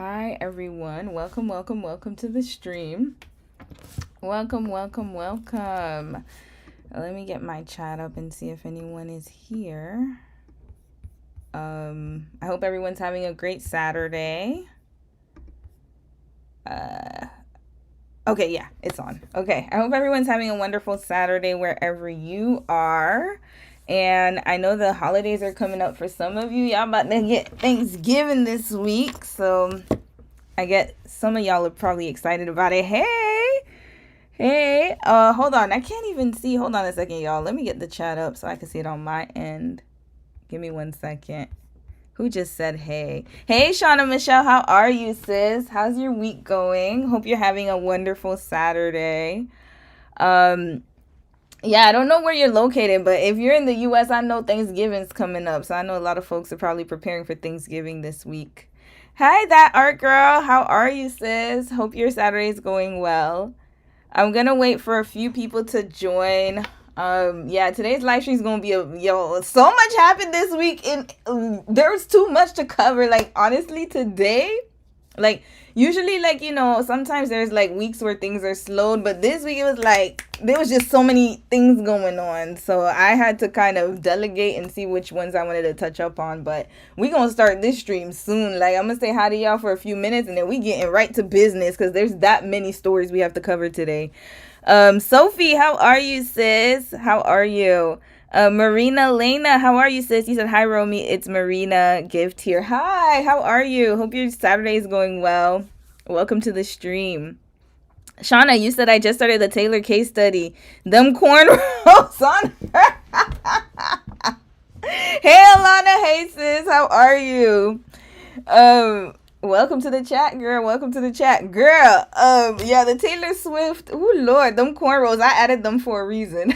Hi everyone. Welcome to the stream. Welcome. Let me get my chat up and see if anyone is here. I hope everyone's having a great Saturday. Okay, yeah, it's on. Okay. I hope everyone's having a wonderful Saturday wherever you are. And I know the holidays are coming up for some of you. Y'all about to get Thanksgiving this week. So I get some of y'all are probably excited about it. Hey, hold on. I can't even see. Hold on a second, y'all. Let me get the chat up so I can see it on my end. Give me 1 second. Who just said hey? Hey, Shauna Michelle, how are you, sis? How's your week going? Hope you're having a wonderful Saturday. Um, yeah, I don't know where you're located, but if you're in the US, I know Thanksgiving's coming up. So I know a lot of folks are probably preparing for Thanksgiving this week. Hi, that art girl. How are you, sis? Hope your Saturday's going well. I'm gonna wait for a few people to join. Yeah, today's live stream is gonna be so much happened this week, and there's too much to cover. Like honestly, today, like usually, like sometimes there's like weeks where things are slowed, but this week it was like there was just so many things going on, so I had to kind of delegate and see which ones I wanted to touch up on. But we gonna start this stream soon. Like I'm gonna say hi to y'all for a few minutes, and then we getting right to business because there's that many stories we have to cover today. Sophie, how are you, sis? How are you? Marina Lena, how are you, sis? You said hi, Romy. It's Marina Gift here. Hi, how are you? Hope your Saturday is going well. Welcome to the stream. Shauna, you said I just started the Taylor case study. Them cornrows on her. Hey, Alana. Hey, sis. How are you? Welcome to the chat, girl. Welcome to the chat, girl. Yeah, the Taylor Swift. Oh Lord, them cornrows. I added them for a reason.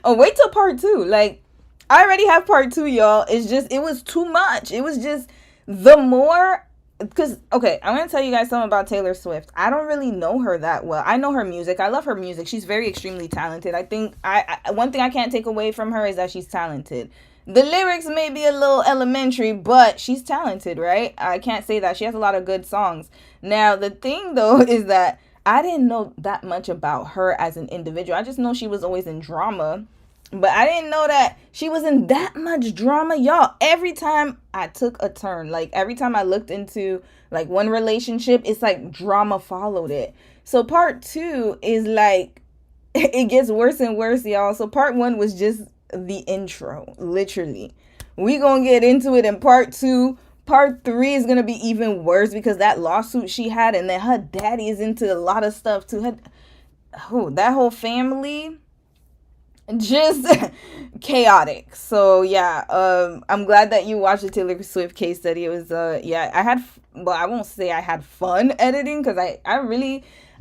Oh, wait till part two. Like, I already have part two, y'all. It's just, it was too much. It was just the more, because, okay, I'm going to tell you guys something about Taylor Swift. I don't really know her that well. I know her music. I love her music. She's very extremely talented. I think, one thing I can't take away from her is that she's talented. The lyrics may be a little elementary, but she's talented, right? I can't say that. She has a lot of good songs. Now, the thing, though, is that I didn't know that much about her as an individual. I just know she was always in drama. But I didn't know that she was in that much drama. Y'all, every time I took a turn, like every time I looked into like one relationship, it's like drama followed it. So part two is like, it gets worse and worse, y'all. So part one was just the intro, literally. We gonna get into it in part two. Part three is gonna be even worse because that lawsuit she had, and then her daddy is into a lot of stuff too. That whole family, just chaotic. So yeah, I'm glad that you watched the Taylor Swift case study. It was yeah, well, I won't say I had fun editing because I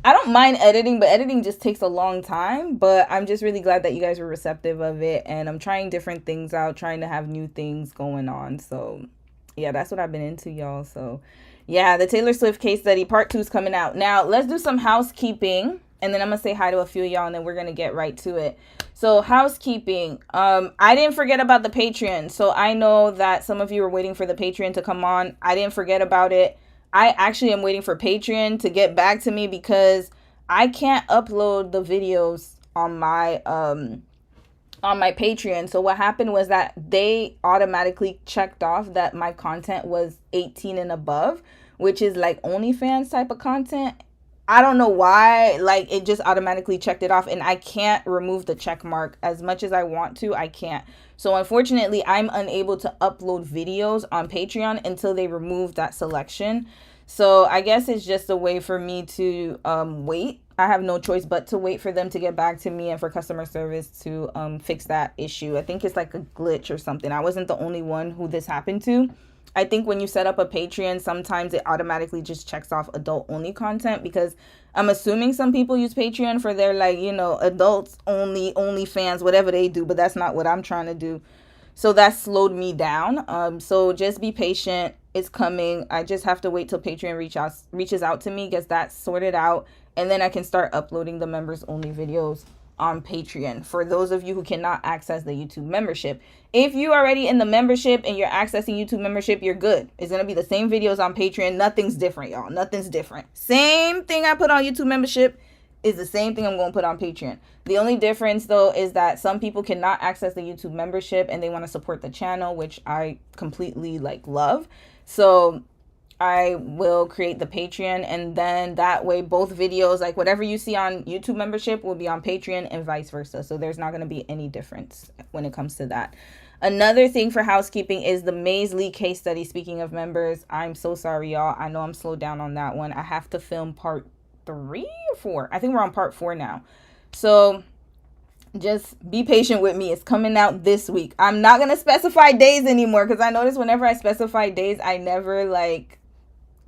don't mind editing, but editing just takes a long time. But I'm just really glad that you guys were receptive of it, and I'm trying different things out, trying to have new things going on. So yeah, that's what I've been into, y'all. So yeah, the Taylor Swift case study part 2 is coming out. Now let's do some housekeeping, and then I'm gonna say hi to a few of y'all, and then we're gonna get right to it. So housekeeping, I didn't forget about the Patreon. So I know that some of you were waiting for the Patreon to come on. I didn't forget about it. I actually am waiting for Patreon to get back to me because I can't upload the videos on my Patreon. So what happened was that they automatically checked off that my content was 18 and above, which is like OnlyFans type of content. I don't know why, like it just automatically checked it off, and I can't remove the check mark as much as I want to. I can't. So unfortunately, I'm unable to upload videos on Patreon until they remove that selection. So I guess it's just a way for me to wait. I have no choice but to wait for them to get back to me and for customer service to fix that issue. I think it's like a glitch or something. I wasn't the only one who this happened to. I think when you set up a Patreon, sometimes it automatically just checks off adult only content, because I'm assuming some people use Patreon for their like, adults only fans, whatever they do, but that's not what I'm trying to do. So that slowed me down. So just be patient. It's coming. I just have to wait till Patreon reaches out to me, gets that sorted out, and then I can start uploading the members only videos on Patreon for those of you who cannot access the YouTube membership. If you're already in the membership and you're accessing YouTube membership, you're good. It's going to be the same videos on Patreon. Nothing's different, y'all. Nothing's different. Same thing I put on YouTube membership is the same thing I'm going to put on Patreon. The only difference, though, is that some people cannot access the YouTube membership and they want to support the channel, which I completely love. So I will create the Patreon, and then that way both videos, like whatever you see on YouTube membership, will be on Patreon and vice versa. So there's not going to be any difference when it comes to that. Another thing for housekeeping is the Maze Lee case study. Speaking of members, I'm so sorry, y'all. I know I'm slowed down on that one. I have to film part 3 or 4. I think we're on part 4 now. So just be patient with me. It's coming out this week. I'm not going to specify days anymore because I notice whenever I specify days, I never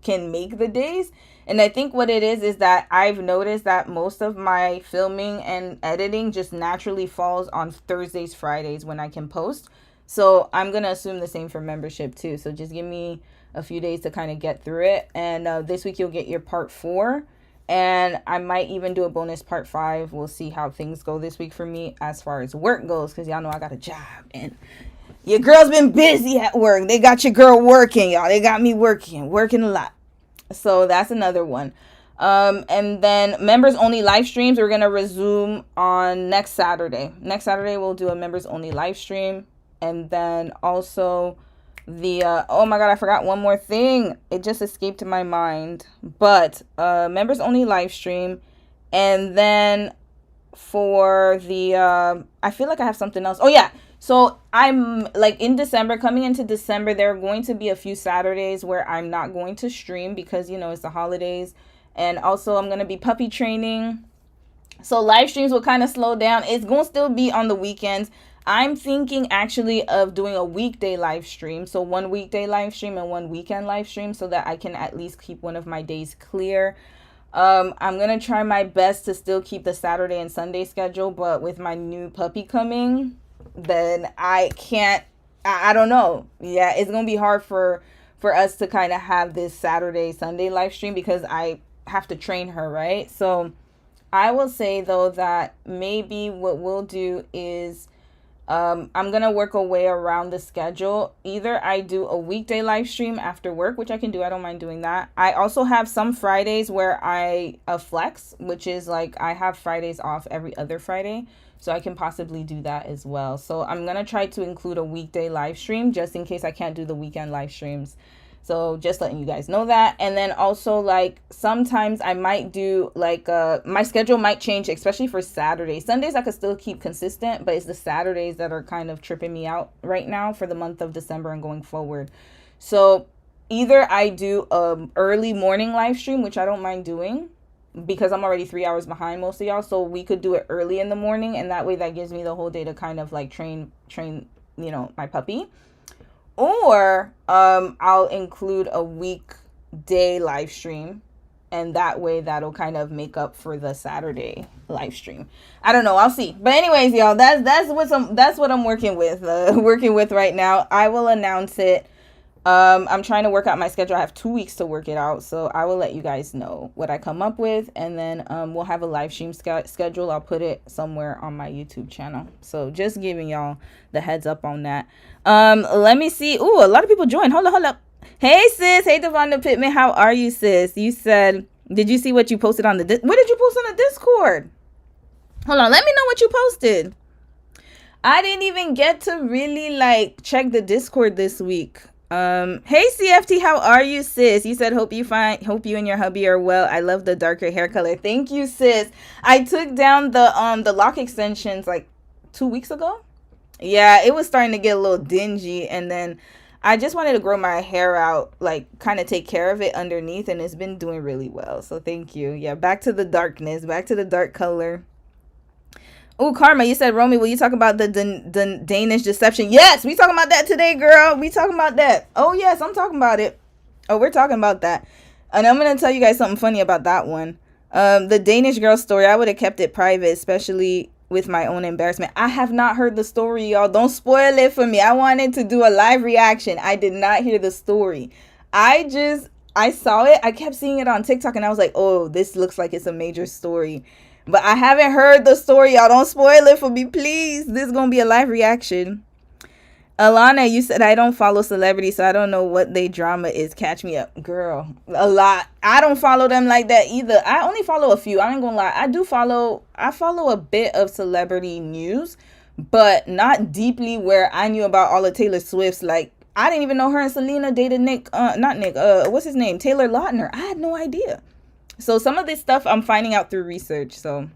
can make the days. And I think what it is that I've noticed that most of my filming and editing just naturally falls on Thursdays, Fridays when I can post. So I'm going to assume the same for membership too. So just give me a few days to kind of get through it. And this week you'll get your part 4. And I might even do a bonus part 5. We'll see how things go this week for me as far as work goes. Because y'all know I got a job. And your girl's been busy at work. They got your girl working, y'all. They got me working a lot. So that's another one. And then members only live streams, we're going to resume on next Saturday. Next Saturday, we'll do a members only live stream. And then also the, oh my God, I forgot one more thing. It just escaped my mind. But members only live stream. And then for the, I feel like I have something else. Oh yeah. So I'm in December, coming into December, there are going to be a few Saturdays where I'm not going to stream because, it's the holidays. And also I'm going to be puppy training. So live streams will kind of slow down. It's going to still be on the weekends. I'm thinking actually of doing a weekday live stream. So one weekday live stream and one weekend live stream so that I can at least keep one of my days clear. I'm going to try my best to still keep the Saturday and Sunday schedule. But with my new puppy coming, then I can't, I don't know. Yeah, it's going to be hard for us to kind of have this Saturday, Sunday live stream because I have to train her, right? So I will say, though, that maybe what we'll do is I'm going to work a way around the schedule. Either I do a weekday live stream after work, which I can do. I don't mind doing that. I also have some Fridays where I flex, which is I have Fridays off every other Friday. So I can possibly do that as well. So I'm going to try to include a weekday live stream just in case I can't do the weekend live streams. So just letting you guys know that. And then also sometimes I might do my schedule might change, especially for Saturdays. Sundays I could still keep consistent, but it's the Saturdays that are kind of tripping me out right now for the month of December and going forward. So either I do early morning live stream, which I don't mind doing, because I'm already 3 hours behind most of y'all. So we could do it early in the morning. And that way that gives me the whole day to kind of train, my puppy. Or I'll include a weekday live stream. And that way that'll kind of make up for the Saturday live stream. I don't know. I'll see. But anyways, y'all, that's what I'm working with right now. I will announce it. I'm trying to work out my schedule. I have 2 weeks to work it out. So I will let you guys know what I come up with. And then we'll have a live stream schedule. I'll put it somewhere on my YouTube channel. So just giving y'all the heads up on that. Let me see. Ooh, a lot of people joined. Hold up. Hey, sis. Hey, Devonda Pittman. How are you, sis? You said, did you see what you posted on what did you post on the Discord? Hold on. Let me know what you posted. I didn't even get to really check the Discord this week. Hey CFT, how are you, sis? You said hope you and your hubby are well. I love the darker hair color. Thank you, sis. I took down the lock extensions 2 weeks ago. Yeah, it was starting to get a little dingy, and then I just wanted to grow my hair out, kind of take care of it underneath, and it's been doing really well. So thank you. Yeah, back to the darkness, back to the dark color. Oh, Karma, you said, Romy, will you talk about the Danish deception? Yes, we talking about that today, girl. We talking about that. Oh, yes, I'm talking about it. Oh, we're talking about that. And I'm going to tell you guys something funny about that one. The Danish girl story, I would have kept it private, especially with my own embarrassment. I have not heard the story, y'all. Don't spoil it for me. I wanted to do a live reaction. I did not hear the story. I saw it. I kept seeing it on TikTok, and I was like, oh, this looks like it's a major story. But I haven't heard the story. Y'all don't spoil it for me, please. This is going to be a live reaction. Alana, you said I don't follow celebrities, so I don't know what they drama is. Catch me up. Girl, a lot. I don't follow them like that either. I only follow a few. I ain't gonna lie. I follow a bit of celebrity news, but not deeply where I knew about all of Taylor Swift's. Like, I didn't even know her and Selena dated what's his name? Taylor Lautner. I had no idea. So some of this stuff I'm finding out through research, so...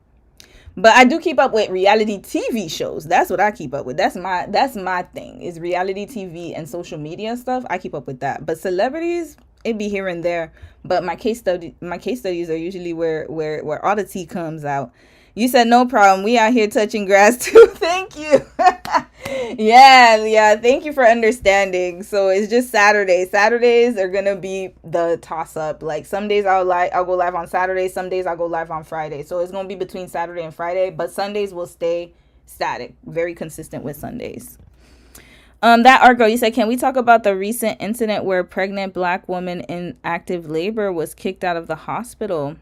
But I do keep up with reality TV shows. That's what I keep up with. That's my thing, is reality TV and social media stuff. I keep up with that. But celebrities, it be here and there. But my case studies are usually where all the tea comes out. You said no problem. We out here touching grass too. Thank you. Yeah. Thank you for understanding. So it's just Saturday. Saturdays are gonna be the toss up. Like some days I'll go live on Saturday. Some days I'll go live on Friday. So it's gonna be between Saturday and Friday. But Sundays will stay static. Very consistent with Sundays. That Argo, you said, can we talk about the recent incident where a pregnant black woman in active labor was kicked out of the hospital?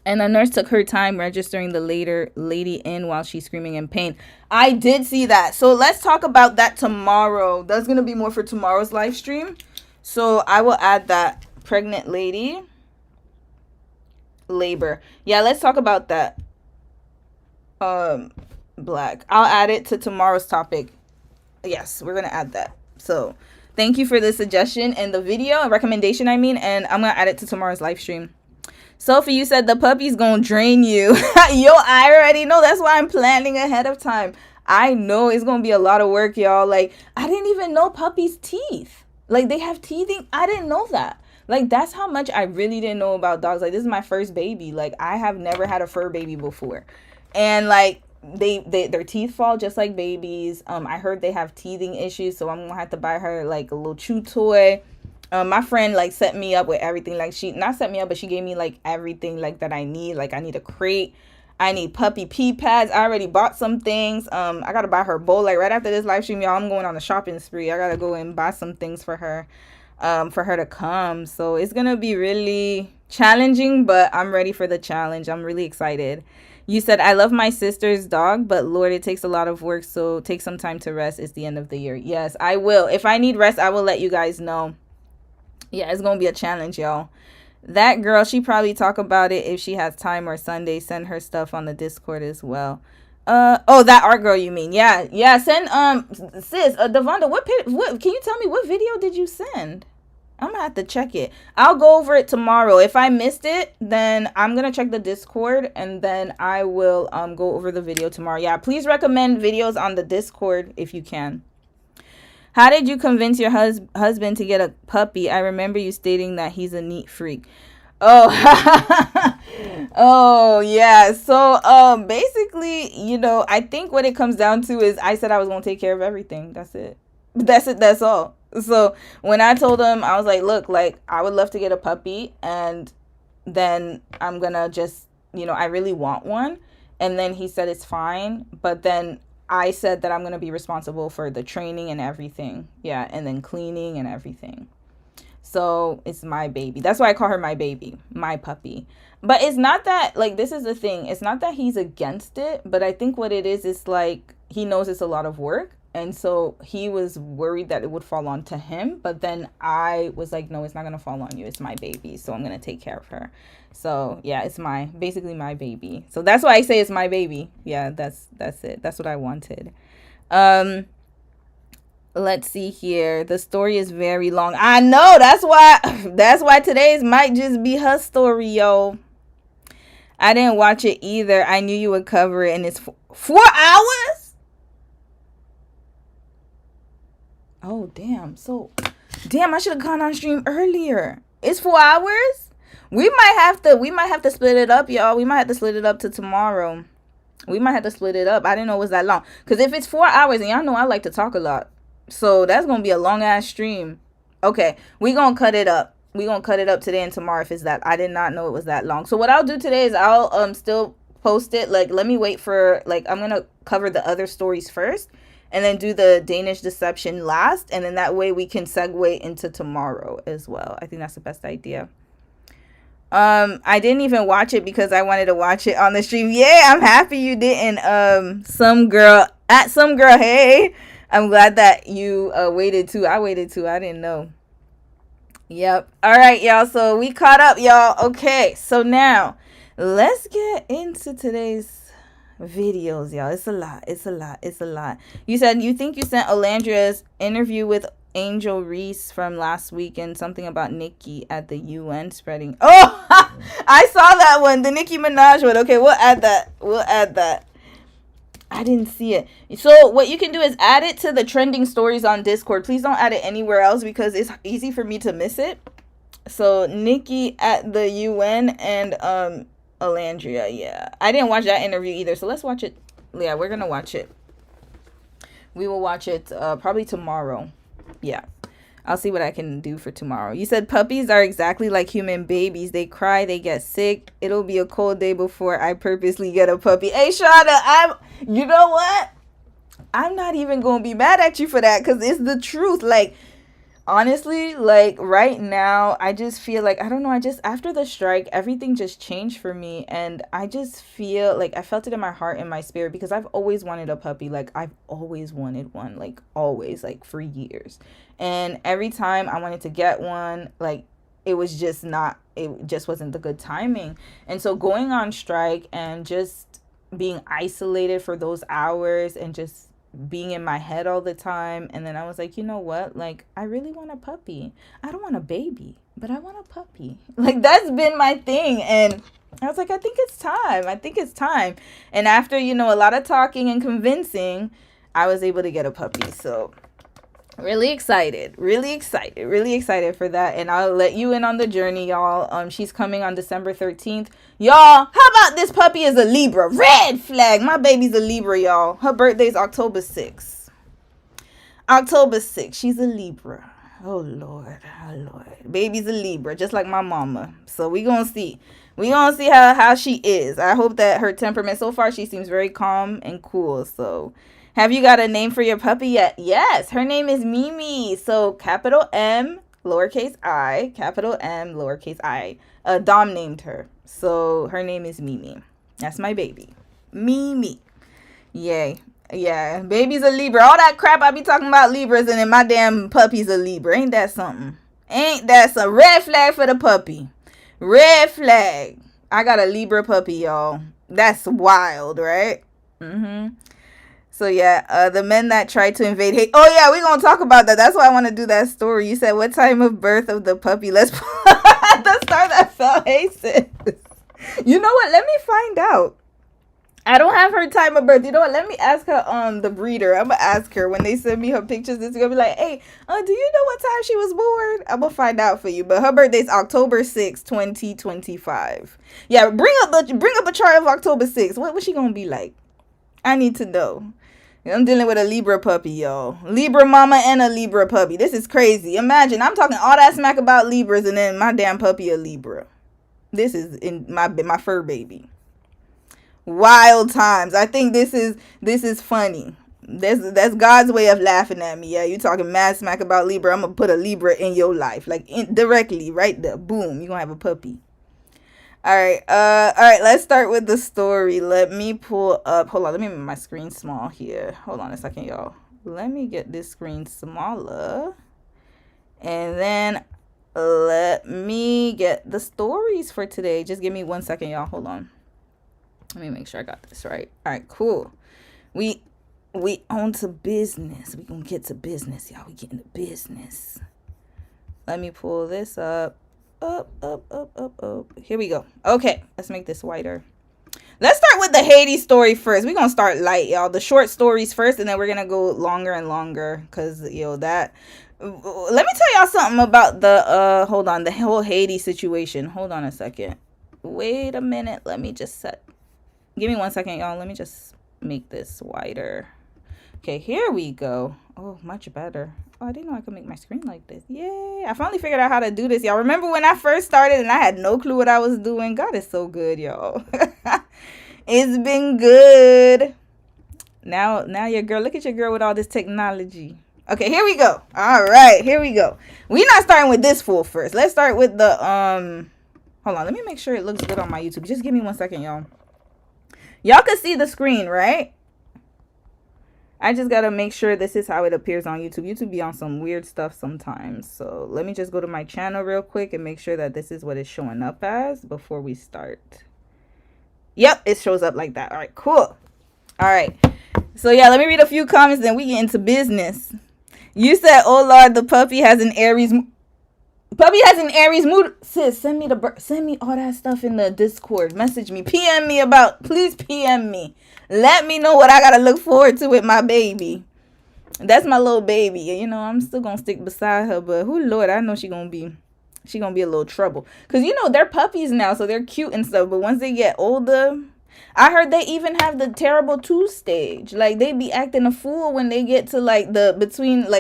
And the nurse took her time registering the lady in while she's screaming in pain. I did see that. So let's talk about that tomorrow. That's going to be more for tomorrow's live stream. So I will add that. Pregnant lady. Labor. Yeah, let's talk about that. Black. I'll add it to tomorrow's topic. Yes, we're going to add that. So thank you for the suggestion and the video, recommendation, I mean. And I'm going to add it to tomorrow's live stream. Sophie, you said the puppy's gonna drain you. Yo, I already know. That's why I'm planning ahead of time. I know it's gonna be a lot of work, y'all. Like, I didn't even know puppies' teeth. Like, they have teething. I didn't know that. Like, that's how much I really didn't know about dogs. Like, this is my first baby. Like, I have never had a fur baby before. And, like, their teeth fall just like babies. I heard they have teething issues, so I'm gonna have to buy her, like, a little chew toy. My friend like set me up with everything. Like, she not set me up, but she gave me like everything like that I need. Like, I need a crate, I need puppy pee pads. I already bought some things. I gotta buy her a bowl. Like, right after this live stream, y'all, I'm going on a shopping spree. I gotta go and buy some things for her to come. So it's gonna be really challenging, but I'm ready for the challenge. I'm really excited. You said, I love my sister's dog, but Lord, it takes a lot of work, so take some time to rest. It's the end of the year. Yes, I will. If I need rest, I will let you guys know. Yeah, it's gonna be a challenge, y'all. That girl, she probably talk about it if she has time or Sunday. Send her stuff on the Discord as well. Oh, that art girl, you mean? Yeah. Send sis, Devonda, what can you tell me what video did you send? I'm gonna have to check it. I'll go over it tomorrow. If I missed it, then I'm gonna check the Discord and then I will go over the video tomorrow. Yeah, please recommend videos on the Discord if you can. How did you convince your husband to get a puppy? I remember you stating that he's a neat freak. Oh, oh yeah. So basically, I think what it comes down to is I said I was gonna take care of everything. That's it. That's all. So when I told him, I was like, look, like, I would love to get a puppy, and then I'm gonna just, I really want one. And then he said it's fine, but then I said that I'm going to be responsible for the training and everything. Yeah, and then cleaning and everything. So it's my baby. That's why I call her my baby, my puppy. But it's not that, like, this is the thing. It's not that he's against it, but I think what it is like, he knows it's a lot of work. And so he was worried that it would fall onto him. But then I was like, no, it's not going to fall on you. It's my baby. So I'm going to take care of her. So yeah, it's basically my baby. So that's why I say it's my baby. Yeah, that's it. That's what I wanted. Let's see here. The story is very long. I know. That's why today's might just be her story, yo. I didn't watch it either. I knew you would cover it, and it's 4 hours? Oh, damn. I should have gone on stream earlier. It's 4 hours? We might have to split it up, y'all. We might have to split it up to tomorrow. We might have to split it up. I didn't know it was that long. Because if it's 4 hours, and y'all know I like to talk a lot. So that's going to be a long-ass stream. Okay, we going to cut it up. We going to cut it up today and tomorrow if it's that. I did not know it was that long. So what I'll do today is I'll still post it. Like, let me wait for, like, I'm going to cover the other stories first. And then do the Danish deception last. And then that way we can segue into tomorrow as well. I think that's the best idea. I didn't even watch it because I wanted to watch it on the stream. Yeah, I'm happy you didn't. Some girl at some girl. Hey, I'm glad that you waited too. I waited too. I didn't know. Yep. All right, y'all. So we caught up, y'all. Okay. So now let's get into today's videos, y'all. It's a lot. It's a lot. It's a lot. You said you think you sent Olandria's interview with Angel Reese from last week and something about Nicki at the UN spreading. Oh, I saw that one. The Nicki Minaj one. Okay, we'll add that. We'll add that. I didn't see it. So what you can do is add it to the trending stories on Discord. Please don't add it anywhere else because it's easy for me to miss it. So Nicki at the UN and Olandria. Yeah, I didn't watch that interview either. So let's watch it. Yeah, we're gonna watch it. We will watch it probably tomorrow. Yeah, I'll see what I can do for tomorrow. You said puppies are exactly like human babies. They cry, they get sick. It'll be a cold day before I purposely get a puppy. Hey, Shauna, you know what? I'm not even going to be mad at you for that because it's the truth. Like, honestly, like right now, I just feel like, I don't know, after the strike, everything just changed for me. And I just feel like I felt it in my heart and my spirit because I've always wanted a puppy. Like, I've always wanted one, like always, like for years. And every time I wanted to get one, like it just wasn't the good timing. And so going on strike and just being isolated for those hours and just being in my head all the time. And then I was like, you know what? Like, I really want a puppy. I don't want a baby, but I want a puppy. Like, that's been my thing. And I was like, I think it's time. I think it's time. And after, a lot of talking and convincing, I was able to get a puppy. So really excited for that. And I'll let you in on the journey, y'all. She's coming on December 13th. Y'all, how about this puppy is a Libra? Red flag. My baby's a Libra, y'all. Her birthday's October 6th. October 6th. She's a Libra. Oh, Lord. Baby's a Libra, just like my mama. So we gonna see. We gonna see how she is. I hope that her temperament, so far, she seems very calm and cool. So have you got a name for your puppy yet? Yes, her name is Mimi. So capital M, lowercase I, capital M, lowercase I. Dom named her. So her name is Mimi. That's my baby. Mimi. Yay. Yeah, baby's a Libra. All that crap I be talking about Libras and then my damn puppy's a Libra. Ain't that something? Ain't that some red flag for the puppy? Red flag. I got a Libra puppy, y'all. That's wild, right? So yeah, the men that tried to invade Haiti. Oh yeah, we're gonna talk about that. That's why I want to do that story. You said what time of birth of the puppy? Let's the star that fell. Hey sis. You know what? Let me find out. I don't have her time of birth. You know what? Let me ask her the breeder. I'm gonna ask her when they send me her pictures. It's gonna be like, hey, do you know what time she was born? I'm gonna find out for you. But her birthday's October 6th, 2025. Yeah, bring up a chart of October 6th. What's she gonna be like? I need to know. I'm dealing with a Libra puppy, y'all. Libra mama and a Libra puppy. This is crazy. Imagine I'm talking all that smack about Libras and then my damn puppy a Libra. This is in my fur baby. Wild times. I think this is funny. That's God's way of laughing at me. Yeah, you talking mad smack about Libra. I'm gonna put a Libra in your life, like directly, right there. Boom, you gonna have a puppy. All right. Let's start with the story. Let me pull up. Hold on. Let me make my screen small here. Hold on a second, y'all. Let me get this screen smaller, and then let me get the stories for today. Just give me 1 second, y'all. Hold on. Let me make sure I got this right. All right, cool. We on to business. We gonna get to business, y'all. We getting to business. Let me pull this up. Up. Here we go. Okay, let's make this wider. Let's start with the Haiti story first. We're gonna start light, y'all. The short stories first, and then we're gonna go longer and longer because that. Let me tell y'all something about the whole Haiti situation. Hold on a second. Wait a minute. Let me just give me 1 second, y'all. Let me just make this wider. Okay, here we go. Oh, much better. Oh, I didn't know I could make my screen like this. Yay. I finally figured out how to do this, y'all. Remember when I first started and I had no clue what I was doing? God is so good, y'all. It's been good. Now your girl, look at your girl with all this technology. Okay, here we go. All right, here we go. We're not starting with this fool first. Let's start with the, hold Hold on, let me make sure it looks good on my YouTube. Just give me 1 second, y'all. Y'all can see the screen, right? I just gotta make sure this is how it appears on YouTube. YouTube be on some weird stuff sometimes. So let me just go to my channel real quick and make sure that this is what it's showing up as before we start. Yep, it shows up like that. All right, cool. All right. So yeah, let me read a few comments, then we get into business. You said, "Oh Lord, the puppy has an Aries mood." Sis, send me all that stuff in the Discord. Message me. Please PM me. Let me know what I gotta look forward to with my baby. That's my little baby. You know, I'm still gonna stick beside her, but Lord, I know she gonna be a little trouble. Cause you know, they're puppies now, so they're cute and stuff. But once they get older, I heard they even have the terrible 2 stage. Like they be acting a fool when they get to like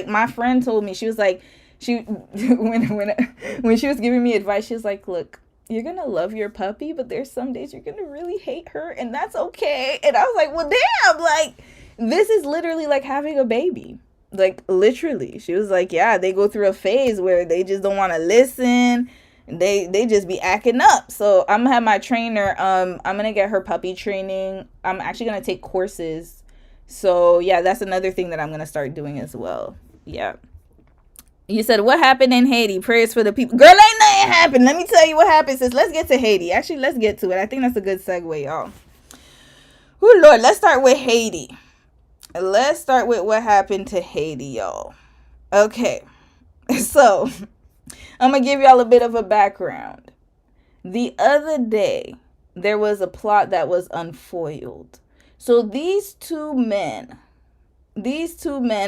my friend told me, she was like, when she was giving me advice, she was like, look, you're gonna love your puppy, but there's some days you're gonna really hate her, and that's okay. And I was like, well, damn, like this is literally like having a baby. Like literally. She was like, yeah, they go through a phase where they just don't want to listen. They just be acting up. So I'm gonna have my trainer, I'm gonna get her puppy training. I'm actually gonna take courses. So yeah, that's another thing that I'm gonna start doing as well. Yeah. You said, what happened in Haiti? Prayers for the people. Girl, ain't nothing happened. Let me tell you what happened, sis. Let's get to Haiti. Actually, let's get to it. I think that's a good segue, y'all. Oh, Lord. Let's start with Haiti. Let's start with what happened to Haiti, y'all. Okay. So, I'm going to give y'all a bit of a background. The other day, there was a plot that was unfoiled. So, these two men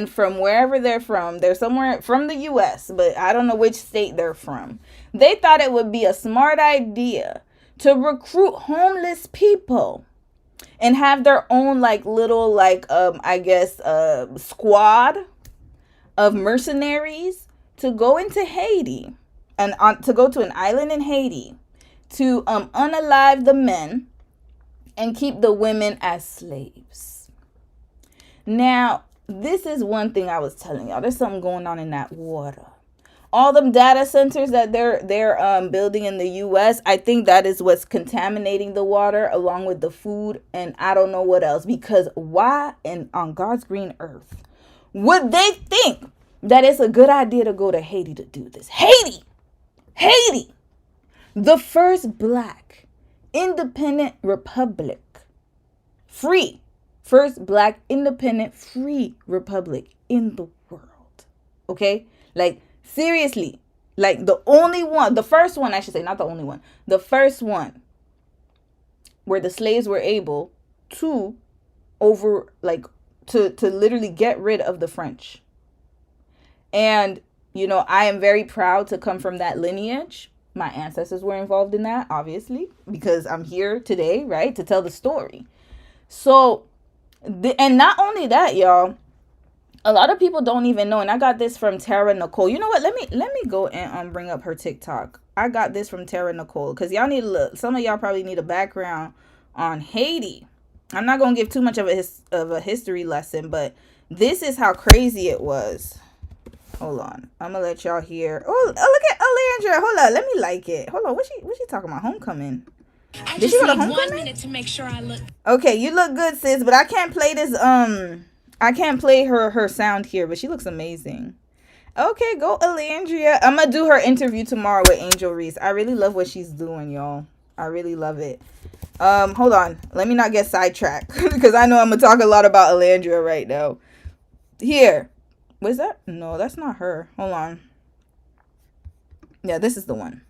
from wherever they're somewhere from the US, but I don't know which state they're from. They thought it would be a smart idea to recruit homeless people and have their own like little squad of mercenaries to go into Haiti and to go to an island in Haiti to unalive the men and keep the women as slaves. Now, this is one thing I was telling y'all. There's something going on in that water. All them data centers that they're building in the U.S., I think that is what's contaminating the water along with the food, and I don't know what else. Because why on God's green earth would they think that it's a good idea to go to Haiti to do this? Haiti, the first black independent republic, first black independent free republic in the world. Okay? Like, seriously. Like, the first one, I should say, not the only one. The first one where the slaves were able to to literally get rid of the French. And, you know, I am very proud to come from that lineage. My ancestors were involved in that, obviously, because I'm here today, right, to tell the story. So, and not only that, y'all, a lot of people don't even know, and I got this from Tara Nicole. You know what? Let me go and bring up her TikTok. I got this from Tara Nicole because y'all need to look. Some of y'all probably need a background on Haiti. I'm not gonna give too much of a history lesson, but this is how crazy it was. Hold on, I'm gonna let y'all hear. Oh, look at Alejandra. Hold on, let me like it. Hold on, what she talking about? Homecoming. Did she go to homecoming? 1 minute to make sure I look. Okay, you look good, sis, but I can't play this. I can't play her sound here, but she looks amazing. Okay, go Alejandra. I'm gonna do her interview tomorrow with Angel Reese. I really love what she's doing, y'all. I really love it. Hold on. Let me not get sidetracked because I know I'm gonna talk a lot about Alejandra right now. Here. What's that? No, that's not her. Hold on. Yeah, this is the one.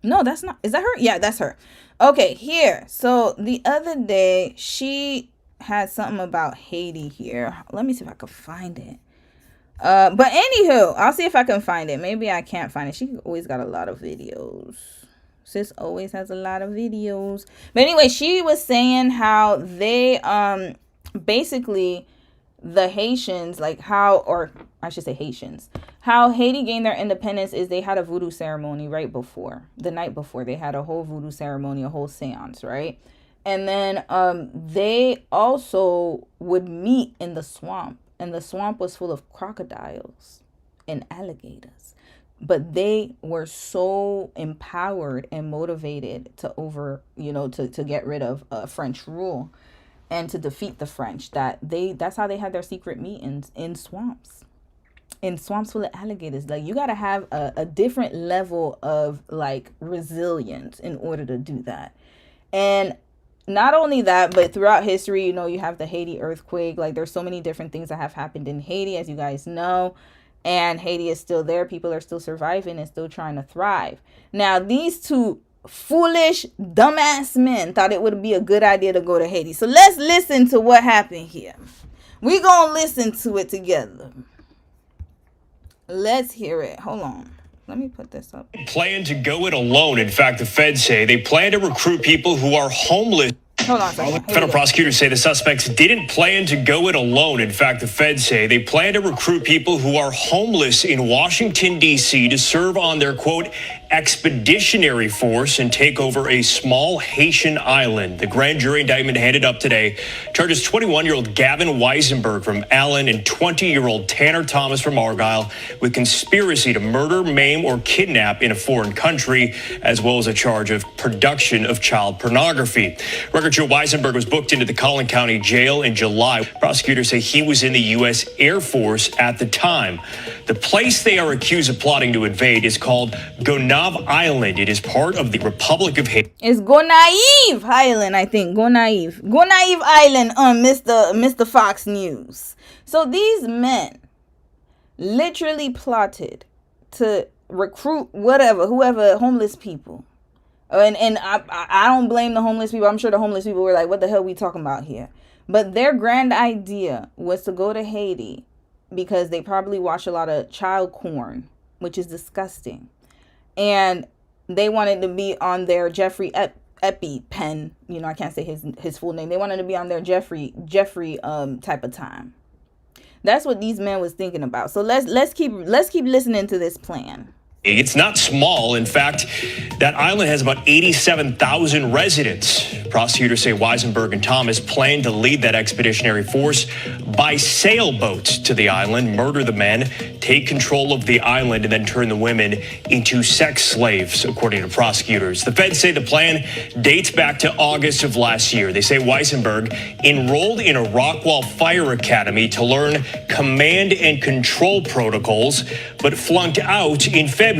No, that's not. Is that her? Yeah, that's her. Okay, here. So the other day, she had something about Haiti here. Let me see if I can find it. But anywho, I'll see if I can find it. Maybe I can't find it. She always got a lot of videos. Sis always has a lot of videos. But anyway, she was saying how they basically the Haitians, like how, or I should say Haitians, how Haiti gained their independence is they had a voodoo ceremony right before, the night before. They had a whole voodoo ceremony, a whole seance, right? And then they also would meet in the swamp, and the swamp was full of crocodiles and alligators. but they were so empowered and motivated to to get rid of French rule and to defeat the French that that's how they had their secret meetings in swamps full of alligators. Like, you got to have a different level of like resilience in order to do that. And not only that, but throughout history, you have the Haiti earthquake. Like, there's so many different things that have happened in Haiti, as you guys know. And Haiti is still there. People are still surviving and still trying to thrive. Now, these two foolish, dumbass men thought it would be a good idea to go to Haiti. So let's listen to what happened here. We're going to listen to it together. Let's hear it. Hold on. Let me put this up. Plan to go it alone. In fact, the feds say they plan to recruit people who are homeless. Hold on a second. Federal prosecutors say the suspects didn't plan to go it alone. In fact, the feds say they plan to recruit people who are homeless in Washington, D.C. to serve on their, quote, expeditionary force and take over a small Haitian island. The grand jury indictment handed up today charges 21-year-old Gavin Weisenberg from Allen and 20-year-old Tanner Thomas from Argyle with conspiracy to murder, maim, or kidnap in a foreign country, as well as a charge of production of child pornography. Record show Weisenberg was booked into the Collin County Jail in July. Prosecutors say he was in the U.S. Air Force at the time. The place they are accused of plotting to invade is called Gonaive Island. It is part of the Republic of Haiti. It's Gonaive Island, I think. Gonaive Island on Mr. Fox News. So these men literally plotted to recruit whoever homeless people. And I don't blame the homeless people. I'm sure the homeless people were like, what the hell are we talking about here? But their grand idea was to go to Haiti because they probably watch a lot of child porn, which is disgusting. And they wanted to be on their Jeffrey EpiPen. I can't say his full name. They wanted to be on their Jeffrey type of time. That's what these men was thinking about. So let's keep listening to this plan. It's not small. In fact, that island has about 87,000 residents. Prosecutors say Weisenberg and Thomas plan to lead that expeditionary force by sailboat to the island, murder the men, take control of the island, and then turn the women into sex slaves, according to prosecutors. The feds say the plan dates back to August of last year. They say Weisenberg enrolled in a Rockwall Fire Academy to learn command and control protocols, but flunked out in February.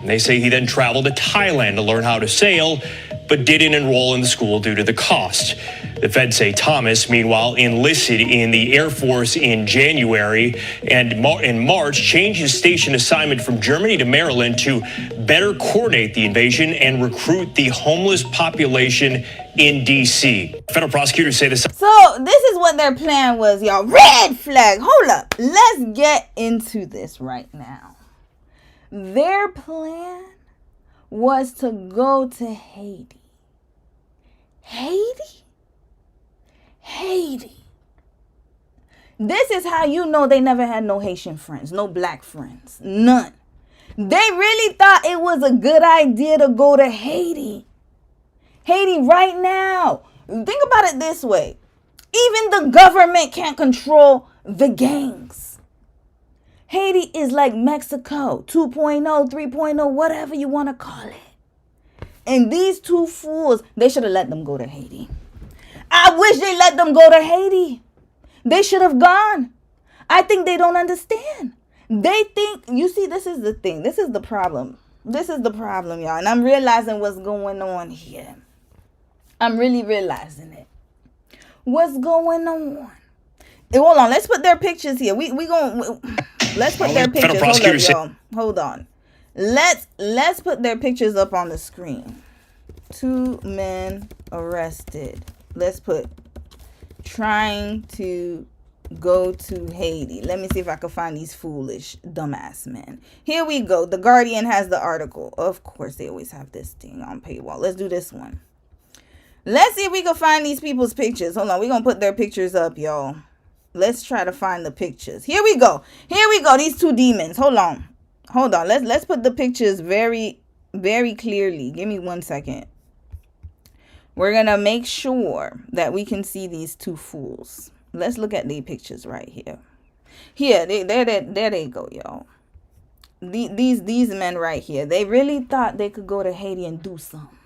They say he then traveled to Thailand to learn how to sail, but didn't enroll in the school due to the cost. The feds say Thomas, meanwhile, enlisted in the Air Force in January and in March, changed his station assignment from Germany to Maryland to better coordinate the invasion and recruit the homeless population in D.C. Federal prosecutors say this. So this is what their plan was, y'all. Red flag. Hold up. Let's get into this right now. Their plan was to go to Haiti. Haiti. This is how you know they never had no Haitian friends, no black friends, none. They really thought it was a good idea to go to Haiti. Haiti right now. Think about it this way. Even the government can't control the gangs. Haiti is like Mexico 2.0, 3.0, whatever you want to call it. And these two fools, they should have let them go to Haiti. I wish they let them go to Haiti. They should have gone. I think they don't understand. They think, you see, this is the thing. This is the problem. This is the problem, y'all. And I'm realizing what's going on here. I'm really realizing it. What's going on? Hey, hold on. Let's put their pictures here. Let's put their pictures. Hold up, y'all. Hold on. Let's put their pictures up on the screen. 2 men arrested. Let's put trying to go to Haiti. Let me see if I can find these foolish dumbass men. Here we go. The Guardian has the article. Of course, they always have this thing on paywall. Let's do this one. Let's see if we can find these people's pictures. Hold on. We're going to put their pictures up, y'all. Let's try to find the pictures. Here we go. These 2 demons. Hold on. Let's put the pictures very, very clearly. Give me 1 second. We're going to make sure that we can see these 2 fools. Let's look at the pictures right here. Here, there they go, y'all. these men right here, they really thought they could go to Haiti and do something.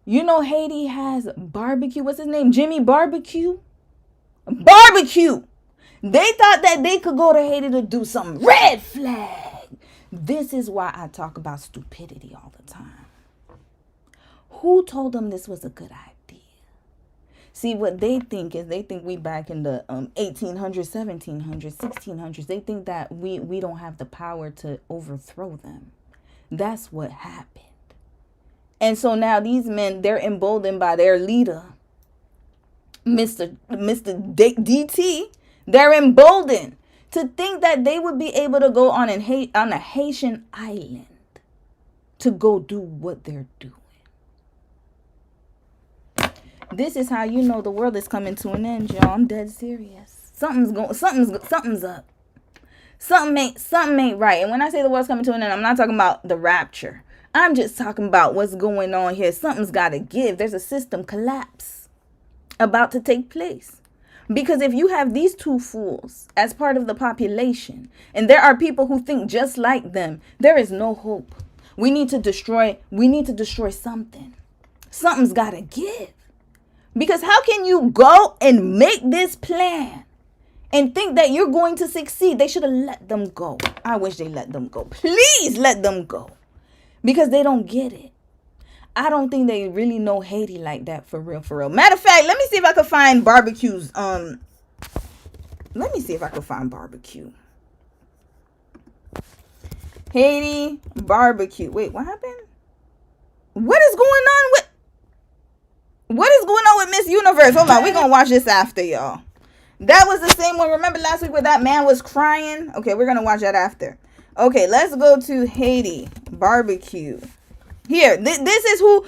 You know, Haiti has barbecue. What's his name? Jimmy Barbecue. Barbecue. They thought that they could go to Haiti to do something. Red flag. This is why I talk about stupidity all the time. Who told them this was a good idea? See, what they think is they think we back in the 1800s, 1700s, 1600s. They think that we don't have the power to overthrow them. That's what happened. And so now these men, they're emboldened by their leader, Mr. DT. They're emboldened to think that they would be able to go on a Haitian island to go do what they're doing. This is how you know the world is coming to an end, y'all. I'm dead serious. Something's up. Something ain't right. And when I say the world's coming to an end, I'm not talking about the rapture. I'm just talking about what's going on here. Something's got to give. There's a system collapse about to take place. Because if you have these two fools as part of the population, and there are people who think just like them, there is no hope. We need to destroy something. Something's got to give. Because how can you go and make this plan and think that you're going to succeed? They should have let them go. I wish they let them go. Please let them go. Because they don't get it. I don't think they really know Haiti like that for real, for real. Matter of fact, let me see if I can find barbecues. Let me see if I can find barbecue. Haiti barbecue. Wait, what happened? What is going on with Miss Universe? Hold on, we're gonna watch this after, y'all. That was the same one. Remember last week where that man was crying? Okay, we're gonna watch that after. Okay, let's go to Haiti barbecue. Here, this is who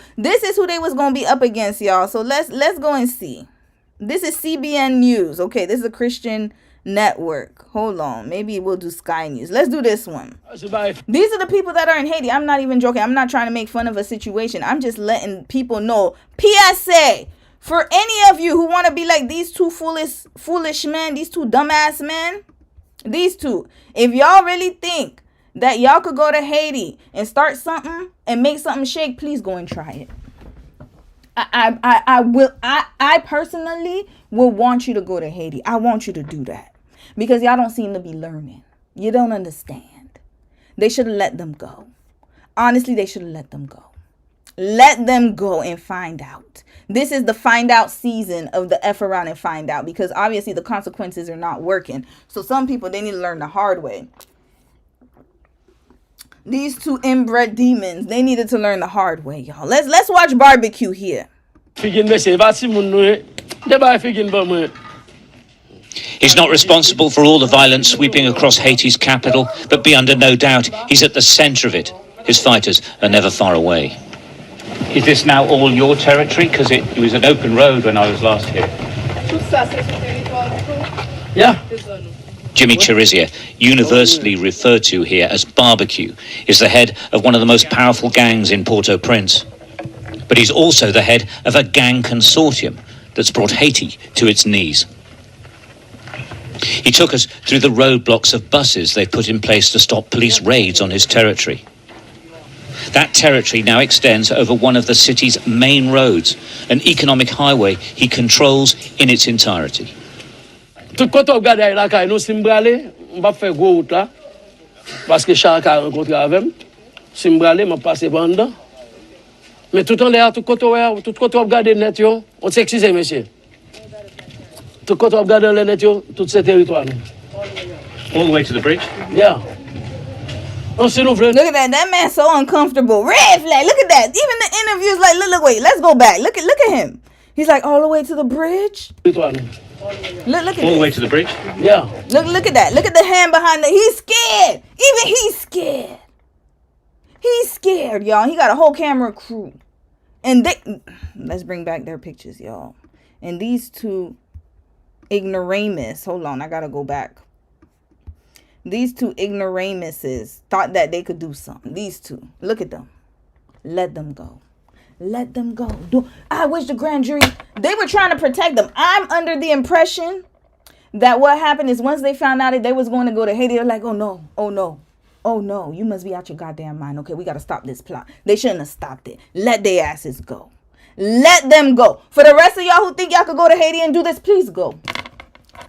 they was gonna be up against, y'all. So let's go and see. This is CBN News. Okay, this is a Christian network. Hold on, maybe we'll do Sky News. Let's do this one. These are the people that are in Haiti. I'm not even joking. I'm not trying to make fun of a situation. I'm just letting people know. PSA for any of you who want to be like these two foolish men, these two dumbass men. These two, if y'all really think that y'all could go to Haiti and start something and make something shake, please go and try it. I personally will want you to go to Haiti. I want you to do that because y'all don't seem to be learning. You don't understand. They should have let them go. Honestly, they should have let them go. Let them go and find out. This is the find out season of the F around and find out because obviously the consequences are not working. So some people, they need to learn the hard way. These two inbred demons, they needed to learn the hard way, y'all. Let's watch barbecue here. He's not responsible for all the violence sweeping across Haiti's capital, but be under no doubt he's at the center of it. His fighters are never far away. Is this now all your territory? Because it was an open road when I was last here. Yeah. Jimmy Chirizier, universally referred to here as Barbecue, is the head of one of the most powerful gangs in Port-au-Prince. But he's also the head of a gang consortium that's brought Haiti to its knees. He took us through the roadblocks of buses they've put in place to stop police raids on his territory. That territory now extends over one of the city's main roads, an economic highway he controls in its entirety. Tout côté on regarde là quand nous simbralé, on va faire gros route là parce que Charles a rencontré avec simbralé, m'a passé pendant. Mais tout en l'air, tout côté on regarde net yo, on s'excuse monsieur. Tout côté on regarde le net yo, tout ce territoire. All the way to the bridge? Yeah. On se nous Look at that. That man's so uncomfortable. Red flag. Look at that. Even the interview's like, look, wait, let's go back. Look at him. He's like all the way to the bridge. Look at all the way to the bridge? Yeah. Look at that. Look at the hand behind he's scared. Even he's scared. He's scared, y'all. He got a whole camera crew. And let's bring back their pictures, y'all. And these two ignoramus. Hold on, I gotta go back. These two ignoramuses thought that they could do something. These two. Look at them. Let them go. Let them go. I wish the grand jury, they were trying to protect them. I'm under the impression that what happened is once they found out that they was going to go to Haiti, they're like, oh no, you must be out your goddamn mind. Okay, we got to stop this plot. They shouldn't have stopped it. Let their asses go. Let them go. For the rest of y'all who think y'all could go to Haiti and do this, please go.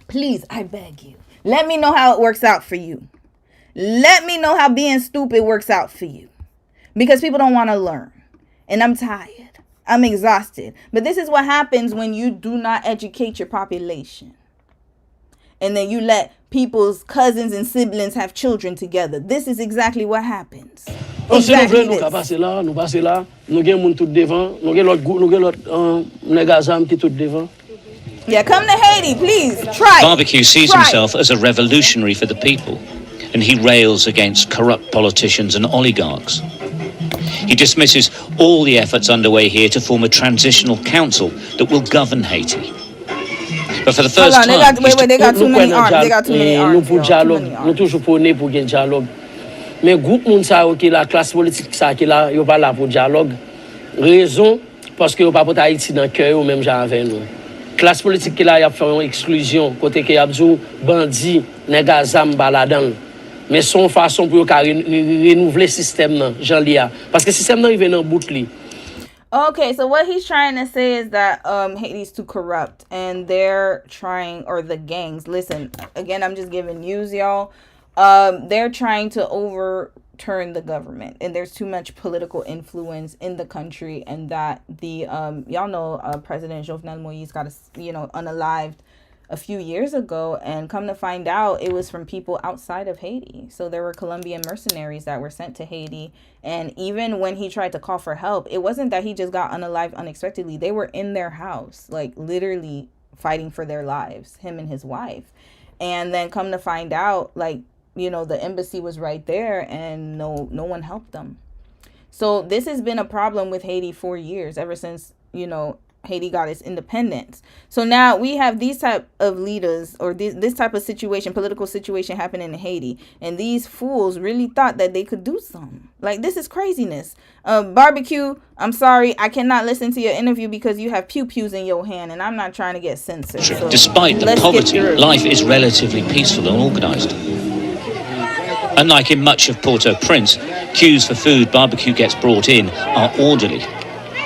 Please, I beg you. Let me know how it works out for you. Let me know how being stupid works out for you. Because people don't want to learn. And I'm tired. I'm exhausted. But this is what happens when you do not educate your population. And then you let people's cousins and siblings have children together. This is exactly what happens. Exactly this. Nous passer là, nous gen moun tout devant, nous gen l'autre nègazam qui tout devant. Yeah, come to Haiti, please. Try. Barbecue sees himself as a revolutionary for the people, and he rails against corrupt politicians and oligarchs. He dismisses all the efforts underway here to form a transitional council that will govern Haiti. But for the first time, they got too many arms. They got too many arms. Nous toujours prôner pour un dialogue. Mais groupe moun sa qui la classe politique ça qui la yo pas là pour dialogue. Raison parce que yo pas pour Haïti dans cœur ou même genre avec nous. Classe politique qui là y a fait une exclusion côté que y a besoin bandi nèg azam baladan. Mais son façon pour renouveler système nan Jean Lia parce que système nan il vient dans bout li. Okay, so what he's trying to say is that Haiti's too corrupt and they're trying, or the gangs, listen, again, I'm just giving news, y'all. They're trying to overturn the government and there's too much political influence in the country, and that the y'all know President Jovenel Moïse got unalived a few years ago, and come to find out it was from people outside of Haiti. So there were Colombian mercenaries that were sent to Haiti, and even when he tried to call for help, it wasn't that he just got unalived unexpectedly. They were in their house, like literally fighting for their lives, him and his wife. And then come to find out, like, the embassy was right there and no one helped them. So this has been a problem with Haiti for years, ever since Haiti got its independence. So now we have these type of leaders, or this type of situation, political situation happening in Haiti, and these fools really thought that they could do something. Like, this is craziness. Barbecue, I'm sorry, I cannot listen to your interview because you have pew-pews in your hand, and I'm not trying to get censored. So despite the poverty, life is relatively peaceful and organized. Unlike in much of Port-au-Prince, queues for food Barbecue gets brought in are orderly.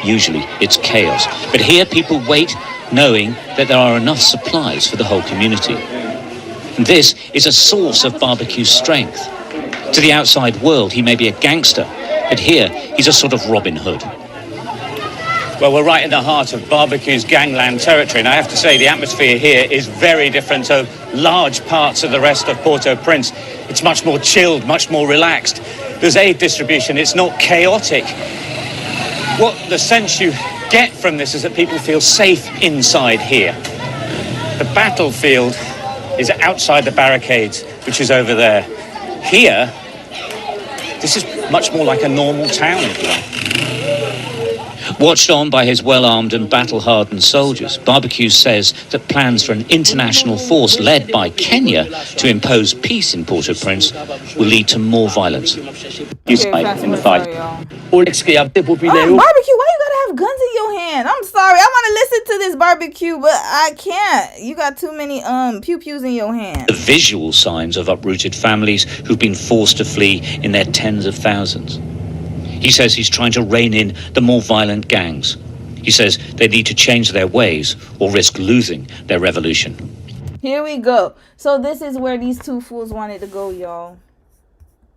Usually it's chaos. But here people wait knowing that there are enough supplies for the whole community. And this is a source of Barbecue's strength. To the outside world, he may be a gangster, but here he's a sort of Robin Hood. Well, we're right in the heart of Barbecue's gangland territory, and I have to say the atmosphere here is very different to large parts of the rest of Port-au-Prince. It's much more chilled, much more relaxed. There's aid distribution, it's not chaotic. What the sense you get from this is that people feel safe inside here. The battlefield is outside the barricades, which is over there. Here, this is much more like a normal town, if you like. Watched on by his well-armed and battle-hardened soldiers, Barbecue says that plans for an international force led by Kenya to impose peace in Port-au-Prince will lead to more violence. In the fight. Barbecue, why you gotta have guns in your hand? I'm sorry, I want to listen to this, Barbecue, but I can't. You got too many pew-pews in your hand. The visual signs of uprooted families who've been forced to flee in their tens of thousands. He says he's trying to rein in the more violent gangs. He says they need to change their ways or risk losing their revolution. Here we go. So this is where these two fools wanted to go, y'all.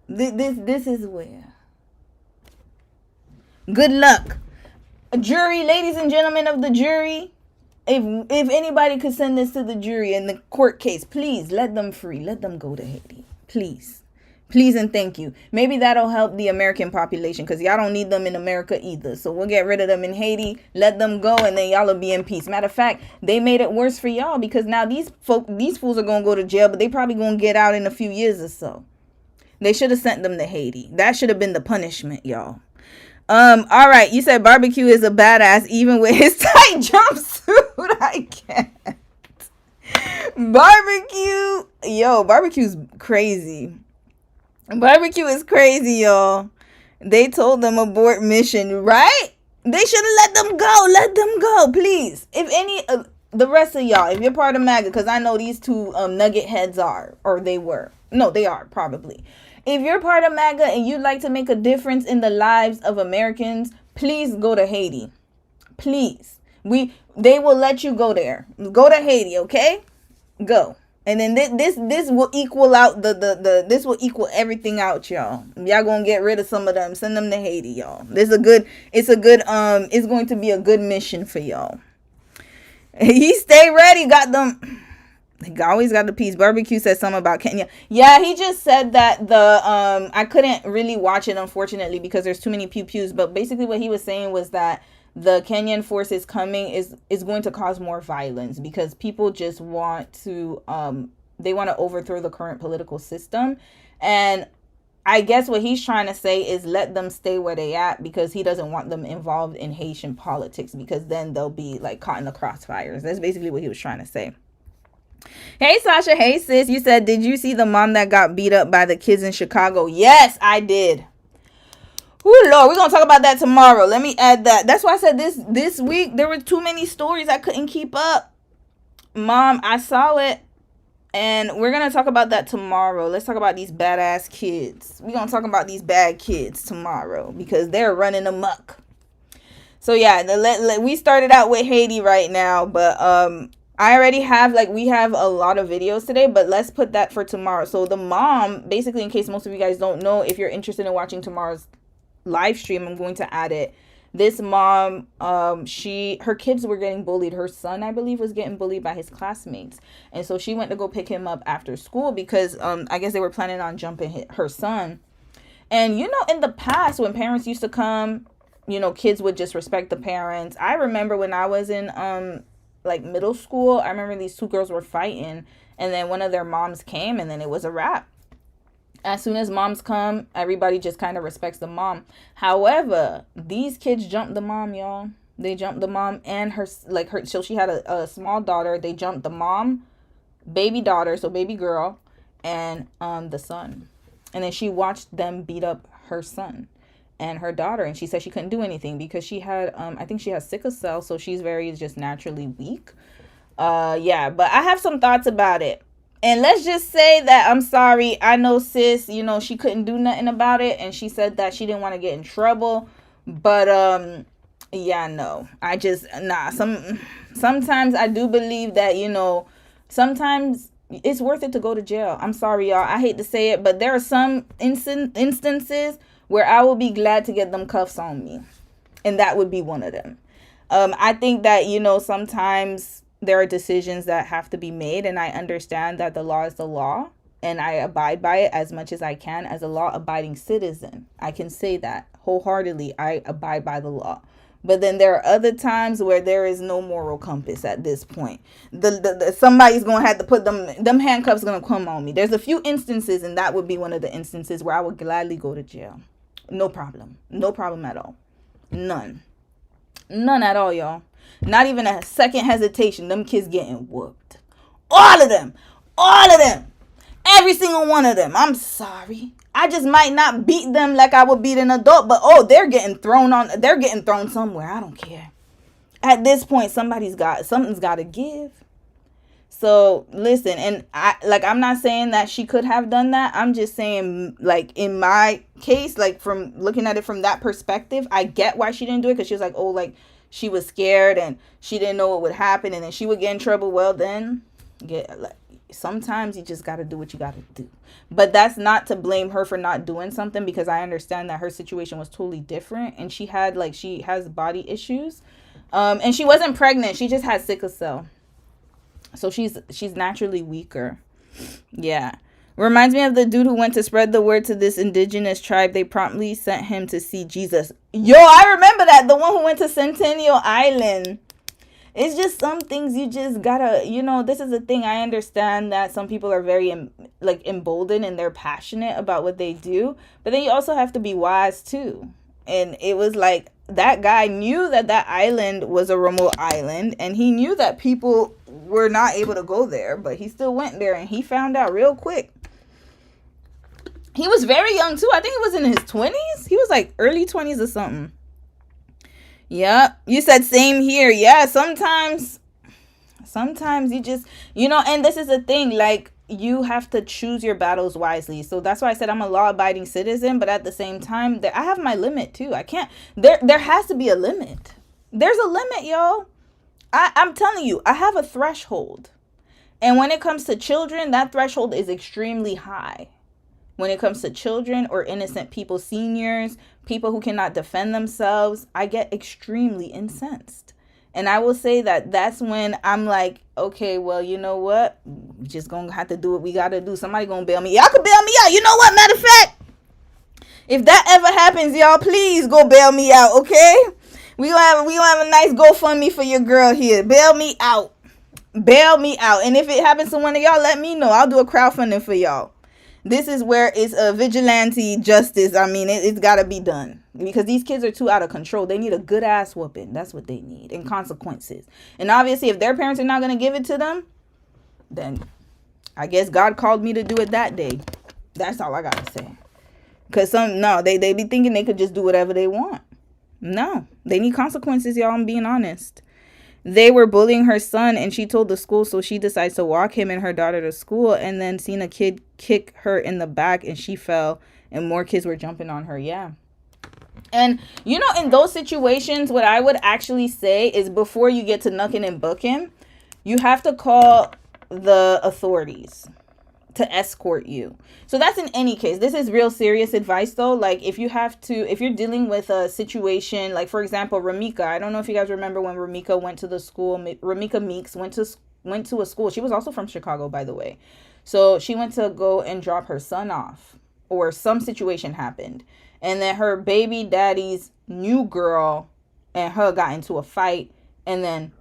This is where. Good luck. A jury, ladies and gentlemen of the jury, if anybody could send this to the jury in the court case, please let them free. Let them go to Haiti. Please. Please and thank you. Maybe that'll help the American population, because y'all don't need them in America either. So we'll get rid of them in Haiti, let them go, and then y'all will be in peace. Matter of fact, they made it worse for y'all, because now these fools are going to go to jail, but they probably going to get out in a few years or so. They should have sent them to Haiti. That should have been the punishment, y'all. All right. You said Barbecue is a badass, even with his tight jumpsuit. I can't. Barbecue's crazy. Barbecue is crazy, y'all. They told them abort mission, right? They should have let them go. Let them go, please. If any, the rest of y'all, if you're part of MAGA, because I know these two nugget heads are, or they were. No, they are, probably. If you're part of MAGA and you'd like to make a difference in the lives of Americans, please go to Haiti. Please. They will let you go there. Go to Haiti, okay? Go. And then this will equal out this will equal everything out, y'all. Y'all gonna get rid of some of them. Send them to Haiti, y'all. It's going to be a good mission for y'all. He stay ready, got them. He always got the peace. Barbecue said something about Kenya. Yeah, he just said that I couldn't really watch it, unfortunately, because there's too many pew-pews. But basically what he was saying was that the Kenyan forces coming is going to cause more violence, because people just want to they want to overthrow the current political system. And I guess what he's trying to say is let them stay where they at, because he doesn't want them involved in Haitian politics, because then they'll be like caught in the crossfires. That's basically what he was trying to say. Hey Sasha, hey sis, you said, did you see the mom that got beat up by the kids in Chicago? Yes, I did. Oh Lord, we're gonna talk about that tomorrow. Let me add that. That's why I said this week there were too many stories I couldn't keep up. Mom, I saw it, and we're gonna talk about that tomorrow. Let's talk about these badass kids. We're gonna talk about these bad kids tomorrow, because they're running amok. So yeah, we started out with Haiti right now, but I already have, we have a lot of videos today, but let's put that for tomorrow. So the mom, basically, in case most of you guys don't know, if you're interested in watching tomorrow's live stream, I'm going to add it. This mom, her kids were getting bullied. Her son, I believe, was getting bullied by his classmates. And so she went to go pick him up after school, because I guess they were planning on jumping her son. And, in the past, when parents used to come, kids would just respect the parents. I remember when I was in middle school, I remember these two girls were fighting, and then one of their moms came, and then it was a wrap. As soon as moms come, everybody just kind of respects the mom. However, these kids jumped the mom, y'all. They jumped the mom and so she had a small daughter. They jumped the mom, baby daughter, so baby girl, and the son. And then she watched them beat up her son and her daughter, and she said she couldn't do anything because she had I think she has sickle cell, so she's very just naturally weak. But I have some thoughts about it. And let's just say that I'm sorry. I know sis, she couldn't do nothing about it, and she said that she didn't want to get in trouble. But no. I just sometimes I do believe that, sometimes it's worth it to go to jail. I'm sorry, y'all. I hate to say it, but there are some instances where I will be glad to get them cuffs on me. And that would be one of them. I think that, sometimes there are decisions that have to be made, and I understand that the law is the law, and I abide by it as much as I can as a law-abiding citizen. I can say that wholeheartedly. I abide by the law. But then there are other times where there is no moral compass at this point. Somebody's going to have to put them handcuffs going to come on me. There's a few instances, and that would be one of the instances where I would gladly go to jail. No problem. No problem at all. None. None at all, y'all. Not even a second hesitation. Them kids getting whooped. All of them. All of them. Every single one of them. I'm sorry. I just might not beat them like I would beat an adult, but they're getting thrown somewhere. I don't care. At this point, something's got to give. So listen, and I'm not saying that she could have done that. I'm just saying, in my case, from looking at it from that perspective, I get why she didn't do it, because she was she was scared and she didn't know what would happen, and then she would get in trouble. Well, then sometimes you just got to do what you got to do. But that's not to blame her for not doing something, because I understand that her situation was totally different, and she had she has body issues, and she wasn't pregnant. She just had sickle cell, so she's naturally weaker. Yeah. Reminds me of the dude who went to spread the word to this indigenous tribe. They promptly sent him to see Jesus. Yo, I remember that. The one who went to Centennial Island. It's just some things you just gotta, this is the thing. I understand that some people are very emboldened and they're passionate about what they do. But then you also have to be wise too. And it was that guy knew that island was a remote island, and he knew that people were not able to go there, but he still went there, and he found out real quick. He was very young too. I think he was in his 20s. He was early 20s or something. Yep. You said same here. Yeah, sometimes Sometimes you just, and this is the thing, like, you have to choose your battles wisely. So that's why I said I'm a law-abiding citizen, but at the same time, I have my limit too. I can't, there has to be a limit. There's a limit, yo. I'm telling you, I have a threshold. And when it comes to children, that threshold is extremely high. When it comes to children or innocent people, seniors, people who cannot defend themselves, I get extremely incensed. And I will say that's when I'm like, okay, well, you know what? We just gonna have to do what we gotta do. Somebody gonna bail me. Y'all can bail me out. You know what? Matter of fact, if that ever happens, y'all, please go bail me out, okay? We gonna have a nice GoFundMe for your girl here. Bail me out. Bail me out. And if it happens to one of y'all, let me know. I'll do a crowdfunding for y'all. This is where it's a vigilante justice. I mean, it's got to be done. Because these kids are too out of control. They need a good ass whooping. That's what they need. And consequences. And obviously, if their parents are not going to give it to them, then I guess God called me to do it that day. That's all I got to say. Because they be thinking they could just do whatever they want. No, they need consequences, y'all. I'm being honest. They were bullying her son, and she told the school, so she decides to walk him and her daughter to school, and then seen a kid kick her in the back, and she fell, and more kids were jumping on her. Yeah. And, in those situations, what I would actually say is before you get to knucking and bucking, you have to call the authorities to escort you. So that's in any case. This is real serious advice though. Like if you're dealing with a situation, like for example, Ramika, I don't know if you guys remember when Ramika went to the school, Ramika Meeks went to a school. She was also from Chicago, by the way. So she went to go and drop her son off, or some situation happened. And then her baby daddy's new girl and her got into a fight. And then,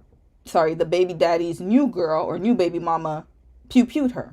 the baby daddy's new girl or new baby mama pew-pewed her.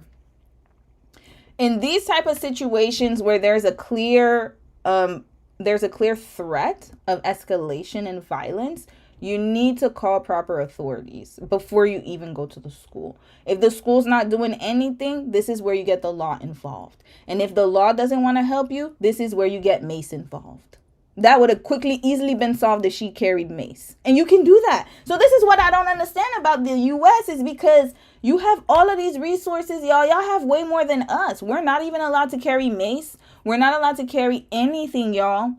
In these type of situations where there's a clear threat of escalation and violence, you need to call proper authorities before you even go to the school. If the school's not doing anything, this is where you get the law involved. And if the law doesn't want to help you, this is where you get mace involved. That would have easily been solved if she carried mace. And you can do that. So this is what I don't understand about the U.S. is because you have all of these resources, y'all. Y'all have way more than us. We're not even allowed to carry mace. We're not allowed to carry anything, y'all.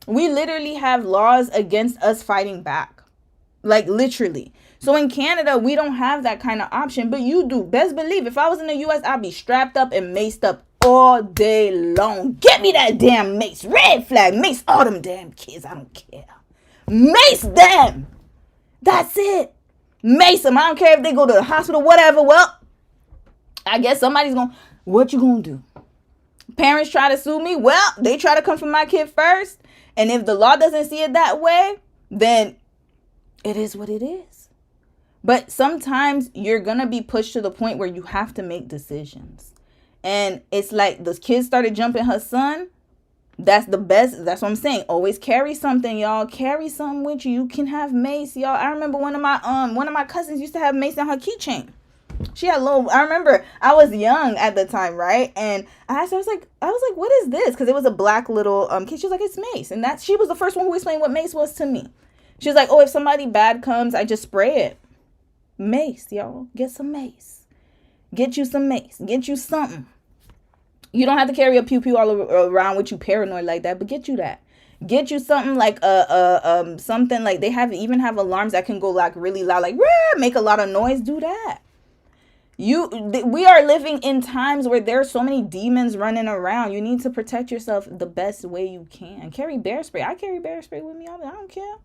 We literally have laws against us fighting back. Like literally. So in Canada, we don't have that kind of option, but you do. Best believe if I was in the U.S., I'd be strapped up and maced up all day long. Get me that damn mace. Red flag. Mace all them damn kids. I don't care. Mace them. That's it. Mace them. I don't care if they go to the hospital, whatever. Well, I guess somebody's going to... What you going to do? Parents try to sue me. Well, they try to come for my kid first. And if the law doesn't see it that way, then it is what it is. But sometimes you're going to be pushed to the point where you have to make decisions. And it's like the kid started jumping her son. That's the best. That's what I'm saying. Always carry something, y'all. Carry something with you. You can have mace, y'all. I remember one of my cousins used to have mace on her keychain. She had I remember I was young at the time, right? And I was like, what is this? Because it was a black little kid. She was like, it's mace. And she was the first one who explained what mace was to me. She was like, oh, if somebody bad comes, I just spray it. Mace, y'all. Get some mace. Get you some mace. Get you something. You don't have to carry a pew-pew all around with you paranoid like that, but get you that. Get you something like something like they even have alarms that can go like really loud, like make a lot of noise. Do that. We are living in times where there's so many demons running around. You need to protect yourself the best way you can. Carry bear spray. I carry bear spray with me all the time. I don't care.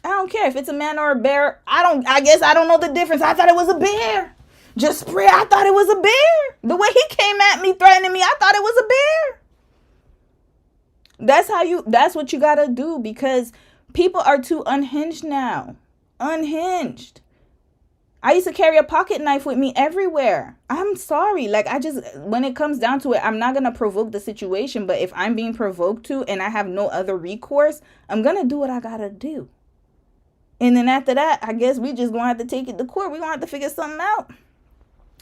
I don't care if it's a man or a bear. I guess I don't know the difference. I thought it was a bear. Just spray. I thought it was a bear. The way he came at me, threatening me, I thought it was a bear. That's what you gotta do, because people are too unhinged now. Unhinged. I used to carry a pocket knife with me everywhere. I'm sorry. When it comes down to it, I'm not gonna provoke the situation, but if I'm being provoked to and I have no other recourse, I'm gonna do what I gotta do. And then after that, I guess we just gonna have to take it to court. We're gonna have to figure something out.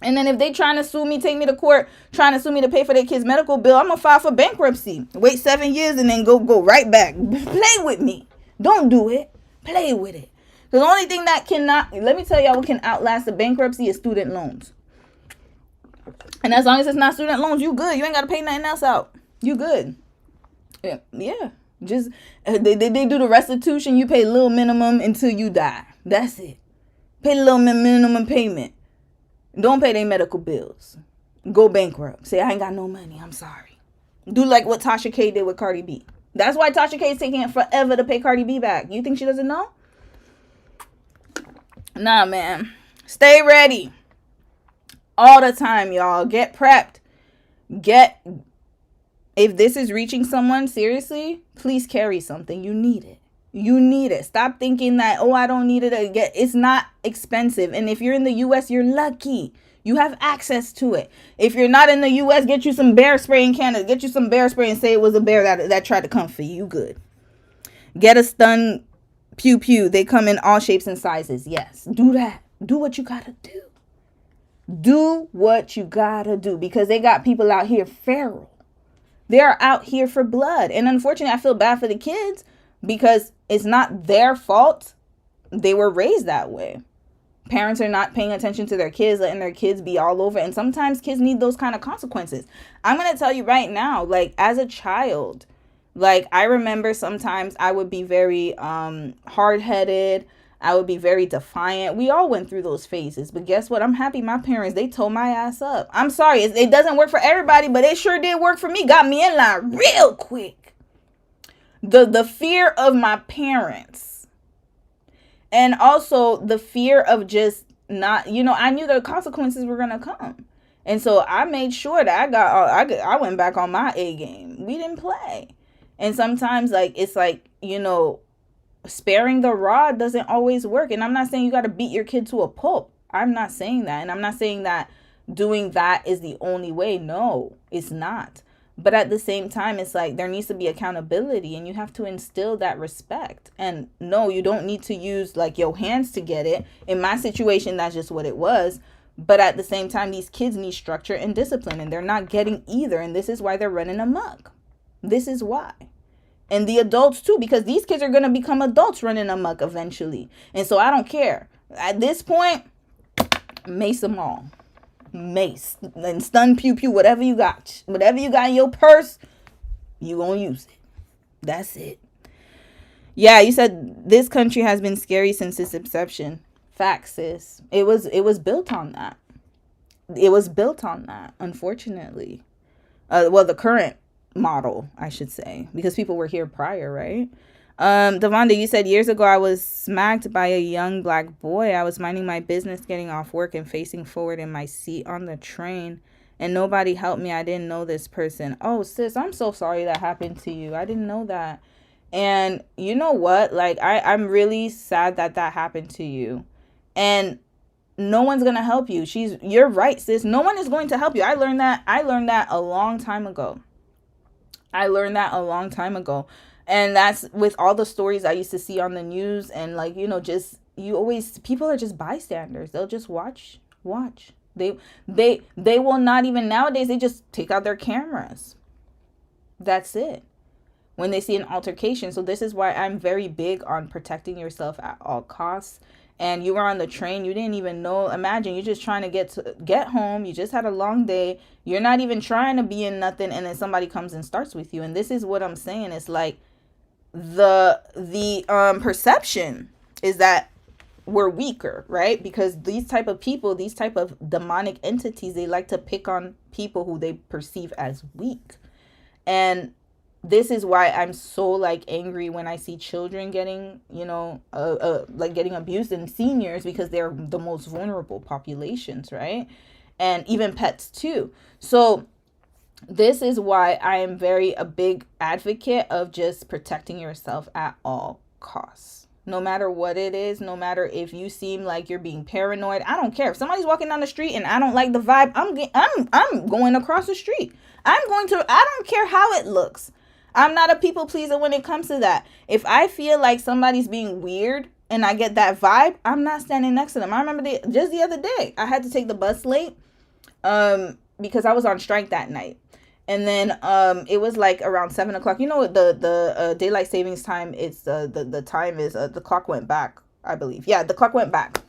And then if they trying to sue me, take me to court, trying to sue me to pay for their kid's medical bill, I'm going to file for bankruptcy. Wait 7 years and then go right back. Play with me. Don't do it. Play with it. The only thing that cannot, let me tell y'all what can outlast the bankruptcy is student loans. And as long as it's not student loans, you good. You ain't got to pay nothing else out. You good. Yeah. Just, they do the restitution. You pay a little minimum until you die. That's it. Pay a little minimum payment. Don't pay their medical bills. Go bankrupt. Say, I ain't got no money. I'm sorry. Do like what Tasha K did with Cardi B. That's why Tasha K is taking it forever to pay Cardi B back. You think she doesn't know? Nah, man. Stay ready. All the time, y'all. Get prepped. If this is reaching someone, seriously, please carry something. You need it. You need it. Stop thinking that, oh, I don't need it. It's not expensive. And if you're in the U.S., you're lucky. You have access to it. If you're not in the U.S., get you some bear spray in Canada. Get you some bear spray and say it was a bear that tried to come for you. You good. Get a stun pew pew. They come in all shapes and sizes. Yes. Do that. Do what you got to do. Do what you got to do. Because they got people out here feral. They are out here for blood. And unfortunately, I feel bad for the kids because it's not their fault. They were raised that way. Parents are not paying attention to their kids, letting their kids be all over. And sometimes kids need those kind of consequences. I'm going to tell you right now, like as a child, like I remember sometimes I would be very hard-headed. I would be very defiant. We all went through those phases. But guess what? I'm happy my parents, they told my ass up. I'm sorry. It doesn't work for everybody, but it sure did work for me. Got me in line real quick. The fear of my parents. And also the fear of just not, I knew the consequences were going to come. And so I made sure that I went back on my A game. We didn't play. And sometimes it's like, sparing the rod doesn't always work. And I'm not saying you got to beat your kid to a pulp. I'm not saying that. And I'm not saying that doing that is the only way. No, it's not. But at the same time, it's like there needs to be accountability and you have to instill that respect. And no, you don't need to use like your hands to get it. In my situation, that's just what it was. But at the same time, these kids need structure and discipline and they're not getting either. And this is why they're running amok. This is why. And the adults too, because these kids are going to become adults running amok eventually. And so I don't care. At this point, mace them all. Mace and stun pew pew, whatever you got in your purse, you gonna use it. That's it. Yeah, you said this country has been scary since its inception. Facts, sis. It was built on that. It was built on that, unfortunately. The current model, I should say, because people were here prior, right? Devonda, you said years ago I was smacked by a young black boy. I was minding my business, getting off work and facing forward in my seat on the train, and nobody helped me. I didn't know this person. Oh, sis, I'm so sorry that happened to you. I didn't know that. And you know what? Like, I'm really sad that happened to you. And no one's gonna help you. You're right, sis. No one is going to help you. I learned that a long time ago. And that's with all the stories I used to see on the news and people are just bystanders. They'll just watch. They will not even, nowadays, they just take out their cameras. That's it. When they see an altercation. So this is why I'm very big on protecting yourself at all costs. And you were on the train, you didn't even know. Imagine you're just trying to get home. You just had a long day. You're not even trying to be in nothing. And then somebody comes and starts with you. And this is what I'm saying. It's like the perception is that we're weaker, right? Because these type of people, these type of demonic entities, they like to pick on people who they perceive as weak. And this is why I'm so angry when I see children getting, getting abused, and seniors, because they're the most vulnerable populations, right? And even pets too. So this is why I am a big advocate of just protecting yourself at all costs. No matter what it is, no matter if you seem like you're being paranoid, I don't care. If somebody's walking down the street and I don't like the vibe, I'm going across the street. I don't care how it looks. I'm not a people pleaser when it comes to that. If I feel like somebody's being weird and I get that vibe, I'm not standing next to them. I remember just the other day, I had to take the bus late because I was on strike that night. And then it was around 7 o'clock. The daylight savings time, it's the time is the clock went back I believe. Yeah, the clock went back.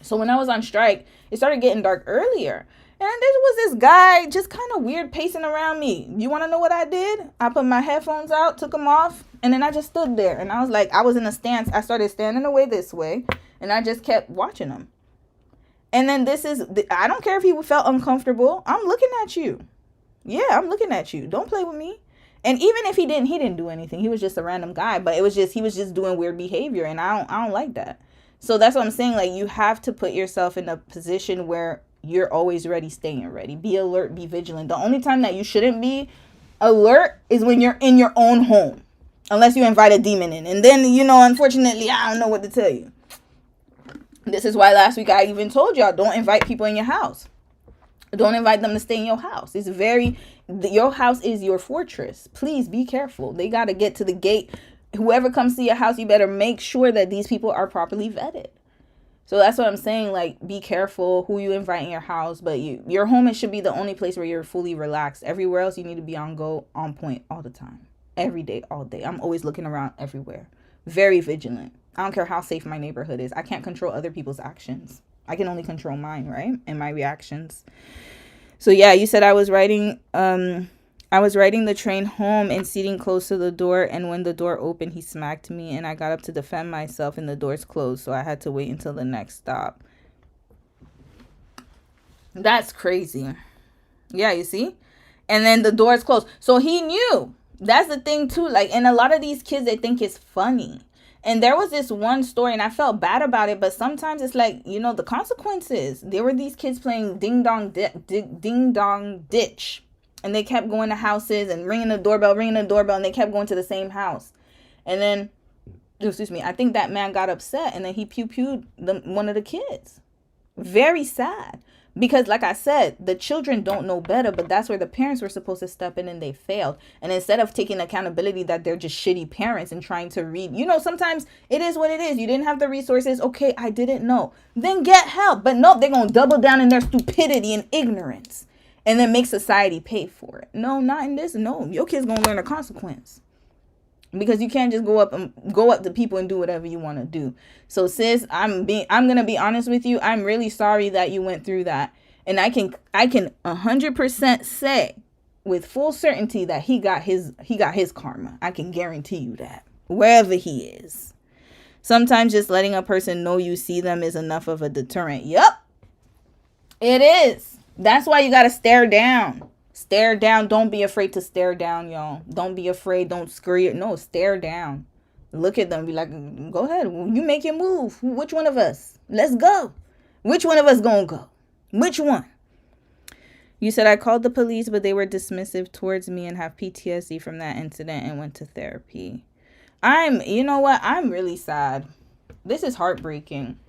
So when I was on strike, it started getting dark earlier. And there was this guy just kind of weird pacing around me. You want to know what I did? I put my headphones out, took them off, and then I just stood there. And I was like, I was in a stance. I started standing away this way, and I just kept watching him. And then I don't care if he felt uncomfortable. I'm looking at you. Yeah, I'm looking at you. Don't play with me. And even if he didn't do anything. He was just a random guy. But he was just doing weird behavior, and I don't like that. So that's what I'm saying. Like, you have to put yourself in a position where you're always ready, staying ready. Be alert, be vigilant. The only time that you shouldn't be alert is when you're in your own home. Unless you invite a demon in. And then, unfortunately, I don't know what to tell you. This is why last week I even told y'all, don't invite people in your house. Don't invite them to stay in your house. Your house is your fortress. Please be careful. They got to get to the gate. Whoever comes to your house, you better make sure that these people are properly vetted. So that's what I'm saying. Like, be careful who you invite in your house. But your home, it should be the only place where you're fully relaxed. Everywhere else, you need to be on point all the time. Every day, all day. I'm always looking around everywhere. Very vigilant. I don't care how safe my neighborhood is. I can't control other people's actions. I can only control mine, right? And my reactions. So yeah, you said I was riding the train home and seating close to the door, and when the door opened, he smacked me, and I got up to defend myself, and the door's closed, so I had to wait until the next stop. That's crazy. Yeah, you see? And then the door's closed. So he knew. That's the thing too. Like, and a lot of these kids, they think it's funny. And there was this one story, and I felt bad about it, but sometimes it's like, the consequences. There were these kids playing ding dong ditch. And they kept going to houses and ringing the doorbell, and they kept going to the same house. And then, I think that man got upset, and then he pew-pewed one of the kids. Very sad. Because like I said, the children don't know better, but that's where the parents were supposed to step in, and they failed. And instead of taking accountability that they're just shitty parents and trying to read, sometimes it is what it is. You didn't have the resources. Okay, I didn't know. Then get help. But no, they're going to double down in their stupidity and ignorance and then make society pay for it. No, not in this. No, your kid's going to learn a consequence. Because you can't just go up to people and do whatever you want to do. So sis, I'm going to be honest with you. I'm really sorry that you went through that. And I can 100% say with full certainty that he got his karma. I can guarantee you that. Wherever he is. Sometimes just letting a person know you see them is enough of a deterrent. Yup. It is. That's why you got to stare down. Stare down. Don't be afraid to stare down, y'all. Don't be afraid. Don't scurry. No, stare down. Look at them. Be like, go ahead. You make your move. Which one of us? Let's go. Which one of us gonna go? Which one? You said I called the police, but they were dismissive towards me and have PTSD from that incident and went to therapy. You know what? I'm really sad. This is heartbreaking.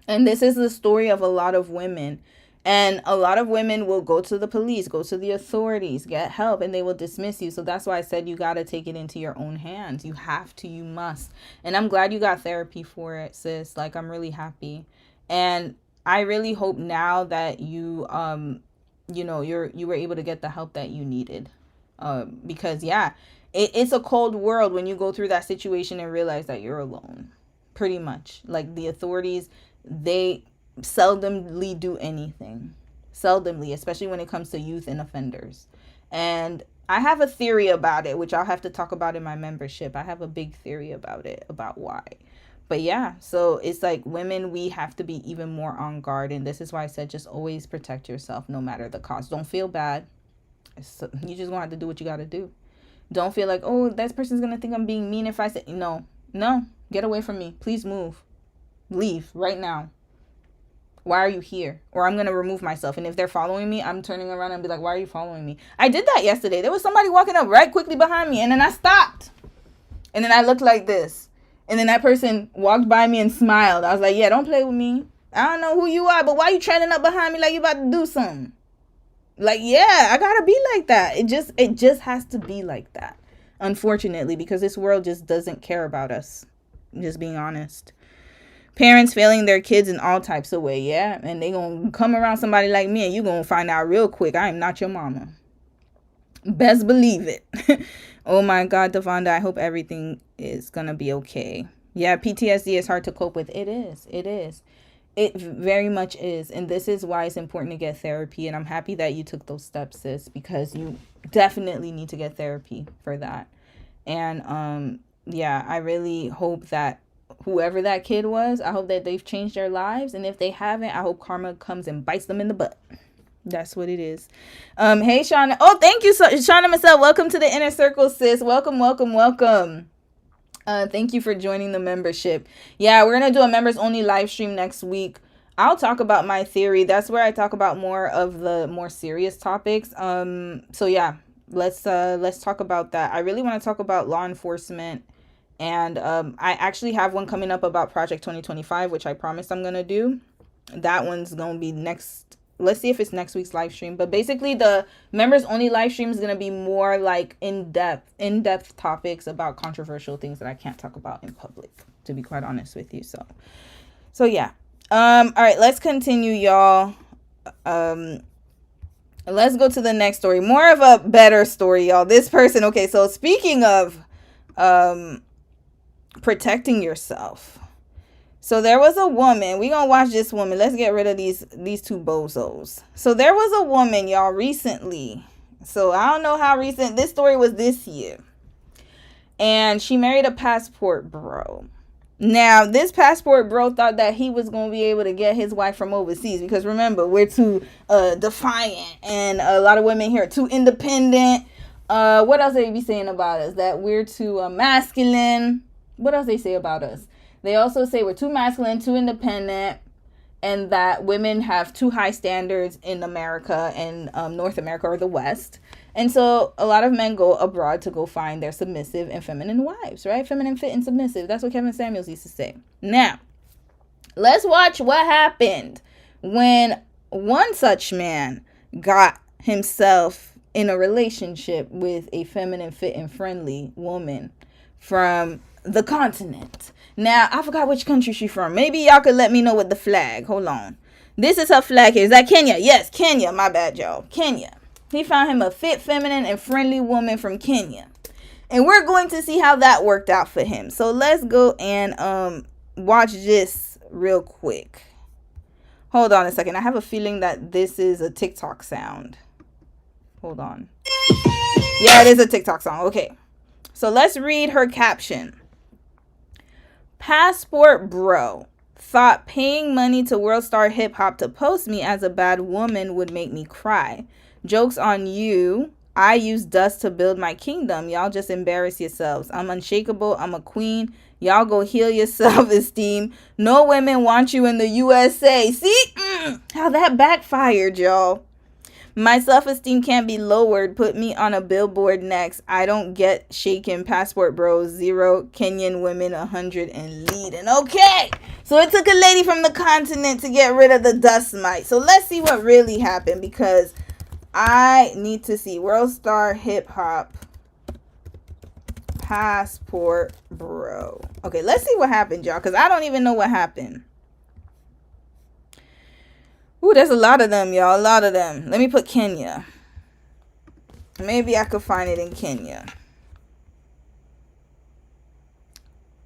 And this is the story of a lot of women. And a lot of women will go to the police, go to the authorities, get help, and they will dismiss you. So that's why I said you got to take it into your own hands. You have to, you must. And I'm glad you got therapy for it, sis. Like, I'm really happy. And I really hope now that you were able to get the help that you needed. Because, yeah, it's a cold world when you go through that situation and realize that you're alone. Pretty much. Like, the authorities, they seldomly do anything. Seldomly, especially when it comes to youth and offenders. And I have a theory about it, which I'll have to talk about in my membership. I have a big theory about it, about why. But yeah, so it's like women, we have to be even more on guard. And this is why I said just always protect yourself no matter the cost. Don't feel bad. You just gonna have to do what you gotta do. Don't feel like, oh, that person's gonna think I'm being mean if I say no. Get away from me. Please move. Leave right now. Why are you here? Or I'm going to remove myself. And if they're following me, I'm turning around and be like, why are you following me? I did that yesterday. There was somebody walking up right quickly behind me. And then I stopped. And then I looked like this. And then that person walked by me and smiled. I was like, yeah, don't play with me. I don't know who you are, but why you trailing up behind me like you about to do something? Like, yeah, I got to be like that. It just has to be like that. Unfortunately, because this world just doesn't care about us. I'm just being honest. Parents failing their kids in all types of ways, yeah? And they gonna come around somebody like me and you gonna find out real quick, I am not your mama. Best believe it. Oh my God, Devonda, I hope everything is gonna be okay. Yeah, PTSD is hard to cope with. It is. It very much is. And this is why it's important to get therapy. And I'm happy that you took those steps, sis, because you definitely need to get therapy for that. And yeah, I really hope that whoever that kid was, I hope that they've changed their lives. And if they haven't, I hope karma comes and bites them in the butt. That's what it is. Hey, Shauna. Oh, thank you, Shauna Marcel. Welcome to the Inner Circle, sis. Welcome. Thank you for joining the membership. Yeah, we're going to do a members only live stream next week. I'll talk about my theory. That's where I talk about more of the more serious topics. So yeah, let's talk about that. I really want to talk about law enforcement, and I actually have one coming up about Project 2025, which I promised I'm going to do. That one's going to be next. Let's see if it's next week's live stream. But basically, the members only live stream is going to be more like in-depth topics about controversial things that I can't talk about in public, to be quite honest with you. So yeah. All right, let's continue, y'all. Let's go to the next story. More of a better story, y'all. This person, okay, so speaking of protecting yourself. So there was a woman. We're going to watch this woman. Let's get rid of these two bozos. So there was a woman, y'all, recently. So I don't know how recent. This story was this year. And she married a passport bro. Now, this passport bro thought that he was going to be able to get his wife from overseas. Because remember, we're too defiant. And a lot of women here are too independent. What else they be saying about us? That we're too masculine. What else they say about us? They also say we're too masculine, too independent, and that women have too high standards in America and North America or the West. And so a lot of men go abroad to go find their submissive and feminine wives, right? Feminine, fit, and submissive. That's what Kevin Samuels used to say. Now, let's watch what happened when one such man got himself in a relationship with a feminine, fit, and friendly woman from the continent. Now, I forgot which country she's from. Maybe y'all could let me know with the flag. Hold on. This is her flag here. Is that Kenya? Yes, Kenya. My bad, y'all. Kenya. He found him a fit, feminine, and friendly woman from Kenya. And we're going to see how that worked out for him. So let's go and watch this real quick. Hold on a second. I have a feeling that this is a TikTok sound. Hold on. Yeah, it is a TikTok song. Okay. So let's read her caption. Passport bro thought paying money to World Star Hip Hop to post me as a bad woman would make me cry. Joke's on you. I use dust to build my kingdom. Y'all just embarrass yourselves. I'm unshakable. I'm a queen. Y'all go heal your self-esteem. No women want you in the USA. See? How that backfired, y'all. My self-esteem can't be lowered. Put me on a billboard next. I don't get shaken. Passport bros. 0. Kenyan women 100 and leading. Okay. So it took a lady from the continent to get rid of the dust mite. So let's see what really happened, because I need to see. World Star Hip Hop Passport bro. Okay, let's see what happened, y'all, because I don't even know what happened. Ooh, there's a lot of them, y'all. A lot of them. Let me put Kenya. Maybe I could find it in Kenya.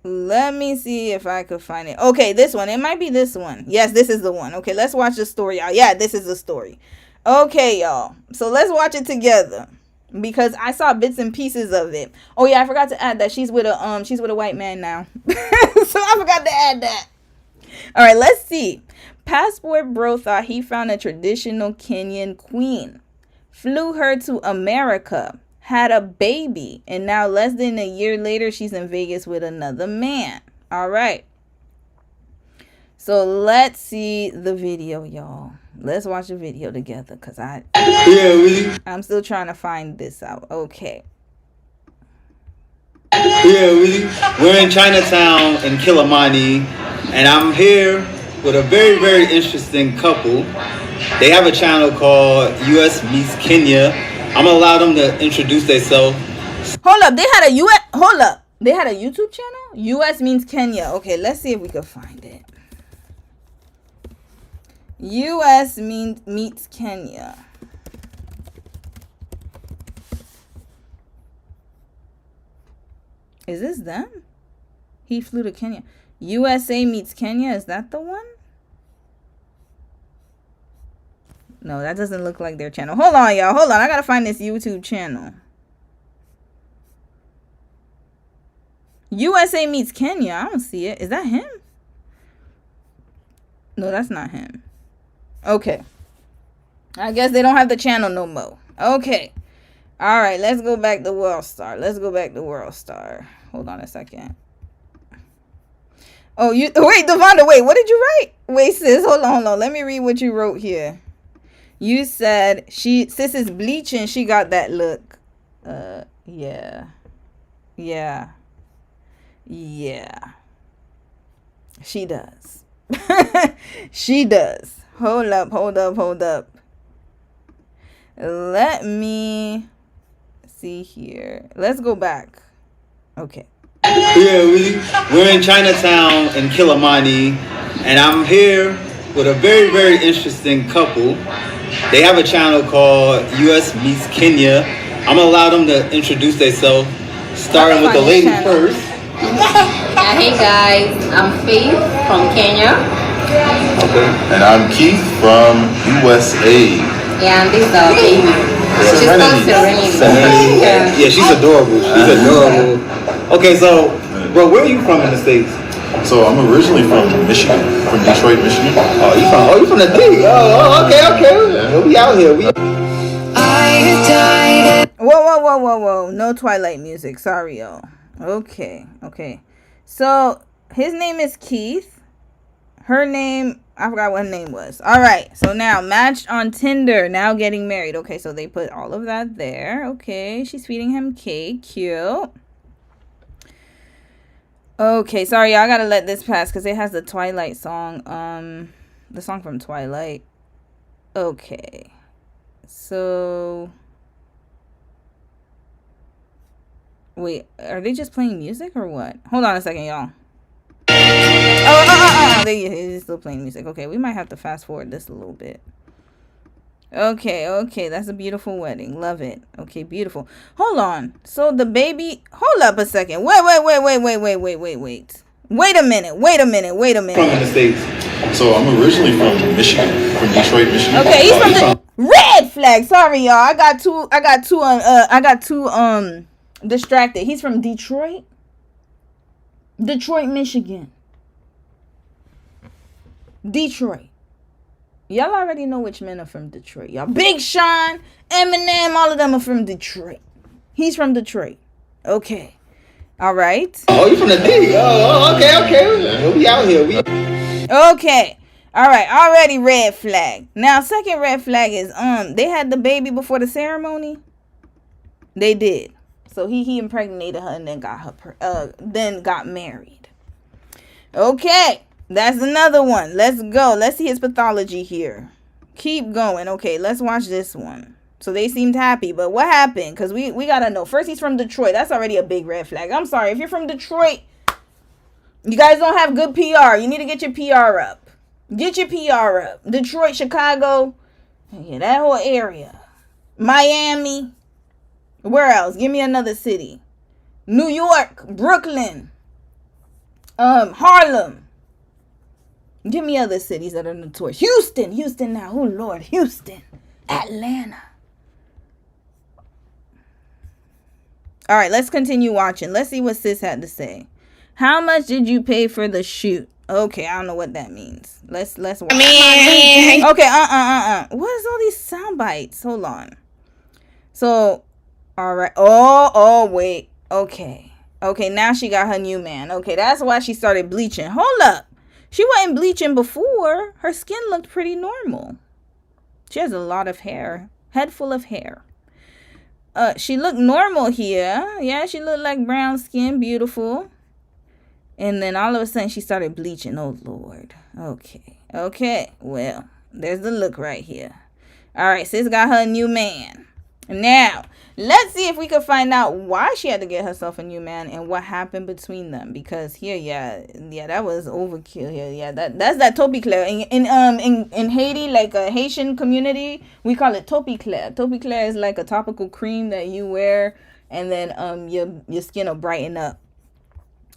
Let me see if I could find it. Okay, this one. It might be this one. Yes, this is the one. Okay, let's watch the story, y'all. Yeah, this is the story. Okay, y'all. So let's watch it together, because I saw bits and pieces of it. Oh yeah, I forgot to add that she's with a white man now. So I forgot to add that. All right, let's see. Passport bro thought he found a traditional Kenyan queen, flew her to America, had a baby, and now less than a year later, she's in Vegas with another man. All right. So let's see the video, y'all. Let's watch the video together, because I'm still trying to find this out. Okay. Yeah, really. We're in Chinatown in Kilimani, and I'm here with a very, very interesting couple. They have a channel called US Meets Kenya. I'm gonna allow them to introduce themselves. Hold up, they had a YouTube channel? US Means Kenya. Okay, let's see if we can find it. US Meets Kenya. Is this them? He flew to Kenya. USA Meets Kenya. Is that the one? No, that doesn't look like their channel. Hold on, y'all. Hold on. I gotta find this YouTube channel. USA Meets Kenya. I don't see it. Is that him? No, that's not him. Okay. I guess they don't have the channel no more. Okay. All right. Let's go back to World Star. Let's go back to World Star. Hold on a second. Oh, you wait, Devonda. Wait, what did you write? Wait, sis. Hold on. Let me read what you wrote here. You said sis is bleaching. She got that look. Yeah. She does. She does. Hold up. Let me see here. Let's go back. Okay. Yeah, we're in Chinatown in Kilimani, and I'm here with a very, very interesting couple. They have a channel called US Meets Kenya. I'm gonna allow them to introduce themselves, starting with the lady first. Hey guys, I'm Faith from Kenya. Okay. And I'm Keith from USA. Yeah, and this is our baby. She's called Serenity. Yeah, she's adorable. Okay, so, bro, where are you from in the States? So I'm originally from Michigan, from Detroit, Michigan. Oh, you from the D? Oh, okay. Yeah. We out here. Whoa. No Twilight music. Sorry, y'all. Okay. So, his name is Keith. Her name, I forgot what her name was. All right. So now, matched on Tinder. Now getting married. Okay, so they put all of that there. Okay, she's feeding him cake. Cute. Okay, sorry, y'all. I gotta let this pass because it has the Twilight song. The song from Twilight. Okay. So... Wait, are they just playing music or what? Hold on a second, y'all. They're still playing music. Okay, we might have to fast forward this a little bit. Okay, that's a beautiful wedding. Love it. Okay, beautiful. Hold on. So the baby... Hold up a second. Wait. Wait a minute. From the States. So I'm originally from Michigan, from Detroit, Michigan. Okay, he's from the... Red flag. Sorry, y'all. I got too distracted. He's from Detroit. Detroit, Michigan. Detroit. Y'all already know which men are from Detroit. Y'all. Big Sean, Eminem, all of them are from Detroit. He's from Detroit. Okay. All right. Oh, you from the D? Oh, okay. We out here. Okay. All right. Already red flag. Now, second red flag is they had the baby before the ceremony. They did. So he impregnated her and then got married. Okay. That's another one. Let's go. Let's see his pathology here. Keep going. Okay, let's watch this one. So they seemed happy, but what happened? Because we gotta know. First, he's from Detroit. That's already a big red flag. I'm sorry. If you're from Detroit, you guys don't have good PR. You need to get your PR up. Get your PR up. Detroit, Chicago. Yeah, that whole area. Miami. Where else? Give me another city. New York, Brooklyn. Harlem. Give me other cities that are notorious. Houston now. Oh, Lord. Houston. Atlanta. All right, let's continue watching. Let's see what sis had to say. How much did you pay for the shoot? Okay, I don't know what that means. Let's watch. Okay, What is all these sound bites? Hold on. So, all right. Oh, wait. Okay, now she got her new man. Okay, that's why she started bleaching. Hold up. She wasn't bleaching before. Her skin looked pretty normal. She has a lot of hair. Head full of hair. She looked normal here. Yeah, she looked like brown skin. Beautiful. And then all of a sudden she started bleaching. Oh, Lord. Okay. Well, there's the look right here. All right, sis got her new man. Now, let's see if we can find out why she had to get herself a new man and what happened between them. Because here, that was overkill here. Yeah, that's that Topiclair. In Haiti, like a Haitian community, we call it Topiclair. Topiclair is like a topical cream that you wear, and then your skin will brighten up.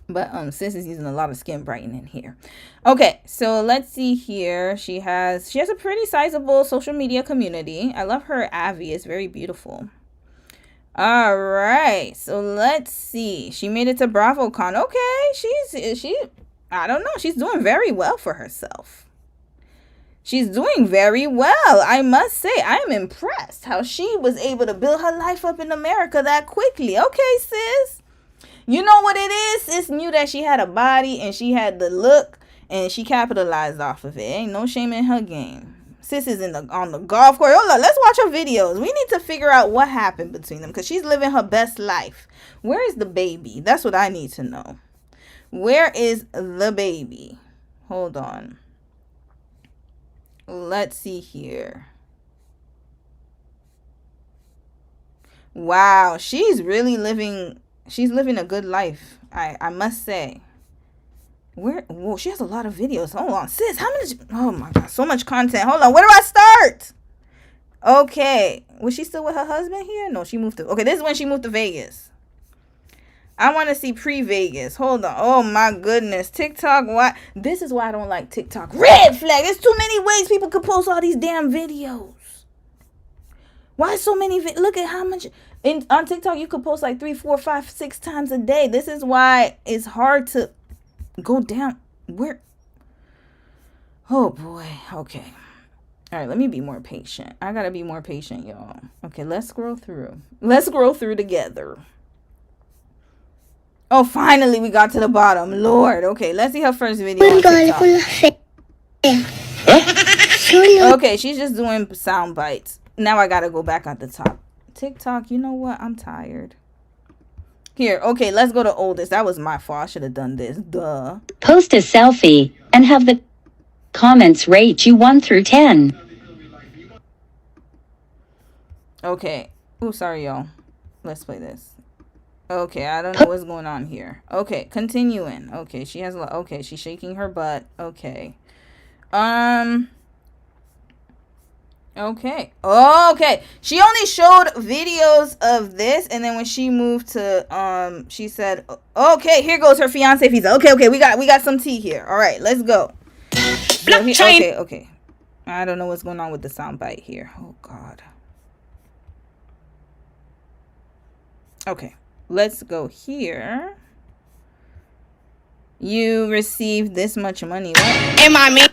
But sis is using a lot of skin brightening here. Okay, so let's see here. She has a pretty sizable social media community. I love her Avi. It's very beautiful. All right, so let's see. She made it to BravoCon. Okay, I don't know. She's doing very well for herself. She's doing very well. I must say, I am impressed how she was able to build her life up in America that quickly. Okay, sis. You know what it is? Sis knew that she had a body and she had the look and she capitalized off of it. Ain't no shame in her game. Sis is on the golf course. Hold on, let's watch her videos. We need to figure out what happened between them because she's living her best life. Where is the baby? That's what I need to know. Where is the baby? Hold on. Let's see here. Wow, she's living a good life. I must say. Whoa, she has a lot of videos. Hold on, sis. How many? Oh my God, so much content. Hold on, where do I start? Okay, was she still with her husband here? No, she moved to. Okay, this is when she moved to Vegas. I want to see pre-Vegas. Hold on. Oh my goodness, TikTok. Why? This is why I don't like TikTok. Red flag. There's too many ways people could post all these damn videos. Why so many? Look at how much. On TikTok, you could post like 3, 4, 5, 6 times a day. This is why it's hard to go down. Where? Oh boy. Okay. All right. Let me be more patient. I gotta be more patient, y'all. Okay. Let's scroll through. Let's scroll through together. Oh, finally we got to the bottom. Lord. Okay. Let's see her first video on TikTok. Okay. She's just doing sound bites. Now I gotta go back at the top. TikTok, you know what? I'm tired. Here, okay, let's go to oldest. That was my fault. I should have done this. Duh. Post a selfie and have the comments rate you 1 through 10. Okay. Oh, sorry, y'all. Let's play this. Okay, I don't know what's going on here. Okay, continuing. Okay, she has a lot. Okay, she's shaking her butt. Okay. Okay. Okay. She only showed videos of this, and then when she moved to she said, "Okay, here goes her fiance visa." Okay, we got some tea here. All right, let's go. So okay. I don't know what's going on with the soundbite here. Oh God. Okay, let's go here. You received this much money. What? Am I me?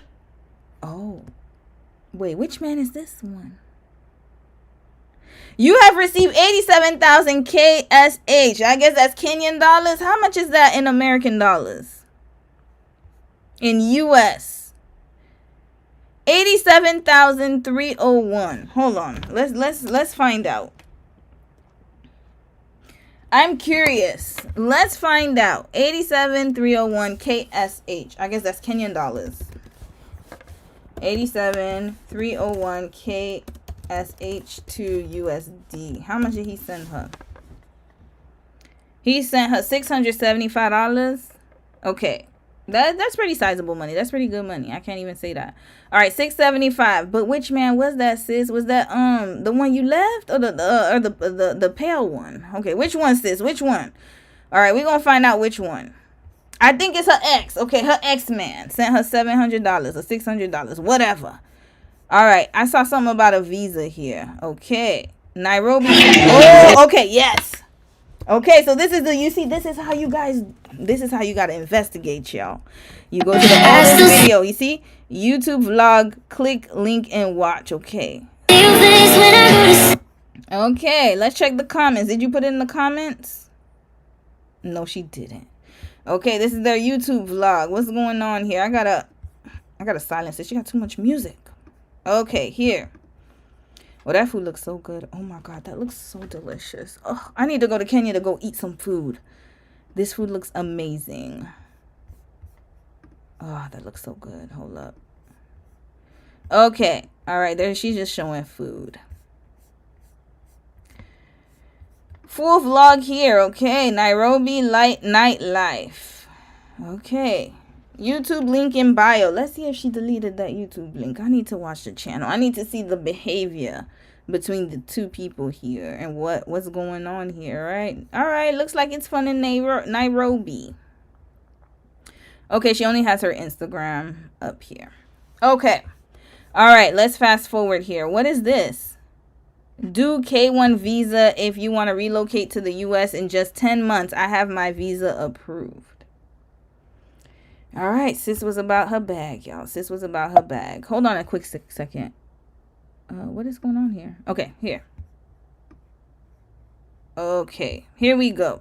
Oh. Wait, which man is this one? You have received 87,000 KSH. I guess that's Kenyan dollars. How much is that in American dollars? In US. 87,301. Hold on. Let's find out. I'm curious. Let's find out. 87,301 KSH. I guess that's Kenyan dollars. 87,301 KSH to USD. How much did he send her? He sent her $675. Okay. That's pretty sizable money. That's pretty good money. I can't even say that. All right, $675. But which man was that, sis? Was that the one you left or the pale one? Okay, which one, sis? Which one? All right, we're gonna find out which one. I think it's her ex. Okay, her ex-man sent her $700 or $600, whatever. All right, I saw something about a visa here. Okay, Nairobi. Oh, okay, yes. Okay, so this is this is how you gotta investigate, y'all. You go to the oldest video, you see? YouTube vlog, click link and watch, okay. Okay, let's check the comments. Did you put it in the comments? No, she didn't. Okay, this is their YouTube vlog. What's going on here? I gotta silence it. She got too much music. Okay, here. Oh, that food looks so good. Oh my God, that looks so delicious. Oh, I need to go to Kenya to go eat some food. This food looks amazing. Oh, that looks so good. Hold up. Okay, all right, there she's just showing food. Full vlog here, okay. Nairobi light nightlife. Okay. YouTube link in bio. Let's see if she deleted that YouTube link. I need to watch the channel. I need to see the behavior between the two people here and what's going on here, right? All right, looks like it's fun in Nairobi. Okay, she only has her Instagram up here. Okay. All right, let's fast forward here. What is this? Do K1 visa if you want to relocate to the U.S. in just 10 months. I have my visa approved. All right, sis was about her bag, y'all. Sis was about her bag. Hold on a quick second. What is going on here? Okay, here. Okay, here we go.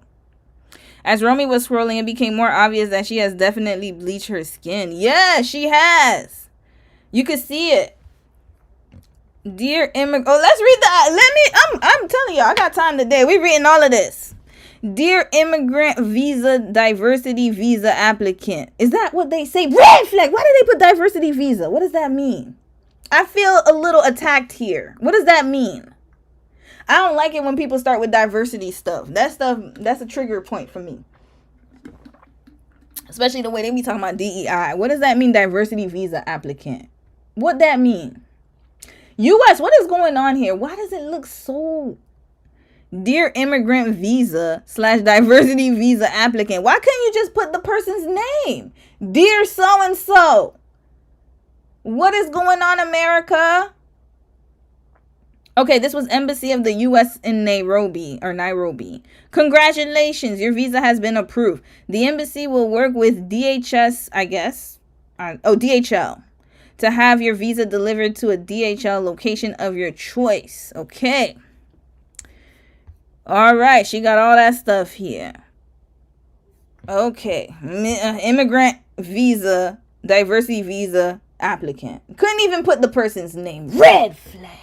As Romy was scrolling, it became more obvious that she has definitely bleached her skin. Yeah, she has. You can see it. Dear immigrant. Oh, let's read that. I'm telling y'all, I got time today. We're reading all of this. Dear immigrant visa diversity visa applicant. Is that what they say? Red flag. Why did they put diversity visa? What does that mean? I feel a little attacked here. What does that mean? I don't like it when people start with diversity stuff. That's a trigger point for me. Especially the way they be talking about DEI. What does that mean, diversity visa applicant? What that mean? U.S., what is going on here? Why does it look so... Dear immigrant visa / diversity visa applicant. Why couldn't you just put the person's name? Dear so-and-so. What is going on, America? Okay, this was Embassy of the U.S. in Nairobi. Congratulations, your visa has been approved. The embassy will work with DHS, I guess. DHL. To have your visa delivered to a DHL location of your choice. Okay. All right, she got all that stuff here. Okay. Immigrant visa, diversity visa applicant. Couldn't even put the person's name. Red flag.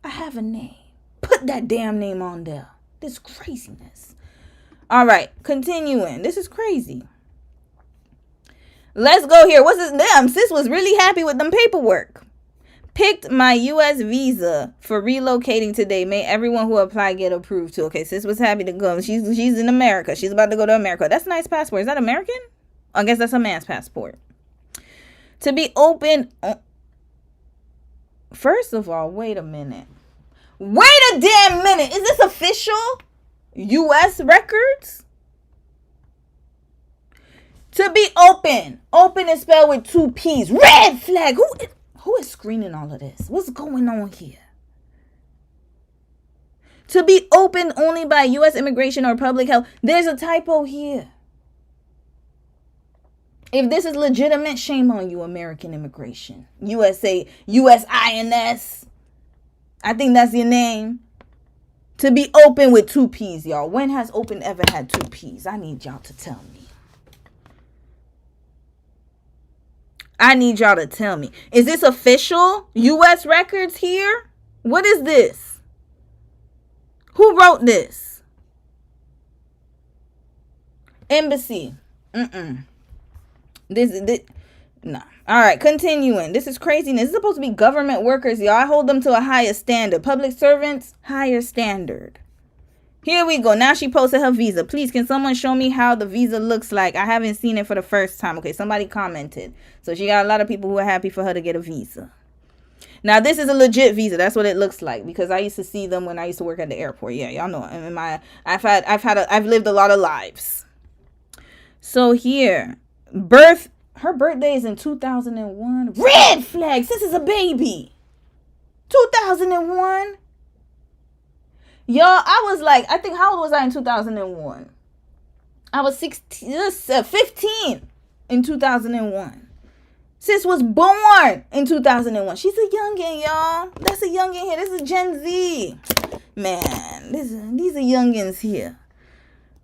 I have a name. Put that damn name on there. This craziness. All right, continuing. This is crazy. Let's go here. What's this? Damn, sis was really happy with them paperwork. Picked my U.S. visa for relocating today. May everyone who apply get approved too. Okay, sis was happy to go. She's in America. She's about to go to America. That's a nice passport. Is that American? I guess that's a man's passport. To be open. First of all, wait a minute. Wait a damn minute. Is this official? U.S. records? To be open. Open is spelled with 2 P's. Red flag. Who is screening all of this? What's going on here? To be open only by U.S. Immigration or Public Health. There's a typo here. If this is legitimate, shame on you, American Immigration. USINS. I think that's your name. To be open with 2 P's, y'all. When has open ever had 2 P's? I need y'all to tell me. I need y'all to tell me. Is this official? U.S. records here? What is this? Who wrote this? Embassy. No. All right, continuing. This is craziness. This is supposed to be government workers, y'all. I hold them to a higher standard. Public servants, higher standard. Here we go. Now she posted her visa. Please, can someone show me how the visa looks like? I haven't seen it for the first time. Okay, somebody commented. So she got a lot of people who are happy for her to get a visa. Now, this is a legit visa. That's what it looks like, because I used to see them when I used to work at the airport. Yeah, y'all know. I've lived a lot of lives. So here, her birthday is in 2001. Red flags. This is a baby. 2001. Y'all, I think, how old was I in 2001? I was 15 in 2001. Sis was born in 2001. She's a youngin', y'all. That's a youngin' here. This is Gen Z. Man, these are youngins here.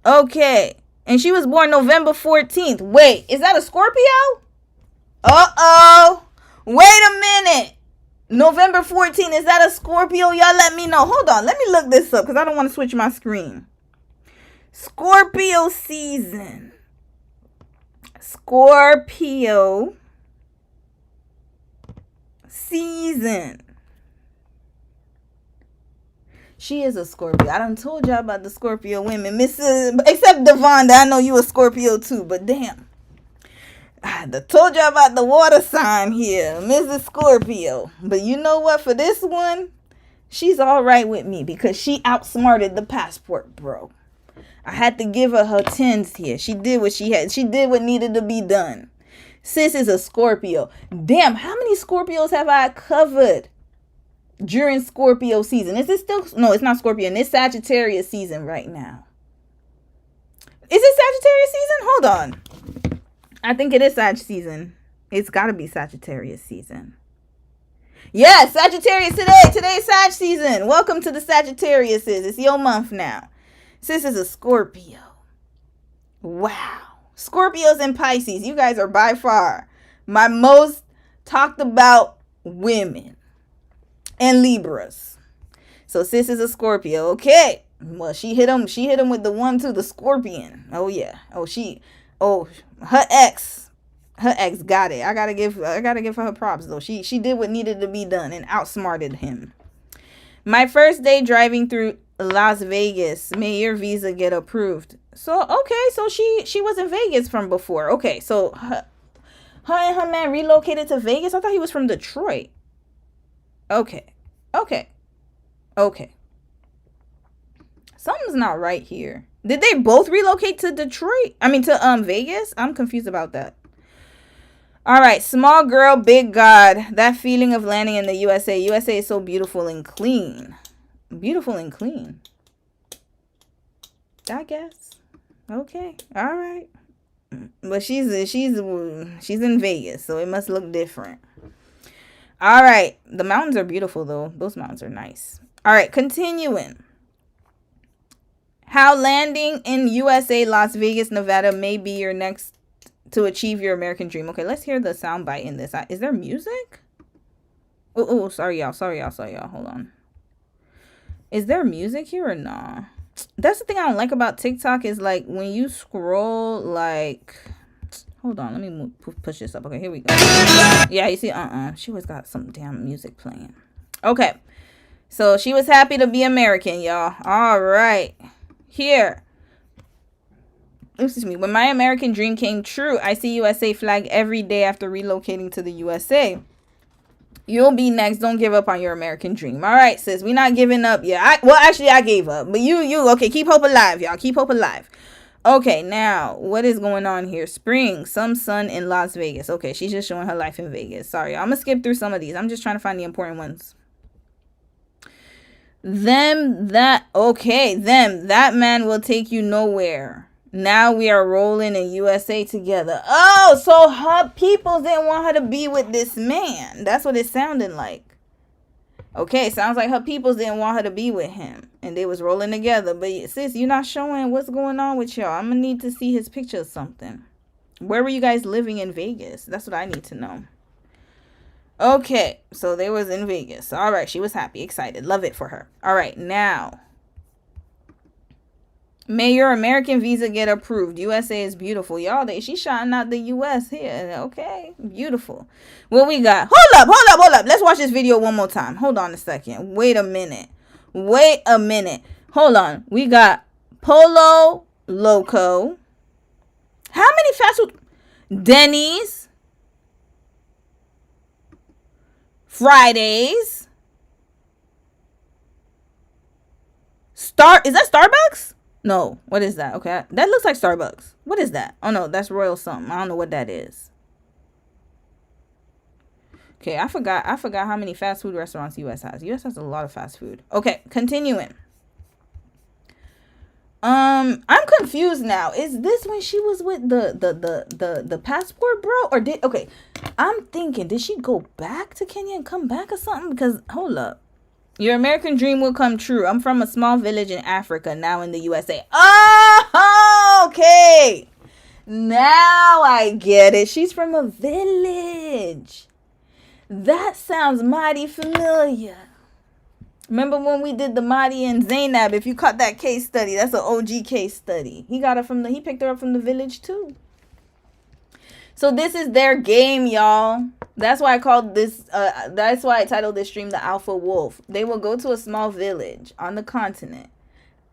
Okay. And she was born November 14th. Wait, is that a Scorpio? Uh-oh. Wait a minute. November 14th, is that a Scorpio? Y'all let me know. Hold on, let me look this up because I don't want to switch my screen. Scorpio season. Scorpio season. She is a Scorpio. I done told y'all about the Scorpio women. Except Devonda, I know you a Scorpio too, but damn. I done told y'all about the water sign here, Mrs. Scorpio. But you know what? For this one, she's all right with me because she outsmarted the passport bro. I had to give her her 10s here. She did what she had. She did what needed to be done. Sis is a Scorpio. Damn, how many Scorpios have I covered during Scorpio season? Is it still? No, it's not Scorpion. It's Sagittarius season right now. Is it Sagittarius season? Hold on. I think it is Sag season. It's got to be Sagittarius season. Yes, Sagittarius today. Today's Sag season. Welcome to the Sagittarius. It's your month now. Sis is a Scorpio. Wow. Scorpios and Pisces, you guys are by far my most talked about women. And Libras. So sis is a Scorpio. Okay. Well, she hit him with the one too, the Scorpion. Oh yeah. Her ex got it. I gotta give her props though. She did what needed to be done and outsmarted him. My first day driving through Las Vegas. May your visa get approved. So okay, so she was in Vegas from before. Okay, so her and her man relocated to Vegas. I thought he was from Detroit. Okay. Something's not right here. Did they both relocate to Detroit? I mean to Vegas? I'm confused about that. All right, small girl, big God. That feeling of landing in the USA. USA is so beautiful and clean. Beautiful and clean. I guess. Okay. All right. But she's in Vegas, so it must look different. All right. The mountains are beautiful though. Those mountains are nice. All right, continuing. How landing in USA, Las Vegas, Nevada may be your next to achieve your American dream. Okay, let's hear the soundbite in this. Is there music? Oh, sorry y'all. Hold on. Is there music here or nah? That's the thing I don't like about TikTok is like when you scroll like, hold on, let me push this up. Okay, here we go. Yeah, you see, she always got some damn music playing. Okay, so she was happy to be American, y'all. All right, here. Excuse me. When my American dream came true, I see USA flag every day after relocating to the USA. You'll be next. Don't give up on your American dream. All right, sis. We're not giving up yet. Actually, I gave up. But you. Okay, keep hope alive, y'all. Keep hope alive. Okay, now, what is going on here? Spring. Some sun in Las Vegas. Okay, she's just showing her life in Vegas. Sorry, I'm going to skip through some of these. I'm just trying to find the important ones. That man will take you nowhere. Now we are rolling in USA together. Oh, so her people didn't want her to be with this man. That's what it sounded like. Okay, sounds like her people didn't want her to be with him. And they was rolling together. But sis, you're not showing what's going on with y'all. I'm going to need to see his picture or something. Where were you guys living in Vegas? That's what I need to know. Okay, so they was in Vegas. All right, she was happy, excited. Love it for her. All right, now. May your American visa get approved. USA is beautiful. Y'all, she's shouting out the US here. Okay, beautiful. What we got? Hold up. Let's watch this video one more time. Hold on a second. Wait a minute. Hold on. We got Polo Loco. How many fast food? Denny's. Fridays. Is that Starbucks? No, what is that? Okay, that looks like Starbucks. What is that? Oh no, that's Royal something. I don't know what that is. Okay, I forgot how many fast food restaurants US has. US has a lot of fast food. Okay, continuing. I'm confused now. Is this when she was with the passport bro? Or I'm thinking, did she go back to Kenya and come back or something? Because hold up. Your American dream will come true. I'm from a small village in Africa, now in the USA. Oh, okay. Now I get it. She's from a village. That sounds mighty familiar. Remember when we did the Mahdi and Zainab? If you caught that case study, that's an OG case study. He picked her up from the village too. So this is their game, y'all. That's why I called this, that's why I titled this stream The Alpha Wolf. They will go to a small village on the continent.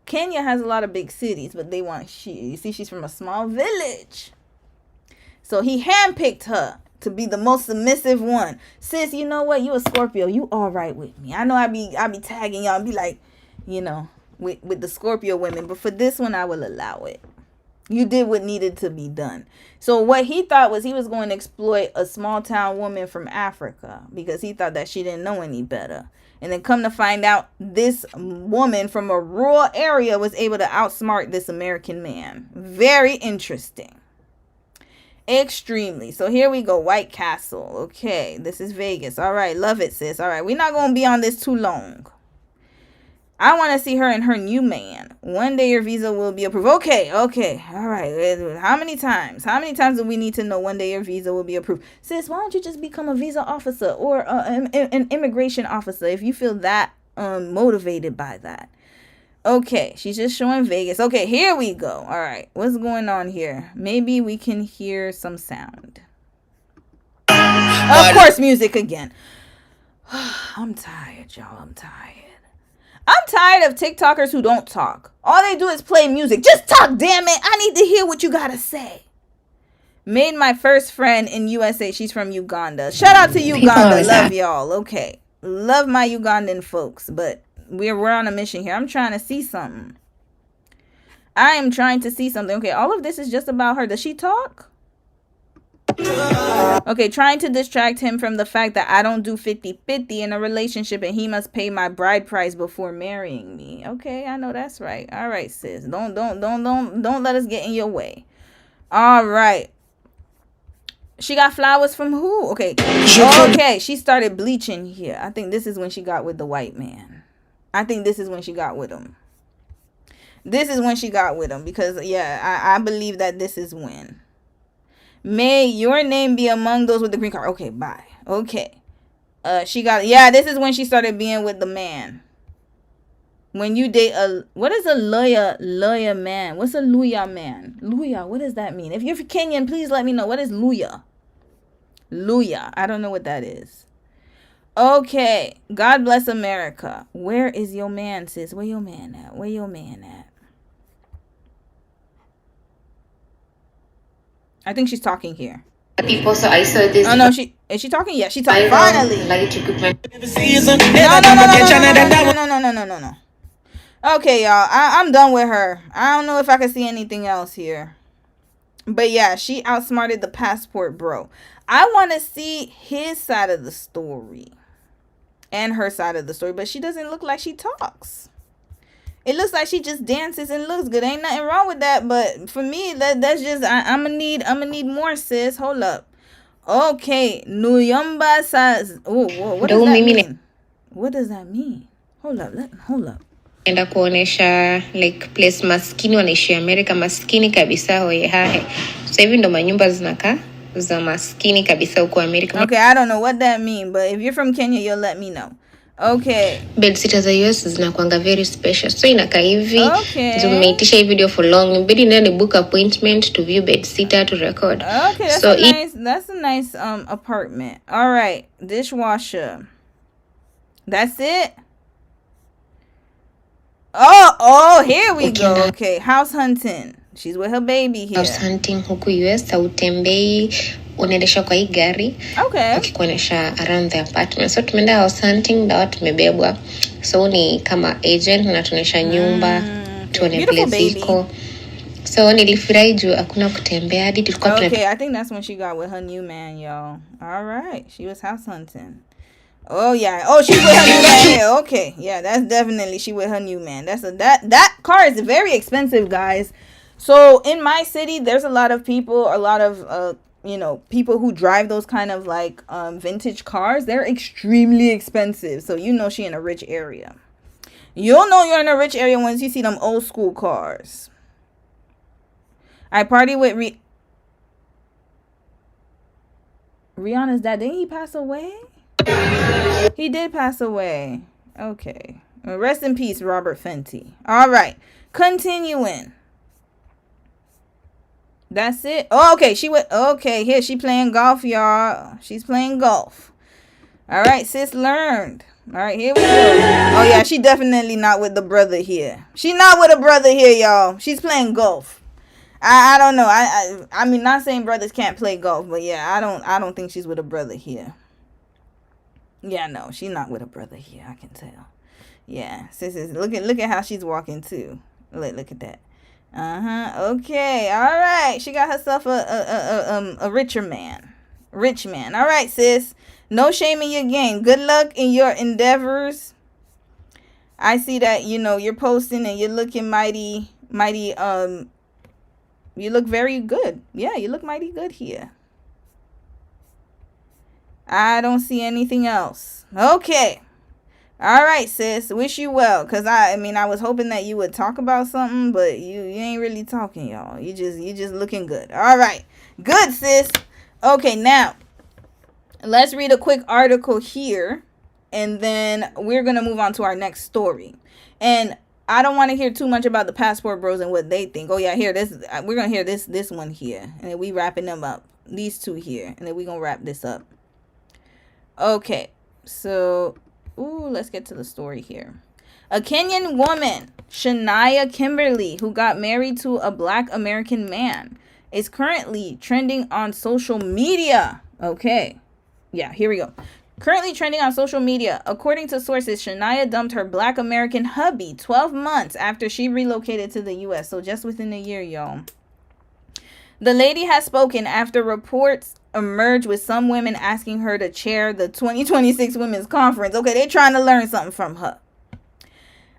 Kenya has a lot of big cities, but you see, she's from a small village. So he handpicked her to be the most submissive one. Sis, you know what? You a Scorpio. You all right with me. I know I be tagging y'all and be like, with the Scorpio women, but for this one, I will allow it. You did what needed to be done. So what he thought was he was going to exploit a small town woman from Africa because he thought that she didn't know any better. And then come to find out, this woman from a rural area was able to outsmart this American man. Very interesting. Extremely. So here we go. White Castle. Okay, this is Vegas. All right, love it, sis. All right, we're not going to be on this too long. I want to see her and her new man. One day your visa will be approved. Okay. All right. How many times? How many times do we need to know one day your visa will be approved? Sis, why don't you just become a visa officer or an immigration officer if you feel that motivated by that? Okay, she's just showing Vegas. Okay, here we go. All right, what's going on here? Maybe we can hear some sound. Of course, music again. I'm tired, y'all. I'm tired of TikTokers who don't talk. All they do is play music. Just talk, damn it. I need to hear what you gotta say. Made my first friend in USA. She's from Uganda. Shout out to Uganda. Love y'all. Okay. Love my Ugandan folks. But we're on a mission here. I'm trying to see something. I am trying to see something. Okay, all of this is just about her. Does she talk? Okay, trying to distract him from the fact that I don't do 50-50 in a relationship and he must pay my bride price before marrying me. Okay, I know that's right. All right, sis. Don't let us get in your way. All right. She got flowers from who? Okay. Okay, she started bleaching here. I think this is when she got with the white man. I think this is when she got with him. This is when she got with him because, yeah, I believe that this is when. May your name be among those with the green card. Okay, bye. Okay. She got, yeah, this is when she started being with the man. When you date what is a lawyer man? What's a luya man? Luya, what does that mean? If you're Kenyan, please let me know. What is luya? Luya, I don't know what that is. Okay, God bless America. Where is your man, sis? Where your man at? Where your man at? I think she's talking here. People, so I saw this. Oh no, is she talking? Yeah, she talking. Finally. Like to cook my. No. Okay, y'all. I'm done with her. I don't know if I can see anything else here. But yeah, she outsmarted the passport bro. I want to see his side of the story. And her side of the story. But she doesn't look like she talks. It looks like she just dances and looks good. Ain't nothing wrong with that. But for me, that's just I'm gonna need more, sis. Hold up. Okay. Nuyamba says. Oh, what does that mean? What does that mean? Hold up. Enda kuonesha like place maskini wanaishi Amerika, maskini kabisa hoyehahe. Sasa hivi ndo manyumba zinakaa za maskini kabisa huko Amerika. Okay, I don't know what that mean, but if you're from Kenya, you'll let me know. Okay. Bedsitter za US zinakuanga very special. So inakaa hivi. Okay. Tumeitisha hii video for long. Inabidi ndio book appointment to view bedsitter to record. Okay, that's a nice apartment. All right, dishwasher. That's it. Oh, here we go. Okay, house hunting. She's with her baby here. House hunting huku US, hautembei, unaendesha kwa hii gari. Okay. Ukikuonesha around the apartment. So tumeenda house hunting, dawa tumebebwa. So ni kama agent na tunaonyesha nyumba, tuone place iko. So nilifurahi juu hakuna kutembea hadi tulikuwa Okay, I think that's when she got with her new man, y'all. All right, she was house hunting. Oh yeah. Oh, she with her new man. Yeah, okay. Yeah, that's definitely she with her new man. That car is very expensive, guys. So in my city, there's a lot of people, people who drive those kind of like vintage cars. They're extremely expensive. So you know she in a rich area. You'll know you're in a rich area once you see them old school cars. I party with Rihanna's dad. Didn't he pass away? He did pass away. Okay. Rest in peace, Robert Fenty. All right. Continuing. That's it. Oh, okay. Okay, here she playing golf, y'all. She's playing golf. All right, sis learned. All right, here we go. Oh, yeah, she definitely not with the brother here. She not with a brother here, y'all. She's playing golf. I don't know. I mean, not saying brothers can't play golf, but yeah, I don't think she's with a brother here. Yeah, no, she's not with a brother here. I can tell. Yeah, sis is look at how she's walking too. Look at that. Okay. All right. She got herself a richer man. Rich man. All right, sis. No shame in your game. Good luck in your endeavors. I see that, you're posting and you're looking mighty, you look very good. Yeah, you look mighty good here. I don't see anything else. Okay. All right, sis. Wish you well. Because I was hoping that you would talk about something, but you ain't really talking, y'all. You just looking good. All right. Good, sis. Okay, now let's read a quick article here, and then we're going to move on to our next story. And I don't want to hear too much about the Passport Bros and what they think. Oh, yeah, here, we're going to hear this one here, and then we wrapping them up. These two here, and then we're going to wrap this up. Okay, so... let's get to the story here. A Kenyan woman, Shania Kimberly, who got married to a Black American man, is currently trending on social media. Okay. Yeah, here we go. Currently trending on social media. According to sources, Shania dumped her Black American hubby 12 months after she relocated to the U.S. So just within a year, y'all. The lady has spoken after reports emerged with some women asking her to chair the 2026 Women's Conference. Okay, they're trying to learn something from her.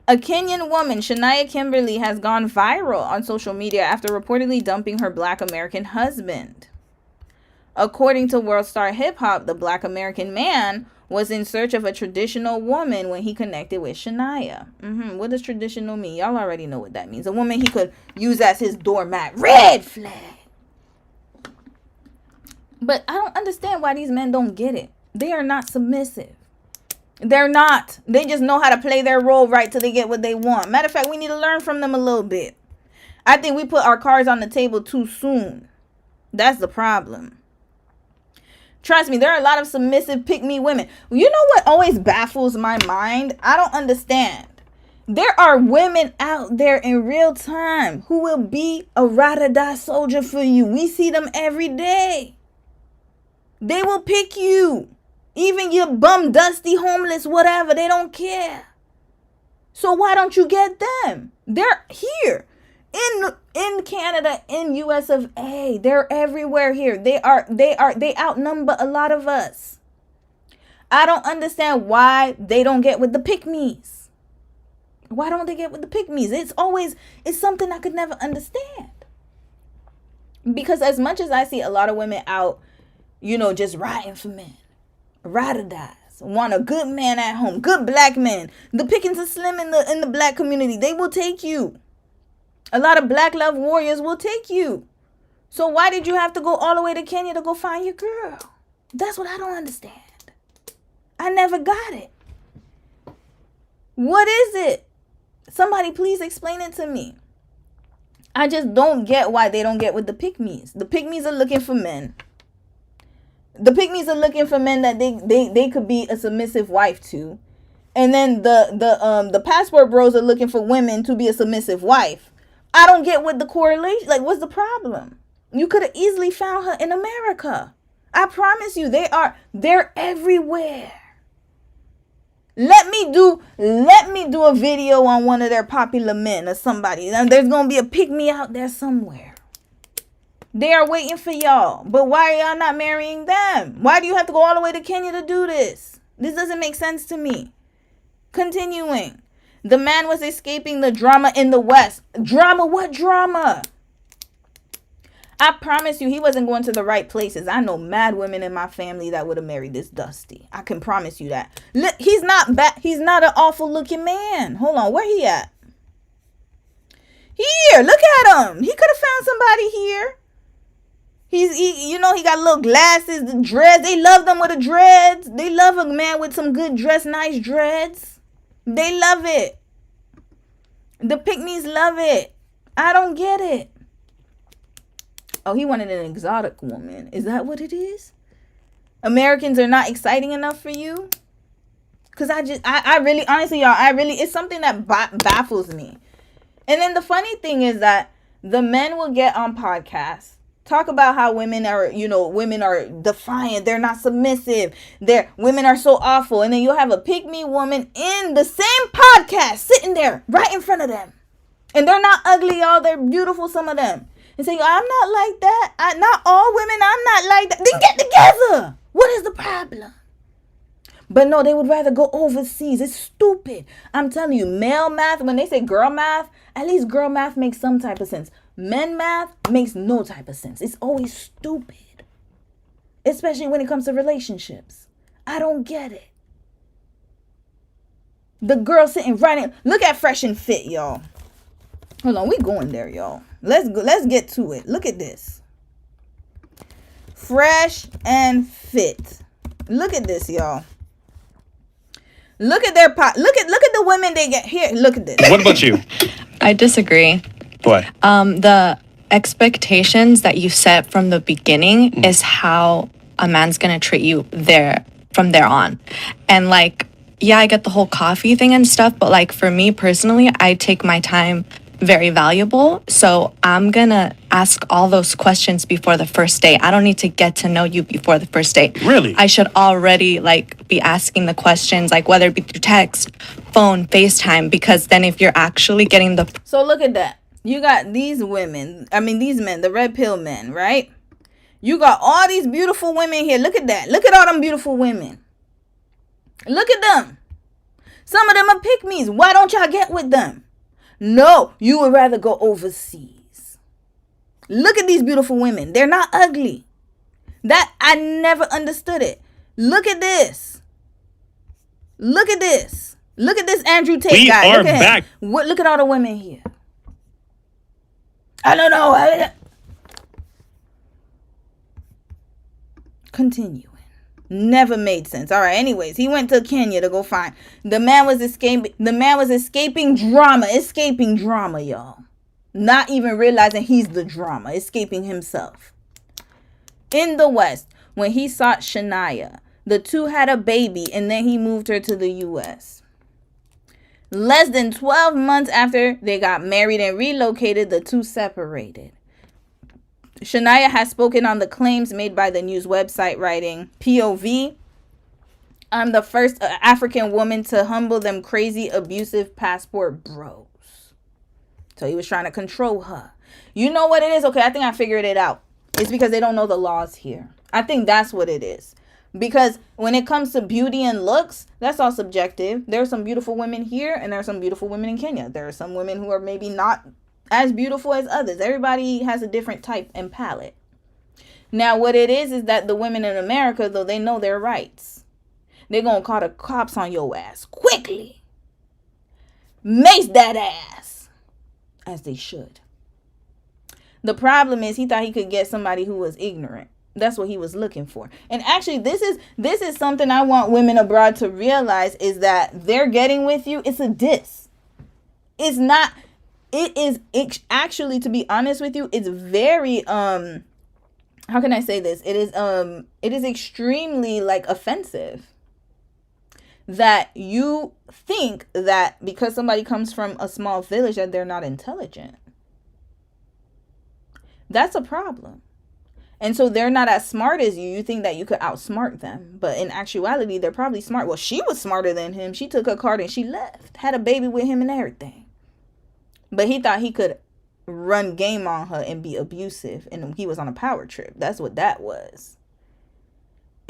A Kenyan woman, Shania Kimberly, has gone viral on social media after reportedly dumping her Black American husband. According to World Star Hip Hop, the Black American man was in search of a traditional woman when he connected with Shania. What does traditional mean? Y'all already know what that means. A woman he could use as his doormat. Red flag. But I don't understand why these men don't get it. They are not submissive. They're not. They just know how to play their role right till they get what they want. Matter of fact, we need to learn from them a little bit. I think we put our cards on the table too soon. That's the problem. Trust me, there are a lot of submissive pick-me women. You know what always baffles my mind? I don't understand. There are women out there in real time who will be a ride-or-die soldier for you. We see them every day. They will pick you. Even your bum, dusty, homeless, whatever. They don't care. So why don't you get them? They're here. In Canada, in US of A. They're everywhere here. They outnumber a lot of us. I don't understand why they don't get with the pick-me's. Why don't they get with the pick-me's? It's something I could never understand. Because as much as I see a lot of women out, just riding for men, ride or dies, want a good man at home, good Black men. The pickings are slim in the Black community. They will take you. A lot of Black love warriors will take you. So why did you have to go all the way to Kenya to go find your girl? That's what I don't understand. I never got it. What is it? Somebody please explain it to me. I just don't get why they don't get with the pick-me's. The pick-me's are looking for men. The pick-me's are looking for men that they could be a submissive wife to. And then the Passport Bros are looking for women to be a submissive wife. I don't get what the correlation, what's the problem? You could have easily found her in America. I promise you, they're everywhere. Let me do a video on one of their popular men or somebody. There's going to be a pick-me out there somewhere. They are waiting for y'all. But why are y'all not marrying them? Why do you have to go all the way to Kenya to do this? This doesn't make sense to me. Continuing. The man was escaping the drama in the West. Drama? What drama? I promise you, he wasn't going to the right places. I know mad women in my family that would have married this Dusty. I can promise you that. Look, he's not bad. He's not an awful looking man. Hold on, where he at? Here, look at him. He could have found somebody here. He got little glasses, the dreads. They love them with the dreads. They love a man with some good dress, nice dreads. They love it. The pick-me's love it. I don't get it. Oh, he wanted an exotic woman. Is that what it is? Americans are not exciting enough for you? Because I really, honestly, y'all, it's something that baffles me. And then the funny thing is that the men will get on podcasts Talk about how women are defiant. They're not submissive. Women are so awful. And then you'll have a pick-me woman in the same podcast sitting there right in front of them. And they're not ugly, y'all. They're beautiful, some of them. And say, I'm not like that. Not all women, I'm not like that. Then get together. What is the problem? But no, they would rather go overseas. It's stupid. I'm telling you, male math, when they say girl math, at least girl math makes some type of sense. Men math makes no type of sense. It's always stupid. Especially when it comes to relationships. I don't get it. The girl sitting right in. Look at Fresh and Fit, y'all. Hold on, we going there, y'all. Let's get to it. Look at this. Fresh and Fit. Look at this, y'all. Look at their pot. Look at the women they get here. Look at this. What about you? I disagree. What? The expectations that you set from the beginning is how a man's gonna treat you from there on. And like, yeah, I get the whole coffee thing and stuff, but like for me personally, I take my time very valuable. So I'm gonna ask all those questions before the first date. I don't need to get to know you before the first date. Really? I should already like be asking the questions, like whether it be through text, phone, FaceTime, because then if you're actually getting the... So look at that. You got these men, the red pill men, right? You got all these beautiful women here. Look at that. Look at all them beautiful women. Look at them. Some of them are pick-me's. Why don't y'all get with them? No, you would rather go overseas. Look at these beautiful women. They're not ugly. That, I never understood it. Look at this. Look at this. Look at this Andrew Tate guy. We are look at back. Him. Look at all the women here. I don't know. Continuing. Never made sense. All right. Anyways, he went to Kenya to go find. The man was escaping drama. Escaping drama, y'all. Not even realizing he's the drama. Escaping himself. In the West, when he sought Shania, the two had a baby and then he moved her to the U.S. Less than 12 months after they got married and relocated, the two separated. Shania has spoken on the claims made by the news website, writing, POV, I'm the first African woman to humble them crazy, abusive passport bros. So he was trying to control her. You know what it is? Okay, I think I figured it out. It's because they don't know the laws here. I think that's what it is. Because when it comes to beauty and looks, that's all subjective. There are some beautiful women here and there are some beautiful women in Kenya. There are some women who are maybe not as beautiful as others. Everybody has a different type and palette. Now, what it is that the women in America, though, they know their rights. They're going to call the cops on your ass quickly. Mace that ass. As they should. The problem is he thought he could get somebody who was ignorant. That's what he was looking for. And actually, this is something I want women abroad to realize, is that they're getting with you. It's a diss. It's not... It is actually, to be honest with you, it's very, how can I say this? It is extremely, like, offensive that you think that because somebody comes from a small village that they're not intelligent. That's a problem. And so they're not as smart as you. You think that you could outsmart them. But in actuality, they're probably smart. Well, she was smarter than him. She took her card and she left. Had a baby with him and everything. But he thought he could run game on her and be abusive. And he was on a power trip. That's what that was.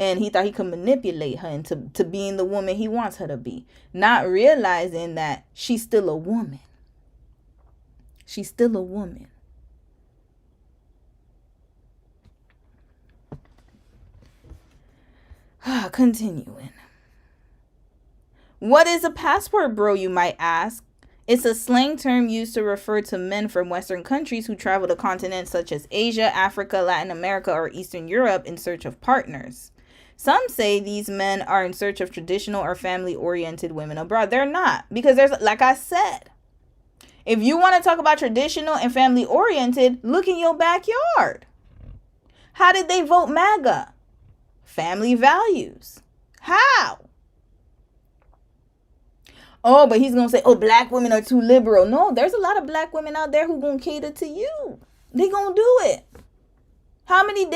And he thought he could manipulate her into being the woman he wants her to be. Not realizing that she's still a woman. She's still a woman. Continuing. What is a passport bro, you might ask? It's a slang term used to refer to men from Western countries who travel to continents such as Asia, Africa, Latin America, or Eastern Europe in search of partners. Some say these men are in search of traditional or family-oriented women abroad. They're not, because there's, like I said, if you want to talk about traditional and family-oriented, look in your backyard. How did they vote MAGA? Family values. How? Oh, but he's going to say, oh, black women are too liberal. No, there's a lot of black women out there who going to cater to you. They going to do it. How many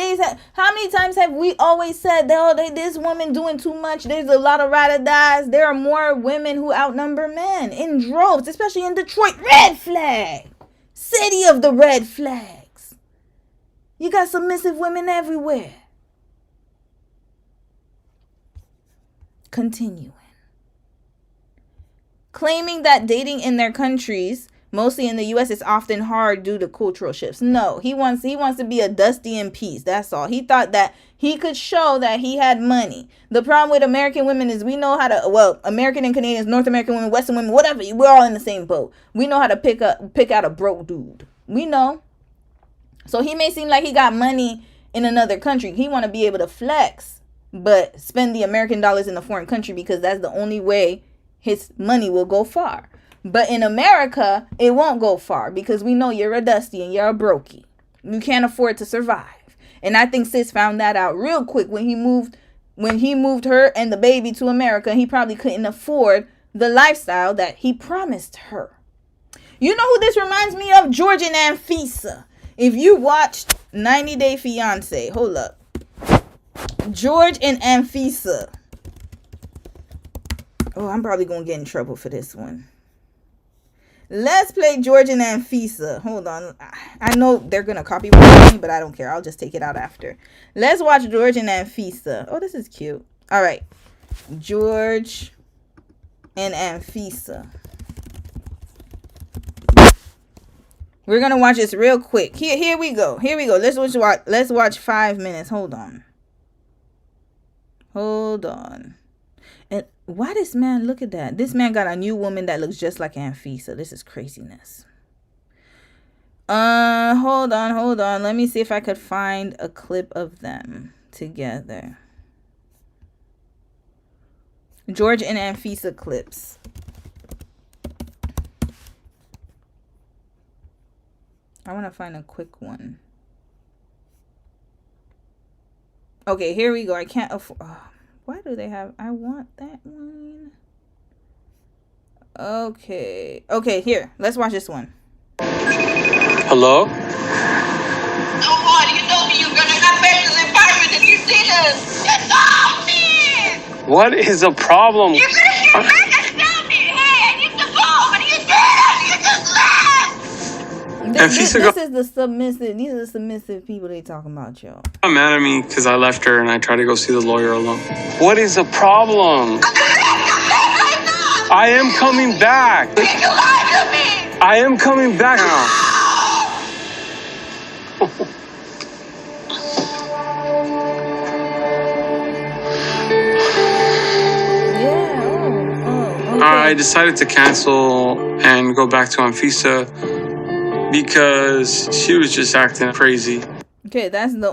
times have we always said, oh, this woman doing too much? There's a lot of ride or dies. There are more women who outnumber men in droves, especially in Detroit. Red flag. City of the red flags. You got submissive women everywhere. Continuing. Claiming that dating in their countries, mostly in the U.S., is often hard due to cultural shifts. No, he wants to be a Dusty in peace. That's all. He thought that he could show that he had money. The problem with American women is we know how to, well, American and Canadians, North American women, Western women, whatever, we're all in the same boat. We know how to pick out a broke dude. We know. So he may seem like he got money in another country. He want to be able to flex, but spend the American dollars in a foreign country because that's the only way his money will go far. But in America, it won't go far because we know you're a Dusty and you're a brokey. You can't afford to survive. And I think Sis found that out real quick when he moved her and the baby to America. He probably couldn't afford the lifestyle that he promised her. You know who this reminds me of? George and Anfisa. If you watched 90 Day Fiance, hold up. George and Anfisa. Oh, I'm probably going to get in trouble for this one. Let's play George and Anfisa. Hold on. I know they're going to copyright me, but I don't care. I'll just take it out after. Let's watch George and Anfisa. Oh, this is cute. All right. George and Anfisa. We're going to watch this real quick. Here we go. Let's watch 5 minutes. Hold on. And why this man, look at that. This man got a new woman that looks just like Anfisa. This is craziness. Hold on. Let me see if I could find a clip of them together. George and Anfisa clips. I want to find a quick one. Okay, here we go. I can't afford... why do they have... I want that one. Okay, here. Let's watch this one. Hello? You told me you were gonna come back to the apartment and you didn't. You told me! What is the problem? You're gonna come back and tell me, hey, I need to go, but you didn't. You just left. This is the submissive. These are the submissive people they talking about, y'all. I'm mad at me because I left her and I tried to go see the lawyer alone. What is the problem? I am coming back. You lied to me. I am coming back now. Okay. I decided to cancel and go back to Anfisa because she was just acting crazy. Okay, that's not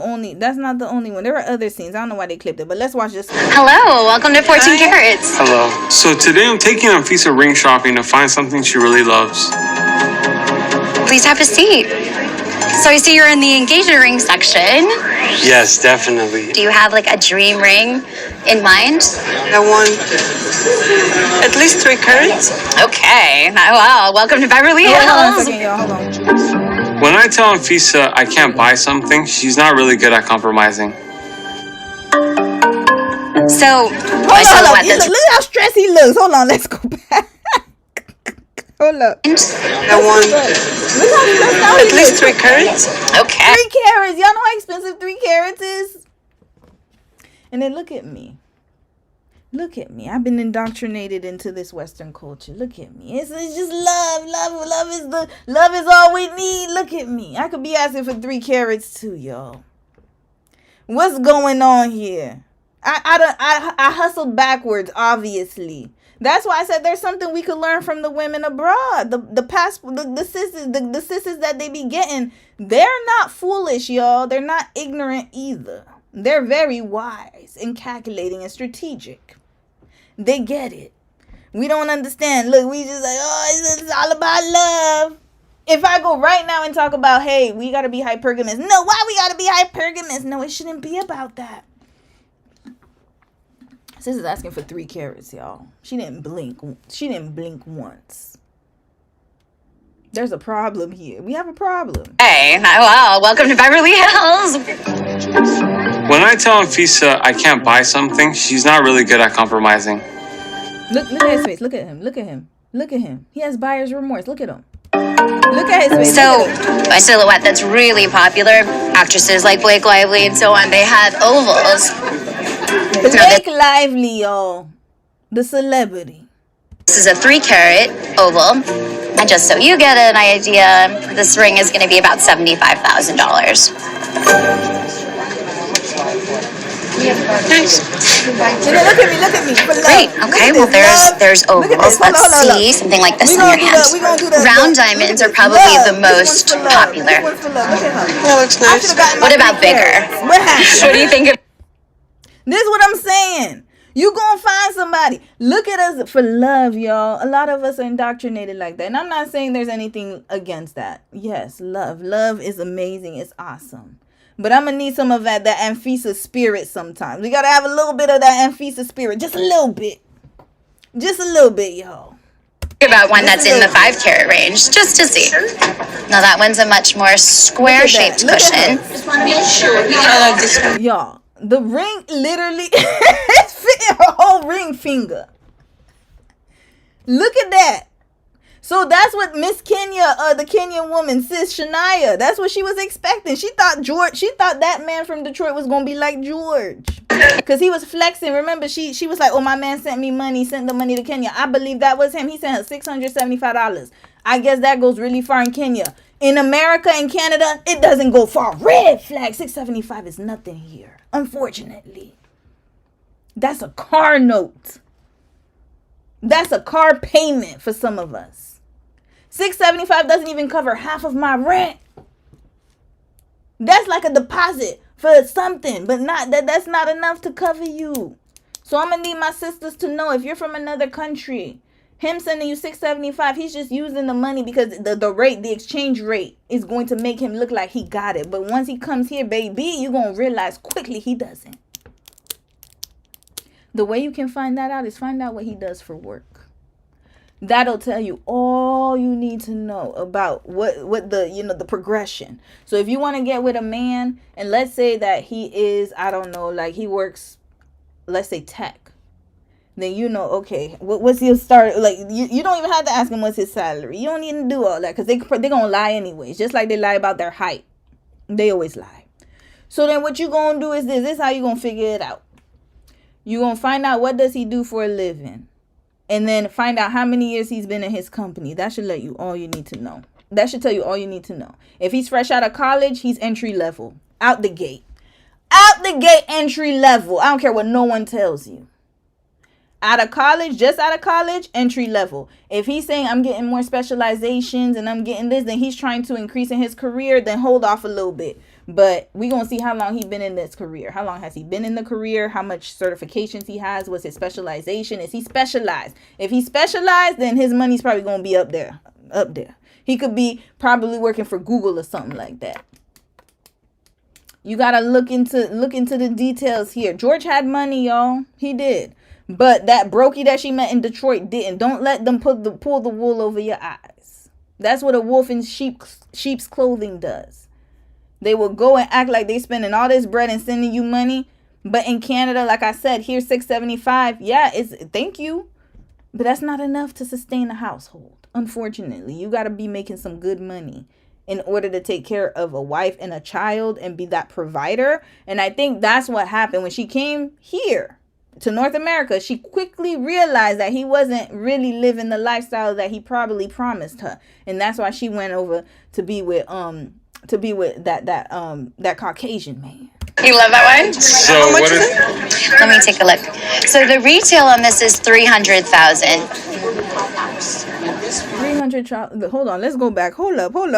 the only one. There were other scenes. I don't know why they clipped it, but let's watch this one. Hello, welcome to 14 Carats. Hello. So today I'm taking Anfisa ring shopping to find something she really loves. Please have a seat. So I see you're in the engagement ring section. Yes, definitely. Do you have like a dream ring in mind? I want at least 3 carats. Okay. Well, welcome to Beverly Hills. Hold on. When I tell Anfisa I can't buy something, she's not really good at compromising. So, Look at how stressed he looks. Hold on, let's go back. Hold up. I want at least 3 carats. Okay. 3 carats. Y'all know how expensive 3 carats is? And then look at me. Look at me. I've been indoctrinated into this Western culture. Look at me. It's just love. Love is all we need. Look at me. I could be asking for 3 carats too, y'all. What's going on here? I hustled backwards, obviously. That's why I said there's something we could learn from the women abroad. The sisters that they be getting, they're not foolish, y'all. They're not ignorant either. They're very wise and calculating and strategic. They get it. We don't understand. Look, we just like, it's all about love. If I go right now and talk about, hey, we got to be hypergamous. No, why we got to be hypergamous? No, it shouldn't be about that. Sis is asking for 3 carats, y'all. She didn't blink once. There's a problem here. We have a problem. Hey, well, welcome to Beverly Hills. When I tell Anfisa I can't buy something, she's not really good at compromising. Look at his face. Look at him. Look at him. Look at him. He has buyer's remorse. Look at him. Look at his face. So, a silhouette that's really popular, actresses like Blake Lively and so on, they have ovals. Blake Lively, y'all. The celebrity. This is a 3-carat oval. And just so you get an idea, this ring is going to be about $75,000. Nice. Look at me. Great. Okay. Well, there's ovals. Let's see something like this on your hand. Round diamonds are probably the most popular. What about bigger? What do you think of? This is what I'm saying. You gonna find somebody. Look at us for love, y'all. A lot of us are indoctrinated like that. And I'm not saying there's anything against that. Yes, love. Love is amazing. It's awesome. But I'm going to need some of that Anfisa spirit sometimes. We got to have a little bit of that Anfisa spirit. Just a little bit. Just a little bit, y'all. About one that's in the 5-carat range, just to see. Now that one's a much more square-shaped cushion. Just want to make sure. Y'all, the ring literally is fitting her whole ring finger. Look at that. So that's what Miss Kenya, the Kenyan woman, sis Shania, that's what she was expecting. She thought that man from Detroit was gonna be like George, because he was flexing. Remember, she was like, "Oh, my man sent me money, sent the money to Kenya." I believe that was him. He sent her $675. I guess that goes really far in Kenya. In America and Canada, it doesn't go far. Red flag. $675 is nothing here, unfortunately. That's a car note. That's a car payment for some of us. $675 doesn't even cover half of my rent. That's like a deposit for something, but that's not enough to cover you. So I'm gonna need my sisters to know, if you're from another country, him sending you $675, he's just using the money because the exchange rate is going to make him look like he got it. But once he comes here, baby, you're gonna realize quickly he doesn't. The way you can find that out is find out what he does for work. That'll tell you all you need to know about what the progression. So if you want to get with a man, and let's say that he is, I don't know, like he works, let's say tech, then you know, okay, what's his start? Like you don't even have to ask him what's his salary. You don't need to do all that, because they're gonna lie anyways. Just like they lie about their height, they always lie. So then what you gonna do is this is how you gonna figure it out. You're gonna find out what does he do for a living, and then find out how many years he's been in his company. That should let you all you need to know. That should tell you all you need to know. If he's fresh out of college, he's entry level. Out the gate. Out the gate, entry level. I don't care what no one tells you. Out of college, just out of college, entry level. If he's saying I'm getting more specializations and I'm getting this, then he's trying to increase in his career, then hold off a little bit. But we're going to see how long he's been in this career. How long has he been in the career? How much certifications he has? What's his specialization? Is he specialized? If he's specialized, then his money's probably going to be up there. Up there. He could be probably working for Google or something like that. You got to look into the details here. George had money, y'all. He did. But that brokey that she met in Detroit didn't. Don't let them pull the wool over your eyes. That's what a wolf in sheep's clothing does. They will go and act like they spending all this bread and sending you money. But in Canada, like I said, here's $675. Yeah, thank you. But that's not enough to sustain a household. Unfortunately, you got to be making some good money in order to take care of a wife and a child and be that provider. And I think that's what happened when she came here to North America. She quickly realized that he wasn't really living the lifestyle that he probably promised her. And that's why she went over to be with that Caucasian man. You love that one? So what is? Let me take a look. So the retail on this is $300,000. 300. Hold on, let's go back. Hold up. Hold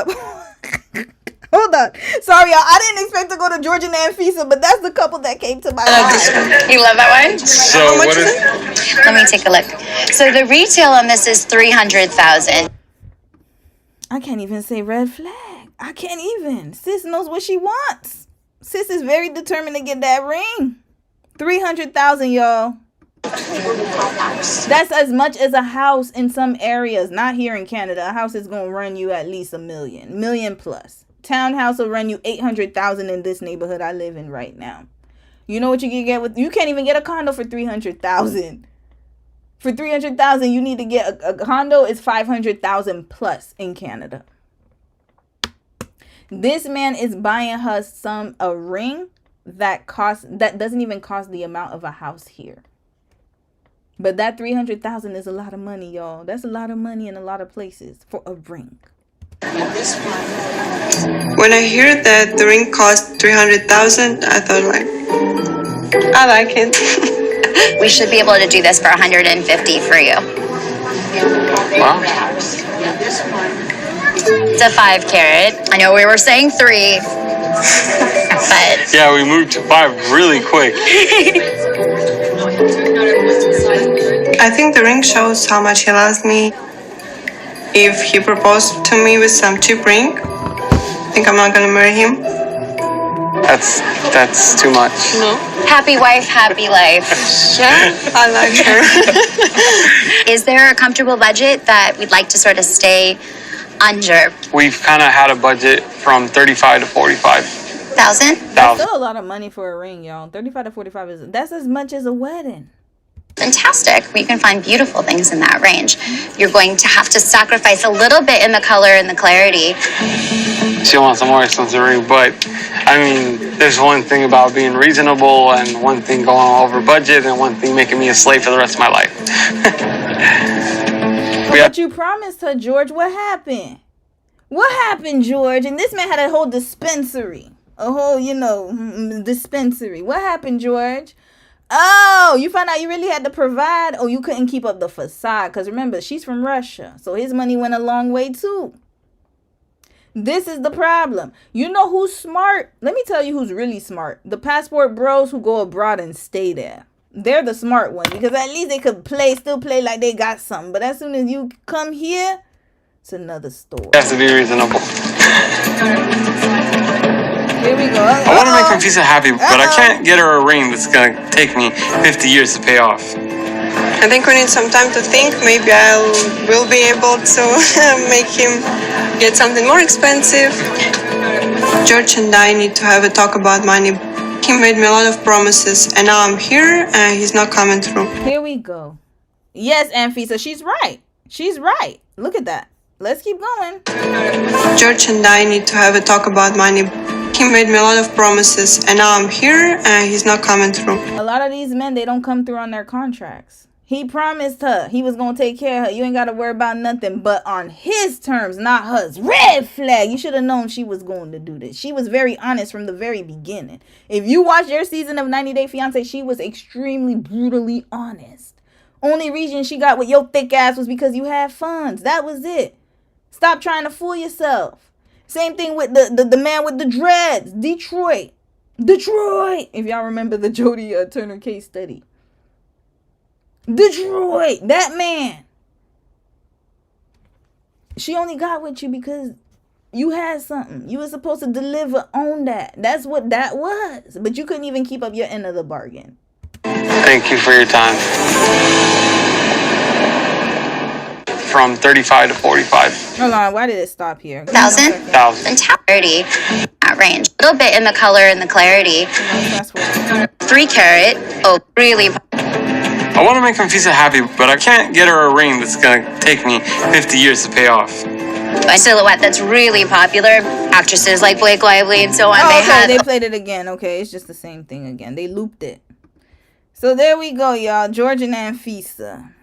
on. Sorry, y'all. I didn't expect to go to George and Anfisa, but that's the couple that came to my mind. You love that one? So what is? Let me take a look. So the retail on this is $300,000. I can't even say red flag. I can't even. Sis knows what she wants. Sis is very determined to get that ring. $300,000, y'all. That's as much as a house in some areas. Not here in Canada. A house is going to run you at least $1 million plus. Townhouse will run you $800,000 in this neighborhood I live in right now. You know what you can get with? You can't even get a condo for $300,000. For $300,000, you need to get a condo. Is $500,000 plus in Canada. This man is buying her a ring that doesn't even cost the amount of a house here. But that $300,000 is a lot of money, y'all. That's a lot of money in a lot of places for a ring. When I heard that the ring cost $300,000, I thought like, I like it. We should be able to do this for $150 for you. Wow. It's a 5 carat. I know we were saying 3, but Yeah, we moved to 5 really quick. I think the ring shows how much he loves me. If he proposed to me with some cheap ring, I think I'm not gonna marry him. That's too much. No. happy wife, happy life. Yeah, I like her. Is there a comfortable budget that we'd like to sort of stay under? We've kind of had a budget from 35 to 45. $1,000? That's still a lot of money for a ring, y'all. 35 to 45 that's as much as a wedding. Fantastic. We can find beautiful things in that range. You're going to have to sacrifice a little bit in the color and the clarity. She wants a more expensive ring, but I mean, there's one thing about being reasonable and one thing going over budget and one thing making me a slave for the rest of my life. But you promised her, George. What happened? What happened, George? And this man had a whole dispensary. A whole, dispensary. What happened, George? Oh, you found out you really had to provide. Oh, you couldn't keep up the facade. Because remember, she's from Russia. So his money went a long way too. This is the problem. You know who's smart? Let me tell you who's really smart. The passport bros who go abroad and stay there. They're the smart ones. Because at least they could still play like they got something. But as soon as you come here, it's another story. It has to be reasonable. Here we go. I want to make Confucia happy, but I can't get her a ring that's going to take me 50 years to pay off. I think we need some time to think. Maybe I will be able to make him get something more expensive. George and I need to have a talk about money. He made me a lot of promises, and now I'm here, and he's not coming through. Here we go. Yes, Anfisa, she's right. She's right. Look at that. Let's keep going. George and I need to have a talk about money. He made me a lot of promises, and now I'm here, and he's not coming through. A lot of these men, they don't come through on their contracts. He promised her he was going to take care of her. You ain't got to worry about nothing, but on his terms, not hers. Red flag. You should have known she was going to do this. She was very honest from the very beginning. If you watch your season of 90 Day Fiancé, she was extremely brutally honest. Only reason she got with your thick ass was because you had funds. That was it. Stop trying to fool yourself. Same thing with the man with the dreads. Detroit. If y'all remember the Jodie Turner case study. Detroit. That man. She only got with you because you had something. You were supposed to deliver on that. That's what that was. But you couldn't even keep up your end of the bargain. Thank you for your time. From 35 to 45. Hold on, why did it stop here? 1,000? 1,000. Clarity, that range. A little bit in the color and the clarity. 3 carat. Oh, really? I want to make Confucia happy, but I can't get her a ring that's going to take me 50 years to pay off. A silhouette that's really popular. Actresses like Blake Lively and so on. They played it again. Okay, it's just the same thing again. They looped it. So there we go, y'all. George and Anfisa.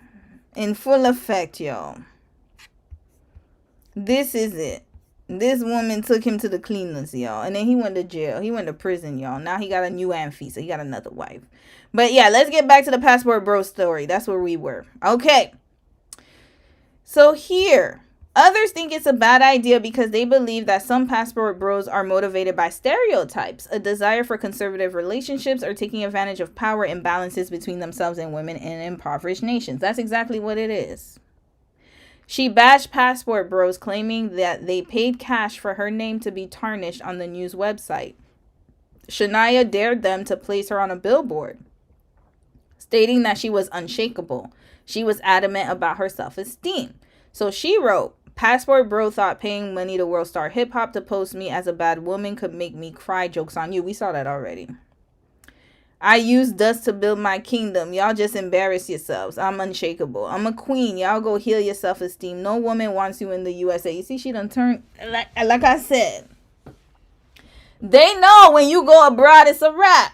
In full effect, y'all. This is it. This woman took him to the cleaners, y'all. And then he went to jail. He went to prison, y'all. Now he got a new Anfisa. He got another wife. But yeah, let's get back to the passport bro story. That's where we were. Okay. So here, others think it's a bad idea because they believe that some passport bros are motivated by stereotypes, a desire for conservative relationships, or taking advantage of power imbalances between themselves and women in impoverished nations. That's exactly what it is. She bashed passport bros, claiming that they paid cash for her name to be tarnished on the news website. Shania dared them to place her on a billboard. stating that she was unshakable. She was adamant about her self-esteem. So she wrote, Passport Bro thought paying money to World Star Hip Hop to post me as a bad woman could make me cry. Joke's on you. We saw that already. I use dust to build my kingdom. Y'all just embarrass yourselves. I'm unshakable. I'm a queen. Y'all go heal your self-esteem. No woman wants you in the USA. You see, she done turned, like I said. They know when you go abroad, it's a wrap.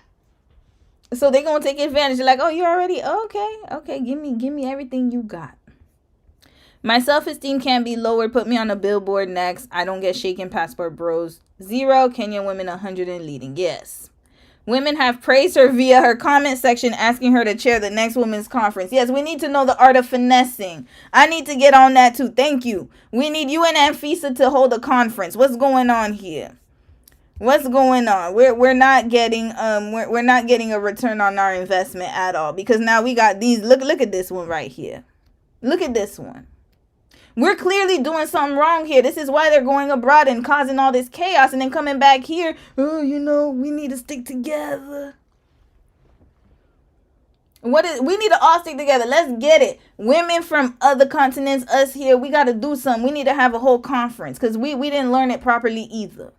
So they gonna take advantage. They're like, oh, you already, okay. Give me everything you got. My self-esteem can't be lowered. Put me on a billboard next. I don't get shaken. Passport Bros 0. Kenyan women 100 and leading. Yes. Women have praised her via her comment section, asking her to chair the next women's conference. Yes, we need to know the art of finessing. I need to get on that too. Thank you. We need you and Anfisa to hold a conference. What's going on here? What's going on? We're not getting we're not getting a return on our investment at all, because now we got these. Look at this one right here. Look at this one. We're clearly doing something wrong here. This is why they're going abroad and causing all this chaos and then coming back here. Oh, we need to stick together. We need to all stick together. Let's get it. Women from other continents, us here, we got to do something. We need to have a whole conference because we didn't learn it properly either.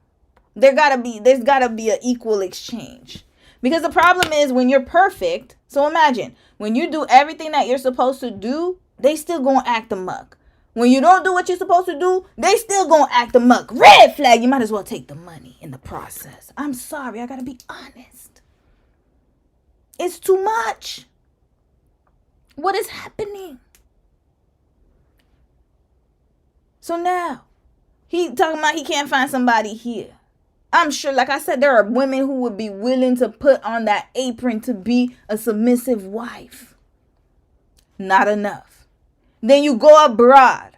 There's got to be an equal exchange. Because the problem is when you're perfect, so imagine, when you do everything that you're supposed to do, they still going to act amok. When you don't do what you're supposed to do, they still gonna act amok. Red flag. You might as well take the money in the process. I'm sorry. I gotta be honest. It's too much. What is happening? So now, he talking about he can't find somebody here. I'm sure, like I said, there are women who would be willing to put on that apron to be a submissive wife. Not enough. Then you go abroad.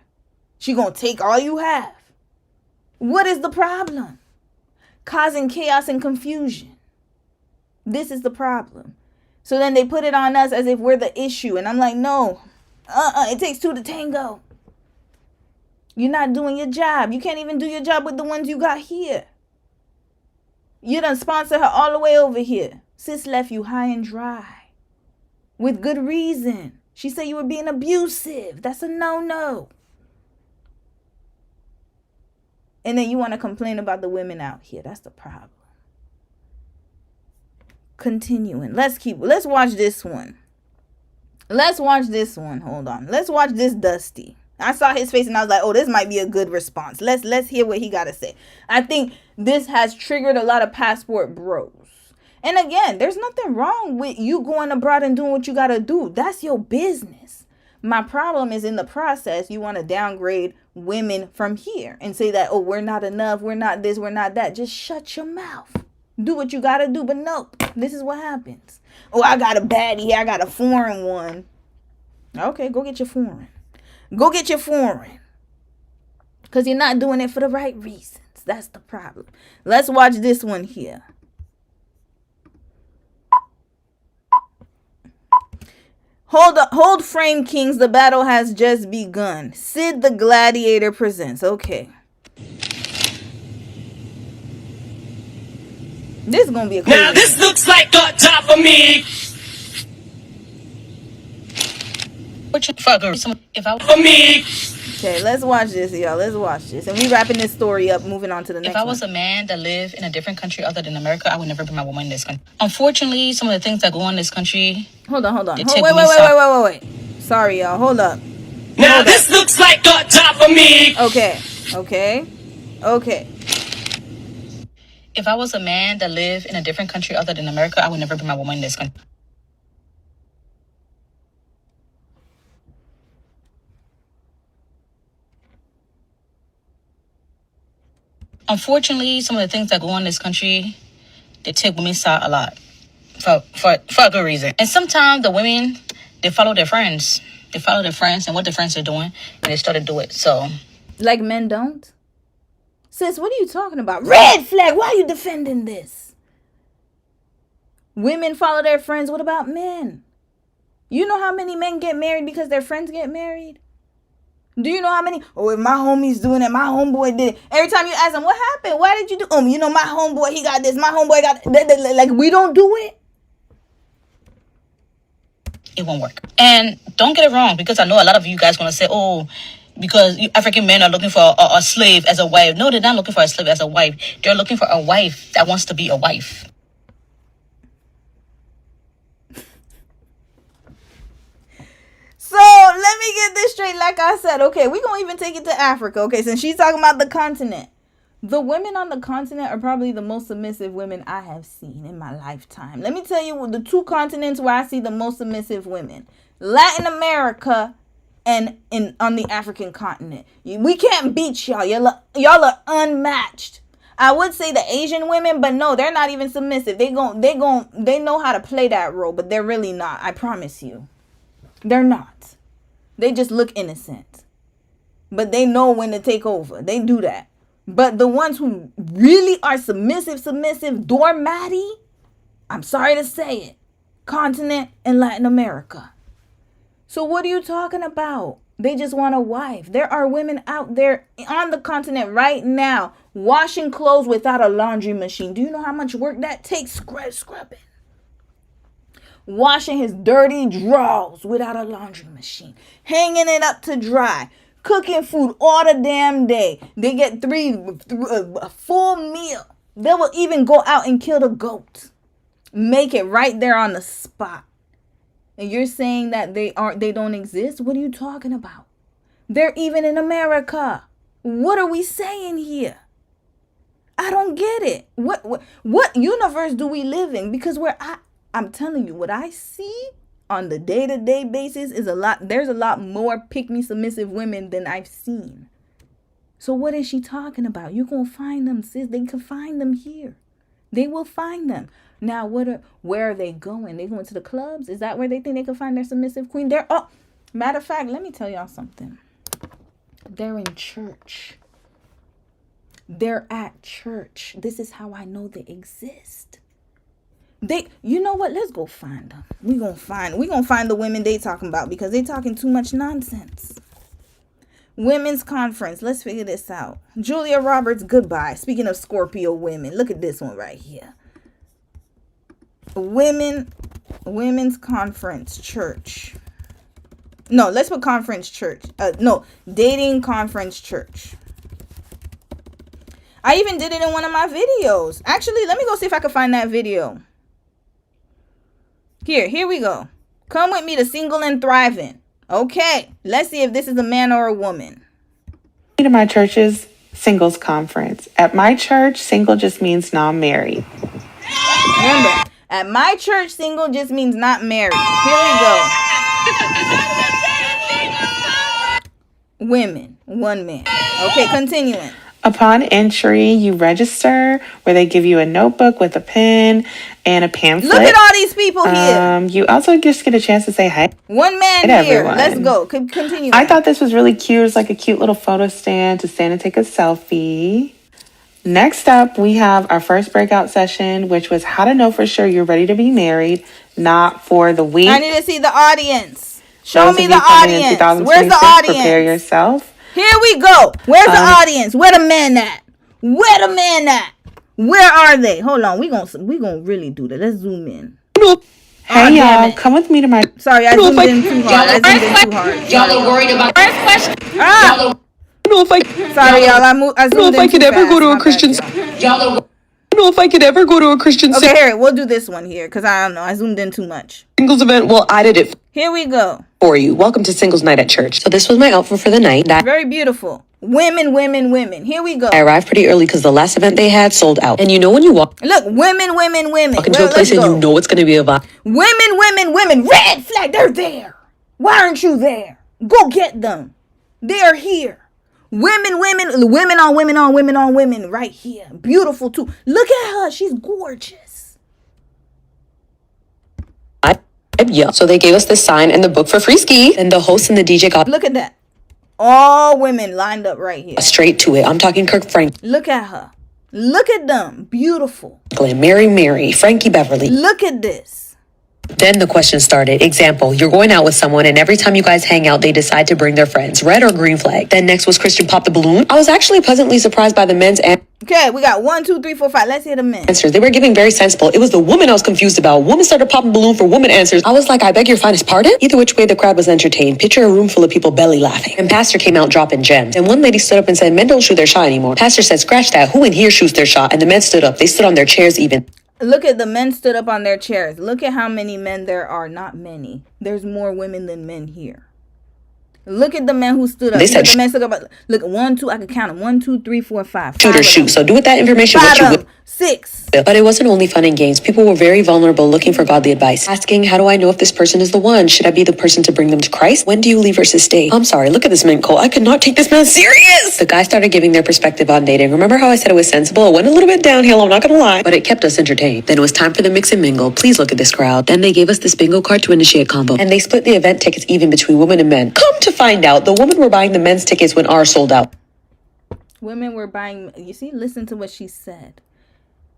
She gonna take all you have. What is the problem? Causing chaos and confusion. This is the problem. So then they put it on us as if we're the issue. And I'm like, no. It takes two to tango. You're not doing your job. You can't even do your job with the ones you got here. You done sponsor her all the way over here. Sis left you high and dry. With good reason. She said you were being abusive. That's a no-no. And then you want to complain about the women out here. That's the problem. Continuing. Let's watch this one. Hold on. Let's watch this Dusty. I saw his face and I was like, oh, this might be a good response. Let's hear what he got to say. I think this has triggered a lot of Passport Bros. And again, there's nothing wrong with you going abroad and doing what you got to do. That's your business. My problem is in the process, you want to downgrade women from here and say that, oh, we're not enough. We're not this. We're not that. Just shut your mouth. Do what you got to do. But no, this is what happens. Oh, I got a baddie here. I got a foreign one. Okay, go get your foreign. Go get your foreign. Because you're not doing it for the right reasons. That's the problem. Let's watch this one here. Hold frame, kings. The battle has just begun. Sid the Gladiator presents. Okay. This is gonna be a cool now this looks like a job for me. What you fucker? If I for me. Okay, let's watch this, y'all. Let's watch this. And we wrapping this story up, moving on to the next one. If I was a man that lived in a different country other than America, I would never bring my woman in this country. Unfortunately, some of the things that go on in this country... Hold on. Wait. Sorry, y'all. Hold up. Now this looks like a job for me. Okay. If I was a man that lived in a different country other than America, I would never bring my woman in this country. Unfortunately, some of the things that go on in this country, they take women's side a lot for a good reason. And sometimes the women, they follow their friends. They follow their friends and what their friends are doing, and they start to do it. So, like men don't? Sis, what are you talking about? Red flag. Why are you defending this? Women follow their friends. What about men? You know how many men get married because their friends get married? Do you know how many? Oh, if my homie's doing it, my homeboy did it. Every time you ask them, what happened? Why did you do? You know, my homeboy, he got this. My homeboy got that. Like, we don't do it. it won't work. And don't get it wrong, because I know a lot of you guys going to say, oh, because African men are looking for a slave as a wife. No, they're not looking for a slave as a wife. They're looking for a wife that wants to be a wife. So let me get this straight. Like I said, okay, we're going to even take it to Africa. Okay, since she's talking about the continent. The women on the continent are probably the most submissive women I have seen in my lifetime. Let me tell you the two continents where I see the most submissive women. Latin America and on the African continent. We can't beat y'all. Y'all are unmatched. I would say the Asian women, but no, they're not even submissive. They know how to play that role, but they're really not. I promise you. They're not. They just look innocent. But they know when to take over. They do that. But the ones who really are submissive, doormatty, I'm sorry to say it, continent and Latin America. So what are you talking about? They just want a wife. There are women out there on the continent right now washing clothes without a laundry machine. Do you know how much work that takes? Scrubbing. Washing his dirty drawers without a laundry machine. Hanging it up to dry. Cooking food all the damn day. They get a full meal. They will even go out and kill the goat. Make it right there on the spot. And you're saying that they don't exist? What are you talking about? They're even in America. What are we saying here? I don't get it. What universe do we live in? Because I'm telling you, what I see on the day-to-day basis is there's a lot more pick-me submissive women than I've seen. So what is she talking about? You're going to find them, sis. They can find them here. They will find them. Now, where are they going? They going to the clubs? Is that where they think they can find their submissive queen? Matter of fact, let me tell y'all something. They're in church. They're at church. This is how I know they exist. You know what? Let's go find them. We're gonna find the women they talking about, because they talking too much nonsense. Women's conference. Let's figure this out. Julia Roberts, goodbye. Speaking of Scorpio women, look at this one right here. Women's conference church. No, let's put conference church. Dating conference church. I even did it in one of my videos. Actually, let me go see if I can find that video. Here we go. Come with me to Single and Thriving. Okay, let's see if this is a man or a woman. To my church's singles conference. At my church, single just means non-married. Remember, at my church, single just means not married. Here we go. Women, one man. Okay, continuing. Upon entry, you register, where they give you a notebook with a pen and a pamphlet. Look at all these people here. You also just get a chance to say hi. One man here. Everyone. Let's go. Continue. I thought this was really cute. It's like a cute little photo stand to stand and take a selfie. Next up, we have our first breakout session, which was how to know for sure you're ready to be married, not for the week. I need to see the audience. Show me the audience. Where's the audience? Prepare yourself. Here we go. Where's the audience? Where the men at? Where are they? Hold on. We gonna really do that. Let's zoom in. Hey y'all, come with me to my. Sorry, I zoomed in too hard. Y'all are worried about first question. I don't know if I. Sorry, y'all. I zoomed in too fast. I don't know if I could ever go to a Christian. Y'all are. I don't know if I could ever go to a Christian. Okay, here, we'll do this one here, because I don't know. I zoomed in too much. Singles event. Well, I did it. Here we go. For you. Welcome to Singles Night at Church. So this was my outfit for the night. Very beautiful. Women. Here we go. I arrived pretty early because the last event they had sold out. And you know when you walk. Look, women. Walk into a place and you know it's going to be a vibe. Women. Red flag. They're there. Why aren't you there? Go get them. They are here. Women on women right here. Beautiful too. Look at her. She's gorgeous. Yeah. So they gave us this sign and the book for free ski. And the host and the DJ got. Look at that. All women lined up right here. Straight to it. I'm talking Kirk Franklin. Look at her. Look at them. Beautiful. Mary, Frankie Beverly. Look at this. Then the question started. Example, you're going out with someone and every time you guys hang out, they decide to bring their friends. Red or green flag? Then next was Christian pop the balloon. I was actually pleasantly surprised by the men's Okay, we got 1, 2, 3, 4, 5. Let's hear the men. answers. They were giving very sensible. It was the woman I was confused about. Woman started popping balloon for woman answers. I was like, I beg your finest pardon? Either which way, the crowd was entertained. Picture a room full of people belly laughing. And Pastor came out dropping gems. And one lady stood up and said, men don't shoot their shot anymore. Pastor said, scratch that. Who in here shoots their shot? And the men stood up. They stood on their chairs even. Look at the men stood up on their chairs. Look at how many men there are. Not many. There's more women than men here. Look at the men who stood up. They said the men stood up. Look, 1, 2. I could count them. 1, 2, 3, 4, 5. Shoot or shoot. So do with that information what you will. 6. But it wasn't only fun and games. People were very vulnerable, looking for godly advice. Asking, how do I know if this person is the one? Should I be the person to bring them to Christ? When do you leave versus stay? I'm sorry, look at this man, Cole. I could not take this man serious. The guys started giving their perspective on dating. Remember how I said it was sensible? It went a little bit downhill, I'm not gonna lie. But it kept us entertained. Then it was time for the mix and mingle. Please look at this crowd. Then they gave us this bingo card to initiate combo. And they split the event tickets even between women and men. Come to find out, the women were buying the men's tickets when ours sold out. Women were buying, you see, listen to what she said.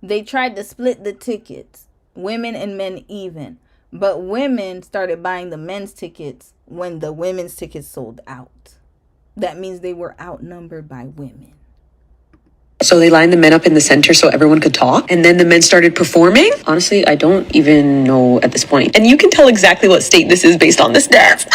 They tried to split the tickets, women and men even. But women started buying the men's tickets when the women's tickets sold out. That means they were outnumbered by women. So they lined the men up in the center so everyone could talk. And then the men started performing. Honestly, I don't even know at this point. And you can tell exactly what state this is based on this dance.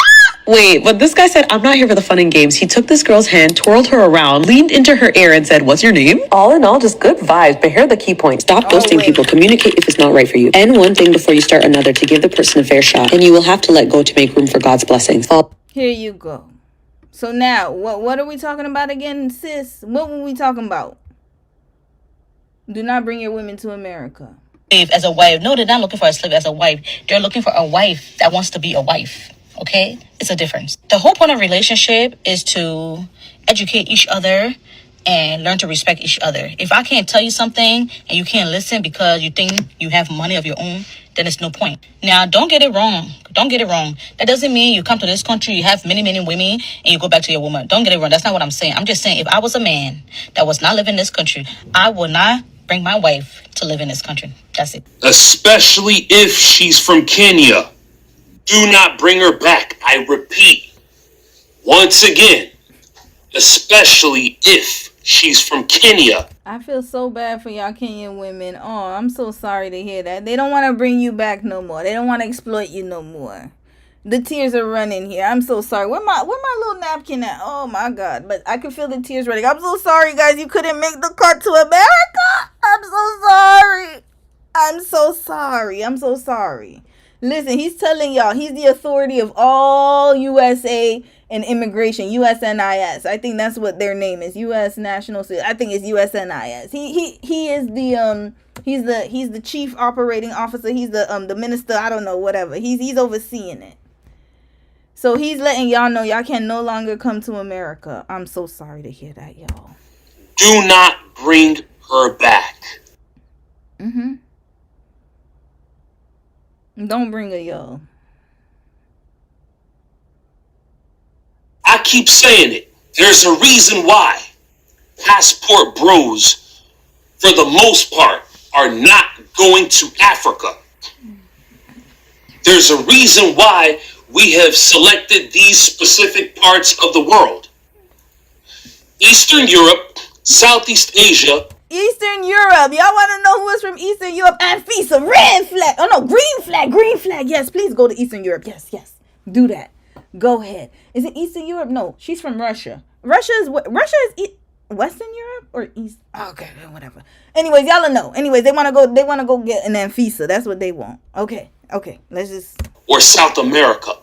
Wait, but this guy said, I'm not here for the fun and games. He took this girl's hand, twirled her around, leaned into her ear and said, what's your name? All in all, just good vibes. But here are the key points. Stop ghosting people. Communicate if it's not right for you. End one thing before you start another to give the person a fair shot. And you will have to let go to make room for God's blessings. Here you go. So now, what are we talking about again, sis? What were we talking about? Do not bring your women to America. As a wife. No, they're not looking for a slave as a wife. They're looking for a wife that wants to be a wife. Okay? It's a difference. The whole point of relationship is to educate each other and learn to respect each other. If I can't tell you something and you can't listen because you think you have money of your own, then it's no point. Now, don't get it wrong. Don't get it wrong. That doesn't mean you come to this country, you have many, many women, and you go back to your woman. Don't get it wrong. That's not what I'm saying. I'm just saying if I was a man that was not living in this country, I would not bring my wife to live in this country. That's it. Especially if she's from Kenya. Do not bring her back. I repeat, once again, especially if she's from Kenya. I feel so bad for y'all Kenyan women. Oh, I'm so sorry to hear that. They don't want to bring you back no more. They don't want to exploit you no more. The tears are running here. I'm so sorry. Where my little napkin at? Oh my God. But I can feel the tears running. I'm so sorry, guys. You couldn't make the cut to America. I'm so sorry. I'm so sorry. I'm so sorry. Listen, he's telling y'all he's the authority of all USA and immigration, USNIS. I think that's what their name is. US National. I think it's USNIS. He is the he's the chief operating officer. He's the minister. I don't know, whatever. He's overseeing it. So he's letting y'all know y'all can no longer come to America. I'm so sorry to hear that, y'all. Do not bring her back. Don't bring her, y'all. I keep saying it. There's a reason why passport bros, for the most part, are not going to Africa. There's a reason why we have selected these specific parts of the world. Eastern Europe, Southeast Asia. Eastern Europe. Y'all want to know who is from Eastern Europe? Anfisa, red flag. Oh no, green flag. Yes, please go to Eastern Europe. Yes. Do that. Go ahead. Is it Eastern Europe? No, she's from Russia. Russia is Western Europe or East? Okay, whatever. Anyways, y'all know. Anyways, they want to go get an Anfisa. That's what they want. Okay. Let's just. Or South America.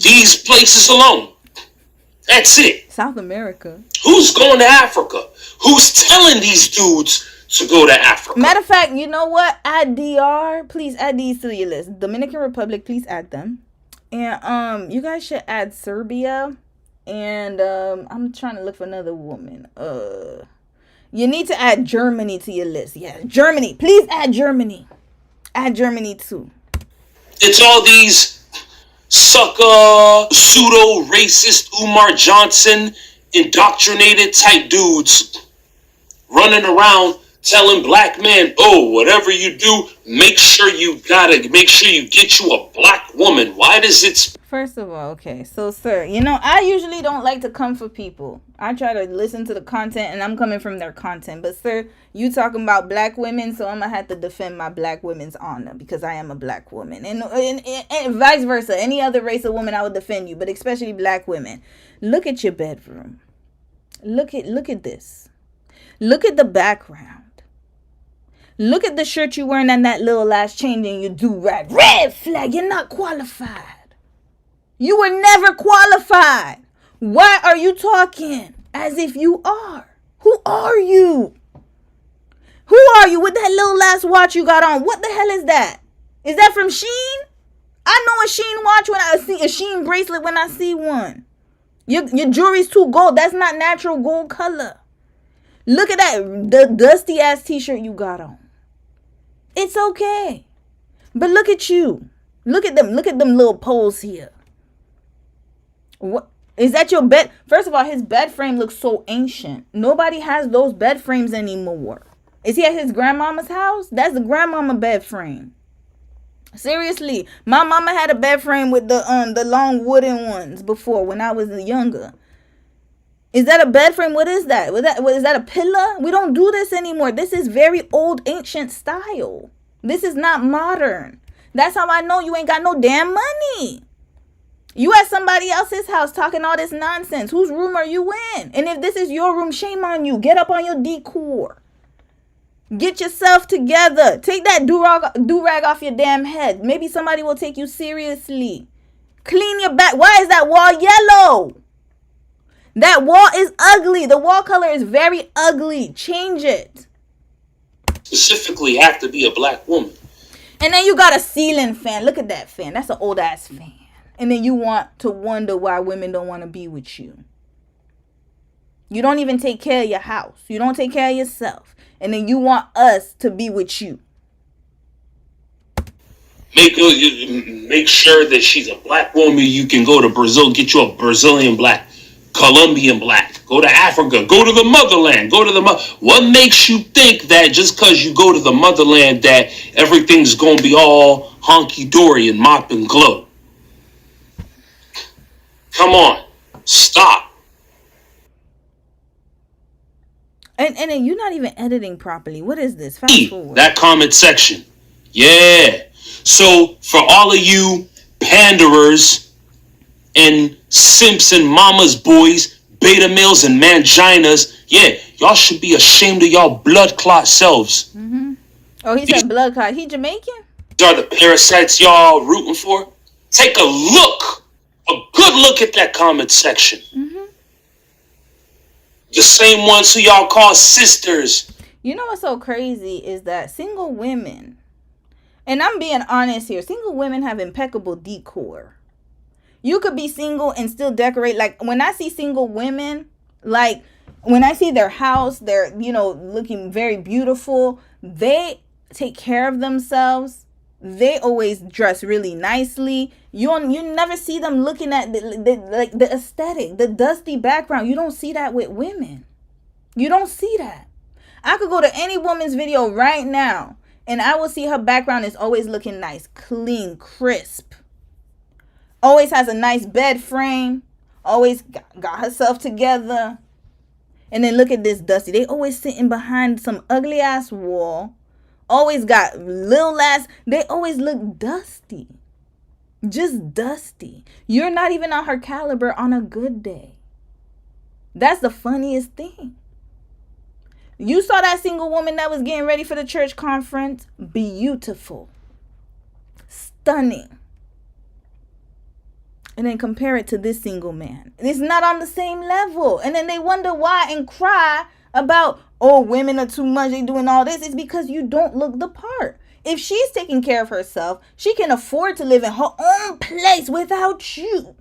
These places alone. That's it. South America. Who's going to Africa? Who's telling these dudes to go to Africa? Matter of fact, you know what? Add DR. Please add these to your list. Dominican Republic, please add them. And you guys should add Serbia. And I'm trying to look for another woman. You need to add Germany to your list. Yeah, Germany. Please add Germany. Add Germany too. It's all these sucker, pseudo-racist Umar Johnson indoctrinated type dudes running around telling black men, oh, whatever you do, make sure you get you a black woman. Why does it? First of all, okay, so sir, you know, I usually don't like to come for people. I try to listen to the content, and I'm coming from their content. But sir, you talking about black women, so I'm gonna have to defend my black women's honor because I am a black woman, and vice versa. Any other race of woman, I would defend you, but especially black women. Look at your bedroom. Look at this. Look at the background. Look at the shirt you're wearing and that little last chain in your do-rag. Red flag. You're not qualified. You were never qualified. Why are you talking as if you are? Who are you? Who are you with that little last watch you got on? What the hell is that? Is that from Shein? I know a Shein watch when I see a Shein bracelet when I see one. Your jewelry's too gold. That's not natural gold color. Look at that the dusty ass t-shirt you got on. It's okay. But look at you. Look at them. Look at them little poles here. What is that your bed? First of all, his bed frame looks so ancient. Nobody has those bed frames anymore. Is he at his grandmama's house? That's the grandmama bed frame. Seriously, my mama had a bed frame with the long wooden ones before when I was younger. Is that a bed frame? What is that? Is that a pillow? We don't do this anymore. This is very old, ancient style. This is not modern. That's how I know you ain't got no damn money. You at somebody else's house talking all this nonsense. Whose room are you in? And if this is your room, shame on you. Get up on your decor. Get yourself together. Take that do-rag off your damn head. Maybe somebody will take you seriously. Clean your back. Why is that wall yellow? That wall is ugly. The wall color is very ugly. Change it. Specifically have to be a black woman. And then you got a ceiling fan. Look at that fan. That's an old ass fan. And then you want to wonder why women don't want to be with you. You don't even take care of your house. You don't take care of yourself. And then you want us to be with you. Make sure that she's a black woman. You can go to Brazil, get you a Brazilian black, Colombian black. Go to Africa. Go to the motherland. What makes you think that just because you go to the motherland that everything's going to be all honky-dory and mop and glow? Come on. Stop. And then you're not even editing properly. What is this? Fast forward. That comment section. Yeah. So for all of you panderers and simps and mama's boys, beta males and manginas, yeah, y'all should be ashamed of y'all blood clot selves. Mm-hmm. Oh, he said blood clot. He Jamaican? These are the parasites y'all rooting for. Take a look. A good look at that comment section. Mm-hmm. The same ones who y'all call sisters. You know what's so crazy is that single women, and I'm being honest here, single women have impeccable decor. You could be single and still decorate. Like when I see single women, like when I see their house, they're, looking very beautiful. They take care of themselves. They always dress really nicely. You never see them looking at the aesthetic, the dusty background. You don't see that with women. You don't see that. I could go to any woman's video right now and I will see her background is always looking nice, clean, crisp. Always has a nice bed frame. Always got herself together. And then look at this dusty. They always sitting behind some ugly ass wall. Always got little ass. They always look dusty. Just dusty. You're not even on her caliber on a good day. That's the funniest thing. You saw that single woman that was getting ready for the church conference. Beautiful. Stunning. And then compare it to this single man. It's not on the same level. And then they wonder why and cry about, oh, women are too much, they doing all this. It's because you don't look the part. If she's taking care of herself, she can afford to live in her own place without you.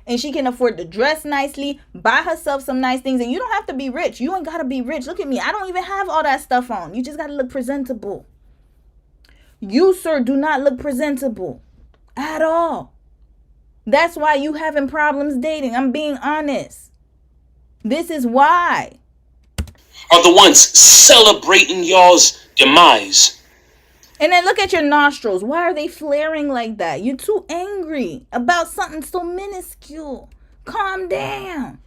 And she can afford to dress nicely, buy herself some nice things. And you don't have to be rich. You ain't got to be rich. Look at me. I don't even have all that stuff on. You just got to look presentable. You, sir, do not look presentable at all. That's why you having problems dating. I'm being honest. This is why. are the ones celebrating y'all's demise. And then look at your nostrils. Why are they flaring like that? You're too angry about something so minuscule. Calm down.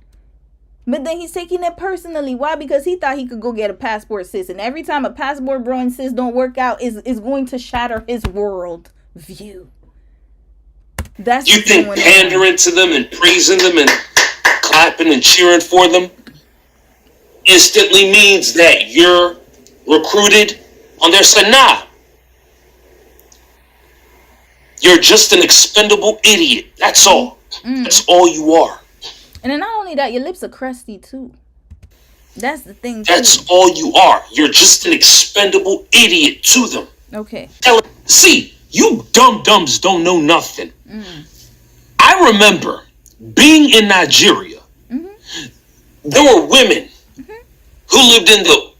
But then he's taking it personally. Why? Because he thought he could go get a passport, sis. And every time a passport bro and sis don't work out is going to shatter his world view. That's you think pandering to them and praising them and clapping and cheering for them instantly means that you're recruited on their side? Nah. You're just an expendable idiot. That's all. That's all you are. And then not only that, your lips are crusty too. That's the thing too. That's all you are. You're just an expendable idiot to them. Okay. See, you dum-dums don't know nothing. I remember being in Nigeria. There were women who lived in the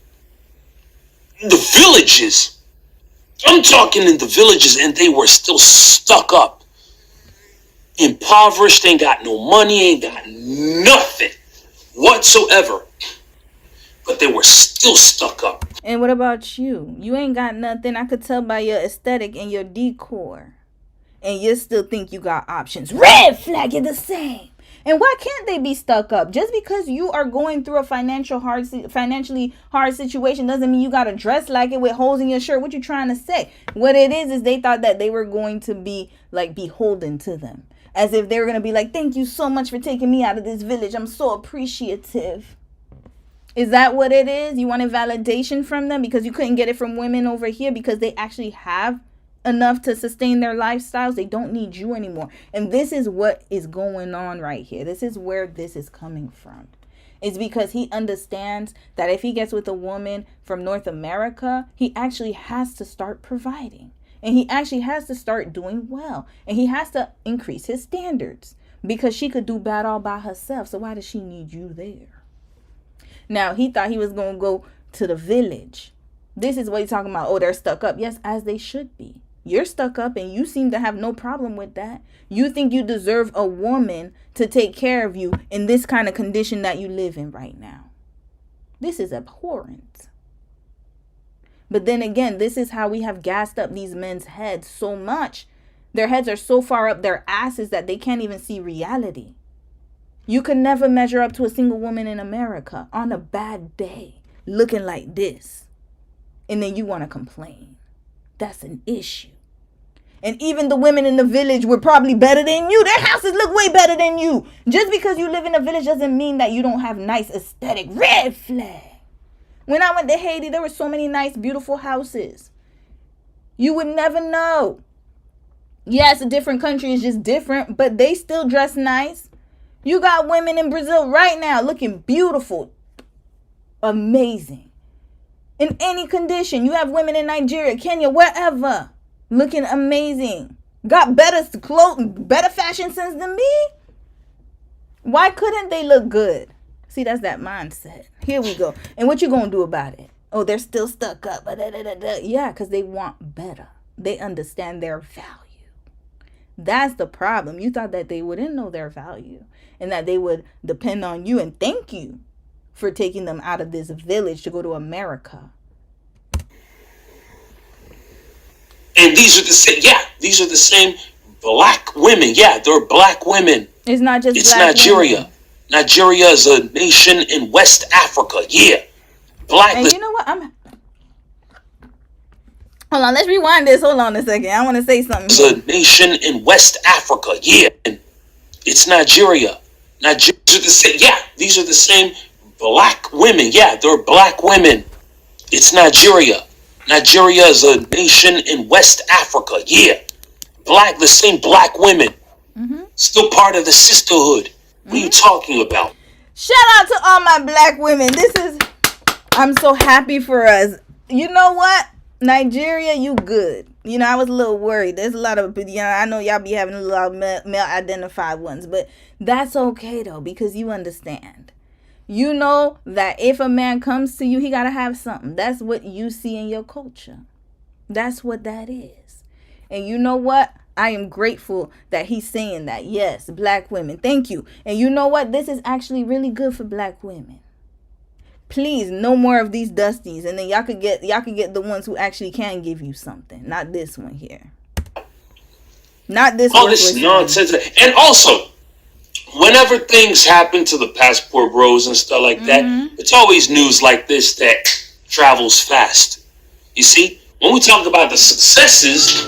villages. I'm talking in the villages, and they were still stuck up. Impoverished, ain't got no money, ain't got nothing whatsoever. But they were still stuck up. And what about you? You ain't got nothing. I could tell by your aesthetic and your decor. And you still think you got options. Red flag, you're the same. And why can't they be stuck up? Just because you are going through a financially hard situation doesn't mean you got to dress like it with holes in your shirt. What you trying to say? What it is they thought that they were going to be like beholden to them. As if they were going to be like, thank you so much for taking me out of this village. I'm so appreciative. Is that what it is? You wanted validation from them because you couldn't get it from women over here because they actually have enough to sustain their lifestyles. They don't need you anymore. And this is what is going on right here. This is where this is coming from. It's because he understands that if he gets with a woman from North America, he actually has to start providing. And he actually has to start doing well. And he has to increase his standards because she could do bad all by herself. So why does she need you there? Now, he thought he was going to go to the village. This is what he's talking about. Oh, they're stuck up. Yes, as they should be. You're stuck up and you seem to have no problem with that. You think you deserve a woman to take care of you in this kind of condition that you live in right now. This is abhorrent. But then again, this is how we have gassed up these men's heads so much. Their heads are so far up their asses that they can't even see reality. You can never measure up to a single woman in America on a bad day looking like this. And then you want to complain. That's an issue. And even the women in the village were probably better than you. Their houses look way better than you. Just because you live in a village doesn't mean that you don't have nice aesthetic. Red flag. When I went to Haiti, there were so many nice, beautiful houses. You would never know. Yes, a different country is just different, but they still dress nice. You got women in Brazil right now looking beautiful. Amazing. In any condition. You have women in Nigeria, Kenya, wherever. Looking amazing. Got better clothes, better fashion sense than me. Why couldn't they look good? See, that's that mindset. Here we go. And what you gonna do about it? Oh, they're still stuck up. Yeah, because they want better. They understand their value. That's the problem. You thought that they wouldn't know their value and that they would depend on you and thank you for taking them out of this village to go to America. And these are the same black women. Yeah, they're black women. It's not just it's black Nigeria. Women. Nigeria is a nation in West Africa. Yeah. Black. And you know what? Hold on, let's rewind this. Hold on a second. I want to say something. It's a nation in West Africa. Yeah. And it's Nigeria. These are the same black women. Yeah, they're black women. It's Nigeria. Nigeria is a nation in West Africa. Yeah. The same black women. Still part of the sisterhood. What are you talking about? Shout out to all my black women. I'm so happy for us. You know what? Nigeria, you good. You know, I was a little worried. There's a lot of, I know y'all be having a lot of male identified ones, but that's okay though, because you understand. You know that if a man comes to you, he got to have something. That's what you see in your culture. That's what that is. And you know what? I am grateful that he's saying that. Yes, black women. Thank you. And you know what? This is actually really good for black women. Please, no more of these Dusties, and then y'all could get the ones who actually can give you something. Not this one here. Not this. All this nonsense. And also, whenever things happen to the passport bros and stuff like that, it's always news like this that travels fast. You see, when we talk about the successes.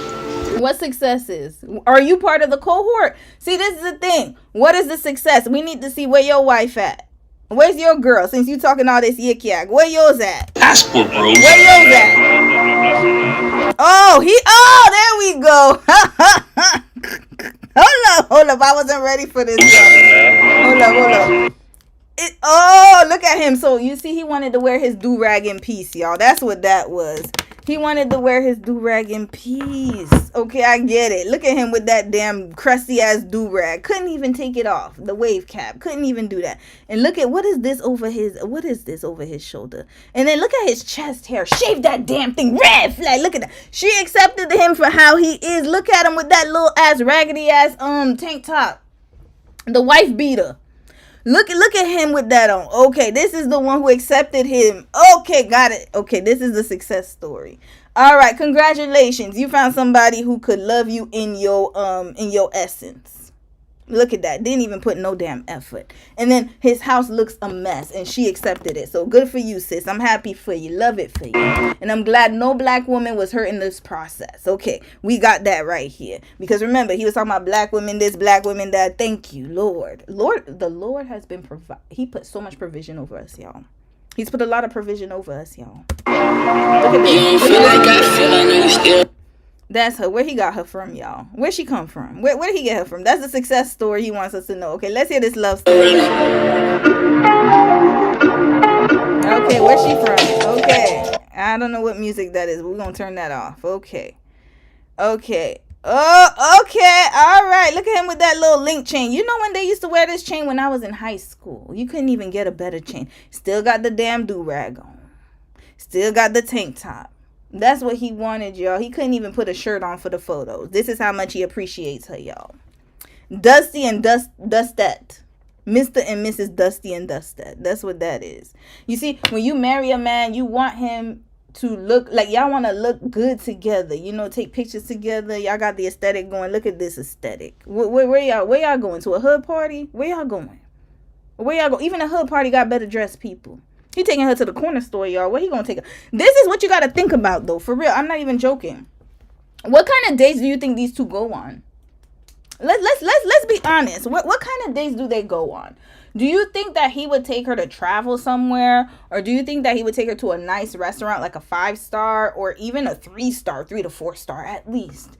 What successes? Are you part of the cohort? See, this is the thing. What is the success? We need to see where your wife at. Where's your girl? Since you talking all this yik yak, where yours at? Passport bros. Where yours at? Oh, there we go. Hold up. I wasn't ready for this. Hold up. Look at him. So you see, he wanted to wear his do-rag in peace, y'all. That's what that was. He wanted to wear his do-rag in peace. Okay, I get it. Look at him with that damn crusty ass do-rag. Couldn't even take it off. The wave cap. Couldn't even do that. And look at what is this over his shoulder? And then look at his chest hair. Shave that damn thing. Red flag. Look at that. She accepted him for how he is. Look at him with that little ass raggedy ass tank top. The wife beater. Look at him with that on. Okay, this is the one who accepted him. Okay, got it. Okay, this is the success story. All right, congratulations. You found somebody who could love you in your essence. Look at that. Didn't even put no damn effort. And then his house looks a mess and she accepted it. So good for you, sis. I'm happy for you. Love it for you. And I'm glad no black woman was hurt in this process. Okay, we got that right here. Because remember, he was talking about black women this, black women that. Thank you, Lord. The Lord has been he put so much provision over us, y'all. He's put a lot of provision over us, y'all. Look at this. That's her. Where he got her from, y'all? Where she come from? Where did he get her from? That's the success story he wants us to know. Okay, let's hear this love story. Okay, where's she from? Okay. I don't know what music that is. We're going to turn that off. Okay. Oh, okay. All right. Look at him with that little link chain. You know when they used to wear this chain when I was in high school? You couldn't even get a better chain. Still got the damn do-rag on. Still got the tank top. That's what he wanted, y'all. He couldn't even put a shirt on for the photos. This is how much he appreciates her, y'all. Dusty and Dustet. Mr. and Mrs. Dusty and Dustet. That's what that is. You see, when you marry a man, you want him to look like y'all want to look good together. You know, take pictures together. Y'all got the aesthetic going. Look at this aesthetic. Where y'all going? To a hood party? Where y'all going? Where y'all go? Even a hood party got better dressed people. He taking her to the corner store, y'all. Where he gonna take her? This is what you gotta think about, though. For real, I'm not even joking. What kind of dates do you think these two go on? Let's be honest. What kind of dates do they go on? Do you think that he would take her to travel somewhere, or do you think that he would take her to a nice restaurant, like a 5-star, or even a 3-star, 3 to 4-star at least?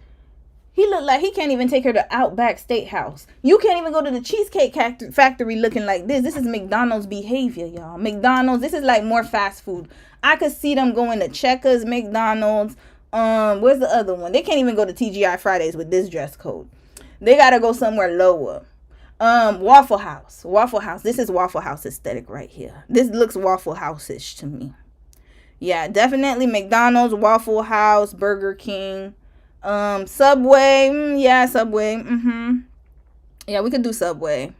He looked like he can't even take her to Outback Steakhouse. You can't even go to the Cheesecake Factory looking like this. This is McDonald's behavior, y'all. McDonald's, this is like more fast food. I could see them going to Checkers, McDonald's. Where's the other one? They can't even go to TGI Fridays with this dress code. They got to go somewhere lower. Waffle House. Waffle House. This is Waffle House aesthetic right here. This looks Waffle House-ish to me. Yeah, definitely McDonald's, Waffle House, Burger King. Subway. Yeah, Subway. Yeah, we could do Subway.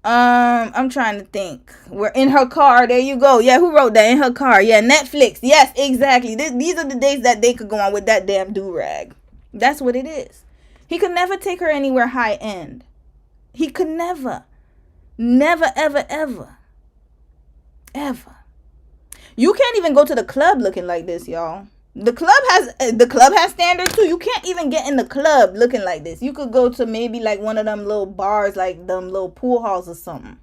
I'm trying to think. We're in her car. There you go. Yeah, who wrote that? In her car. Yeah, Netflix. Yes, exactly. These are the days that they could go on with that damn do-rag. That's what it is. He could never take her anywhere high end. He could never. Never, ever, ever. Ever. You can't even go to the club looking like this, y'all. The club has standards too. You can't even get in the club looking like this. You could go to maybe like one of them little bars, like them little pool halls or something.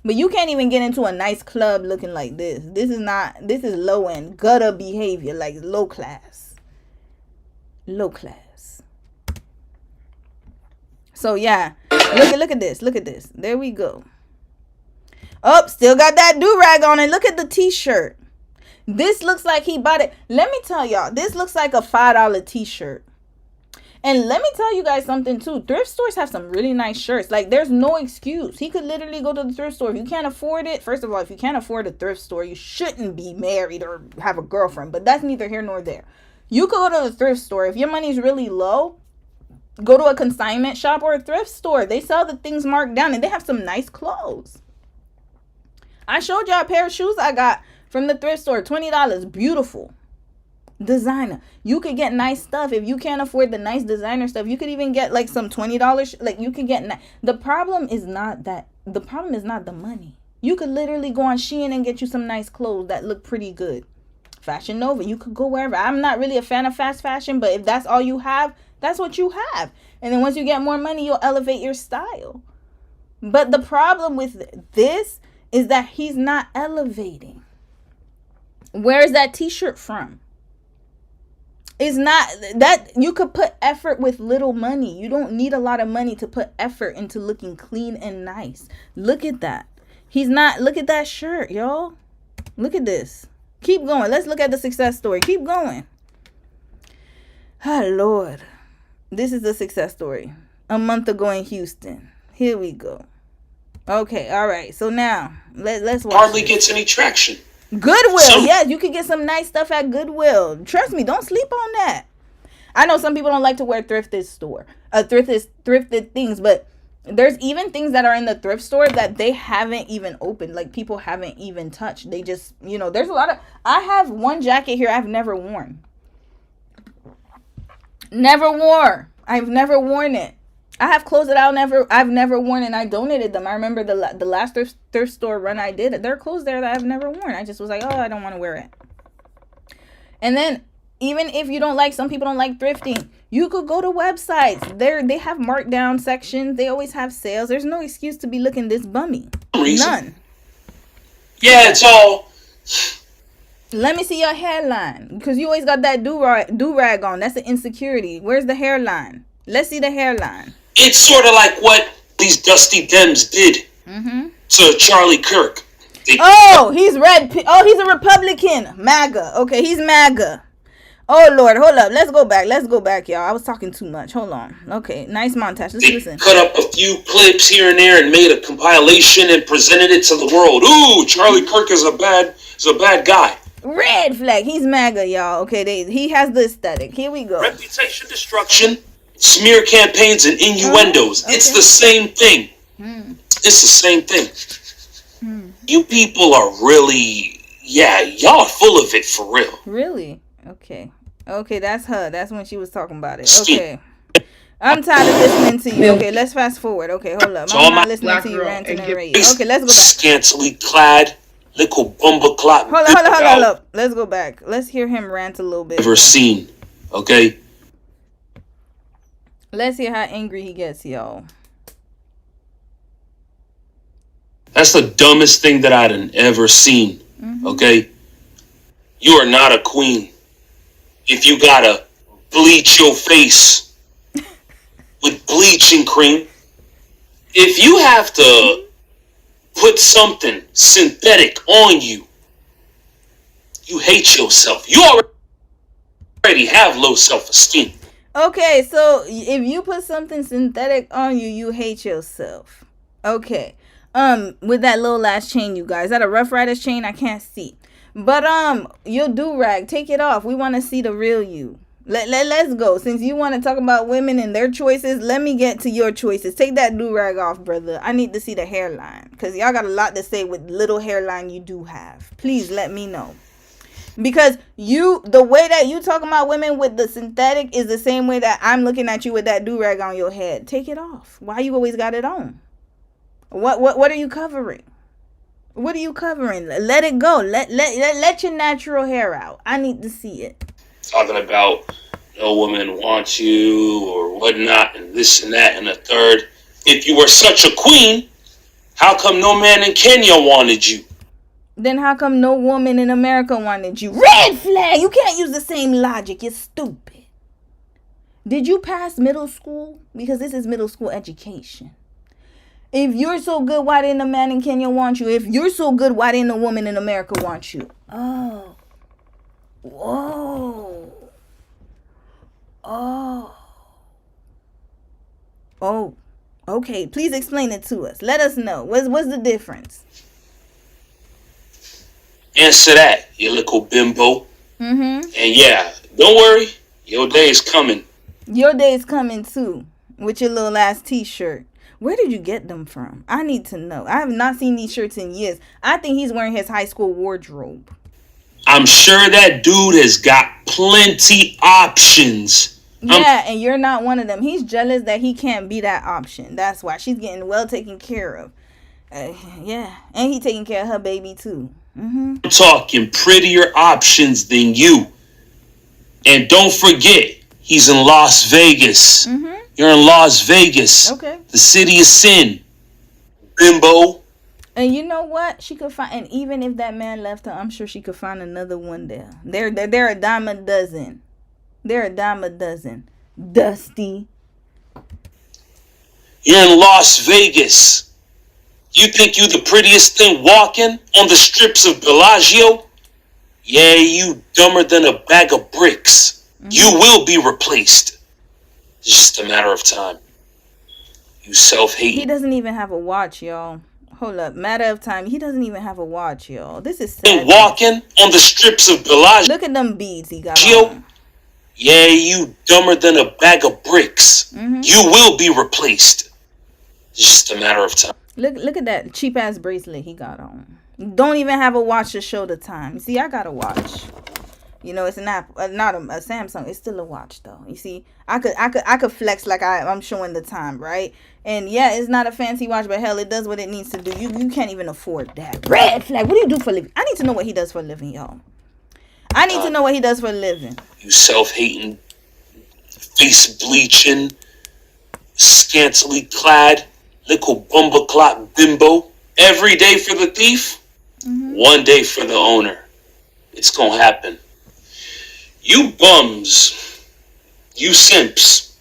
But you can't even get into a nice club looking like this. This is low end, gutter behavior, like low class. Low class. So yeah, look at this. Look at this. There we go. Oh, still got that do-rag on it. Look at the t-shirt. This looks like he bought it. Let me tell y'all, this looks like a $5 t-shirt. And let me tell you guys something too. Thrift stores have some really nice shirts. Like, there's no excuse. He could literally go to the thrift store. If you can't afford it, first of all, if you can't afford a thrift store, you shouldn't be married or have a girlfriend. But that's neither here nor there. You could go to the thrift store. If your money's really low, go to a consignment shop or a thrift store. They sell the things marked down and they have some nice clothes. I showed y'all a pair of shoes I got from the thrift store. $20. Beautiful. Designer. You could get nice stuff. If you can't afford the nice designer stuff, you could even get like some $20. Like you could get the problem is not that. The problem is not the money. You could literally go on Shein and get you some nice clothes that look pretty good. Fashion Nova. You could go wherever. I'm not really a fan of fast fashion, but if that's all you have, that's what you have. And then once you get more money, you'll elevate your style. But the problem with this is that he's not elevating. Where's that t-shirt from? It's not that you could put effort with little money. You don't need a lot of money to put effort into looking clean and nice. Look at that. He's not. Look at that shirt, y'all. Look at this. Keep going. Let's look at the success story. Keep going. Oh, Lord. This is the success story. A month ago in Houston. Here we go. Okay. All right. So now let's watch. Hardly gets any traction. Goodwill. Yes, you can get some nice stuff at Goodwill. Trust me, don't sleep on that. I know some people don't like to wear thrifted things, but there's even things that are in the thrift store that they haven't even opened. Like people haven't even touched. They just, there's a lot of. I have one jacket here I've never worn. I've never worn it. I have clothes that I've never worn, and I donated them. I remember the last thrift store run I did. There are clothes there that I've never worn. I just was like, oh, I don't want to wear it. And then even if you don't like, some people don't like thrifting, you could go to websites. They have markdown sections. They always have sales. There's no excuse to be looking this bummy. None. Yeah, it's all. Let me see your hairline, because you always got that do-rag on. That's an insecurity. Where's the hairline? Let's see the hairline. It's sort of like what these Dusty Dems did to Charlie Kirk. He's red. He's a Republican. MAGA. Okay, he's MAGA. Oh, Lord. Hold up. Let's go back, y'all. I was talking too much. Hold on. Okay, nice montage. Let's listen. Cut up a few clips here and there and made a compilation and presented it to the world. Ooh, Charlie Kirk is a bad guy. Red flag. He's MAGA, y'all. Okay, he has the aesthetic. Here we go. Reputation destruction, smear campaigns, and innuendos. Okay. It's the same thing. It's the same thing. You people are really, y'all are full of it for real. Really? Okay, that's her. That's when she was talking about it. Okay. I'm tired of listening to you. Okay, let's fast forward. Okay, hold up. I'm not listening to you ranting and raving. Okay, let's go back. Scantily clad, little bumper clock. Hold up. Let's go back. Let's hear him rant a little bit. Never seen. Okay. Let's hear how angry he gets, y'all. That's the dumbest thing that I'd ever seen. Okay? You are not a queen if you gotta bleach your face with bleaching cream. If you have to put something synthetic on you, you hate yourself. You already have low self-esteem. Okay, so if you put something synthetic on you, you hate yourself. Okay. With that little last chain, you guys. Is that a Rough Riders chain? I can't see. But your do-rag, take it off. We want to see the real you. Let's go. Since you want to talk about women and their choices, let me get to your choices. Take that do-rag off, brother. I need to see the hairline, because y'all got a lot to say with little hairline you do have. Please let me know. Because the way that you talking about women with the synthetic is the same way that I'm looking at you with that do-rag on your head. Take it off. Why you always got it on? What are you covering? What are you covering? Let it go. Let your natural hair out. I need to see it. Talking about no woman wants you or whatnot and this and that and the third. If you were such a queen, how come no man in Kenya wanted you? Then how come no woman in America wanted you? Red flag! You can't use the same logic. You're stupid. Did you pass middle school? Because this is middle school education. If you're so good, why didn't a man in Kenya want you? If you're so good, why didn't a woman in America want you? Oh. Whoa. Oh. Okay, please explain it to us. Let us know. What's the difference? Answer that, you little bimbo. And don't worry, your day is coming. Your day is coming too, with your little ass t-shirt. Where did you get them from? I need to know. I have not seen these shirts in years. I think he's wearing his high school wardrobe. I'm sure that dude has got plenty options. Yeah, and you're not one of them. He's jealous that he can't be that option. That's why she's getting well taken care of. Yeah, and he taking care of her baby too. I'm talking prettier options than you. And don't forget, he's in Las Vegas. You're in Las Vegas. Okay. The city of sin. Bimbo. And you know what? She could find, and even if that man left her, I'm sure she could find another one there. They're a dime a dozen. They're a dime a dozen. Dusty. You're in Las Vegas. You think you the prettiest thing walking on the strips of Bellagio? Yeah, you dumber than a bag of bricks. You will be replaced. It's just a matter of time. You self-hating. He doesn't even have a watch, y'all. Hold up. Matter of time. He doesn't even have a watch, y'all. This is sad. Walking on the strips of Bellagio. Look at them beads he got on. Yeah, you dumber than a bag of bricks. You will be replaced. It's just a matter of time. Look at that cheap ass bracelet he got on. Don't even have a watch to show the time. You see, I got a watch. You know, it's not a Samsung. It's still a watch though. You see, I could flex like I'm showing the time, right? And yeah, it's not a fancy watch, but hell, it does what it needs to do. You can't even afford that. Red flag. What do you do for a living? I need to know what he does for a living, y'all. I need to know what he does for a living. You self-hating, face bleaching, scantily clad, little bumbleclot bimbo. Every day for the thief, one day for the owner. It's gonna happen. You bums, you simps,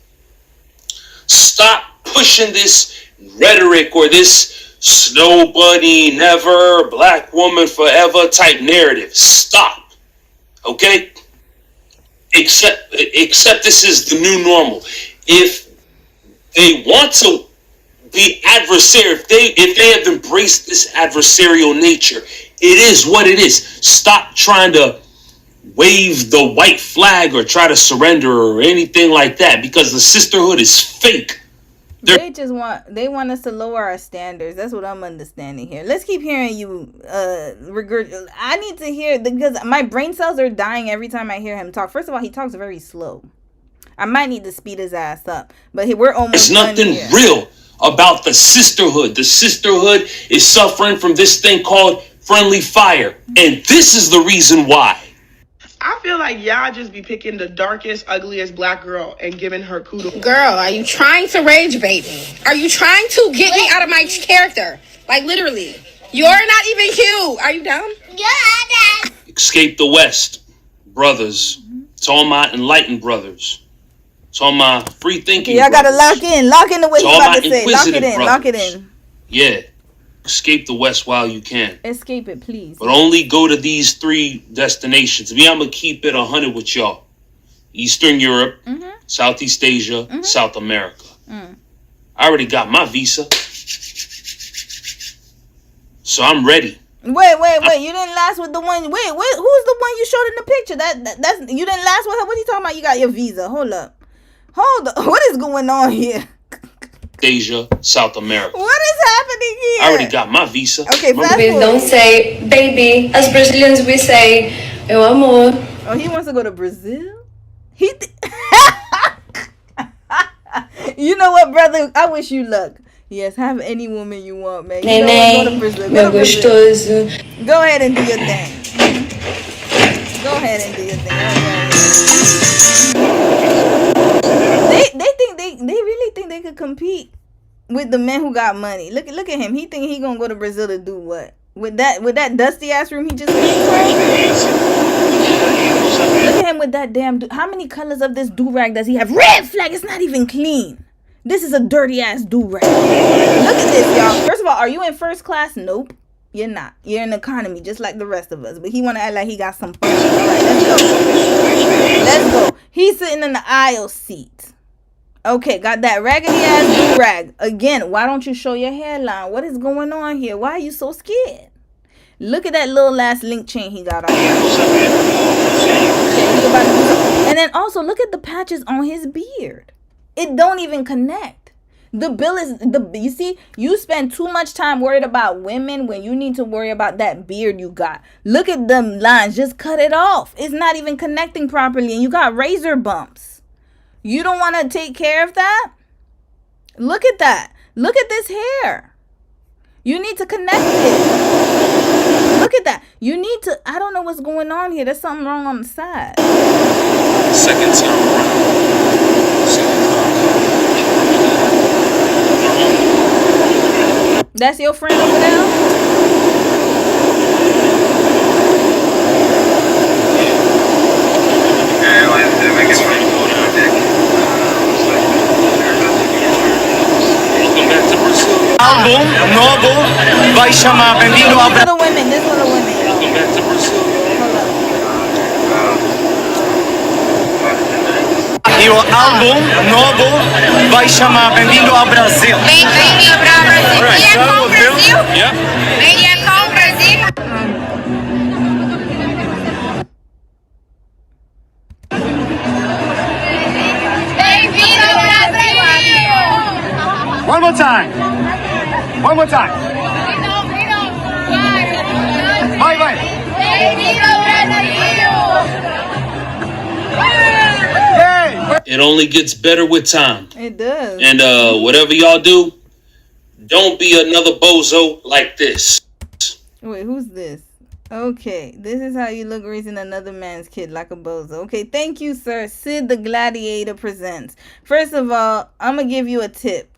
stop pushing this rhetoric or this snow bunny never, black woman forever type narrative. Stop. Okay? Except this is the new normal. If they want to be adversarial, if they have embraced this adversarial nature, it is what it is. Stop trying to wave the white flag or try to surrender or anything like that, because the sisterhood is fake. They want us to lower our standards. That's what I'm understanding here. Let's keep hearing you I need to hear, because my brain cells are dying every time I hear him talk. First of all, he talks very slow. I might need to speed his ass up, but we're almost done. There's nothing real about the sisterhood. The sisterhood is suffering from this thing called friendly fire, and this is the reason why. I feel like y'all just be picking the darkest, ugliest black girl and giving her kudos. Girl, are you trying to rage bait me? Are you trying to get me out of my character? Like, literally. You're not even cute. Are you dumb? Yeah. Escape the West, brothers. It's all my enlightened brothers. It's all my free thinking. Y'all gotta lock in the way It's he's all about to my say. Lock it inquisitive in. Lock it brothers. in. Yeah. Escape the West while you can. Escape it, please. But only go to these 3 destinations. Me, I'm going to keep it 100 with y'all. Eastern Europe, Southeast Asia, South America. I already got my visa. So I'm ready. Wait. You didn't last with the one. Wait. Who's the one you showed in the picture? That's you didn't last with her. What are you talking about? You got your visa. Hold up. What is going on here? Asia, South America. What is happening here? I already got my visa. Okay, We don't say baby. As Brazilians, we say eu amor. Oh, he wants to go to Brazil? You know what, brother? I wish you luck. Yes, have any woman you want, man. You know what? Go to Brazil. Go to Brazil. Go ahead and do your thing. Go ahead and do your thing. They really think they could compete with the men who got money. Look at him. He think he gonna go to Brazil to do what? With that dusty ass room he just came from? Look at him with that damn. How many colors of this do-rag does he have? Red flag. It's not even clean. This is a dirty ass do-rag. Look at this, y'all. First of all, are you in first class? Nope. You're not. You're in economy, just like the rest of us. But he want to act like he got some fun. All right, let's go. He's sitting in the aisle seat. Okay, got that raggedy ass do-rag. Again, why don't you show your hairline? What is going on here? Why are you so scared? Look at that little last link chain he got on. And then also, look at the patches on his beard. It don't even connect. The bill is you see, you spend too much time worried about women when you need to worry about that beard you got. Look at them lines, just cut it off. It's not even connecting properly and you got razor bumps. You don't want to take care of that? Look at that. Look at this hair. You need to connect it. Look at that. You need to, I don't know what's going on here. There's something wrong on the side. Second time around. That's your friend over there? Álbum novo vai chamar Bem-vindo ao Brasil. This little women. Welcome back to Brazil. E o álbum novo vai chamar Bem-vindo ao Brasil. Bem-vindo ao Brasil. Alright, Venha so com o Bill? Brasil. Yeah. Venha com o Brasil. Bem-vindo ao Brasil. One more time. One more time. Vai, vai. Bem-vindo ao Brasil. It only gets better with time. It does. And whatever y'all do, don't be another bozo like this. Wait, who's this? Okay, this is how you look raising another man's kid like a bozo. Okay, thank you, sir. Sid the Gladiator presents. First of all, I'm gonna give you a tip.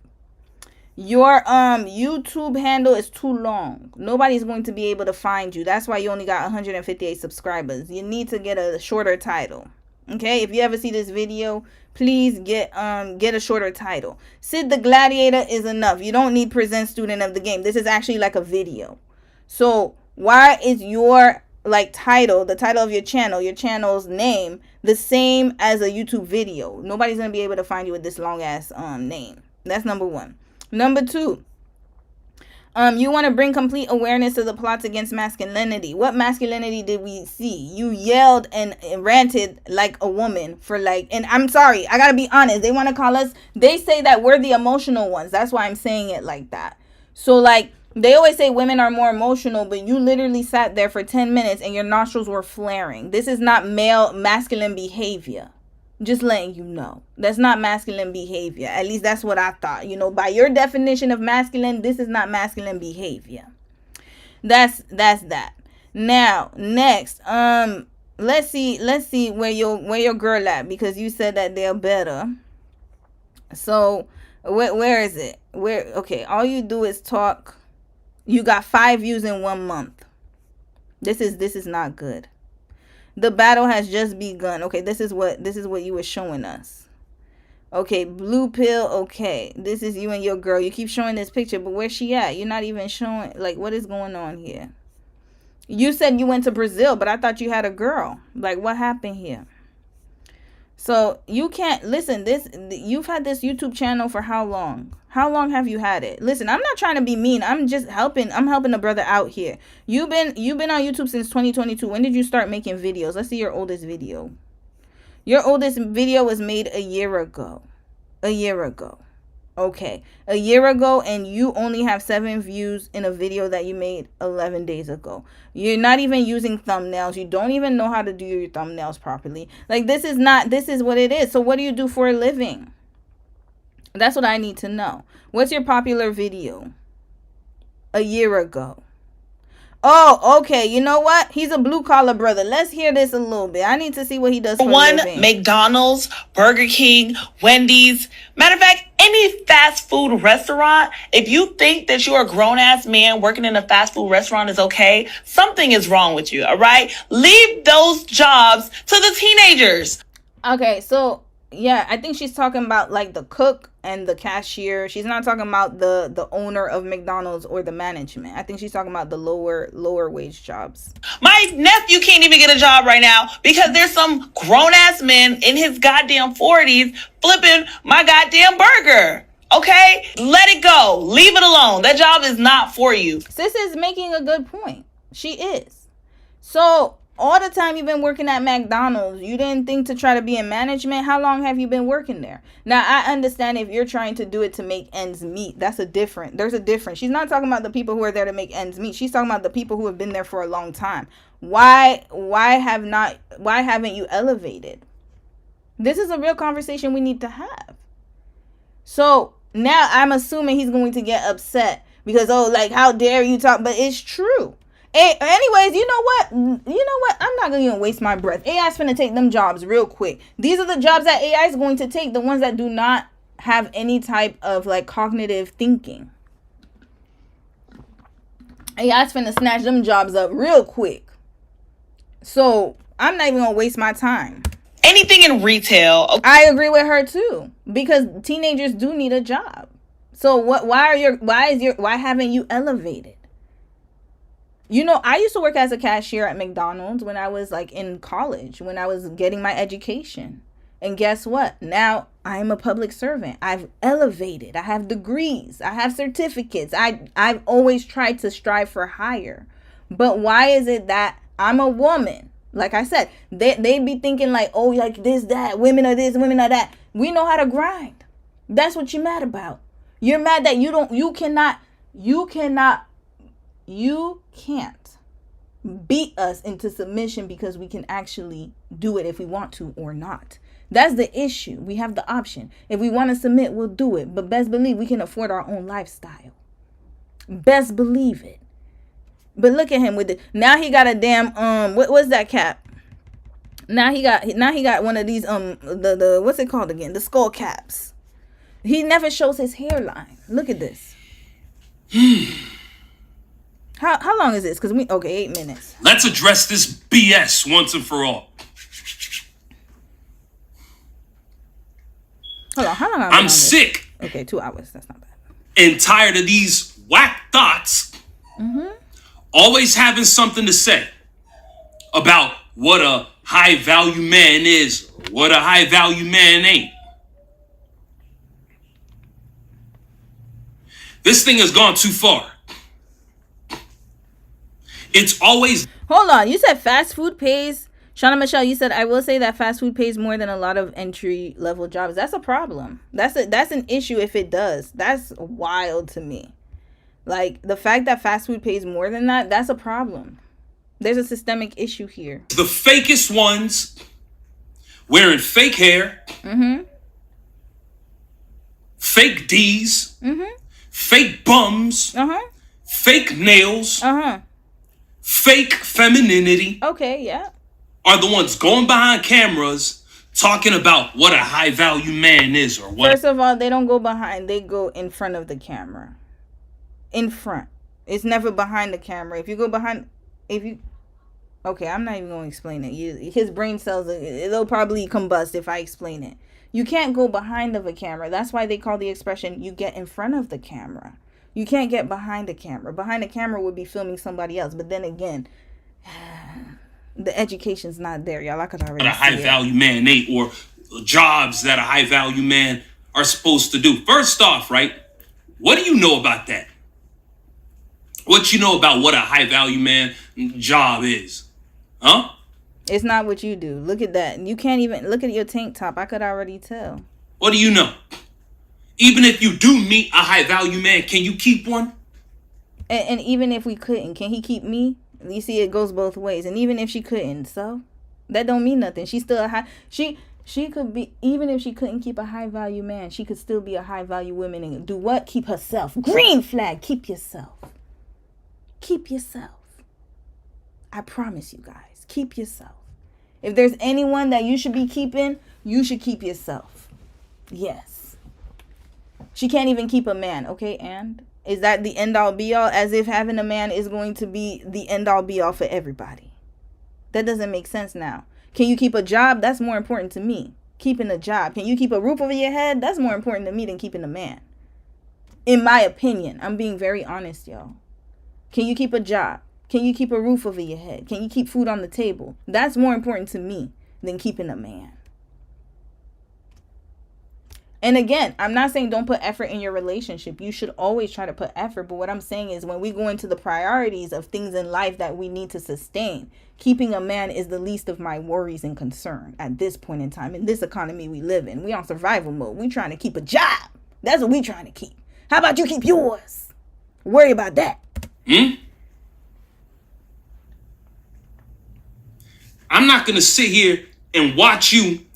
Your YouTube handle is too long. Nobody's going to be able to find you. That's why you only got 158 subscribers. You need to get a shorter title. Okay, if you ever see this video, please get a shorter title. Sid the Gladiator is enough. You don't need present student of the game. This is actually like a video. So why is your title, the title of your channel's name, the same as a YouTube video? Nobody's gonna be able to find you with this long ass name. That's number one. Number two, you want to bring complete awareness to the plots against masculinity. What masculinity did we see? You yelled and ranted like a woman for and I'm sorry, I gotta be honest. They want to call us, they say that we're the emotional ones. That's why I'm saying it like that. So they always say women are more emotional, but you literally sat there for 10 minutes and your nostrils were flaring. This is not masculine behavior. Just letting you know. That's not masculine behavior. At least that's what I thought. You know, by your definition of masculine, this is not masculine behavior. That's that. Now, next, let's see where your girl at, because you said that they're better. So, where is it? Okay, all you do is talk. You got 5 views in 1 month. This is not good. The battle has just begun. Okay, this is what you were showing us. Okay, blue pill. Okay, this is you and your girl. You keep showing this picture, but where's she at? You're not even showing, what is going on here? You said you went to Brazil, but I thought you had a girl. What happened here? So you can't listen. You've had this YouTube channel for how long? How long have you had it? Listen, I'm not trying to be mean. I'm just helping. I'm helping a brother out here. You've been on YouTube since 2022. When did you start making videos? Let's see your oldest video. Your oldest video was made a year ago. A year ago. Okay, a year ago, and you only have 7 views in a video that you made 11 days ago. You're not even using thumbnails. You don't even know how to do your thumbnails properly. This is what it is. So what do you do for a living? That's what I need to know. What's your popular video? A year ago. Oh, okay. You know what? He's a blue collar brother. Let's hear this a little bit. I need to see what he does for a living. McDonald's, Burger King, Wendy's. Matter of fact, any fast food restaurant, if you think that you're a grown-ass man working in a fast food restaurant is okay, something is wrong with you, all right? Leave those jobs to the teenagers. Okay, so yeah, I think she's talking about the cook and the cashier. She's not talking about the owner of McDonald's or the management. I think she's talking about the lower wage jobs. My nephew can't even get a job right now because there's some grown-ass man in his goddamn 40s flipping my goddamn burger. Okay? Let it go. Leave it alone. That job is not for you. Sis is making a good point. She is. So all the time you've been working at McDonald's, you didn't think to try to be in management? How long have you been working there? Now, I understand if you're trying to do it to make ends meet. There's a difference. She's not talking about the people who are there to make ends meet. She's talking about the people who have been there for a long time. Why haven't you elevated? This is a real conversation we need to have. So now I'm assuming he's going to get upset because, oh, like, how dare you talk? But it's true. Hey, anyways, you know what? I'm not going to even waste my breath. AI's finna take them jobs real quick. These are the jobs that AI is going to take, the ones that do not have any type of, like, cognitive thinking. AI's finna snatch them jobs up real quick. So I'm not even going to waste my time. Anything in retail. I agree with her too, because teenagers do need a job. So why haven't you elevated? You know, I used to work as a cashier at McDonald's when I was like in college, when I was getting my education. And guess what? Now I'm a public servant. I've elevated. I have degrees. I have certificates. I've always tried to strive for higher. But why is it that I'm a woman? Like I said, they'd be thinking like, oh, like this, that, women are this, women are that. We know how to grind. That's what you're mad about. You're mad that you can't beat us into submission because we can actually do it if we want to or not. That's the issue. We have the option. If we want to submit, we'll do it. But best believe we can afford our own lifestyle. Best believe it. But look at him with it. Now he got a damn what was that cap? Now he got one of these the what's it called again? The skull caps. He never shows his hairline. Look at this. How long is this? Because 8 minutes. Let's address this BS once and for all. Hold on, how long? I'm sick. Okay, 2 hours. That's not bad. And tired of these whack thoughts. Always having something to say about what a high value man is, or what a high value man ain't. This thing has gone too far. It's always... Hold on, you said fast food pays... Shauna Michelle, you said, I will say that fast food pays more than a lot of entry level jobs. That's a problem. That's an issue if it does. That's wild to me. Like, the fact that fast food pays more than that, that's a problem. There's a systemic issue here. The fakest ones wearing fake hair, fake D's, fake bums, fake nails, fake femininity. Okay, yeah. Are the ones going behind cameras talking about what a high value man is or what. First of all, they don't go behind, they go in front of the camera. In front. It's never behind the camera. If you go behind, okay, I'm not even going to explain it. His brain cells, it'll probably combust if I explain it. You can't go behind of a camera. That's why they call the expression, you get in front of the camera. You can't get behind the camera. Behind the camera would be filming somebody else. But then again, the education's not there, y'all. I could already see a high value man ain't, or jobs that a high value man are supposed to do. First off, right? What do you know about that? What you know about what a high value man job is? Huh? It's not what you do. Look at that. You can't even look at your tank top. I could already tell. What do you know? Even if you do meet a high value man, can you keep one? And even if we couldn't, can he keep me? You see, it goes both ways. And even if she couldn't, so that don't mean nothing. She's still a high. She could be, even if she couldn't keep a high value man, she could still be a high value woman and do what? Keep herself. Green flag. Keep yourself. Keep yourself. I promise you guys. Keep yourself. If there's anyone that you should be keeping, you should keep yourself. Yes. She can't even keep a man, okay? And is that the end all be all? As if having a man is going to be the end all be all for everybody. That doesn't make sense now. Can you keep a job? That's more important to me. Keeping a job. Can you keep a roof over your head? That's more important to me than keeping a man. In my opinion. I'm being very honest, y'all. Can you keep a job? Can you keep a roof over your head? Can you keep food on the table? That's more important to me than keeping a man. And again, I'm not saying don't put effort in your relationship. You should always try to put effort. But what I'm saying is when we go into the priorities of things in life that we need to sustain, keeping a man is the least of my worries and concern at this point in time. In this economy we live in, we on survival mode. We trying to keep a job. That's what we trying to keep. How about you keep yours? Worry about that. I'm not going to sit here and watch you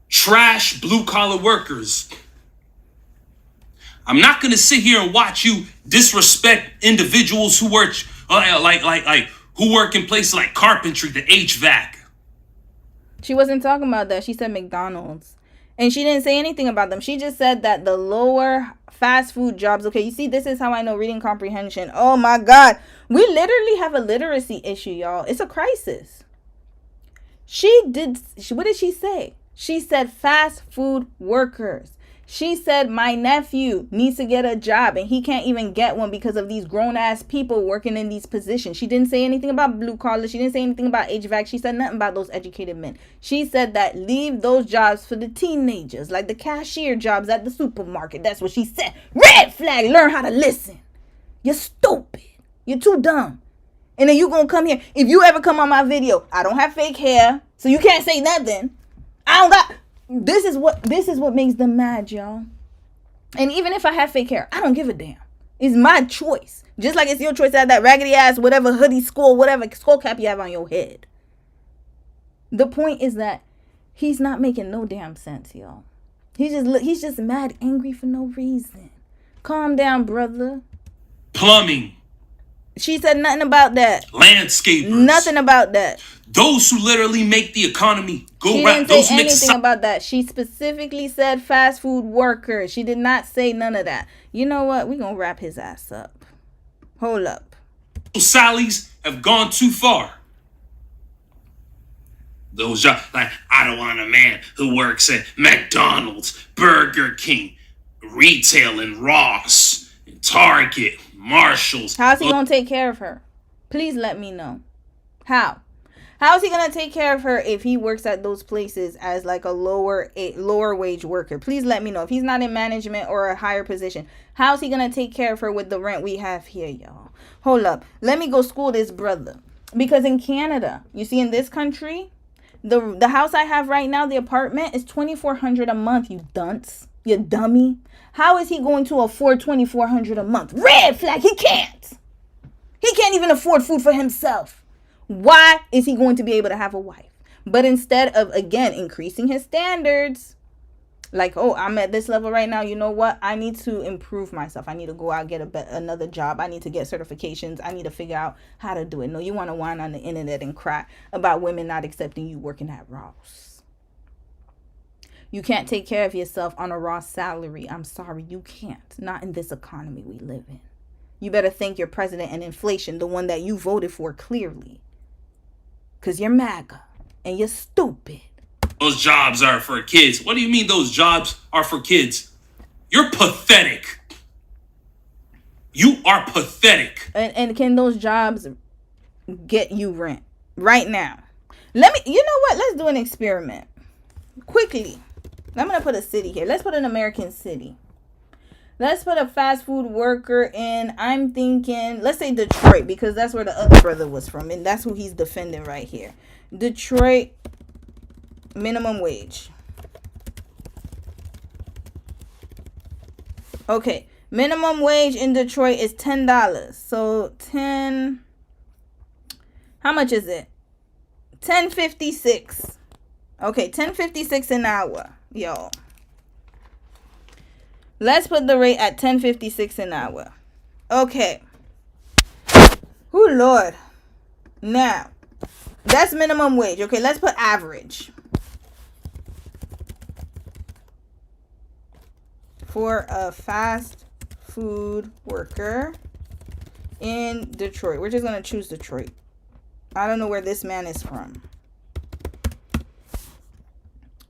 trash blue-collar workers. I'm not going to sit here and watch you disrespect individuals who work who work in places like carpentry, the HVAC. She wasn't talking about that. She said McDonald's. And she didn't say anything about them. She just said that the lower fast food jobs. Okay, you see, this is how I know reading comprehension. Oh my God. We literally have a literacy issue, y'all. It's a crisis. What did she say? She said fast food workers. She said my nephew needs to get a job and he can't even get one because of these grown-ass people working in these positions. She didn't say anything about blue collar. She didn't say anything about HVAC. She said nothing about those educated men. She said that leave those jobs for the teenagers, like the cashier jobs at the supermarket. That's what she said. Red flag. Learn how to listen. You're stupid. You're too dumb. And then you gonna come here. If you ever come on my video, I don't have fake hair, so you can't say nothing. I don't got. This is what makes them mad, y'all. And even if I have fake hair, I don't give a damn. It's my choice. Just like it's your choice to have that raggedy ass, whatever hoodie, whatever skull cap you have on your head. The point is that he's not making no damn sense, y'all. He's just mad, angry for no reason. Calm down, brother. Plumbing. She said nothing about that. Landscapers. Nothing about that. Those who literally make the economy go She round. didn't say anything about that. She specifically said fast food workers. She did not say none of that. You know what? We're going to wrap his ass up. Hold up. Sallies have gone too far. Those jobs, like, I don't want a man who works at McDonald's, Burger King, retail, and Ross, and Target, Marshalls. How's he going to take care of her? Please let me know. How? How is he going to take care of her if he works at those places as like a lower wage worker? Please let me know. If he's not in management or a higher position, how's he going to take care of her with the rent we have here, y'all? Hold up. Let me go school this brother. Because in Canada, you see, in this country, the house I have right now, the apartment, is $2,400 a month, you dunce. You dummy. How is he going to afford $2,400 a month? Red flag. He can't. He can't even afford food for himself. Why is he going to be able to have a wife? But instead of, again, increasing his standards, like, oh, I'm at this level right now. You know what? I need to improve myself. I need to go out, get another job. I need to get certifications. I need to figure out how to do it. No, you want to whine on the internet and cry about women not accepting you working at Ross. You can't take care of yourself on a Ross salary. I'm sorry, you can't. Not in this economy we live in. You better thank your president and inflation, the one that you voted for, clearly. Because you're MAGA and you're stupid. Those jobs are for kids. What do you mean those jobs are for kids? You're pathetic. You are pathetic. And can those jobs get you rent right now? You know what? Let's do an experiment. Quickly. I'm going to put a city here. Let's put an American city. Let's put a fast food worker in, I'm thinking, let's say Detroit, because that's where the other brother was from. And that's who he's defending right here. Detroit minimum wage. Okay. Minimum wage in Detroit is $10. So 10. How much is it? $10.56. Okay, $10.56 an hour, y'all. Let's put the rate at $10.56 an hour. Okay. Oh, Lord. Now, that's minimum wage. Okay, let's put average. For a fast food worker in Detroit. We're just going to choose Detroit. I don't know where this man is from.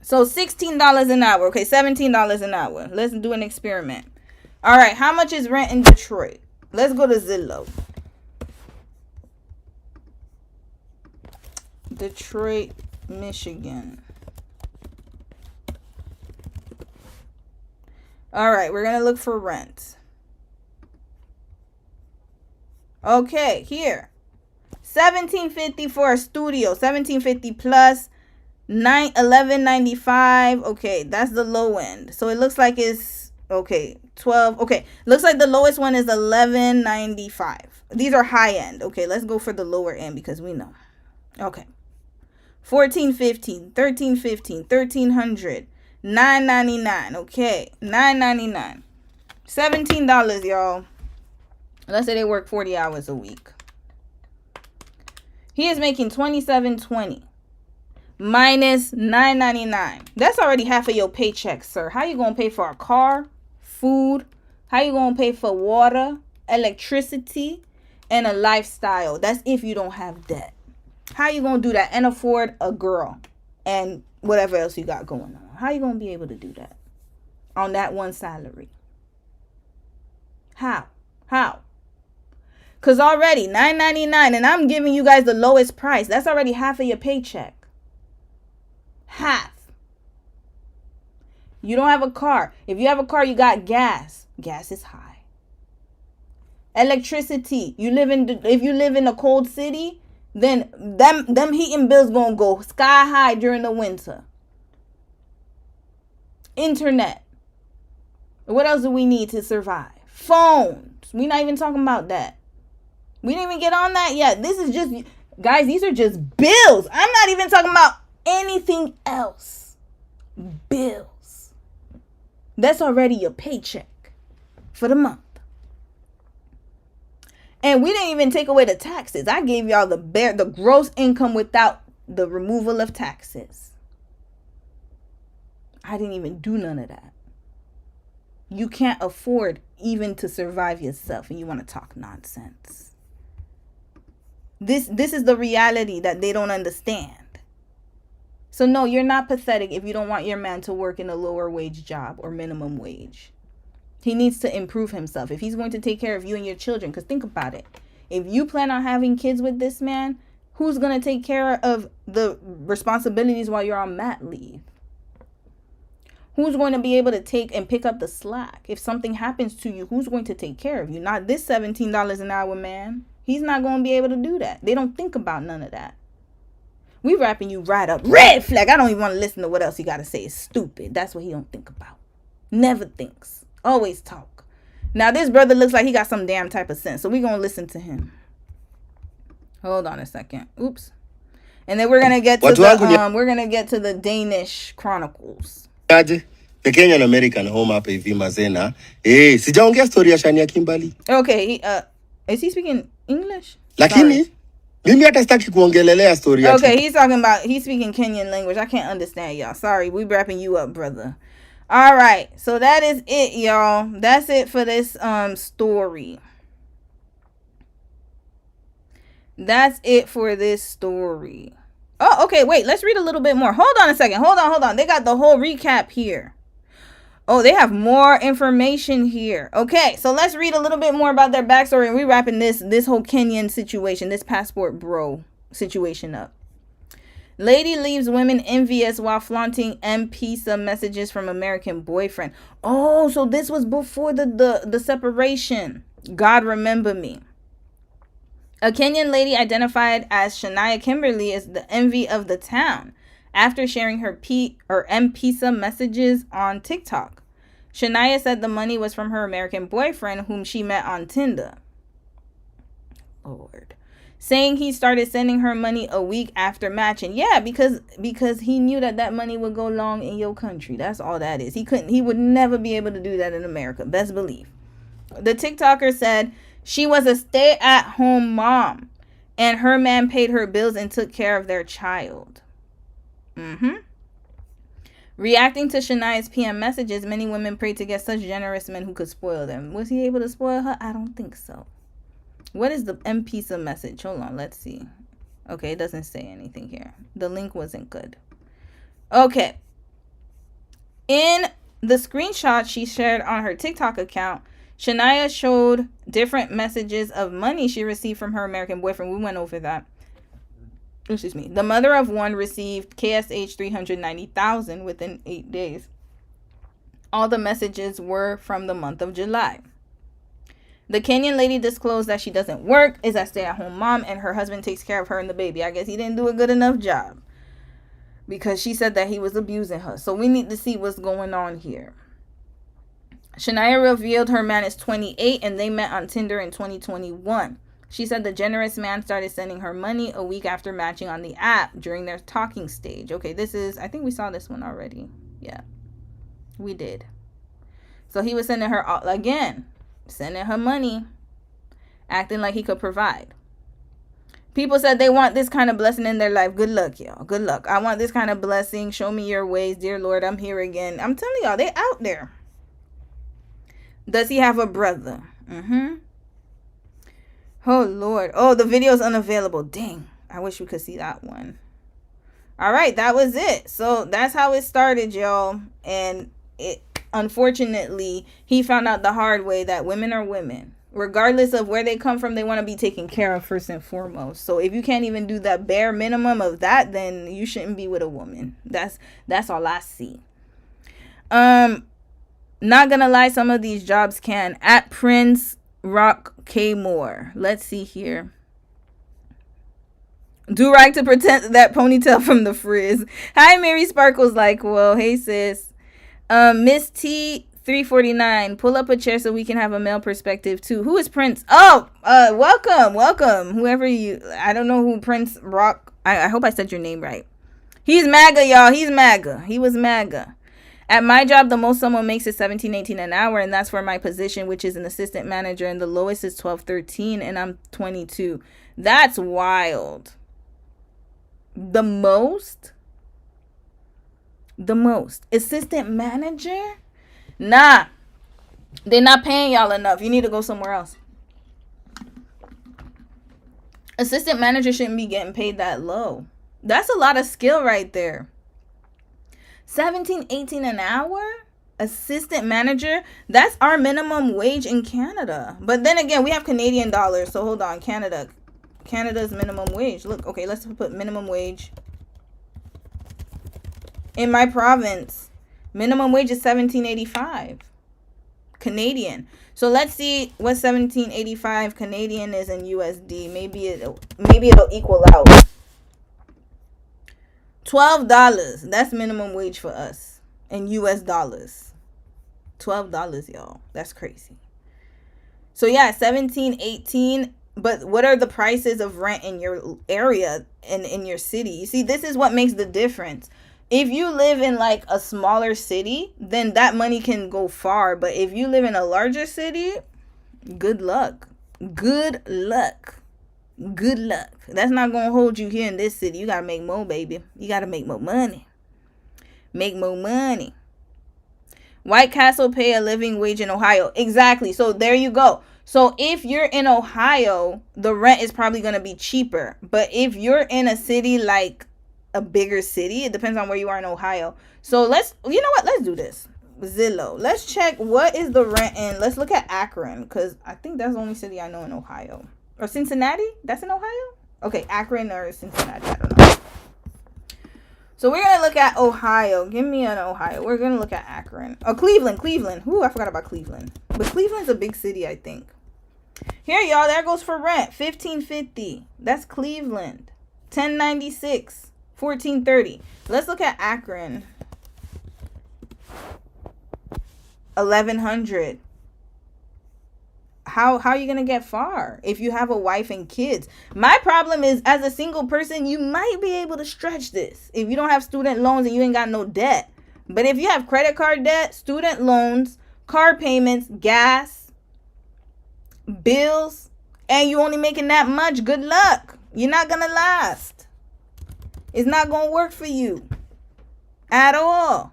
So $16 an hour. Okay, $17 an hour. Let's do an experiment. All right, how much is rent in Detroit? Let's go to Zillow. Detroit, Michigan. All right, we're going to look for rent. Okay, here. $1,750 for a studio. $1,750 plus $11.95. Okay, that's the low end. So it looks like it's okay. 12. Okay, looks like the lowest one is $11.95. These are high end. Okay, let's go for the lower end because we know. Okay. $1,450, $1,350, $1,300, $9.99. Okay, $9.99. $17, y'all. Let's say they work 40 hours a week. He is making $27.20 minus $9.99. That's already half of your paycheck, sir. How you gonna pay for a car, food? How you gonna pay for water, electricity, and a lifestyle? That's if you don't have debt. How you gonna do that and afford a girl and whatever else you got going on? How you gonna be able to do that on that one salary? How? Because already $9.99 and I'm giving you guys the lowest price. That's already half of your paycheck. Half. You don't have a car. If you have a car, you got gas. Gas is high. Electricity. If you live in a cold city, then them heating bills gonna go sky high during the winter. Internet. What else do we need to survive? Phones. We're not even talking about that. We didn't even get on that yet. This is just, guys, these are just bills. I'm not even talking about anything else. Bills. That's already your paycheck for the month. And we didn't even take away the taxes. I gave y'all the gross income without the removal of taxes. I didn't even do none of that. You can't afford even to survive yourself and you want to talk nonsense. This is the reality that they don't understand. So no, you're not pathetic if you don't want your man to work in a lower wage job or minimum wage. He needs to improve himself if he's going to take care of you and your children. Because think about it. If you plan on having kids with this man, who's going to take care of the responsibilities while you're on mat leave? Who's going to be able to take and pick up the slack? If something happens to you, who's going to take care of you? Not this $17 an hour man. He's not going to be able to do that. They don't think about none of that. We wrapping you right up. Red flag. I don't even want to listen to what else you got to say. It's stupid. That's what he don't think about. Never thinks. Always talk. Now this brother looks like he got some damn type of sense. So we're going to listen to him. Hold on a second. Oops. And then we're going to get to the Danish Chronicles. The Kenyan American home hapa hivi mazena. Sijaongea story ya Shania Kimberly. Okay, is he speaking English? Lakini mimi hata sitaki kuongelelea story yake. Okay, he's speaking Kenyan language. I can't understand y'all. Sorry, we wrapping you up, brother. All right. So that is it, y'all. That's it for this story. That's it for this story. Oh, okay, wait, let's read a little bit more. Hold on a second. Hold on. They got the whole recap here. Oh, they have more information here. Okay, so let's read a little bit more about their backstory, and we're wrapping this whole Kenyan situation, this passport bro situation up. Lady leaves women envious while flaunting M-Pesa messages from American boyfriend. Oh, so this was before the separation. God remember me. A Kenyan lady identified as Shania Kimberly is the envy of the town after sharing her M-Pesa messages on TikTok. Shania said the money was from her American boyfriend whom she met on Tinder. Lord. Saying he started sending her money a week after matching. Yeah, because he knew that money would go long in your country. That's all that is. He would never be able to do that in America. Best believe. The TikToker said she was a stay-at-home mom and her man paid her bills and took care of their child. Reacting to Shania's PM messages, many women prayed to get such generous men who could spoil them. Was he able to spoil her? I don't think so. What is the M-Pesa message? Hold on, let's see. Okay, it doesn't say anything here. The link wasn't good. Okay. In the screenshot she shared on her TikTok account, Shania showed different messages of money she received from her American boyfriend. We went over that. Excuse me. The mother of one received KSH $390,000 within 8 days. All the messages were from the month of July. The Kenyan lady disclosed that she doesn't work, is a stay-at-home mom, and her husband takes care of her and the baby. I guess he didn't do a good enough job because she said that he was abusing her. So we need to see what's going on here. Shania revealed her man is 28 and they met on Tinder in 2021. She said the generous man started sending her money a week after matching on the app during their talking stage. Okay, this is, I think we saw this one already. Yeah, we did. So he was sending her, again, sending her money, acting like he could provide. People said they want this kind of blessing in their life. Good luck, y'all. Good luck. I want this kind of blessing. Show me your ways. Dear Lord, I'm here again. I'm telling y'all, they out there. Does he have a brother? Oh, Lord. Oh, the video's unavailable. Dang. I wish we could see that one. All right, that was it. So that's how it started, y'all. And it, unfortunately, he found out the hard way that women are women. Regardless of where they come from, they want to be taken care of first and foremost. So if you can't even do the bare minimum of that, then you shouldn't be with a woman. That's all I see. Not gonna lie, some of these jobs can. At Prince Rock K Moore. Let's see here. Do right to protect that ponytail from the frizz. Hi, Mary Sparkles. Like, well, hey sis. Miss T 349. Pull up a chair so we can have a male perspective too. Who is Prince? Oh, welcome. Whoever you. I don't know who Prince Rock. I hope I said your name right. He's MAGA, y'all. He's MAGA. He was MAGA. At my job, the most someone makes is $17.18 an hour, and that's for my position, which is an assistant manager, and the lowest is $12.13, and I'm 22. That's wild. The most assistant manager? Nah, they're not paying y'all enough. You need to go somewhere else. Assistant manager shouldn't be getting paid that low. That's a lot of skill right there. $17.18 an hour? Assistant manager? That's our minimum wage in Canada. But then again, we have Canadian dollars. So hold on. Canada's minimum wage. Look, okay, let's put minimum wage. In my province, minimum wage is $17.85 Canadian. So let's see what $17.85 Canadian is in USD. Maybe it'll equal out. $12. That's minimum wage for us in US dollars. $12, y'all. That's crazy. So yeah, $17.18. But what are the prices of rent in your area and in your city? You see, this is what makes the difference. If you live in like a smaller city, then that money can go far. But if you live in a larger city, good luck. Good luck. Good luck. That's not going to hold you here in this city. You got to make more, baby. You got to make more money. Make more money. White Castle pay a living wage in Ohio. Exactly. So there you go. So if you're in Ohio, the rent is probably going to be cheaper. But if you're in a city like a bigger city, it depends on where you are in Ohio. So you know what? Let's do this. Zillow. Let's check what is the rent in. Let's look at Akron, because I think that's the only city I know in Ohio. Or Cincinnati? That's in Ohio? Okay, Akron or Cincinnati. I don't know. So we're going to look at Ohio. Give me an Ohio. We're going to look at Akron. Oh, Cleveland. Ooh, I forgot about Cleveland. But Cleveland's a big city, I think. Here, y'all. There goes for rent. $15.50. That's Cleveland. $10.96. $14.30. Let's look at Akron. $1,100. How are you gonna get far if you have a wife and kids? My problem is, as a single person, you might be able to stretch this if you don't have student loans and you ain't got no debt. But if you have credit card debt, student loans, car payments, gas, bills, and you only making that much, good luck. You're not gonna last. It's not gonna work for you at all.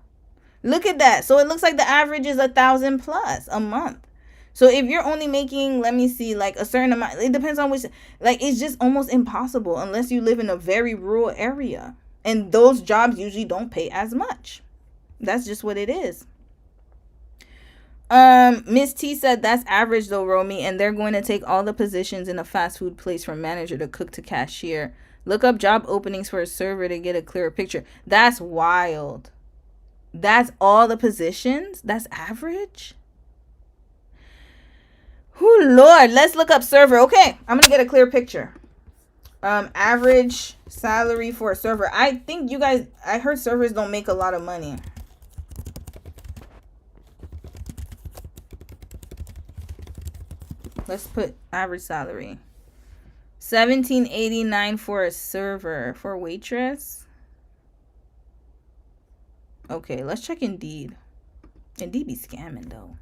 Look at that. So it looks like the average is $1,000 plus a month. So if you're only making, let me see, like a certain amount, it depends on which, like, it's just almost impossible unless you live in a very rural area. And those jobs usually don't pay as much. That's just what it is. Miss T said that's average though, Romy, and they're going to take all the positions in a fast food place from manager to cook to cashier. Look up job openings for a server to get a clearer picture. That's wild. That's all the positions? That's average? Oh Lord, let's look up server. Okay, I'm gonna get a clear picture. Average salary for a server. I think you guys, I heard servers don't make a lot of money. Let's put average salary. $17.89 for a server. For a waitress. Okay, let's check Indeed. Indeed be scamming though.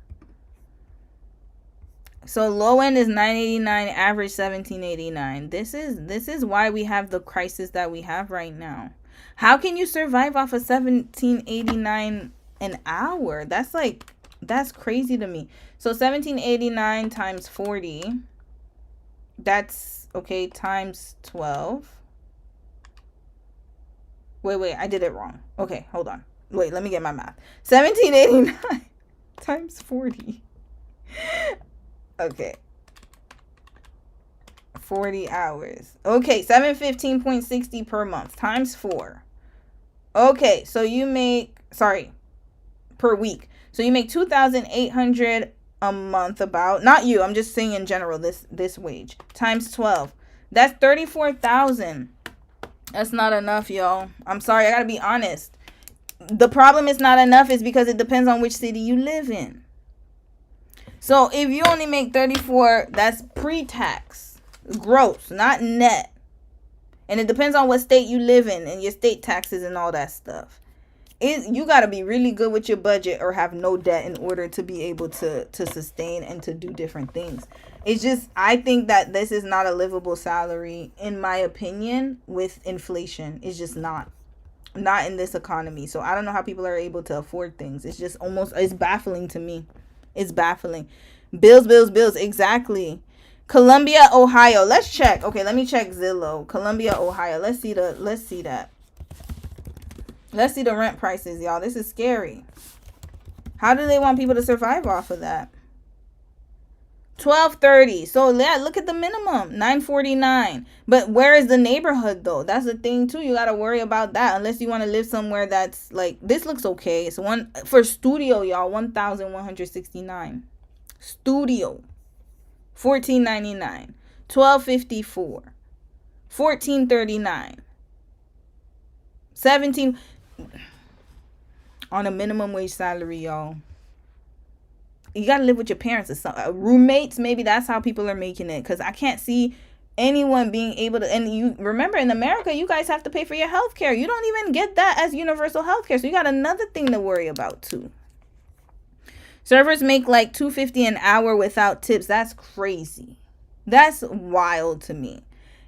So low end is $9.89, average $17.89. This is why we have the crisis that we have right now. How can you survive off of $17.89 an hour? That's crazy to me. So $17.89 times 40. That's okay, times 12. Wait, I did it wrong. Okay, hold on. Wait, let me get my math. $17.89 times 40. Okay. 40 hours. Okay, $715.60 per month times 4. Okay, so you make, sorry, per week. So you make $2,800 a month about, not you, I'm just saying in general, this wage times 12. That's $34,000. That's not enough, y'all. I'm sorry, I got to be honest. The problem is not enough is because it depends on which city you live in. So if you only make 34, that's pre-tax, gross, not net. And it depends on what state you live in and your state taxes and all that stuff. You got to be really good with your budget or have no debt in order to be able to sustain and to do different things. It's just, I think that this is not a livable salary, in my opinion, with inflation. It's just not in this economy. So I don't know how people are able to afford things. It's just almost, it's baffling to me. It's baffling. Bills. Exactly. Columbia, Ohio. Let's check. Okay, let me check Zillow. Columbia, Ohio. Let's see that. Let's see the rent prices, y'all. This is scary. How do they want people to survive off of that? $1,230. So yeah, look at the minimum, $949. But where is the neighborhood though? That's the thing too. You gotta worry about that unless you want to live somewhere that's like, this looks okay. So one for studio, y'all, $1,169. Studio, $1,499. $1,254. $1,439. $17 on a minimum wage salary, y'all. You gotta live with your parents or something. Roommates, maybe that's how people are making it. Because I can't see anyone being able to. And you remember, in America, you guys have to pay for your health care. You don't even get that as universal health care. So you got another thing to worry about too. Servers make like $250 an hour without tips. That's crazy. That's wild to me.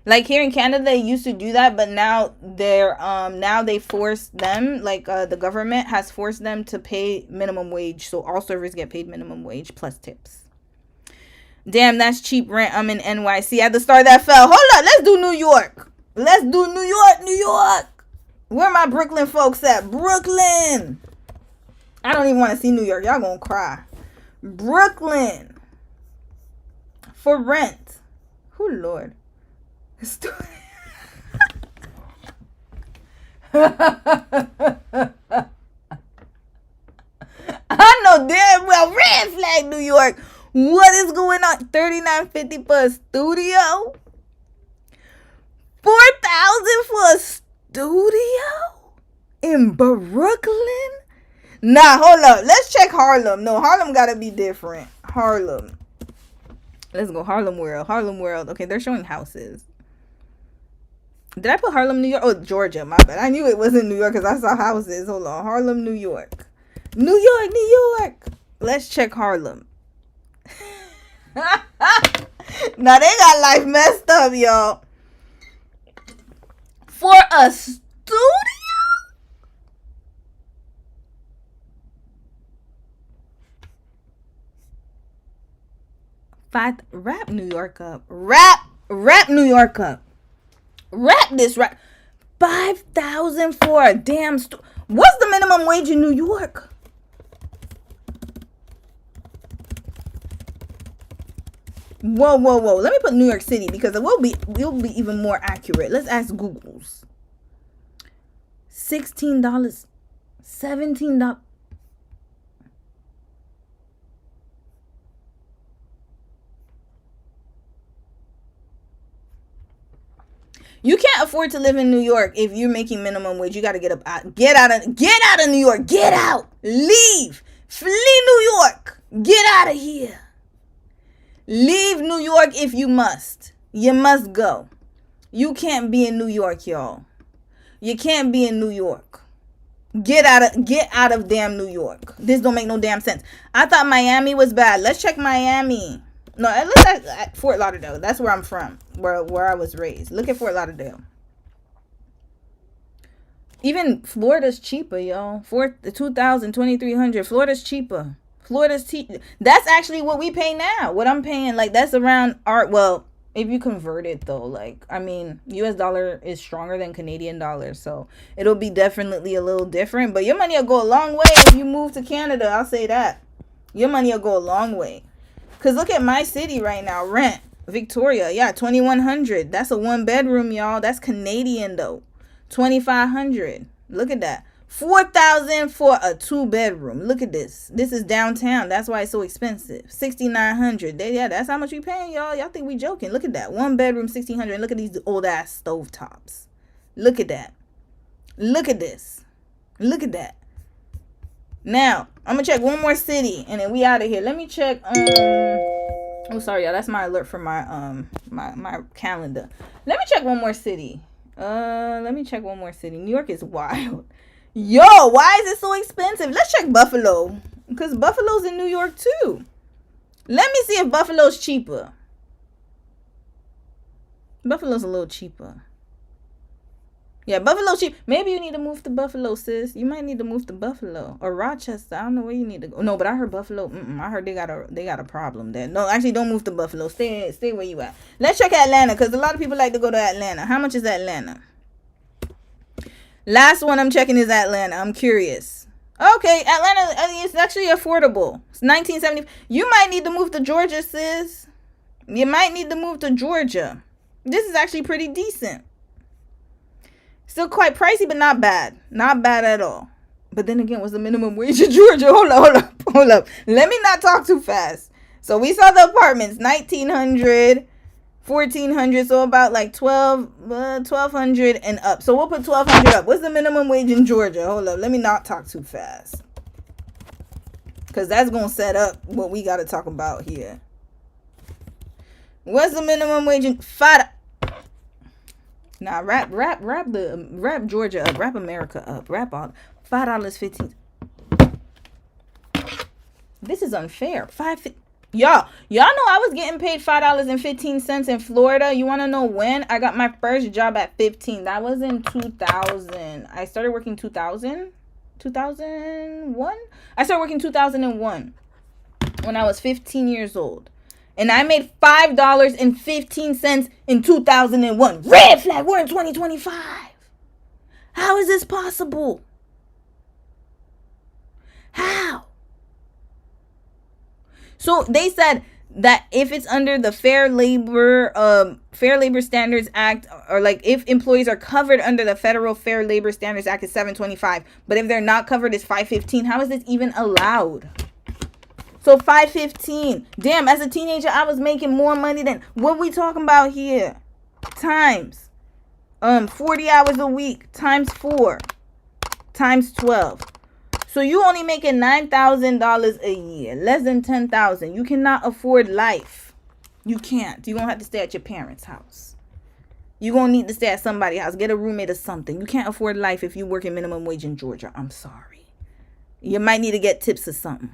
Like here in Canada, they used to do that, but now they force them, like the government has forced them to pay minimum wage. So all servers get paid minimum wage plus tips. Damn, that's cheap rent. I'm in NYC. At the start that fell. Hold on, let's do New York. Let's do New York. Where my Brooklyn folks at? Brooklyn. I don't even want to see New York. Y'all gonna cry. Brooklyn. For rent. Oh Lord. I know damn well, red flag New York. What is going on? $39.50 for a studio? $4,000 for a studio in Brooklyn? Nah, hold up. Let's check Harlem. No, Harlem gotta be different. Harlem. Let's go Harlem World. Okay, they're showing houses. Did I put Harlem, New York? Oh, Georgia. My bad. I knew it wasn't New York because I saw houses. Hold on. Harlem, New York. New York. Let's check Harlem. Now they got life messed up, y'all. For a studio? Wrap New York up. Wrap New York up. Wrap this right. $5,000 for a damn what's the minimum wage in New York? Whoa. Let me put New York City because it will be even more accurate. Let's ask Google's. $16. $17. You can't afford to live in New York if you're making minimum wage. You got to get out of New York. Get out. Leave. Flee New York. Get out of here. Leave New York if you must. You must go. You can't be in New York, y'all. You can't be in New York. Get out of damn New York. This don't make no damn sense. I thought Miami was bad. Let's check Miami. No, let's at Fort Lauderdale. That's where I'm from, where I was raised. Look at Fort Lauderdale. Even Florida's cheaper, y'all. For the 2,000, 2,300. Florida's cheaper. That's actually what we pay now. What I'm paying, like, that's around well, if you convert it though, like, I mean, US dollar is stronger than Canadian dollar, so it'll be definitely a little different. But your money will go a long way if you move to Canada. I'll say that. Your money will go a long way. Because look at my city right now. Rent. Victoria. Yeah, $2,100. That's a 1-bedroom, y'all. That's Canadian, though. $2,500. Look at that. $4,000 for a 2-bedroom. Look at this. This is downtown. That's why it's so expensive. $6,900. Yeah, that's how much we paying, y'all. Y'all think we joking. Look at that. 1-bedroom, $1,600. Look at these old-ass stove tops. Look at that. Look at this. Look at that. Now, I'm going to check one more city, and then we out of here. Let me check, oh, sorry, y'all. That's my alert for my, my calendar. Let me check one more city. Let me check one more city. New York is wild. Yo, why is it so expensive? Let's check Buffalo, because Buffalo's in New York, too. Let me see if Buffalo's cheaper. Buffalo's a little cheaper. Yeah, Buffalo cheap. Maybe you need to move to Buffalo, sis. You might need to move to Buffalo or Rochester. I don't know where you need to go. No, but I heard Buffalo. I heard they got a problem there. No, actually, don't move to Buffalo. Stay where you at. Let's check Atlanta, because a lot of people like to go to Atlanta. How much is Atlanta? Last one I'm checking is Atlanta. I'm curious. Okay, Atlanta is actually affordable. It's $19.70. You might need to move to Georgia, sis. You might need to move to Georgia. This is actually pretty decent. Still quite pricey, but not bad. Not bad at all. But then again, what's the minimum wage in Georgia? Hold up. Let me not talk too fast. So we saw the apartments, $1,900, $1,400, so about like $1,200 and up. So we'll put $1,200 up. What's the minimum wage in Georgia? Hold up. Let me not talk too fast, because that's going to set up what we got to talk about here. What's the minimum wage in Nah, wrap Georgia up, wrap America up, wrap all $5.15. This is unfair. Y'all know I was getting paid $5.15 in Florida. You want to know when? I got my first job at 15. That was in 2000. I started working 2001. I started working 2001 when I was 15 years old. And I made $5.15 in 2001. Red flag. We're in 2025. How is this possible? How? So they said that if it's under the Fair Labor Standards Act, or like if employees are covered under the Federal Fair Labor Standards Act, it's $725. But if they're not covered, it's $515. How is this even allowed? So $515. Damn, as a teenager, I was making more money than what we talking about here. Times 40 hours a week times 4 times 12. So you only making $9,000 a year, less than $10,000. You cannot afford life. You can't. You're gonna have to stay at your parents' house. You're gonna need to stay at somebody's house. Get a roommate or something. You can't afford life if you work in minimum wage in Georgia. I'm sorry. You might need to get tips or something.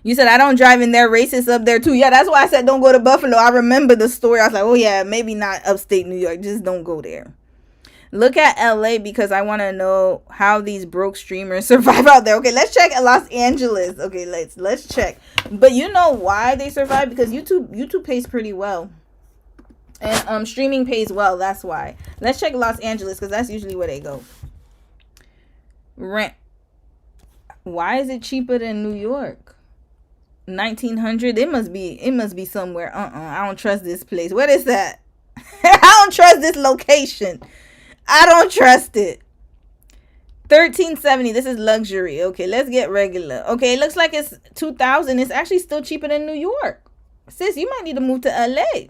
You said, I don't drive in there, racist up there too. Yeah, that's why I said don't go to Buffalo. I remember the story. I was like, oh yeah, maybe not upstate New York. Just don't go there. Look at LA, because I want to know how these broke streamers survive out there. Okay, let's check Los Angeles. Okay, let's check. But you know why they survive? Because YouTube pays pretty well. And streaming pays well. That's why. Let's check Los Angeles, because that's usually where they go. Rent. Why is it cheaper than New York? 1900. It must be somewhere. I don't trust this place. What is that? I don't trust this location. I don't trust it. $1,370. This is luxury. Okay, let's get regular. Okay, it looks like it's $2,000. It's actually still cheaper than New York. Sis, you might need to move to LA.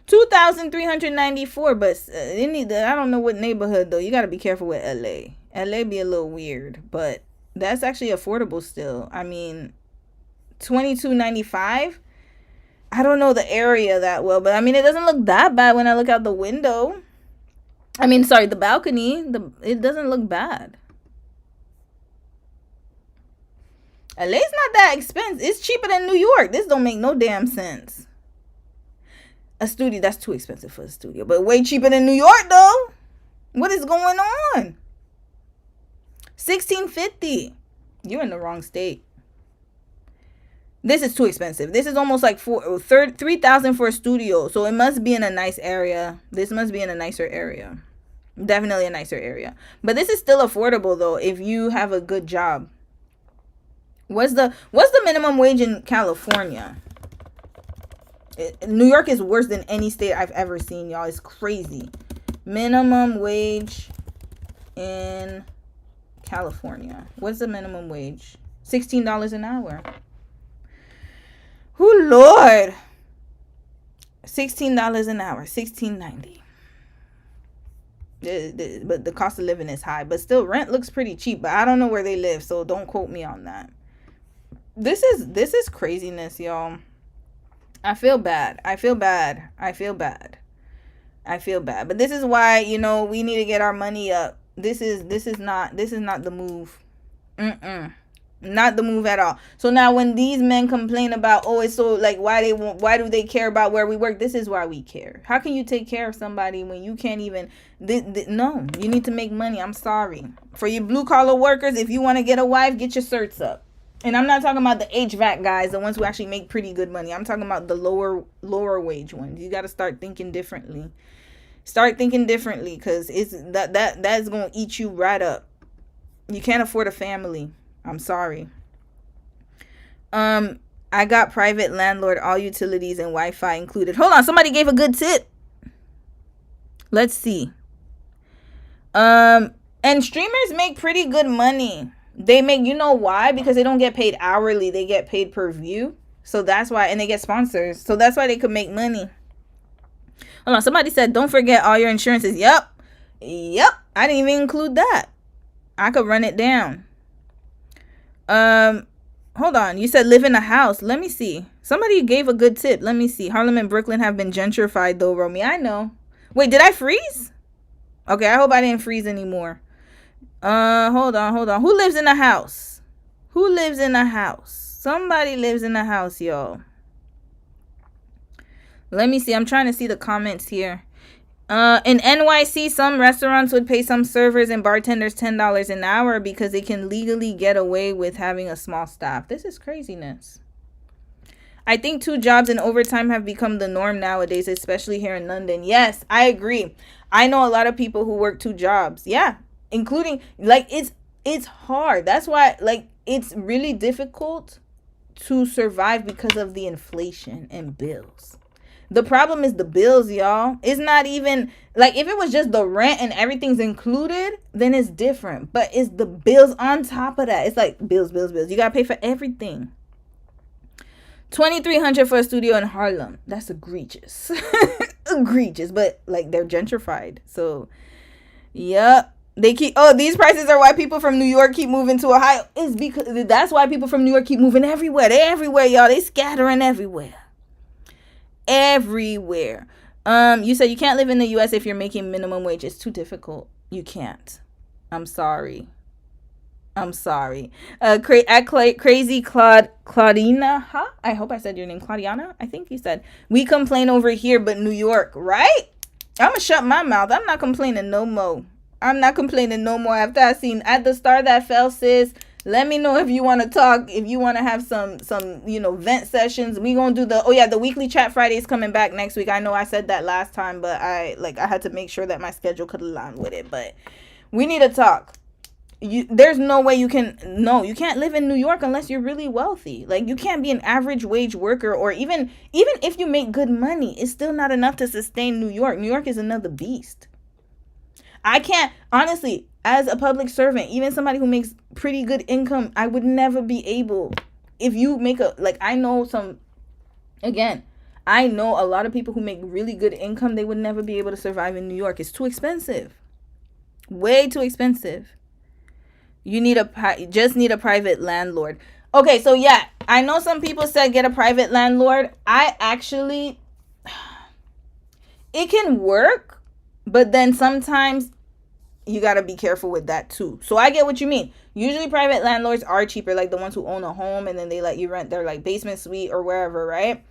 $2,394, but I don't know what neighborhood though. You got to be careful with LA. LA be a little weird, but that's actually affordable still. I mean, $22.95. I don't know the area that well, but I mean, it doesn't look that bad when I look out the window. I mean, sorry, the balcony. It doesn't look bad. LA's not that expensive. It's cheaper than New York. This don't make no damn sense. A studio, that's too expensive for a studio, but way cheaper than New York though. What is going on? $1,650. You're in the wrong state. This is too expensive. This is almost like $3,000 for a studio. So it must be in a nice area. This must be in a nicer area. Definitely a nicer area. But this is still affordable though if you have a good job. What's the minimum wage in California? New York is worse than any state I've ever seen, y'all. It's crazy. Minimum wage in California. What's the minimum wage? $16 an hour. Oh Lord. $16 an hour. $16.90. But the cost of living is high. But still, rent looks pretty cheap. But I don't know where they live, so don't quote me on that. This is craziness, y'all. I feel bad. But this is why, we need to get our money up. This is not the move. Not the move at all. So now when these men complain about, it's so like, why do they care about where we work? This is why we care. How can you take care of somebody when you can't even, no, you need to make money. I'm sorry. For you blue collar workers, if you want to get a wife, get your certs up. And I'm not talking about the HVAC guys, the ones who actually make pretty good money. I'm talking about the lower wage ones. You got to start thinking differently. Because it's that's going to eat you right up. You can't afford a family. I'm sorry. I got private landlord, all utilities and Wi-Fi included. Hold on, somebody gave a good tip. Let's see. And streamers make pretty good money. They make, you know why? Because they don't get paid hourly. They get paid per view. So that's why, and they get sponsors. So that's why they could make money. Hold on, somebody said, don't forget all your insurances. Yep. I didn't even include that. I could run it down. Hold on. You said live in a house. Let me see. Somebody gave a good tip. Let me see. Harlem and Brooklyn have been gentrified though, Romy. I know. Wait, did I freeze? Okay, I hope I didn't freeze anymore. Hold on. Who lives in a house? Somebody lives in a house, y'all. Let me see. I'm trying to see the comments here. In NYC, some restaurants would pay some servers and bartenders $10 an hour because they can legally get away with having a small staff. This is craziness. I think 2 jobs and overtime have become the norm nowadays, especially here in London. Yes, I agree. I know a lot of people who work 2 jobs. Yeah, including, like, it's hard. That's why, like, it's really difficult to survive because of the inflation and bills. The problem is the bills, y'all. It's not even, like, if it was just the rent and everything's included, then it's different. But it's the bills on top of that. It's like bills. You got to pay for everything. $2,300 for a studio in Harlem. That's egregious. Egregious. But, like, they're gentrified. So, yep. They keep, these prices are why people from New York keep moving to Ohio. It's because, that's why people from New York keep moving everywhere. They're everywhere, y'all. They scattering everywhere. You said you can't live in the US if you're making minimum wage. It's too difficult. You can't. I'm sorry. Crazy Claudina, huh? I hope I said your name, Claudiana. I think you said, we complain over here, but New York, right? I'm gonna shut my mouth. I'm not complaining no more. After I seen At the Star That Fell, sis. Let me know if you want to talk, if you want to have some vent sessions. We gonna do the weekly chat Friday is coming back next week. I know I said that last time, but I had to make sure that my schedule could align with it. But we need to talk. There's no way you can't live in New York unless you're really wealthy. Like, you can't be an average wage worker, or even if you make good money, it's still not enough to sustain New York. New York is another beast. I can't, honestly, as a public servant, even somebody who makes pretty good income, I would never be able, if you make I know a lot of people who make really good income, they would never be able to survive in New York. It's too expensive. Way too expensive. You just need a private landlord. Okay, so yeah, I know some people said get a private landlord. It can work, but then sometimes you got to be careful with that too. So I get what you mean. Usually private landlords are cheaper, like the ones who own a home and then they let you rent their like basement suite or wherever, right?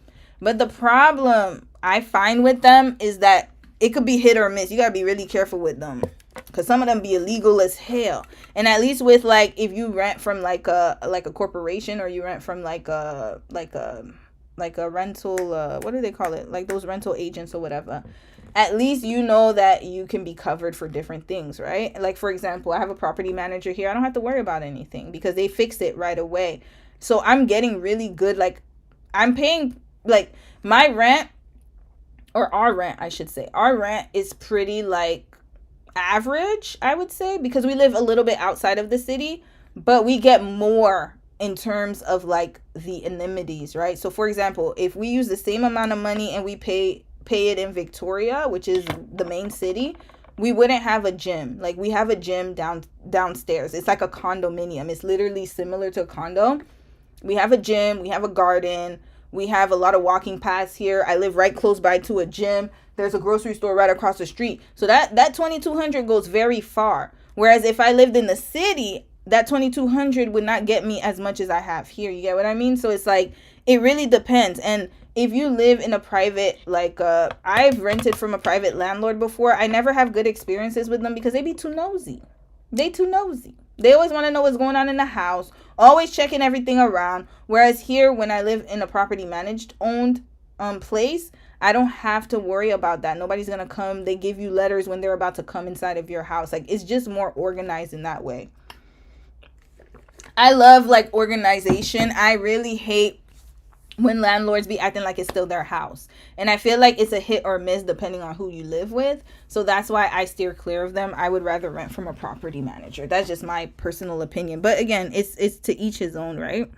But the problem I find with them is that it could be hit or miss. You got to be really careful with them, because some of them be illegal as hell. And at least with like, if you rent from like a corporation, or you rent from like a rental, what do they call it? Like those rental agents or whatever. At least you know that you can be covered for different things, right? Like, for example, I have a property manager here. I don't have to worry about anything because they fix it right away. So I'm getting really good. Like, I'm paying, like, my rent, or our rent, I should say. Our rent is pretty, like, average, I would say, because we live a little bit outside of the city, but we get more in terms of, like, the amenities, right? So, for example, if we use the same amount of money and we pay it in Victoria, which is the main city, we wouldn't have a gym. Like, we have a gym downstairs. It's like a condominium. It's literally similar to a condo. We have a gym, we have a garden, we have a lot of walking paths here. I live right close by to a gym. There's a grocery store right across the street. So that $2,200 goes very far. Whereas if I lived in the city, that $2,200 would not get me as much as I have here. You get what I mean? So it's like, it really depends. And if you live in a private, like, I've rented from a private landlord before. I never have good experiences with them because they be too nosy. They too nosy. They always want to know what's going on in the house, always checking everything around. Whereas here, when I live in a property owned place, I don't have to worry about that. Nobody's going to come. They give you letters when they're about to come inside of your house. Like, it's just more organized in that way. I love, like, organization. I really hate when landlords be acting like it's still their house. And I feel like it's a hit or miss depending on who you live with. So that's why I steer clear of them. I would rather rent from a property manager. That's just my personal opinion. But again, it's to each his own, right?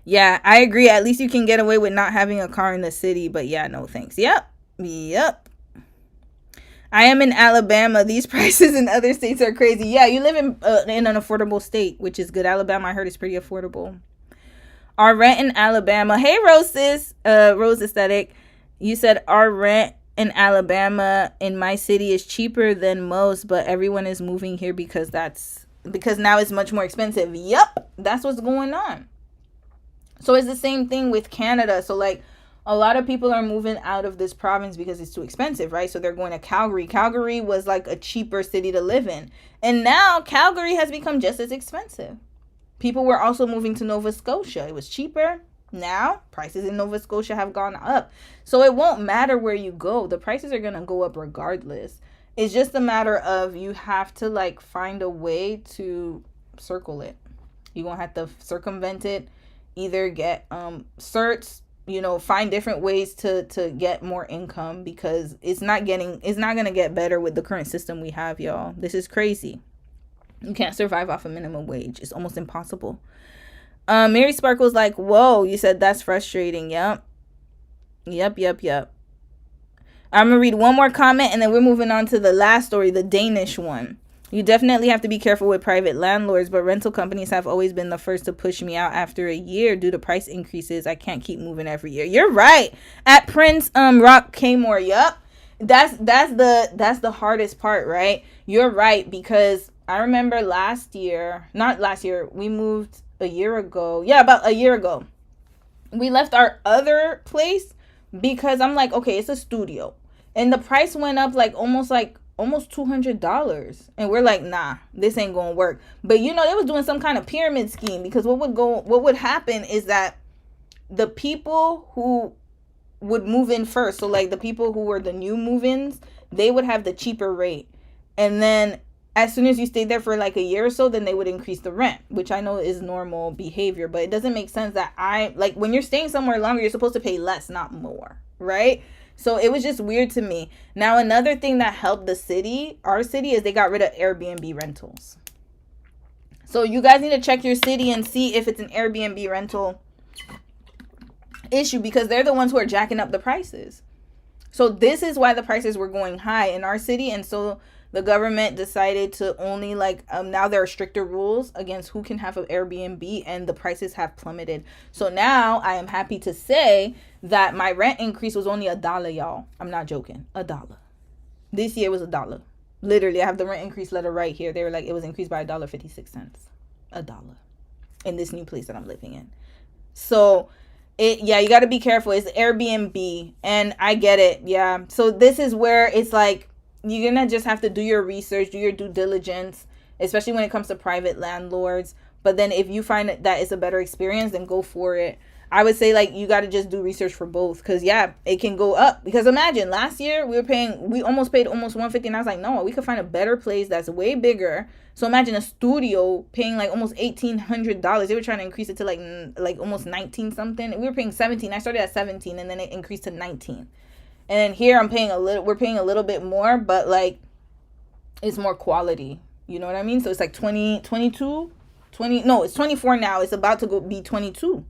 Yeah, I agree. At least you can get away with not having a car in the city. But yeah, no thanks. Yep. I am in Alabama. These prices in other states are crazy. Yeah, you live in an affordable state, which is good. Alabama, I heard, is pretty affordable. Our rent in Alabama. Hey, Rose Aesthetic. You said our rent in Alabama in my city is cheaper than most, but everyone is moving here because now it's much more expensive. Yep, that's what's going on. So it's the same thing with Canada. So like a lot of people are moving out of this province because it's too expensive, right? So they're going to Calgary. Calgary was like a cheaper city to live in. And now Calgary has become just as expensive. People were also moving to Nova Scotia. It was cheaper. Now, prices in Nova Scotia have gone up. So it won't matter where you go. The prices are going to go up regardless. It's just a matter of you have to, like, find a way to circle it. You're going to have to circumvent it. Either get certs, find different ways to get more income, because it's not going to get better with the current system we have, y'all. This is crazy. You can't survive off a minimum wage. It's almost impossible. Mary Sparkle's like, whoa, you said that's frustrating. Yep. I'm going to read one more comment and then we're moving on to the last story, the Danish one. You definitely have to be careful with private landlords, but rental companies have always been the first to push me out after a year due to price increases. I can't keep moving every year. You're right. At Prince Rock Kmore. Yep. That's the hardest part, right? You're right, because I remember we moved a year ago. Yeah, about a year ago. We left our other place because I'm like, okay, it's a studio. And the price went up almost $200. And we're like, nah, this ain't gonna work. But they was doing some kind of pyramid scheme, because what would happen is that the people who would move in first, so like the people who were the new move-ins, they would have the cheaper rate. And then as soon as you stayed there for like a year or so, then they would increase the rent, which I know is normal behavior, but it doesn't make sense that when you're staying somewhere longer, you're supposed to pay less, not more, right? So it was just weird to me. Now, another thing that helped the city, our city, is they got rid of Airbnb rentals. So you guys need to check your city and see if it's an Airbnb rental issue, because they're the ones who are jacking up the prices. So this is why the prices were going high in our city. And so the government decided to only now there are stricter rules against who can have an Airbnb, and the prices have plummeted. So now I am happy to say that my rent increase was only $1, y'all. I'm not joking. $1. This year was $1. Literally, I have the rent increase letter right here. They were like, it was increased by $1.56. $1 in this new place that I'm living in. So you got to be careful. It's Airbnb, and I get it. Yeah. So this is where it's like, you're going to just have to do your research, do your due diligence, especially when it comes to private landlords. But then if you find that it's a better experience, then go for it. I would say you got to just do research for both, because it can go up. Because imagine last year we almost paid almost $150, and I was like, no, we could find a better place that's way bigger. So imagine a studio paying almost $1,800. They were trying to increase it to like almost 19 something. We were paying 17. I started at 17, and then it increased to 19. And then here we're paying a little bit more, but it's more quality. You know what I mean? So it's 22, it's 24 now. It's about to be 22.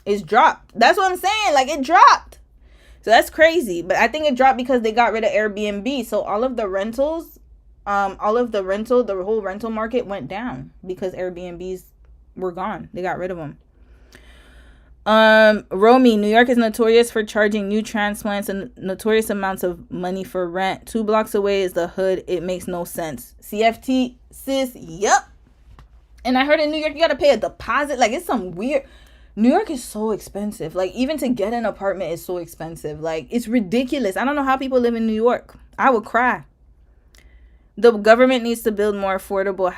It's dropped. That's what I'm saying. It dropped. So that's crazy. But I think it dropped because they got rid of Airbnb. So all of the rentals, the whole rental market went down because Airbnbs were gone. They got rid of them. Romy, New York is notorious for charging new transplants and notorious amounts of money for rent. 2 blocks away is the hood. It makes no sense. CFT, sis, yep. And I heard in New York you gotta pay a deposit. It's some weird. New York is so expensive. Even to get an apartment is so expensive. It's ridiculous. I don't know how people live in New York. I would cry. The government needs to build more affordable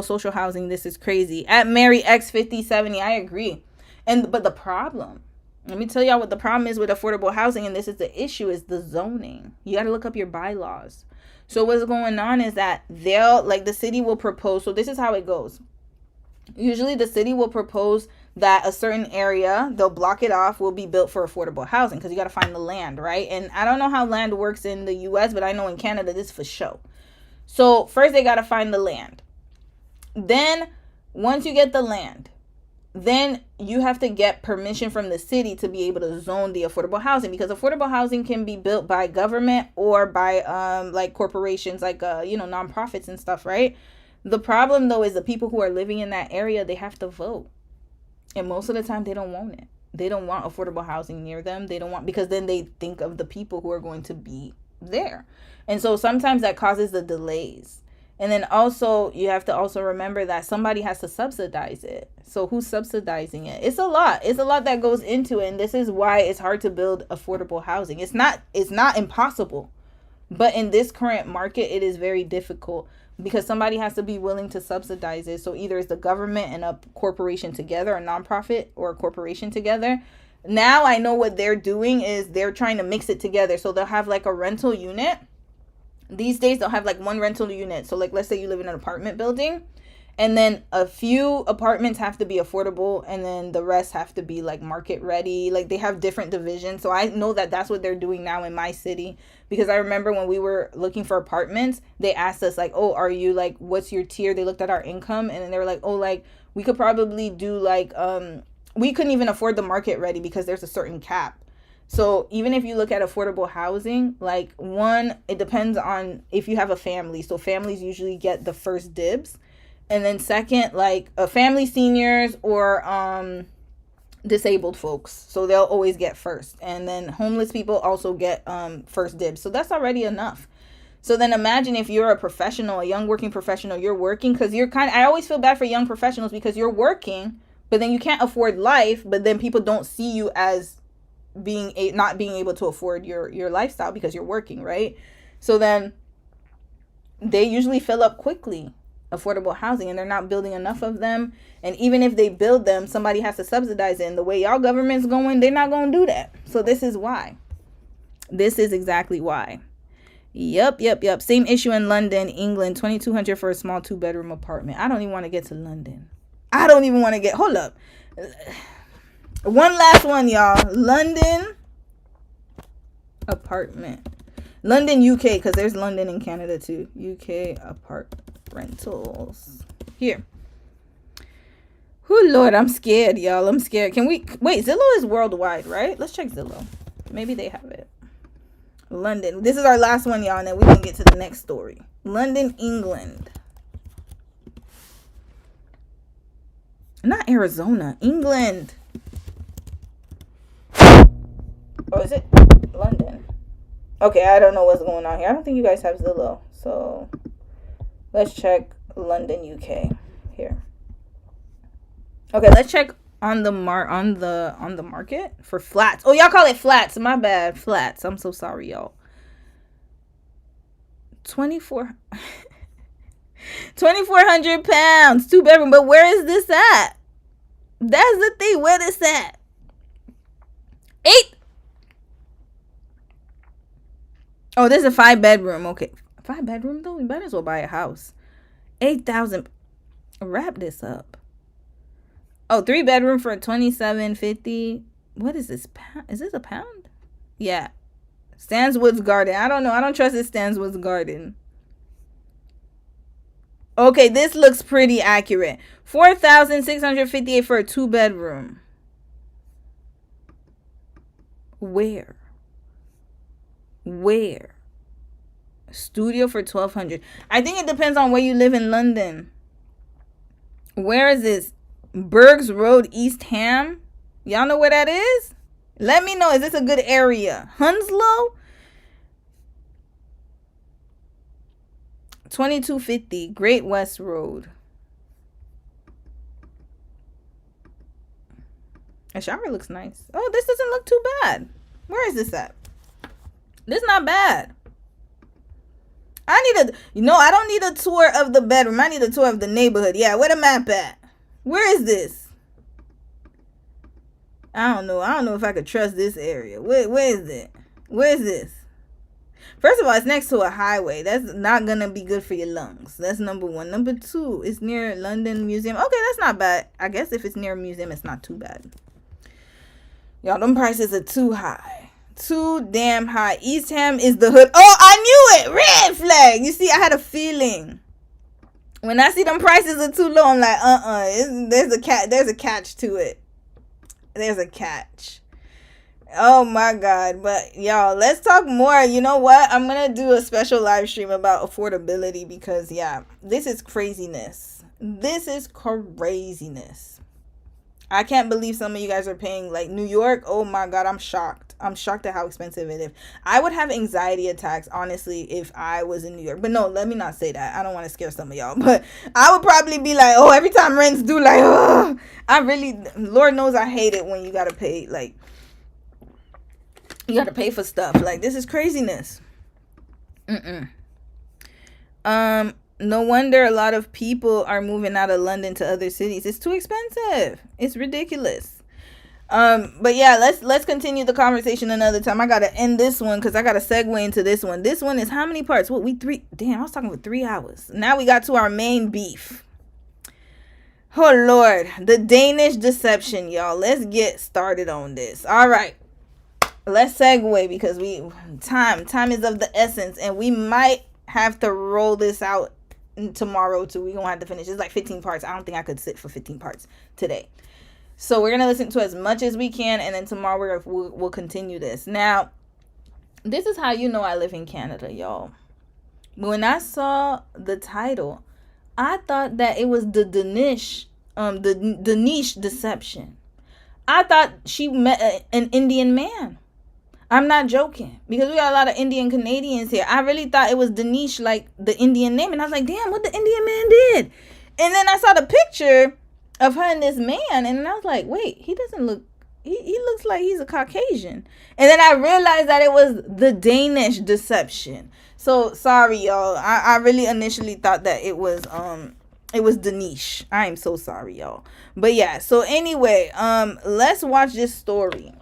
social housing. This is crazy. At Mary X5070, I agree. But the problem, let me tell y'all what the problem is with affordable housing, and this is the issue, is the zoning. You got to look up your bylaws. So what's going on is that the city will propose. So this is how it goes. Usually the city will propose that a certain area, they'll block it off, will be built for affordable housing, because you got to find the land, right? And I don't know how land works in the US, but I know in Canada this is for sure. So first they got to find the land. Then once you get the land, then you have to get permission from the city to be able to zone the affordable housing, because affordable housing can be built by government or by corporations, nonprofits and stuff, right? The problem though is the people who are living in that area, they have to vote. And most of the time they don't want it. They don't want affordable housing near them. They don't want, because then they think of the people who are going to be there. And so sometimes that causes the delays. And then also you have to also remember that somebody has to subsidize it. So who's subsidizing it? It's a lot. It's a lot that goes into it. And this is why it's hard to build affordable housing. It's not impossible. But in this current market, it is very difficult, because somebody has to be willing to subsidize it. So either it's the government and a corporation together, a nonprofit or a corporation together. Now I know what they're doing is they're trying to mix it together. So they'll have a rental unit. These days they'll have one rental unit. So let's say you live in an apartment building, and then a few apartments have to be affordable, and then the rest have to be market ready. They have different divisions. So I know that that's what they're doing now in my city, because I remember when we were looking for apartments, they asked us oh, are you what's your tier? They looked at our income, and then they were oh, we could probably do we couldn't even afford the market ready because there's a certain cap. So even if you look at affordable housing, one, it depends on if you have a family. So families usually get the first dibs. And then second, family, seniors, or disabled folks. So they'll always get first. And then homeless people also get first dibs. So that's already enough. So then imagine if you're a professional, a young working professional, you're working, because I always feel bad for young professionals, because you're working, but then you can't afford life, but then people don't see you as not being able to afford your lifestyle because you're working, right? So then they usually fill up quickly, affordable housing, and they're not building enough of them. And even if they build them, somebody has to subsidize it. And the way y'all government's going, they're not going to do that. So this is why. This is exactly why. Yep. Same issue in London, England, $2,200 for a small 2-bedroom apartment. I don't even want to get to London. Hold up. One last one, y'all. London, apartment. London, UK, because there's London in Canada too. UK apart rentals. Here. Oh Lord, I'm scared, y'all. I'm scared. Can we wait? Zillow is worldwide, right? Let's check Zillow. Maybe they have it. London. This is our last one, y'all, and then we can get to the next story. London, England. Not Arizona, England. Oh, is it London? Okay, I don't know what's going on here. I don't think you guys have Zillow. So let's check London, UK. Here. Okay, let's check on the market for flats. Oh, y'all call it flats. My bad. Flats. I'm so sorry, y'all. 2,400 pounds, 2-bedroom. But where is this at? That's the thing. Where is at? 8. Oh, this is a 5-bedroom. Okay, 5-bedroom though. We might as well buy a house. 8,000. Wrap this up. Oh, 3-bedroom for $27.50. What is this? Is this a pound? Yeah. Stanswood's Garden. I don't know. I don't trust this Stanswood's Garden. Okay, this looks pretty accurate. $4,658 for a 2-bedroom. Where? Studio for $1,200. I think it depends on where you live in London. Where is this? Bergs Road, East Ham. Y'all know where that is? Let me know. Is this a good area? Hounslow? $22.50. Great West Road. A shower looks nice. Oh, this doesn't look too bad. Where is this at? This not bad. I don't need a tour of the bedroom. I need a tour of the neighborhood. Yeah, where the map at? Where is this? I don't know. I don't know if I could trust this area. Where is it? Where is this? First of all, it's next to a highway. That's not going to be good for your lungs. That's number one. Number two, it's near London Museum. Okay, that's not bad. I guess if it's near a museum, it's not too bad. Y'all, them prices are too high. Too damn high. East Ham is the hood. Oh, I knew it. Red flag. You see, I had a feeling. When I see them prices are too low, I'm like, there's a catch to it. There's a catch. Oh my God. But y'all, let's talk more. You know what? I'm going to do a special live stream about affordability because, yeah, this is craziness. This is craziness. I can't believe some of you guys are paying like New York. Oh my God, I'm shocked. I'm shocked at how expensive it is. I would have anxiety attacks, honestly, if I was in New York. But no, let me not say that. I don't want to scare some of y'all. But I would probably be like, oh, every time rents due, like, oh, Lord knows I hate it when you got to pay, like, you got to pay for stuff. Like, this is craziness. No wonder a lot of people are moving out of London to other cities. It's too expensive. It's ridiculous. But yeah, let's continue the conversation another time. I gotta end this one because I gotta segue into this one. This one is how many parts? What damn, I was talking for 3 hours. Now we got to our main beef. Oh Lord, the Danish deception, y'all. Let's get started on this. All right. Let's segue because time is of the essence, and we might have to roll this out tomorrow too. We're gonna have to finish. It's like 15 parts. I don't think I could sit for 15 parts today. So we're gonna listen to as much as we can, and then tomorrow we'll continue this. Now, this is how you know I live in Canada, y'all. When I saw the title, I thought that it was the Danish deception. I thought she met an Indian man. I'm not joking, because we got a lot of Indian Canadians here. I really thought it was Danish, like the Indian name, and I was like, damn, what the Indian man did? And then I saw the picture of her and this man, and I was like, wait, he doesn't look, he looks like he's a Caucasian. And then I realized that it was the Danish deception. So sorry, y'all. I really initially thought that it was Danish. I am so sorry, y'all. But yeah, so anyway, let's watch this story,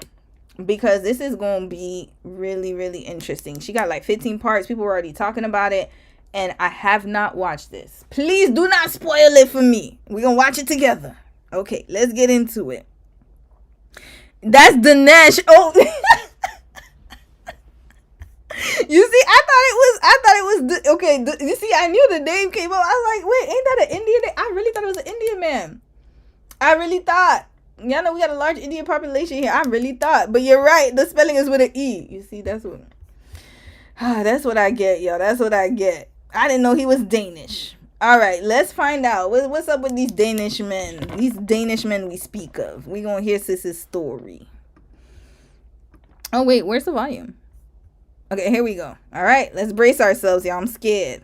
because this is gonna be really, really interesting. She got like 15 parts. People were already talking about it, and I have not watched this. Please do not spoil it for me. We're gonna watch it together. Okay, let's get into it. That's Dinesh. Oh, You see, I thought it was okay. You see, I knew the name came up. I was like, wait, ain't that an Indian name? I really thought it was an Indian man. I really thought. Y'all know we got a large Indian population here. I really thought, but you're right. The spelling is with an E. You see, that's what I get, yo. That's what I get. I didn't know he was Danish. All right, let's find out what's up with these Danish men. These Danish men we speak of. We gonna hear Sis's story. Oh wait, where's the volume? Okay, here we go. All right, let's brace ourselves, y'all. I'm scared.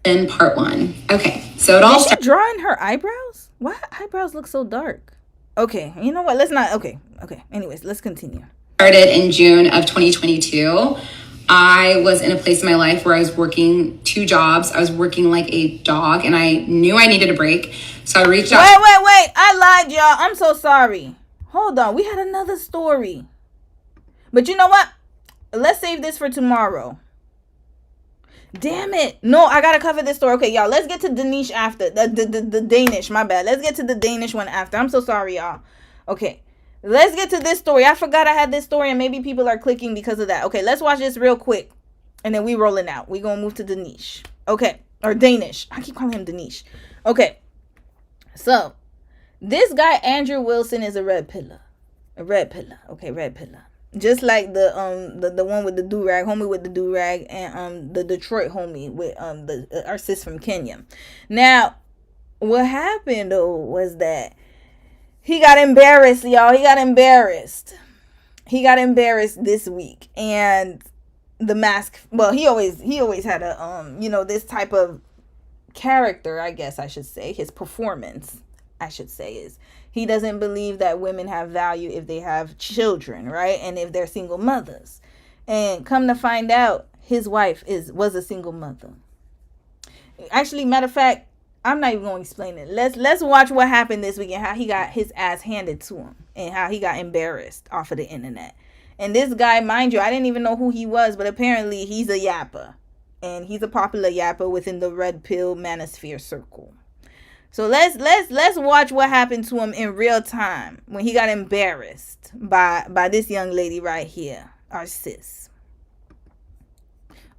In part 1. Okay, so it all Did she draw in her eyebrows? Why her eyebrows look so dark? Okay, you know what? Let's not. Okay. Anyways, let's continue. started in June of 2022. I was in a place in my life where I was working 2 jobs. I was working like a dog, and I knew I needed a break. So I reached out. Wait. I lied, y'all. I'm so sorry. Hold on. We had another story. But you know what? Let's save this for tomorrow. Damn it. No, I gotta cover this story. Okay, y'all. Let's get to Danish after. The Danish. My bad. Let's get to the Danish one after. I'm so sorry, y'all. Okay. Let's get to this story. I forgot I had this story, and maybe people are clicking because of that. Okay, let's watch this real quick. And then we rolling out. We gonna move to Danish. Okay. Or Danish. I keep calling him Danish. Okay. So, this guy, Andrew Wilson, is a red pillar. Okay, red pillar. Just like the one with the do-rag, homie with the do-rag, and the Detroit homie with our sis from Kenya. Now, what happened though was that he got embarrassed, y'all. He got embarrassed this week, and the mask. Well, he always had a this type of character, I guess I should say. His performance, I should say, is he doesn't believe that women have value if they have children, right? And if they're single mothers. And come to find out, his wife was a single mother. Actually, matter of fact, I'm not even going to explain it. Let's watch what happened this week and how he got his ass handed to him and how he got embarrassed off of the internet. And this guy, mind you, I didn't even know who he was, but apparently he's a yapper. And he's a popular yapper within the red pill manosphere circle. So let's watch what happened to him in real time when he got embarrassed by this young lady right here, our sis.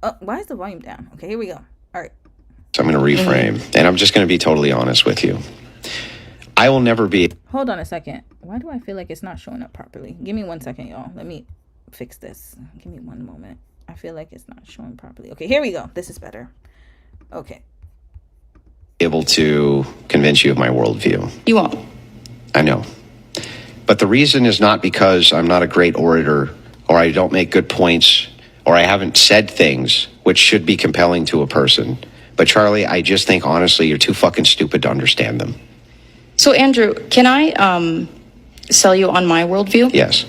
Oh, why is the volume down? Okay, here we go. All right. So I'm going to reframe, and I'm just going to be totally honest with you. I will never be. Hold on a second. Why do I feel like it's not showing up properly? Give me 1 second, y'all. Let me fix this. Give me 1 moment. I feel like it's not showing properly. Okay, here we go. This is better. Okay. Able to convince you of my worldview. You won't. I know. But the reason is not because I'm not a great orator, or I don't make good points, or I haven't said things which should be compelling to a person. But Charlie, I just think honestly you're too fucking stupid to understand them. So Andrew, can I sell you on my worldview? Yes.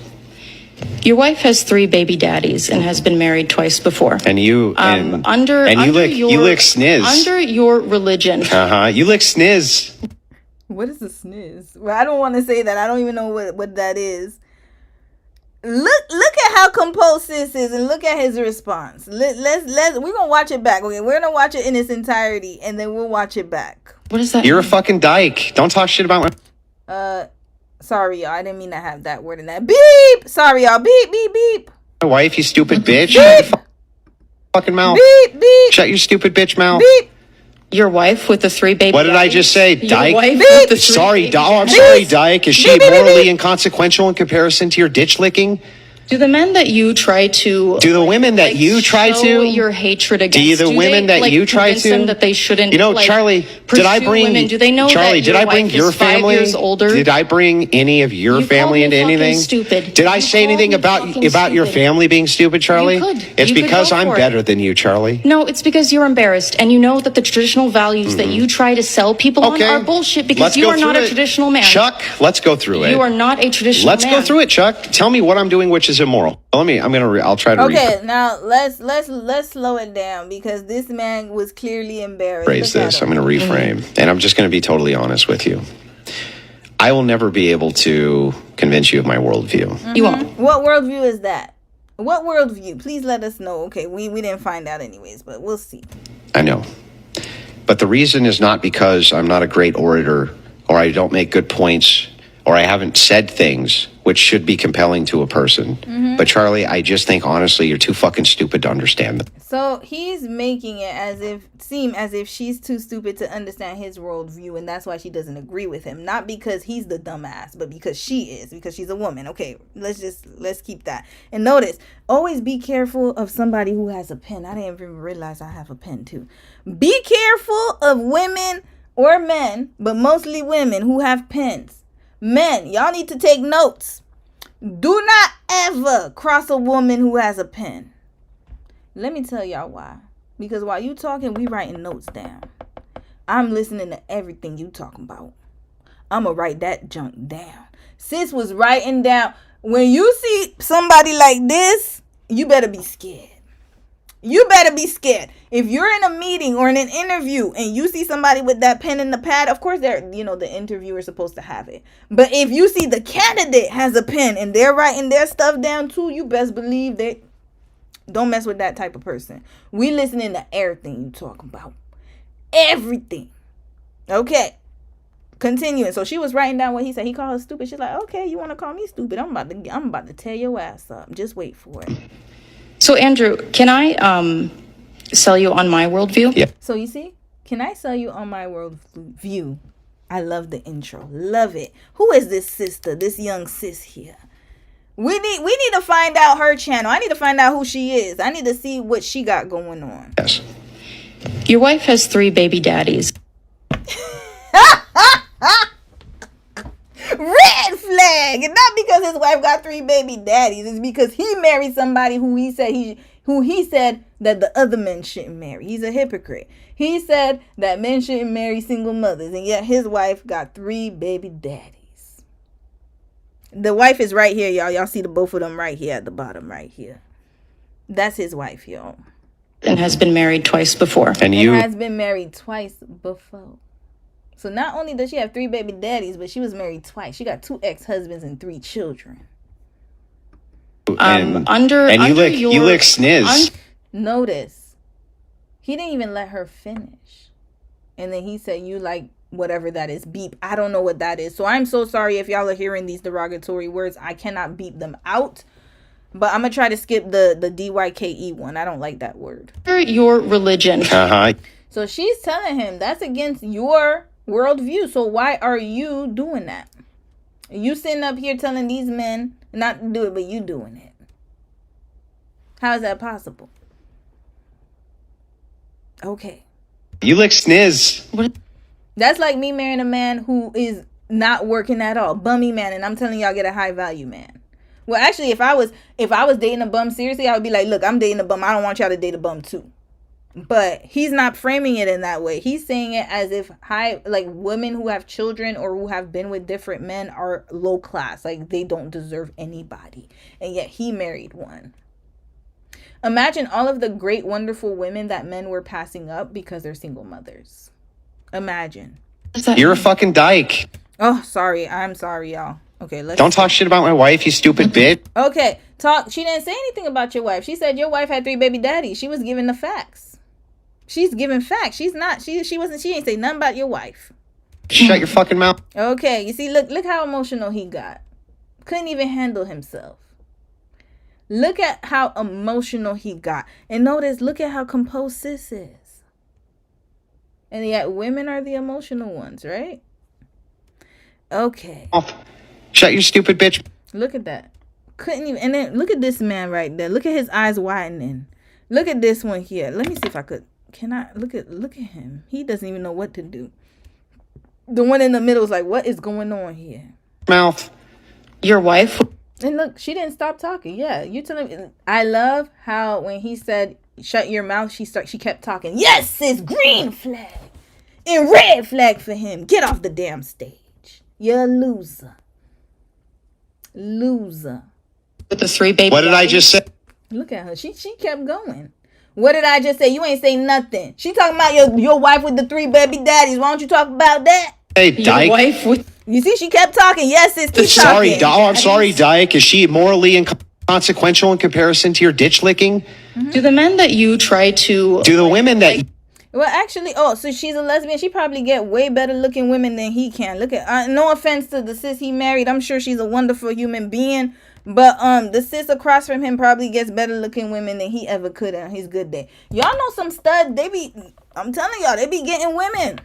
Your wife has 3 baby daddies and has been married twice before. And you you lick sniz. Under your religion. You lick sniz. What is a sniz? Well, I don't want to say that. I don't even know what that is. Look at how composed sis is, and look at his response. We're gonna watch it back. Okay, we're gonna watch it in its entirety, and then we'll watch it back. What is that? You're a fucking dyke. Don't talk shit about my. Sorry, y'all. I didn't mean to have that word in that. Beep. Sorry, y'all. Beep, beep, beep. My wife, you stupid bitch. Beep. Shut your fucking mouth. Beep, beep. Shut your stupid bitch mouth. Beep. Your wife with the 3 baby What did I just say, dyke? Beep. Sorry, I'm sorry, dyke. Is she morally inconsequential in comparison to your ditch licking? Do the men that you try to... Do the women that you try show to... your hatred against... Do the women that you try to... them that they shouldn't... You know, Charlie, did I bring... Women? Do they know Charlie, that did I bring your family? 5 years older? Did I bring any of your family into anything? Stupid. Did I say anything about your family being stupid, Charlie? You could. It's because I'm go for better it. than you, Charlie. No, it's because you're embarrassed, and you know that the traditional values that you try to sell people on are bullshit because you are not a traditional man. Chuck, let's go through it. You are not a traditional man. Let's go through it, Chuck. Tell me what I'm doing which is immoral. I'll try to Okay, now let's slow it down because this man was clearly embarrassed. Phrase this. I'm going to reframe, and I'm just going to be totally honest with you. I will never be able to convince you of my worldview. Mm-hmm. You won't. What worldview is that? What worldview? Please let us know. Okay, we didn't find out anyways, but we'll see. I know. But the reason is not because I'm not a great orator, or I don't make good points, or I haven't said things which should be compelling to a person. But Charlie, I just think honestly, you're too fucking stupid to understand them. So he's making it seem as if she's too stupid to understand his worldview, and that's why she doesn't agree with him. Not because he's the dumbass, but because because she's a woman. Okay, let's keep that. And notice, always be careful of somebody who has a pen. I didn't even realize I have a pen too. Be careful of women or men, but mostly women who have pens. Men, y'all need to take notes. Do not ever cross a woman who has a pen. Let me tell y'all why. Because while you talking, we writing notes down. I'm listening to everything you talking about. I'm going to write that junk down. Sis was writing down. When you see somebody like this, you better be scared. You better be scared. If you're in a meeting or in an interview and you see somebody with that pen and the pad, of course the interviewer is supposed to have it. But if you see the candidate has a pen and they're writing their stuff down too, you best believe they don't mess with that type of person. We listening to everything you talking about. Everything. Okay. Continuing. So she was writing down what he said. He called her stupid. She's like, okay, you want to call me stupid? I'm about to tear your ass up. Just wait for it. So, Andrew, can I sell you on my worldview? Yeah. So, you see? Can I sell you on my worldview? I love the intro. Love it. Who is this sister? This young sis here? We need to find out her channel. I need to find out who she is. I need to see what she got going on. Yes. Your wife has 3 baby daddies. Red flag. And not because his wife got 3 baby daddies. It's because he married somebody who he said that the other men shouldn't marry. He's a hypocrite. He said that men shouldn't marry single mothers, and yet his wife got 3 baby daddies. The wife is right here, y'all. Y'all see the both of them right here at the bottom right here. That's his wife, y'all. And has been married twice before. And you has been married twice before. So not only does she have 3 baby daddies, but she was married twice. She got 2 ex-husbands and 3 children. you lick sniz. Notice, he didn't even let her finish. And then he said, you like whatever that is, beep. I don't know what that is. So I'm so sorry if y'all are hearing these derogatory words. I cannot beep them out. But I'm going to try to skip the DYKE one. I don't like that word. Your religion. Uh-huh. So she's telling him that's against your worldview. So why are you doing that? You sitting up here telling these men not to do it, but you doing it. How is that possible? Okay. You lick sniz. That's like me marrying a man who is not working at all. Bummy man. And I'm telling y'all, get a high value man. Well, actually, if I was dating a bum seriously, I would be like, look, I'm dating a bum. I don't want y'all to date a bum too. But he's not framing it in that way. He's saying it as if women who have children or who have been with different men are low class. Like they don't deserve anybody. And yet he married one. Imagine all of the great, wonderful women that men were passing up because they're single mothers. Imagine. You're a fucking dyke. Oh, sorry. I'm sorry, y'all. Okay, Don't talk shit about my wife, you stupid bitch. Okay, she didn't say anything about your wife. She said your wife had 3 baby daddies. She was giving the facts. She's giving facts. She ain't say nothing about your wife. Shut your fucking mouth. Okay, you see, look how emotional he got. Couldn't even handle himself. Look at how emotional he got. And notice, look at how composed sis is. And yet women are the emotional ones, right? Okay. Shut your stupid bitch. Look at that. Couldn't even. And then look at this man right there. Look at his eyes widening. Look at this one here. Let me see if I could. Can I look at him? He doesn't even know what to do. The one in the middle is like, what is going on here? Mouth. Your wife. And look, she didn't stop talking. Yeah, you telling me. I love how when he said, "Shut your mouth," she kept talking. Yes, sis, green flag and red flag for him. Get off the damn stage. You're a loser. Loser. With the 3 baby. What did I just say? Look at her. She kept going. What did I just say? You ain't say nothing. She talking about your wife with the 3 baby daddies. Why don't you talk about that? Hey, dyke. Your wife with. You see, she kept talking. Yes, sis, keep Sorry, talking. I'm sorry, dyke. Is she morally inconsequential in comparison to your ditch licking? Do the men that you try to. Do the women that. Well, actually, so she's a lesbian. She probably get way better looking women than he can. Look at, no offense to the sis he married. I'm sure she's a wonderful human being. But the sis across from him probably gets better looking women than he ever could on his good day. Y'all know some stud. I'm telling y'all, they be getting women.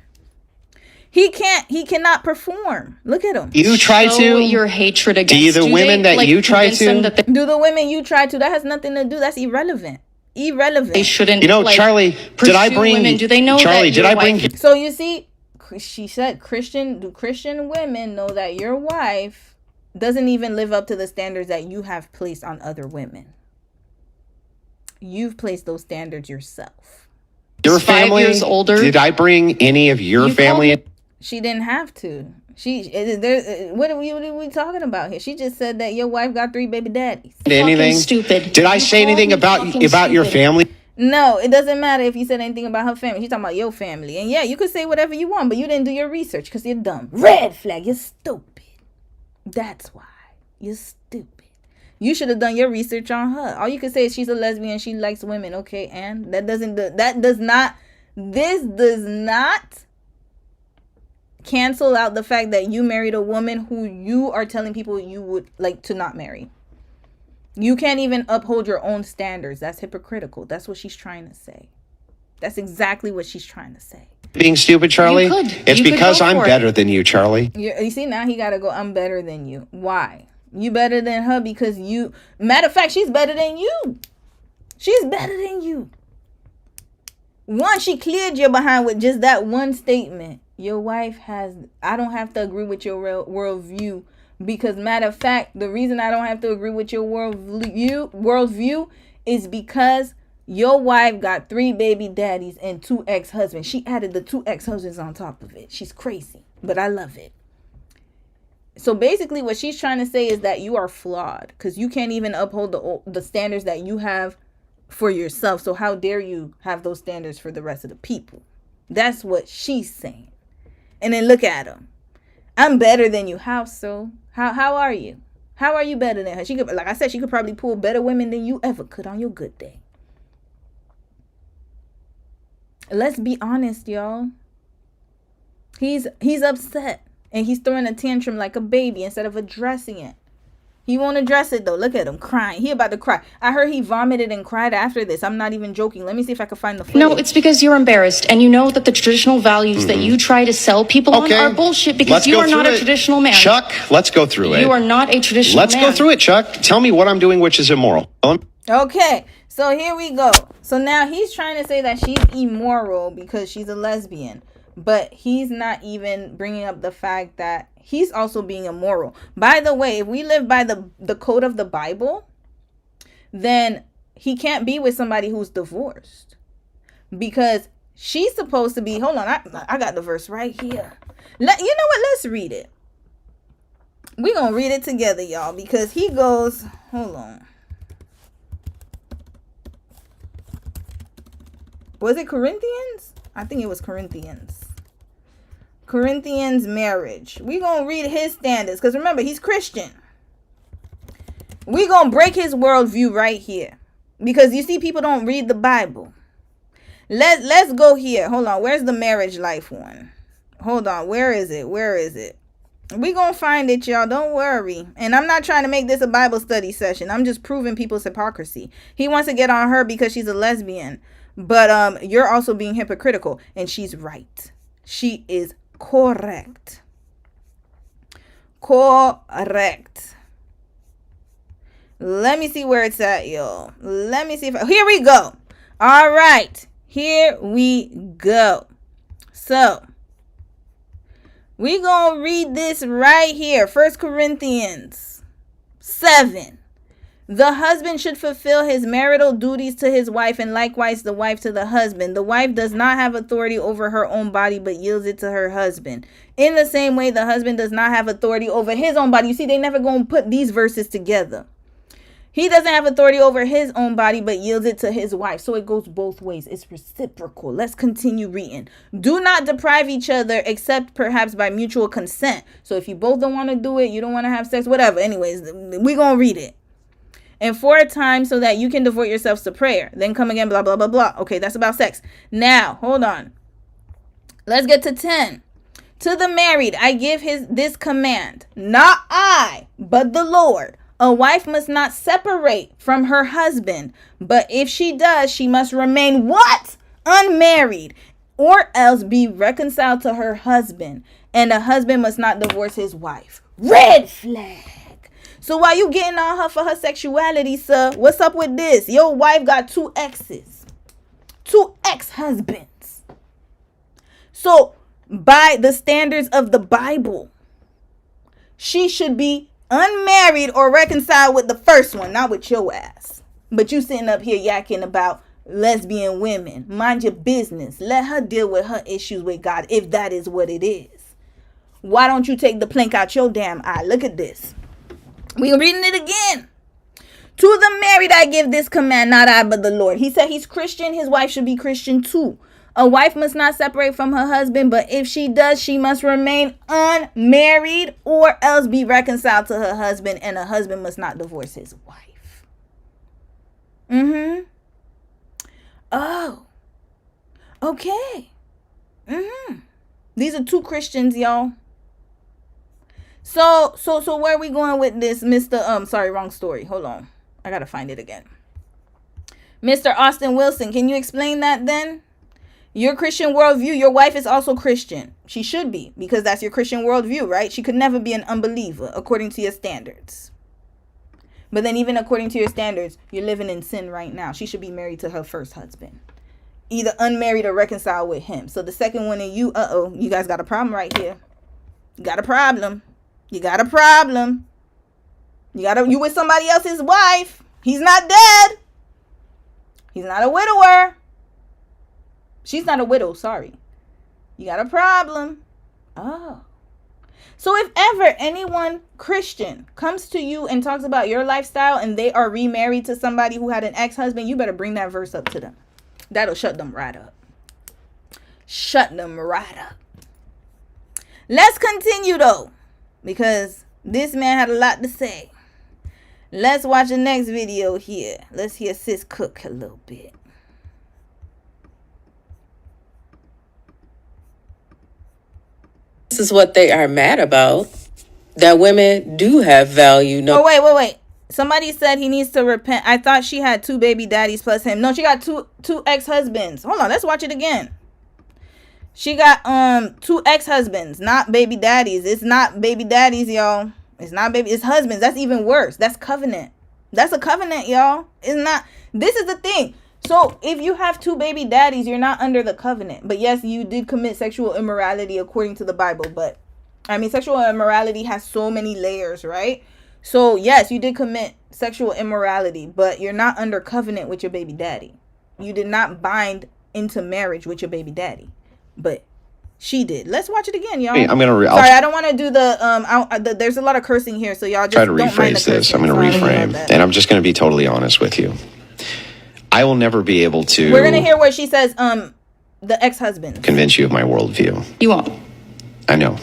He cannot perform. Look at him. You try Show to? your hatred against. Do the women that you try to? Do the women you try to? That has nothing to do. That's irrelevant. They shouldn't. You know, Charlie, did I bring women? Do they know Charlie, that did your I bring wife- So you see, she said Christian women know that your wife doesn't even live up to the standards that you have placed on other women. You've placed those standards yourself. your 5 family? years older? Did I bring any of your family? She didn't have to. What are we talking about here? She just said that your wife got 3 baby daddies. Anything? Stupid. Did I say anything about your family? No, it doesn't matter if you said anything about her family. She's talking about your family. And yeah, you could say whatever you want, but you didn't do your research because you're dumb. Red flag. You're stupid. That's why. You're stupid. You should have done your research on her. All you could say is she's a lesbian. She likes women. Okay, and this does not cancel out the fact that you married a woman who you are telling people you would like to not marry. You can't even uphold your own standards. That's hypocritical. That's what she's trying to say. That's exactly what she's trying to say. Being stupid, Charlie? It's because I'm better than you, Charlie. You see, now he got to go, I'm better than you. Why? You better than her because you... Matter of fact, she's better than you. She's better than you. One, she cleared your behind with just that one statement. Your wife has... I don't have to agree with your worldview. Because matter of fact, the reason I don't have to agree with your worldview is because your wife got 3 baby daddies and 2 ex-husbands. She added the 2 ex-husbands on top of it. She's crazy, but I love it. So basically what she's trying to say is that you are flawed because you can't even uphold the standards that you have for yourself. So how dare you have those standards for the rest of the people? That's what she's saying. And then look at him. I'm better than you. How so? How are you? How are you better than her? She could, like I said, she could probably pull better women than you ever could on your good day. Let's be honest, y'all. He's upset and he's throwing a tantrum like a baby instead of addressing it. He won't address it though. Look at him crying. He about to cry. I heard he vomited and cried after this. I'm not even joking. Let me see if I can find the footage. No, it's because you're embarrassed and you know that the traditional values that you try to sell people on are bullshit because you are not a traditional man. Chuck, let's go through it. You are not a traditional man. Let's go through it, Chuck. Tell me what I'm doing which is immoral. Okay, so here we go. So now he's trying to say that she's immoral because she's a lesbian. But he's not even bringing up the fact that he's also being immoral. By the way, if we live by the code of the Bible, then he can't be with somebody who's divorced. Because she's supposed to be... Hold on, I got the verse right here. You know what? Let's read it. We're going to read it together, y'all. Because he goes... Hold on. Was it Corinthians? I think it was Corinthians. Corinthians marriage. We're going to read his standards. Because remember, he's Christian. We're going to break his worldview right here. Because you see, people don't read the Bible. Let's go here. Hold on. Where's the marriage life one? Hold on. Where is it? We're going to find it, y'all. Don't worry. And I'm not trying to make this a Bible study session. I'm just proving people's hypocrisy. He wants to get on her because she's a lesbian. But you're also being hypocritical. And she's right. She is correct. Let me see where it's at, y'all. Let me see here we go. All right. Here we go. So we're going to read this right here. 1 Corinthians 7. The husband should fulfill his marital duties to his wife and likewise the wife to the husband. The wife does not have authority over her own body but yields it to her husband. In the same way, the husband does not have authority over his own body. You see, they never going to put these verses together. He doesn't have authority over his own body but yields it to his wife. So it goes both ways. It's reciprocal. Let's continue reading. Do not deprive each other except perhaps by mutual consent. So if you both don't want to do it, you don't want to have sex, whatever. Anyways, we're going to read it. and 4 times so that you can devote yourselves to prayer. Then come again, blah, blah, blah, blah. Okay, that's about sex. Now, hold on. Let's get to 10. To the married, I give this command, not I, but the Lord. A wife must not separate from her husband, but if she does, she must remain what? Unmarried, or else be reconciled to her husband, and a husband must not divorce his wife. Red flag. So while you getting on her for her sexuality, sir, what's up with this? Your wife got 2 exes, 2 ex-husbands. So by the standards of the Bible, she should be unmarried or reconciled with the first one, not with your ass. But you sitting up here yakking about lesbian women. Mind your business. Let her deal with her issues with God, if that is what it is. Why don't you take the plank out your damn eye? Look at this. We're reading it again. To the married I give this command, not I but the Lord. He said he's Christian. His wife should be Christian too. A wife must not separate from her husband, but if she does, she must remain unmarried or else be reconciled to her husband, and a husband must not divorce his wife. Oh. Okay. These are 2 Christians, y'all. So where are we going with this, Mr. Sorry, wrong story. Hold on. I gotta find it again. Mr. Austin Wilson, can you explain that then? Your Christian worldview, your wife is also Christian. She should be, because that's your Christian worldview, right? She could never be an unbeliever, according to your standards. But then even according to your standards, you're living in sin right now. She should be married to her first husband. Either unmarried or reconciled with him. So the second one in you, you guys got a problem right here. You got a problem. You got a problem. You with somebody else's wife. He's not dead. He's not a widower. She's not a widow, sorry. You got a problem. Oh. So if ever anyone Christian comes to you and talks about your lifestyle and they are remarried to somebody who had an ex-husband, you better bring that verse up to them. That'll shut them right up. Shut them right up. Let's continue though, because this man had a lot to say. Let's watch the next video here. Let's hear sis cook a little bit. This is what they are mad about, that women do have value. No. Oh, wait. Somebody said he needs to repent. I thought she had 2 baby daddies plus him. No, she got two ex-husbands. Hold on, let's watch it again. She got 2 ex-husbands, not baby daddies. It's not baby daddies, y'all. It's husbands. That's even worse. That's covenant. That's a covenant, y'all. It's not. This is the thing. So if you have 2 baby daddies, you're not under the covenant. But yes, you did commit sexual immorality according to the Bible. But I mean, sexual immorality has so many layers, right? So yes, you did commit sexual immorality, but you're not under covenant with your baby daddy. You did not bind into marriage with your baby daddy, but she did. Let's watch it again, y'all. I'm gonna. Sorry, I don't want to do the. There's a lot of cursing here, so y'all just try to don't mind rephrase the this. I'm gonna reframe, and I'm just gonna be totally honest with you. I will never be able to. We're gonna hear what she says. The ex-husband. Convince you of my worldview. You won't. I know,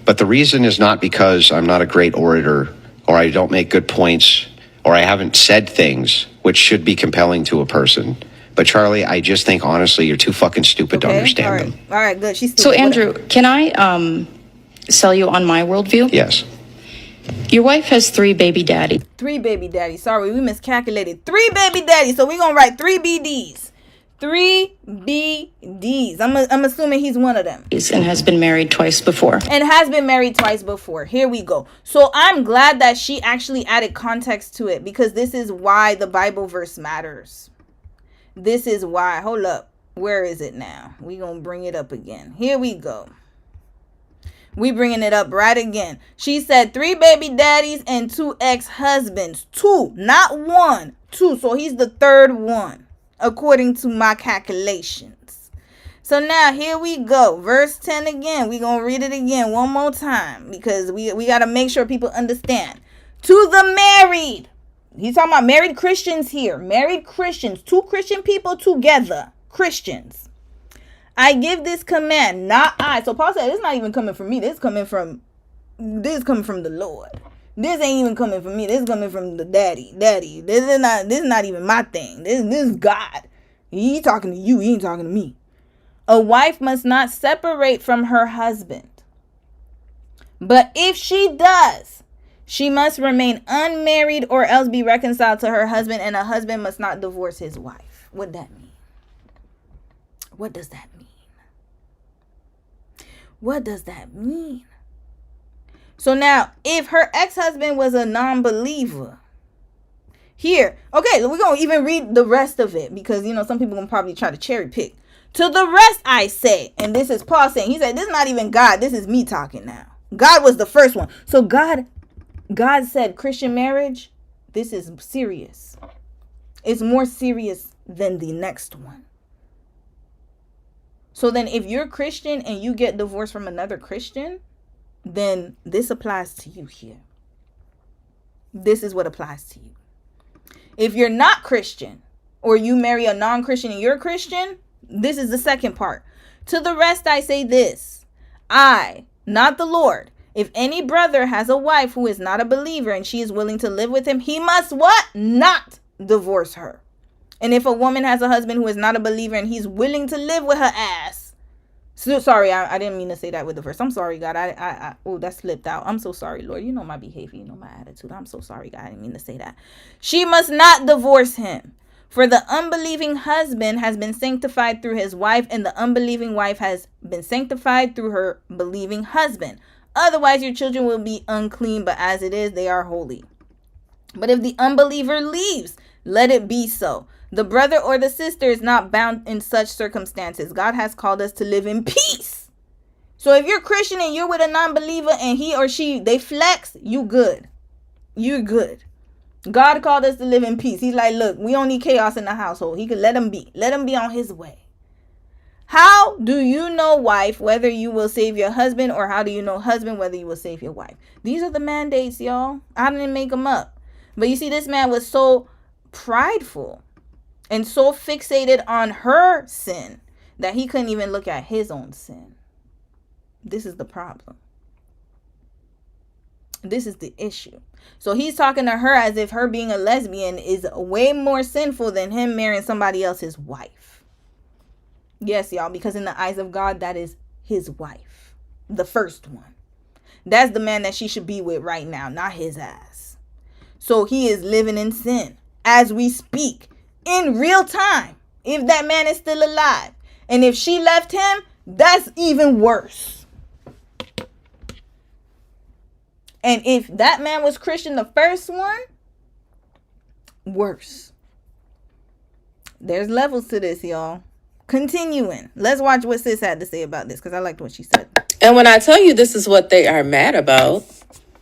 but the reason is not because I'm not a great orator, or I don't make good points, or I haven't said things which should be compelling to a person. But Charlie, I just think honestly, you're too fucking stupid to understand them. All right, good. She's stupid. So Andrew, can I sell you on my worldview? Yes. Your wife has 3 baby daddies. 3 baby daddies. Sorry, we miscalculated. 3 baby daddies. So we're gonna write 3 BDs. 3 BDs. I'm assuming he's one of them. And has been married twice before. Here we go. So I'm glad that she actually added context to it, because this is why the Bible verse matters. This is why. Hold up. Where is it now? We gonna bring it up again. Here we go. We bringing it up right again. She said 3 baby daddies and 2 ex-husbands. 2, not 1. 2. So he's the 3rd one, according to my calculations. So now here we go. Verse 10 again. We're going to read it again one more time, because we got to make sure people understand. To the married. He's talking about married Christians here. Married Christians. 2 Christian people together. Christians. I give this command, not I. So Paul said, it's not even coming from me. This is coming from the Lord. This ain't even coming from me. This is coming from the daddy. This is not even my thing. This is God. He talking to you. He ain't talking to me. A wife must not separate from her husband. But if she does, she must remain unmarried or else be reconciled to her husband, and a husband must not divorce his wife. What that mean? What does that mean? What does that mean? So now, if her ex-husband was a non-believer, here, okay, we're going to even read the rest of it because, you know, some people going to probably try to cherry pick. To the rest I say, and this is Paul saying, he said, this is not even God, this is me talking now. God was the first one. So God said Christian marriage, this is serious. It's more serious than the next one. So then if you're Christian and you get divorced from another Christian, then this applies to you here. This is what applies to you. If you're not Christian or you marry a non-Christian and you're Christian, this is the second part. To the rest I say this, I, not the Lord, if any brother has a wife who is not a believer and she is willing to live with him, he must what? Not divorce her. And if a woman has a husband who is not a believer and he's willing to live with her ass. So sorry, I didn't mean to say that with the verse. I'm sorry, God. Oh, that slipped out. I'm so sorry, Lord. You know my behavior. You know my attitude. I'm so sorry, God. I didn't mean to say that. She must not divorce him. For the unbelieving husband has been sanctified through his wife, and the unbelieving wife has been sanctified through her believing husband. Otherwise, your children will be unclean, but as it is, they are holy. But if the unbeliever leaves, let it be so. The brother or the sister is not bound in such circumstances. God has called us to live in peace. So if you're Christian and you're with a non-believer and he or she, they flex, you good. You're good. God called us to live in peace. He's like, look, we don't need chaos in the household. He could let him be. Let him be on his way. How do you know, wife, whether you will save your husband, or how do you know, husband, whether you will save your wife? These are the mandates, y'all. I didn't make them up. But you see, this man was so prideful and so fixated on her sin that he couldn't even look at his own sin. This is the problem. This is the issue. So he's talking to her as if her being a lesbian is way more sinful than him marrying somebody else's wife. Yes, y'all, because in the eyes of God, that is his wife. The first one. That's the man that she should be with right now, not his ass. So he is living in sin as we speak in real time. If that man is still alive. And if she left him, that's even worse. And if that man was Christian, the first one, worse. There's levels to this, y'all. Continuing. Let's watch what sis had to say about this, because I liked what she said. And when I tell you this is what they are mad about,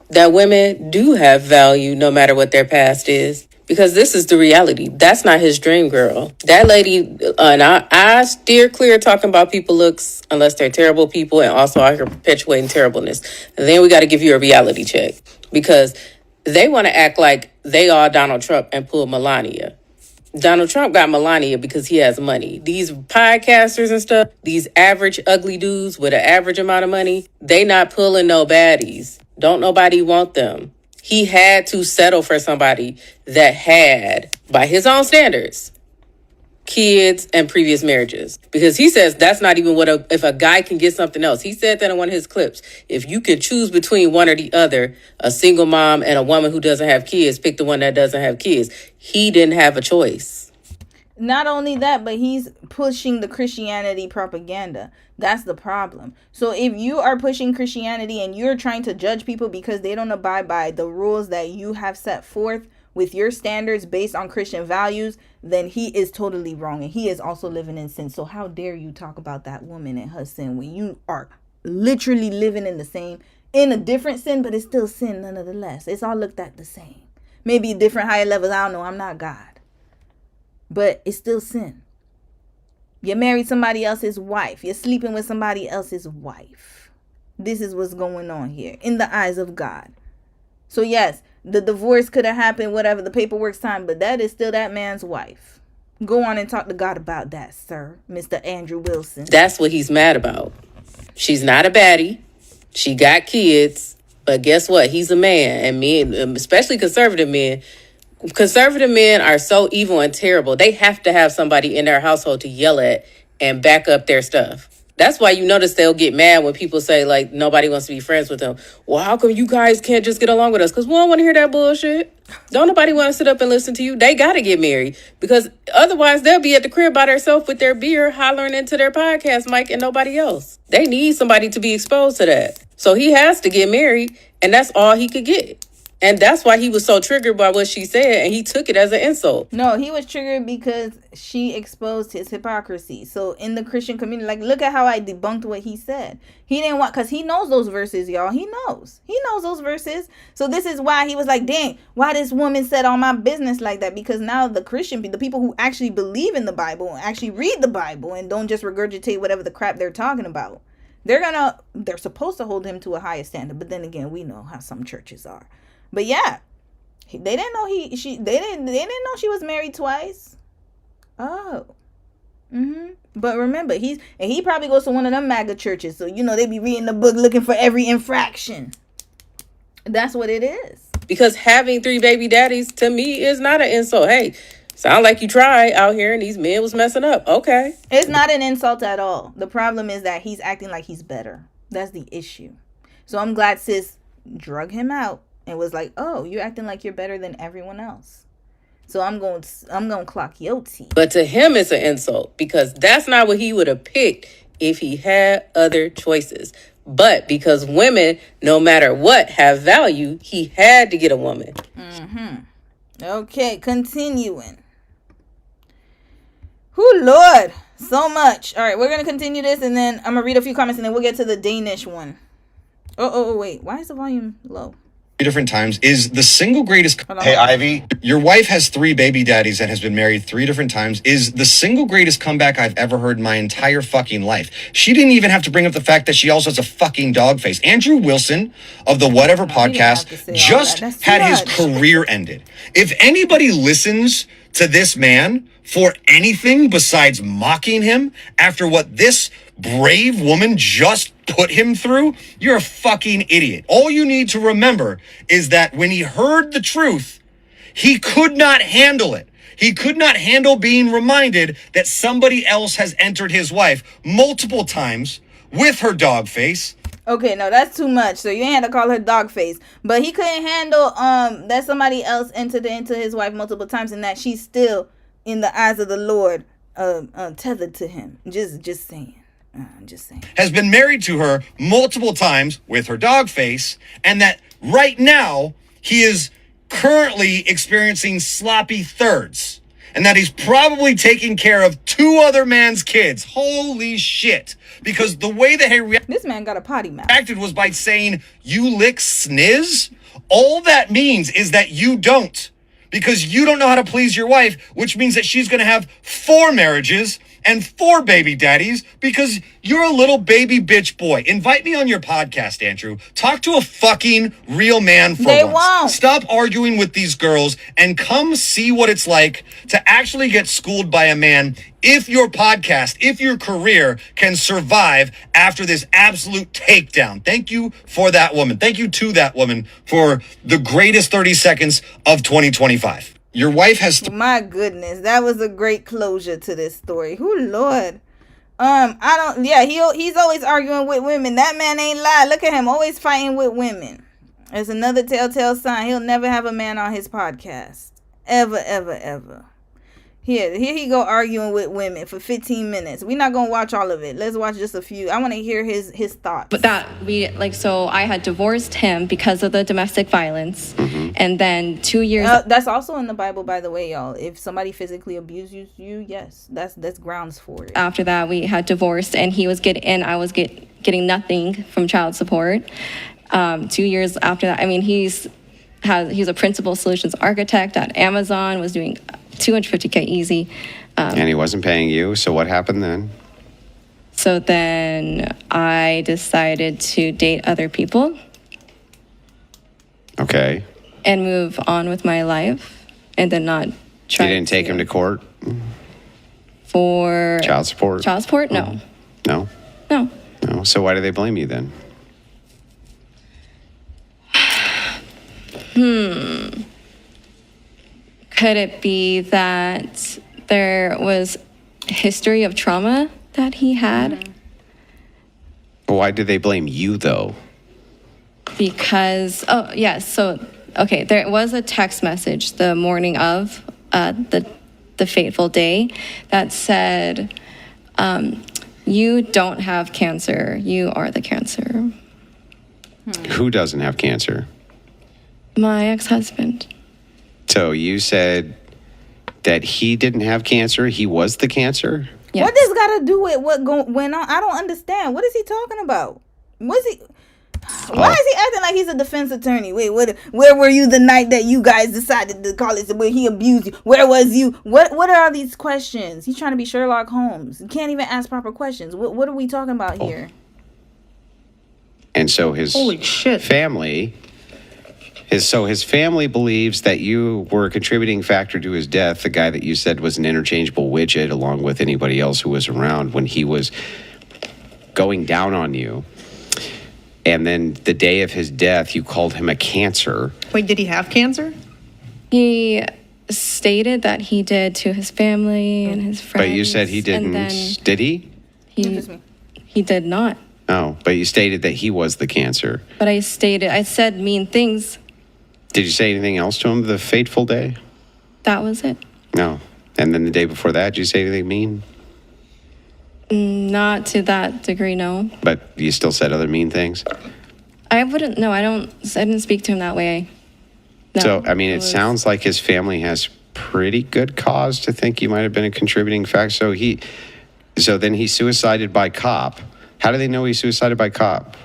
that women do have value no matter what their past is, because this is the reality. That's not his dream girl. That lady, and I steer clear talking about people looks unless they're terrible people and also out here perpetuating terribleness. And then we got to give you a reality check, because they want to act like they are Donald Trump and pull Melania. Donald Trump got Melania because he has money. These podcasters and stuff, these average ugly dudes with an average amount of money, they not pulling no baddies. Don't nobody want them. He had to settle for somebody that had, by his own standards, kids and previous marriages. Because he says that's not even if a guy can get something else. He said that in one of his clips. If you could choose between one or the other, a single mom and a woman who doesn't have kids, pick the one that doesn't have kids. He didn't have a choice. Not only that, but he's pushing the Christianity propaganda. That's the problem. So if you are pushing Christianity and you're trying to judge people because they don't abide by the rules that you have set forth with your standards based on Christian values, then he is totally wrong. And he is also living in sin. So how dare you talk about that woman and her sin when you are literally living in a different sin, but it's still sin nonetheless. It's all looked at the same. Maybe different higher levels. I don't know. I'm not God. But it's still sin. You married somebody else's wife. You're sleeping with somebody else's wife. This is what's going on here in the eyes of God. So yes, the divorce could have happened, whatever, the paperwork's time, but that is still that man's wife. Go on and talk to God about that, sir, Mr. Andrew Wilson. That's what he's mad about. She's not a baddie. She got kids, But guess what? He's a man, and men, especially conservative men are so evil and terrible. They have to have somebody in their household to yell at and back up their stuff. That's why you notice they'll get mad when people say, like, nobody wants to be friends with them. Well, how come you guys can't just get along with us? Because we don't want to hear that bullshit. Don't nobody want to sit up and listen to you. They got to get married, because otherwise they'll be at the crib by themselves with their beer hollering into their podcast mic and nobody else. They need somebody to be exposed to that. So he has to get married, and that's all he could get. And that's why he was so triggered by what she said, and he took it as an insult. No, he was triggered because she exposed his hypocrisy. So in the Christian community, like, look at how I debunked what he said. He didn't want, because he knows those verses, y'all. He knows those verses. So this is why he was like, dang, why this woman said all my business like that? Because now the Christian, the people who actually believe in the Bible, actually read the Bible and don't just regurgitate whatever the crap they're talking about, they're supposed to hold him to a higher standard. But then again, we know how some churches are. But yeah, they didn't know they didn't know she was married twice. Oh. But remember, he probably goes to one of them MAGA churches. So, they be reading the book looking for every infraction. That's what it is. Because having 3 baby daddies, to me, is not an insult. Hey, sound like you tried out here and these men was messing up. Okay. It's not an insult at all. The problem is that he's acting like he's better. That's the issue. So I'm glad sis drug him out and was like, oh, you're acting like you're better than everyone else. So I'm going to clock your tea. But to him, it's an insult, because that's not what he would have picked if he had other choices. But because women, no matter what, have value, he had to get a woman. Okay, continuing. Whew, Lord, so much. All right, we're going to continue this, and then I'm going to read a few comments, and then we'll get to the Danish one. Oh, wait. Why is the volume low? Different times is the single greatest. Hey, Ivy. Your wife has 3 baby daddies and has been married 3 different times. Is the single greatest comeback I've ever heard in my entire fucking life. She didn't even have to bring up the fact that she also has a fucking dog face. Andrew Wilson of the Whatever podcast just had his career ended. If anybody listens to this man for anything besides mocking him after what this brave woman just put him through, you're a fucking idiot. All you need to remember is that when he heard the truth, he could not handle it. He could not handle being reminded that somebody else has entered his wife multiple times with her dog face. Okay, no, that's too much. So you ain't had to call her dog face. But he couldn't handle that somebody else entered into his wife multiple times, and that she's still, in the eyes of the Lord, tethered to him. Just saying. Has been married to her multiple times with her dog face, and that right now he is currently experiencing sloppy thirds, and that he's probably taking care of 2 other man's kids. Holy shit. Because the way that he this man got a potty mouth. Reacted was by saying, you lick sniz. All that means is that you don't, because you don't know how to please your wife, which means that she's going to have 4 marriages and 4 baby daddies because you're a little baby bitch boy. Invite me on your podcast, Andrew. Talk to a fucking real man for once. Won't. Stop arguing with these girls and come see what it's like to actually get schooled by a man. If your podcast, if your career can survive after this absolute takedown. Thank you for that woman. Thank you to that woman for the greatest 30 seconds of 2025. Your wife has... My goodness, that was a great closure to this story. Who Lord? He's always arguing with women. That man ain't lie. Look at him, always fighting with women. It's another telltale sign. He'll never have a man on his podcast. Ever, ever, ever. Here he go arguing with women for 15 minutes. We're not gonna watch all of it. Let's watch just a few. I want to hear his thoughts. But so I had divorced him because of the domestic violence, and then 2 years. That's also in the Bible, by the way, y'all. If somebody physically abuses you, yes, that's grounds for it. After that, we had divorced, and I was getting nothing from child support. 2 years after that, I mean, he's a principal solutions architect at Amazon, was doing $250K easy. And he wasn't paying you, so what happened then? So then I decided to date other people. Okay. And move on with my life, and then not try. You didn't take him to court? For child support? Child support? No. No? No. No. So why do they blame you then? Could it be that there was history of trauma that he had? Why do they blame you, though? Because, oh, yes. So, okay, there was a text message the morning of the fateful day that said, you don't have cancer. You are the cancer. Who doesn't have cancer? My ex-husband. So you said that he didn't have cancer. He was the cancer? Yes. What this got to do with what went on? I don't understand. What is he talking about? Why is he acting like he's a defense attorney? Wait, where were you the night that you guys decided to call it where he abused you? Where was you? What are all these questions? He's trying to be Sherlock Holmes. He can't even ask proper questions. What are we talking about here? And so his family... His family believes that you were a contributing factor to his death, the guy that you said was an interchangeable widget along with anybody else who was around when he was going down on you. And then the day of his death, you called him a cancer. Wait, did he have cancer? He stated that he did to his family and his friends. But you said he didn't. Did he? He did not. Oh, but you stated that he was the cancer. But I said mean things. Did you say anything else to him the fateful day? That was it. No. And then the day before that, did you say anything mean? Not to that degree, no. But you still said other mean things? I wouldn't, no, I didn't speak to him that way. No, so, I mean, it sounds like his family has pretty good cause to think you might have been a contributing factor. So then he suicided by cop. How do they know he suicided by cop?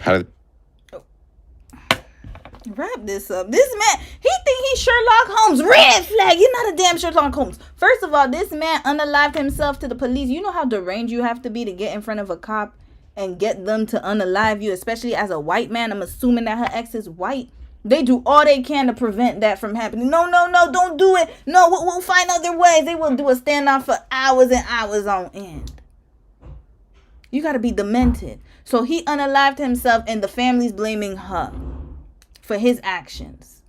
Wrap this up. This man, he think he's Sherlock Holmes. Red flag. You're not a damn Sherlock Holmes. First of all, this man unalived himself to the police. You know how deranged you have to be to get in front of a cop and get them to unalive you, especially as a white man. I'm assuming that her ex is white. They do all they can to prevent that from happening. No, don't do it. No, we'll find other ways. They will do a standoff for hours and hours on end. You got to be demented. So he unalived himself and the family's blaming her for his actions.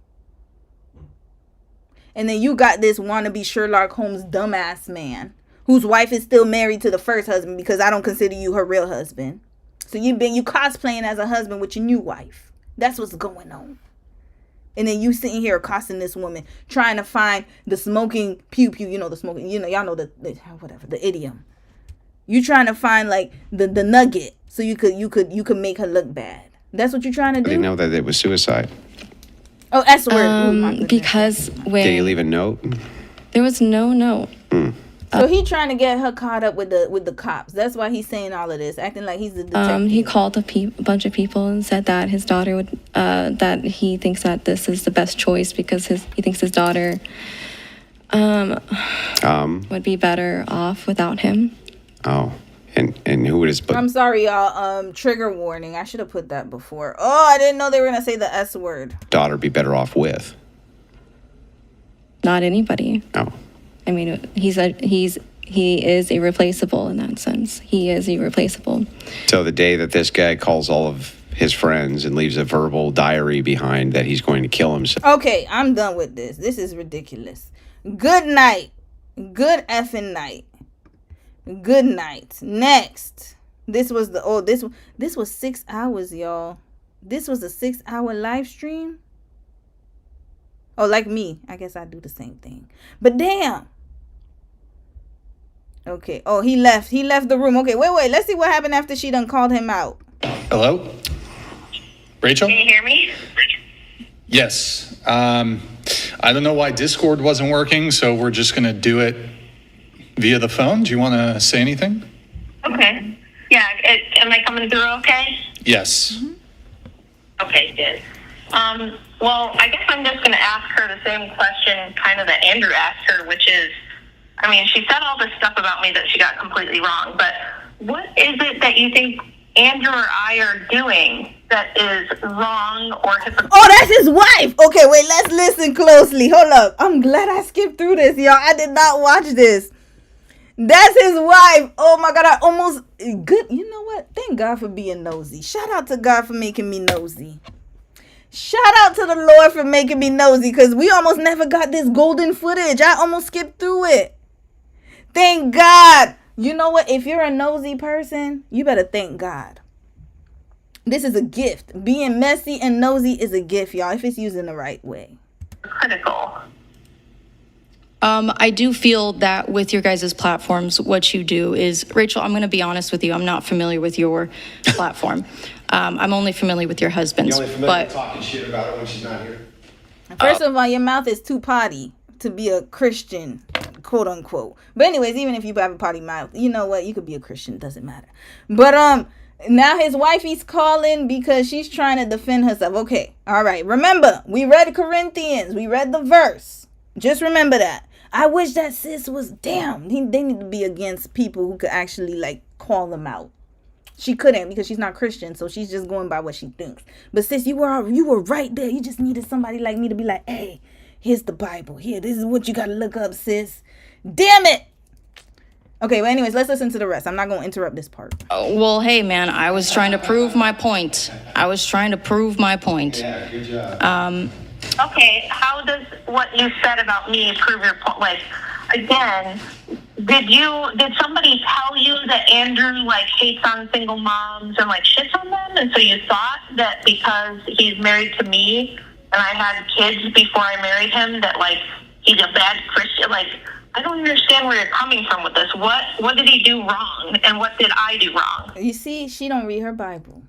And then you got this wannabe Sherlock Holmes dumbass man whose wife is still married to the first husband because I don't consider you her real husband. So you cosplaying as a husband with your new wife. That's what's going on. And then you sitting here accosting this woman, trying to find the smoking pew-pew, the smoking, y'all know the idiom. You trying to find like the nugget so you could make her look bad. That's what you're trying to do? I didn't know that it was suicide. Oh, S word. Because when... Did he leave a note? There was no note. So he trying to get her caught up with the cops. That's why he's saying all of this, acting like he's the detective. He called a bunch of people and said that his daughter would... that he thinks that this is the best choice because he thinks his daughter would be better off without him. Oh. And who it is? I'm sorry, y'all. Trigger warning. I should have put that before. Oh, I didn't know they were gonna say the S word. Daughter be better off with. Not anybody. Oh. I mean, he is irreplaceable in that sense. He is irreplaceable. So the day that this guy calls all of his friends and leaves a verbal diary behind that he's going to kill himself. Okay, I'm done with this. This is ridiculous. Good night. Good effing night. Good night. Next. This was 6 hours, y'all. This was a 6-hour live stream. Oh, like me. I guess I do the same thing. But damn. Okay. Oh, he left. He left the room. Okay, wait. Let's see what happened after she done called him out. Hello? Rachel? Can you hear me? Yes. I don't know why Discord wasn't working, so we're just going to do it via the phone. Do you want to say anything? Okay. Yeah. Am I coming through okay? Yes. Mm-hmm. Okay, good. Well, I guess I'm just going to ask her the same question kind of that Andrew asked her, which is, I mean, she said all this stuff about me that she got completely wrong, but what is it that you think Andrew or I are doing that is wrong or hypocritical? Oh, that's his wife. Okay, wait, let's listen closely. Hold up. I'm glad I skipped through this, y'all. I did not watch this. That's his wife. Oh my God, I almost good. You know what? Thank God for being nosy. Shout out to God for making me nosy. Shout out to the Lord for making me nosy, because we almost never got this golden footage. I almost skipped through it. Thank God. You know what? If you're a nosy person, you better thank God. This is a gift. Being messy and nosy is a gift, y'all, if it's used in the right way. Critical. I do feel that with your guys' platforms, what you do is, Rachel, I'm going to be honest with you. I'm not familiar with your platform. I'm only familiar with your husband's. You're only familiar with talking shit about it when she's not here. First of all, your mouth is too potty to be a Christian, quote unquote. But anyways, even if you have a potty mouth, you know what? You could be a Christian. It doesn't matter. But now his wifey's calling because she's trying to defend herself. Okay. All right. Remember, we read Corinthians. We read the verse. Just remember that. I wish that sis was damn. They need to be against people who could actually like call them out. She couldn't because she's not Christian, so she's just going by what she thinks. But sis, you were right there. You just needed somebody like me to be like, hey, here's the Bible. Here, this is what you gotta look up, sis. Damn it. Okay, well, anyways, let's listen to the rest. I'm not gonna interrupt this part. Oh, well, hey, man, I was trying to prove my point. Yeah, good job. Okay, how does what you said about me prove your point? Like, again, did somebody tell you that Andrew like hates on single moms and like shits on them, and so you thought that because he's married to me and I had kids before I married him that like he's a bad Christian? Like, I don't understand where you're coming from with this. What did he do wrong, and what did I do wrong? You see, she don't read her Bible.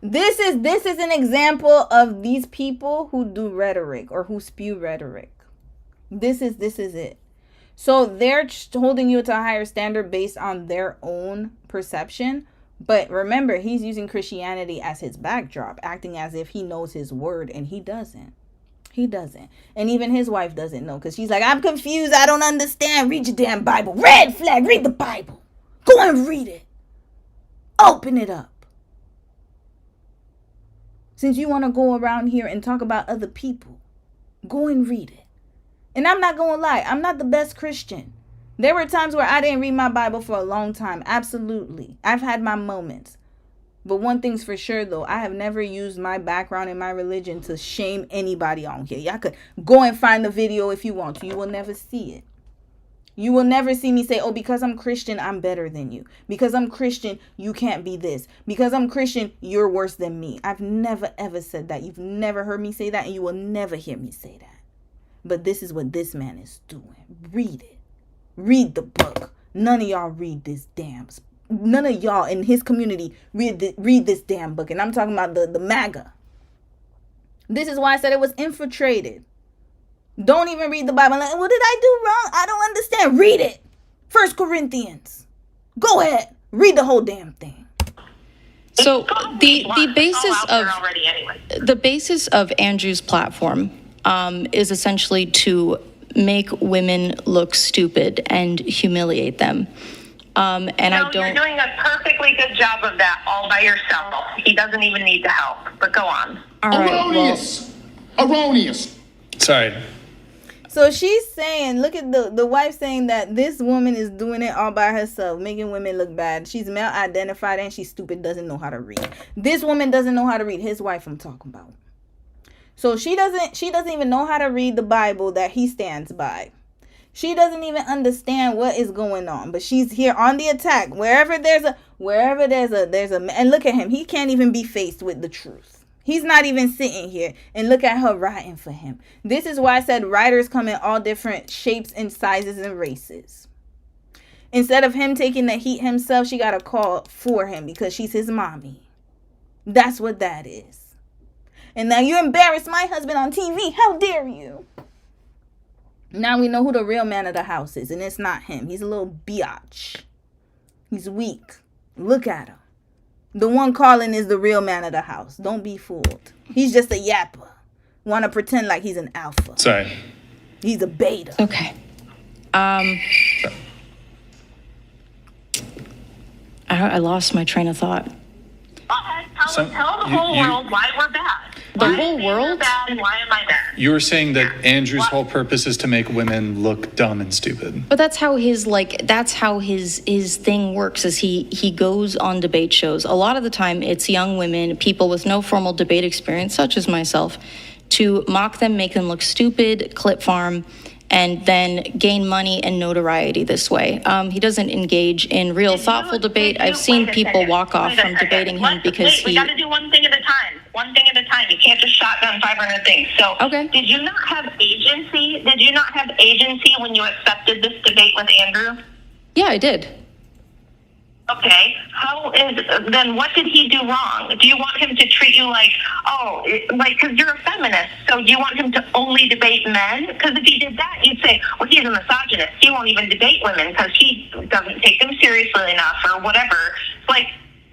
This is an example of these people who do rhetoric or who spew rhetoric. This is it. So they're holding you to a higher standard based on their own perception. But remember, he's using Christianity as his backdrop, acting as if he knows his word, and he doesn't. He doesn't. And even his wife doesn't know, because she's like, I'm confused. I don't understand. Read your damn Bible. Red flag. Read the Bible. Go and read it. Open it up. Since you want to go around here and talk about other people, go and read it. And I'm not going to lie, I'm not the best Christian. There were times where I didn't read my Bible for a long time. Absolutely. I've had my moments. But one thing's for sure, though, I have never used my background and my religion to shame anybody on here. Y'all could go and find the video if you want to. You will never see it. You will never see me say, oh, because I'm Christian, I'm better than you. Because I'm Christian, you can't be this. Because I'm Christian, you're worse than me. I've never, ever said that. You've never heard me say that, and you will never hear me say that. But this is what this man is doing. Read it. Read the book. None of y'all read this damn. None of y'all in his community read this damn book. And I'm talking about the MAGA. This is why I said it was infiltrated. Don't even read the Bible. Like, what did I do wrong? I don't understand. Read it. 1 Corinthians. Go ahead. Read the whole damn thing. So the basis of Andrew's platform is essentially to make women look stupid and humiliate them. And you're doing a perfectly good job of that all by yourself. He doesn't even need the help. But go on. All right. Erroneous. Sorry. So she's saying, look at the wife saying that this woman is doing it all by herself, making women look bad. She's male identified and she's stupid, doesn't know how to read. This woman doesn't know how to read. His wife I'm talking about. So she doesn't even know how to read the Bible that he stands by. She doesn't even understand what is going on, but she's here on the attack. Wherever there's a and look at him. He can't even be faced with the truth. He's not even sitting here, and look at her writing for him. This is why I said writers come in all different shapes and sizes and races. Instead of him taking the heat himself, she got a call for him because she's his mommy. That's what that is. And now you embarrassed my husband on TV. How dare you? Now we know who the real man of the house is, and it's not him. He's a little biatch. He's weak. Look at him. The one calling is the real man of the house. Don't be fooled. He's just a yapper. Want to pretend like he's an alpha. Sorry. He's a beta. Okay. I lost my train of thought. Tell the whole world why we're bad. the whole world. Bad, why am I bad? You were saying that Andrew's whole purpose is to make women look dumb and stupid. But that's how his thing works, is he goes on debate shows. A lot of the time it's young women, people with no formal debate experience, such as myself, to mock them, make them look stupid, clip farm, and then gain money and notoriety this way. He doesn't engage in real thoughtful debate. I've seen people walk off from debating him because we got to do one thing at a time. One thing at a time. You can't just shotgun 500 things. So, did you not have agency? Did you not have agency when you accepted this debate with Andrew? Yeah, I did. Okay. Then what did he do wrong? Do you want him to treat you like, because you're a feminist, so do you want him to only debate men? Because if he did that, you'd say, well, he's a misogynist. He won't even debate women because he doesn't take them seriously enough or whatever. Like,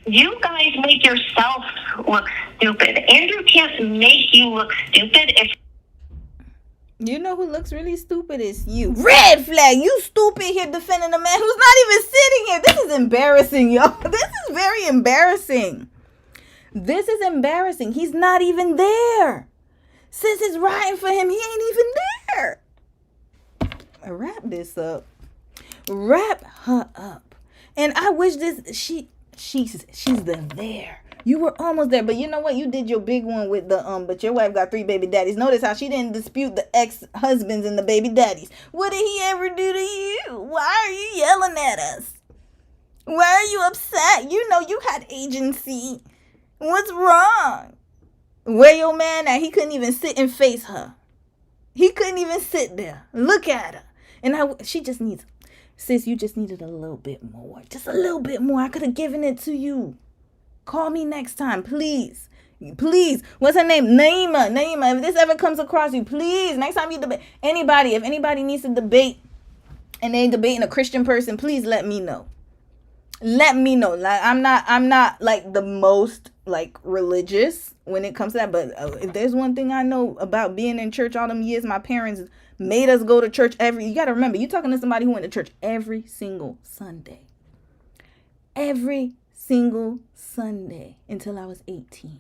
you guys make yourself look stupid. Andrew can't make you look stupid if... You know who looks really stupid is you. Red flag. You stupid here defending a man who's not even sitting here. This is embarrassing, y'all. This is very embarrassing. This is embarrassing. He's not even there. Sis is riding for him. He ain't even there. Wrap this up. Wrap her up. And I wish she's there. You were almost there, but you know what? You did your big one with but your wife got 3 baby daddies. Notice how she didn't dispute the ex-husbands and the baby daddies. What did he ever do to you? Why are you yelling at us? Why are you upset? You know you had agency. What's wrong? Where your man at? He couldn't even sit and face her. He couldn't even sit there. Look at her. And she just needs, sis, you just needed a little bit more. Just a little bit more. I could have given it to you. Call me next time, please. Please. What's her name? Naima. If this ever comes across you, please. Next time you debate anybody, if anybody needs to debate and they debating a Christian person, please let me know. Let me know. Like I'm not like the most like religious when it comes to that, but if there's one thing I know about being in church all them years, my parents made us go to church you got to remember, you're talking to somebody who went to church every single Sunday. Every single Sunday until I was 18.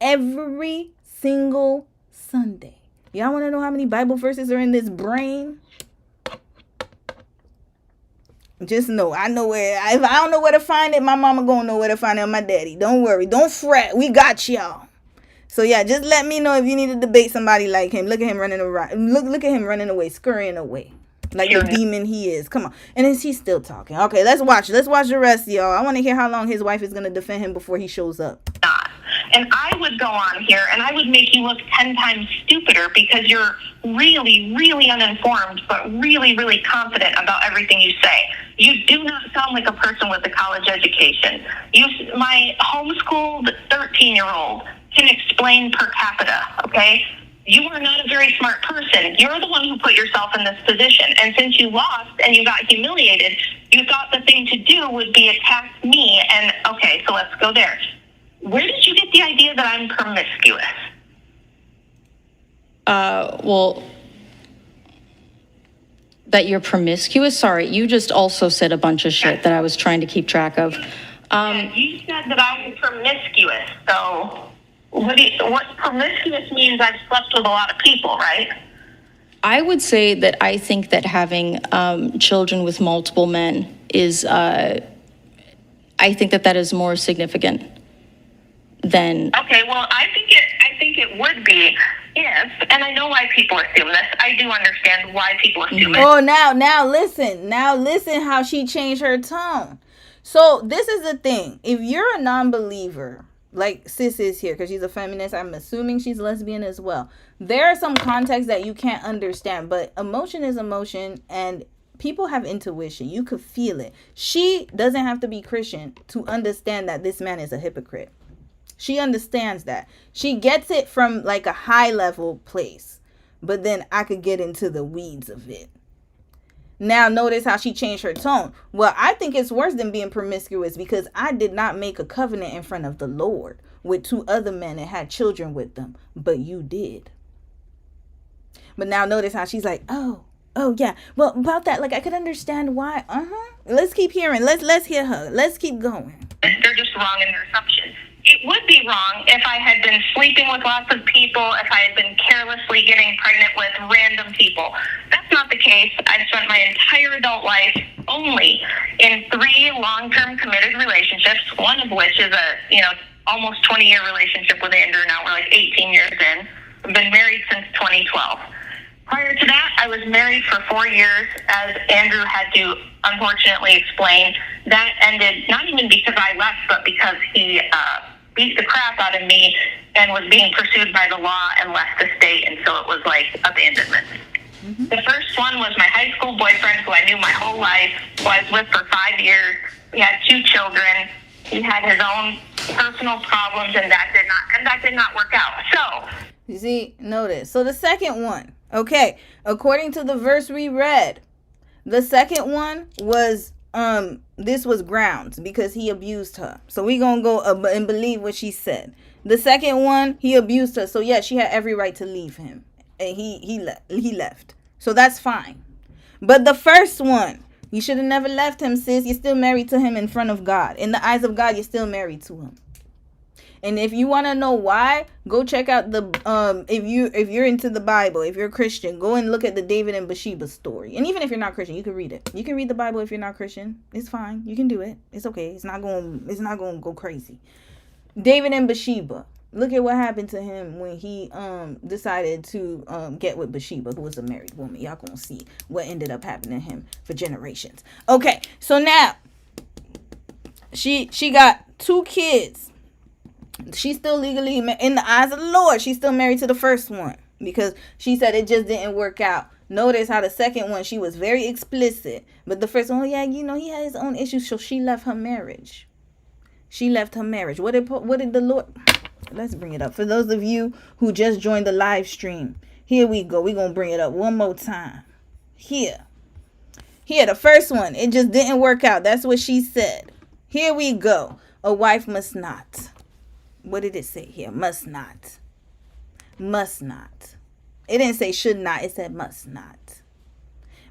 Every single Sunday. Y'all want to know how many Bible verses are in this brain? Just know, I know where. If I don't know where to find it, my mama gonna know where to find it, and my daddy. Don't worry, don't fret. We got y'all. So yeah, just let me know if you need to debate somebody like him. Look at him running around. Look at him running away, scurrying away. Like the demon he is. Come on. And is he still talking? Okay, let's watch the rest, y'all. I want to hear how long his wife is going to defend him before he shows up. And I would go on here and I would make you look 10 times stupider because you're really, really uninformed, but really, really confident about everything you say. You do not sound like a person with a college education. My homeschooled 13-year-old can explain per capita, okay? You are not a very smart person. You're the one who put yourself in this position. And since you lost and you got humiliated, you thought the thing to do would be attack me. And okay, so let's go there. Where did you get the idea that I'm promiscuous? Well, that you're promiscuous? Sorry, you just also said a bunch of shit that I was trying to keep track of. Yeah, you said that I'm promiscuous, so... What promiscuous means I've slept with a lot of people, right? I would say that I think that having children with multiple men is, I think that is more significant than... Okay, well, I think it would be if, and I know why people assume this. I do understand why people assume it. Oh, now listen how she changed her tone. So this is the thing. If you're a non-believer... like sis is here because she's a feminist, I'm assuming she's lesbian as well. There are some contexts that you can't understand, but emotion is emotion and people have intuition. You could feel it. She doesn't have to be Christian to understand that this man is a hypocrite. She understands that. She gets it from like a high level place, but then I could get into the weeds of it. Now notice how she changed her tone. Well, I think it's worse than being promiscuous because I did not make a covenant in front of the Lord with 2 other men and had children with them, but you did. But now notice how she's like, oh yeah. Well, about that, like I could understand why. Let's keep hearing. Let's hear her. Let's keep going. They're just wrong in their assumptions. it would be wrong if I had been sleeping with lots of people, if I had been carelessly getting pregnant with random people. That's not the case. I've spent my entire adult life only in 3 long-term committed relationships, one of which is a, almost 20-year relationship with Andrew. Now we're like 18 years in. I've been married since 2012. Prior to that, I was married for 4 years, as Andrew had to unfortunately explain. That ended not even because I left, but because he beat the crap out of me and was being pursued by the law and left the state, and so it was like abandonment. The first one was my high school boyfriend, who I knew my whole life, who I was with for 5 years. We had 2 children. He had his own personal problems, and that did not work out. So, you see, notice. So the second one, okay, according to the verse we read, the second one was this was grounds because he abused her. So we gonna go and believe what she said. The second one, he abused her. So yeah, she had every right to leave him, and he left. So that's fine. But the first one, you should have never left him, sis. You're still married to him in front of God. In the eyes of God, you're still married to him. And if you want to know why, go check out the if you're into the Bible, if you're a Christian, go and look at the David and Bathsheba story. And even if you're not Christian, you can read it. You can read the Bible if you're not Christian. It's fine. You can do it. It's okay. It's not going to go crazy. David and Bathsheba. Look at what happened to him when he decided to get with Bathsheba, who was a married woman. Y'all gonna see what ended up happening to him for generations. Okay, so now she got 2 kids. She's still legally, in the eyes of the Lord, she's still married to the first one because she said it just didn't work out. Notice how the second one, she was very explicit. But the first one, he had his own issues, so she left her marriage. She left her marriage. What did the Lord... Let's bring it up. For those of you who just joined the live stream, here we go. We're going to bring it up one more time. Here, the first one, it just didn't work out. That's what she said. Here we go. A wife must not. What did it say here? Must not. Must not. It didn't say should not. It said must not.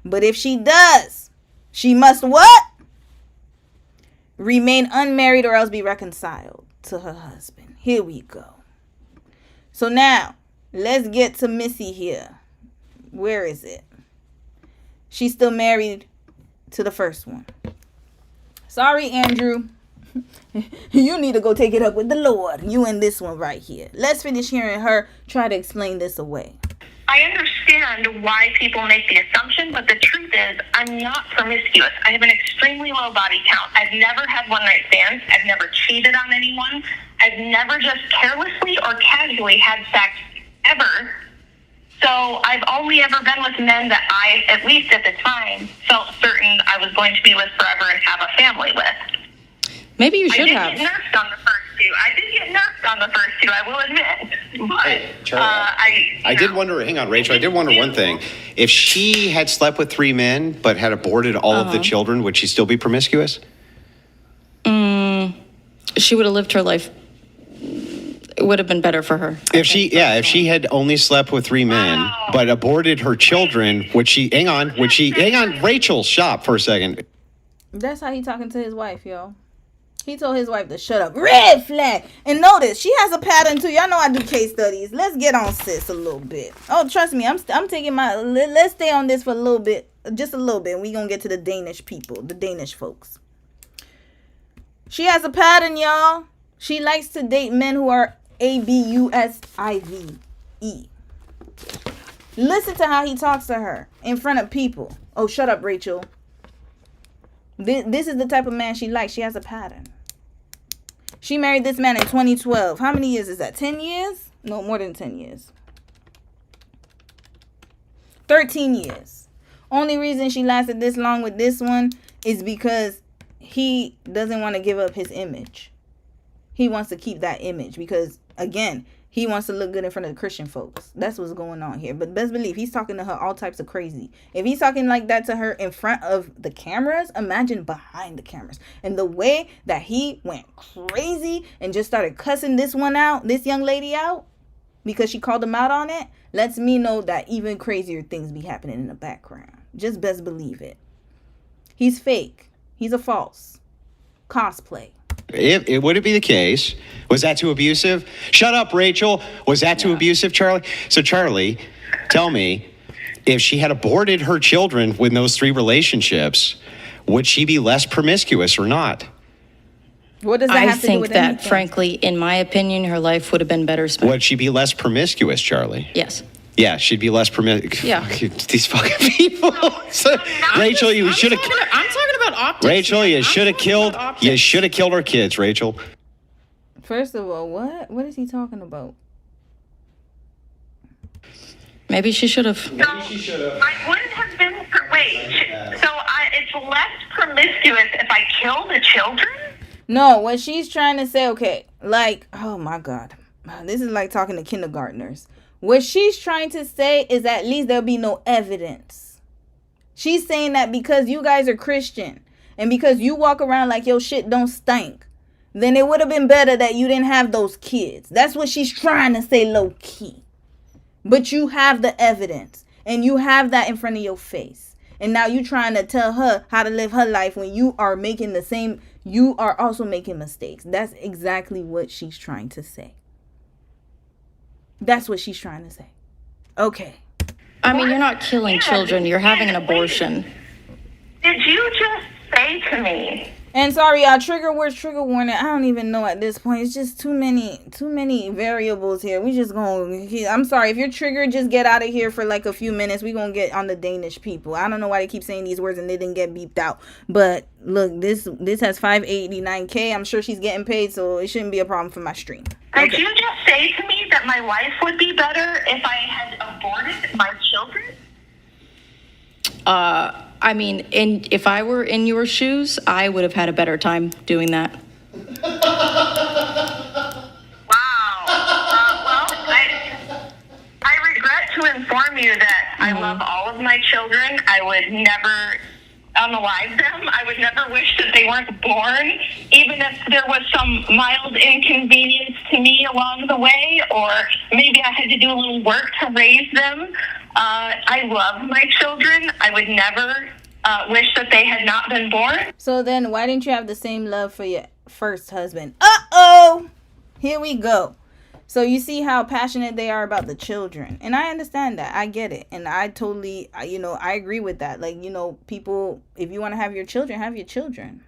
But if she does, she must what? Remain unmarried or else be reconciled to her husband. Here we go. So now, let's get to Missy here. Where is it? She's still married to the first one. Sorry, Andrew. You need to go take it up with the Lord. You and this one right here. Let's finish hearing her try to explain this away. I understand why people make the assumption, but the truth is I'm not promiscuous. I have an extremely low body count. I've never had one-night stands. I've never cheated on anyone. I've never just carelessly or casually had sex ever. So I've only ever been with men that I, at least at the time, felt certain I was going to be with forever and have a family with. Maybe you should have. I did get nursed on the first two. I will admit. But Hey, Charlie, I did wonder, hang on, Rachel, I did wonder one thing. If she had slept with 3 men but had aborted all of the children, would she still be promiscuous? She would have lived her life. It would have been better for her. If she had only slept with 3 men but aborted her children, hang on, Rachel, stop for a second. That's how he talking to his wife, yo. He told his wife to shut up. Red flag. And notice, she has a pattern too. Y'all know I do case studies. Let's get on sis a little bit. Oh, trust me, I'm taking let's stay on this for a little bit. Just a little bit. And we gonna get to the Danish people, the Danish folks. She has a pattern, y'all. She likes to date men who are abusive. Listen to how he talks to her in front of people. Oh, shut up, Rachel. This is the type of man she likes. She has a pattern. She married this man in 2012. How many years is that? 10 years? No, more than 10 years. 13 years. Only reason she lasted this long with this one is because he doesn't want to give up his image. He wants to keep that image because, again, he wants to look good in front of the Christian folks. That's what's going on here. But best believe he's talking to her all types of crazy. If he's talking like that to her in front of the cameras, imagine behind the cameras. And the way that he went crazy and just started cussing this young lady out, because she called him out on it, lets me know that even crazier things be happening in the background. Just best believe it. He's fake. He's a false. Cosplay. It would it be the case? Was that too abusive? Shut up, Rachel. Was that too abusive, Charlie? So, Charlie, tell me, if she had aborted her children with those 3 relationships, would she be less promiscuous or not? What does that I have to do think with that, anything? frankly, in my opinion, her life would have been better spent. Would she be less promiscuous, Charlie? Yes. Yeah, she'd be less promiscuous. Yeah. These fucking people. Rachel, you should have. I'm talking about optics. Rachel, you should have killed. You should have killed our kids, Rachel. First of all, what? What is he talking about? Maybe she should have. I wouldn't have been. It's less promiscuous if I kill the children? No, what she's trying to say, okay, like, oh my God. This is like talking to kindergartners. What she's trying to say is at least there'll be no evidence. She's saying that because you guys are Christian and because you walk around like your shit don't stink, then it would have been better that you didn't have those kids. That's what she's trying to say low key. But you have the evidence and you have that in front of your face. And now you trying to tell her how to live her life when you are making the same, you are also making mistakes. That's exactly what she's trying to say. That's what she's trying to say. Okay. I mean, you're not killing children. You're having an abortion. Did you just say to me? And sorry, y'all, trigger warning. I don't even know at this point. It's just too many variables here. We just gonna, I'm sorry. If you're triggered, just get out of here for like a few minutes. We gonna get on the Danish people. I don't know why they keep saying these words and they didn't get beeped out. But look, this has 589K. I'm sure she's getting paid, so it shouldn't be a problem for my stream. Did you just say to me that my life would be better if I had aborted my children? I mean, if I were in your shoes, I would have had a better time doing that. Wow. I regret to inform you that I love all of my children. I would never unalive them. I would never wish that they weren't born, even if there was some mild inconvenience to me along the way, or maybe I had to do a little work to raise them. I love my children. I would never wish that they had not been born. So then why didn't you have the same love for your first husband? Uh-oh! Here we go. So you see how passionate they are about the children. And I understand that. I get it. And I totally, I agree with that. Like, people, if you want to have your children, have your children.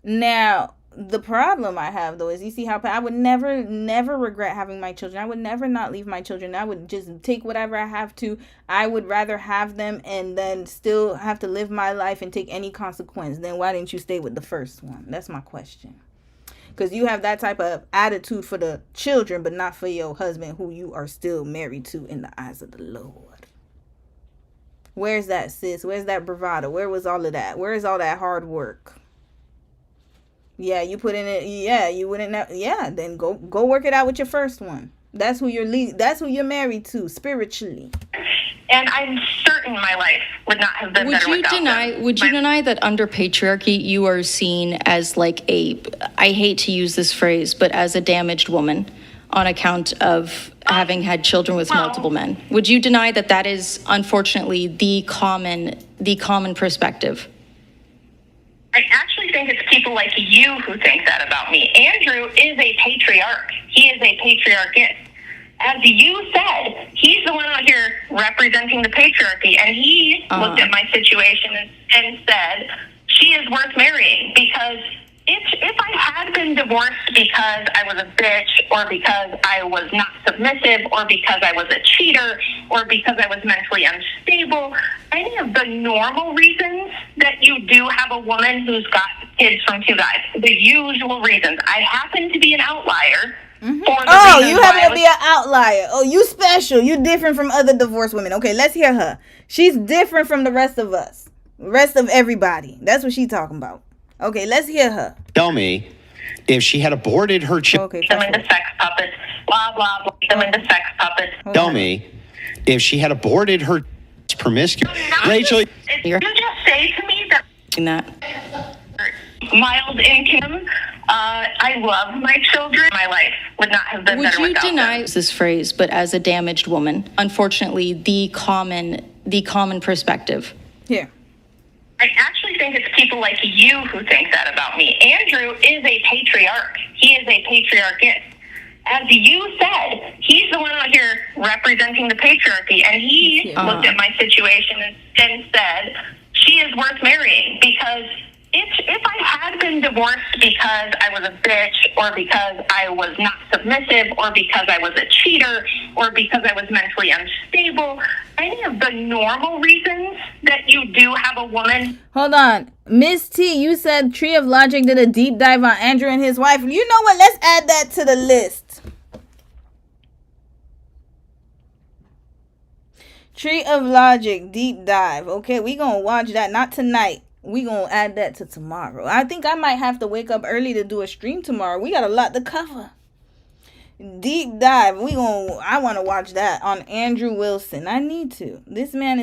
Now, the problem I have, though, is you see how I would never regret having my children. I would never not leave my children. I would just take whatever I have to. I would rather have them and then still have to live my life and take any consequence. Then why didn't you stay with the first one? That's my question. Because you have that type of attitude for the children, but not for your husband, who you are still married to in the eyes of the Lord. Where's that, sis? Where's that bravado? Where was all of that? Where is all that hard work? Yeah, you put in it. Yeah, you wouldn't know. Yeah, then go work it out with your first one. That's who you're married to spiritually. And I'm certain my life would not have been better without them. Would you deny that under patriarchy you are seen as like I hate to use this phrase, but as a damaged woman on account of having had children with multiple men? Would you deny that is unfortunately the common perspective? I actually think it's people like you who think that about me. Andrew is a patriarch. He is a patriarchist. As you said, he's the one out here representing the patriarchy, and he looked at my situation and said, she is worth marrying, because if I had been divorced because I was a bitch, or because I was not submissive, or because I was a cheater, or because I was mentally unstable, any of the normal reasons that you do have a woman who's got kids from two guys, the usual reasons. I happen to be an outlier. Oh, you happen to be an outlier. Oh, you special. You different from other divorced women. Okay, let's hear her. She's different from the rest of us. Rest of everybody. That's what she's talking about. Okay, let's hear her. Tell me, if she had aborted her children. Them into sex puppets. Blah, blah, blah. Them into sex puppets. Tell me, if she had aborted her promiscuous. Rachel. Did you just say to me that mild income, I love my children. My life would not have been better without them. Would you deny this phrase, but as a damaged woman? Unfortunately, the common perspective. Yeah. I actually think think it's people like you who think that about me. Andrew is a patriarch. He is a patriarchist. As you said, he's the one out here representing the patriarchy, and he looked at my situation and said, she is worth marrying, because if I had been divorced because I was a bitch, or because I was not submissive, or because I was a cheater, or because I was mentally unstable, any of the normal reasons that you do have a woman. Hold on. Miss T, you said Tree of Logic did a deep dive on Andrew and his wife. You know what? Let's add that to the list. Tree of Logic deep dive. Okay, we gonna watch that. Not tonight. We gonna add that to tomorrow. I think I might have to wake up early to do a stream tomorrow. We got a lot to cover. Deep dive. I want to watch that on Andrew Wilson. I need to. This man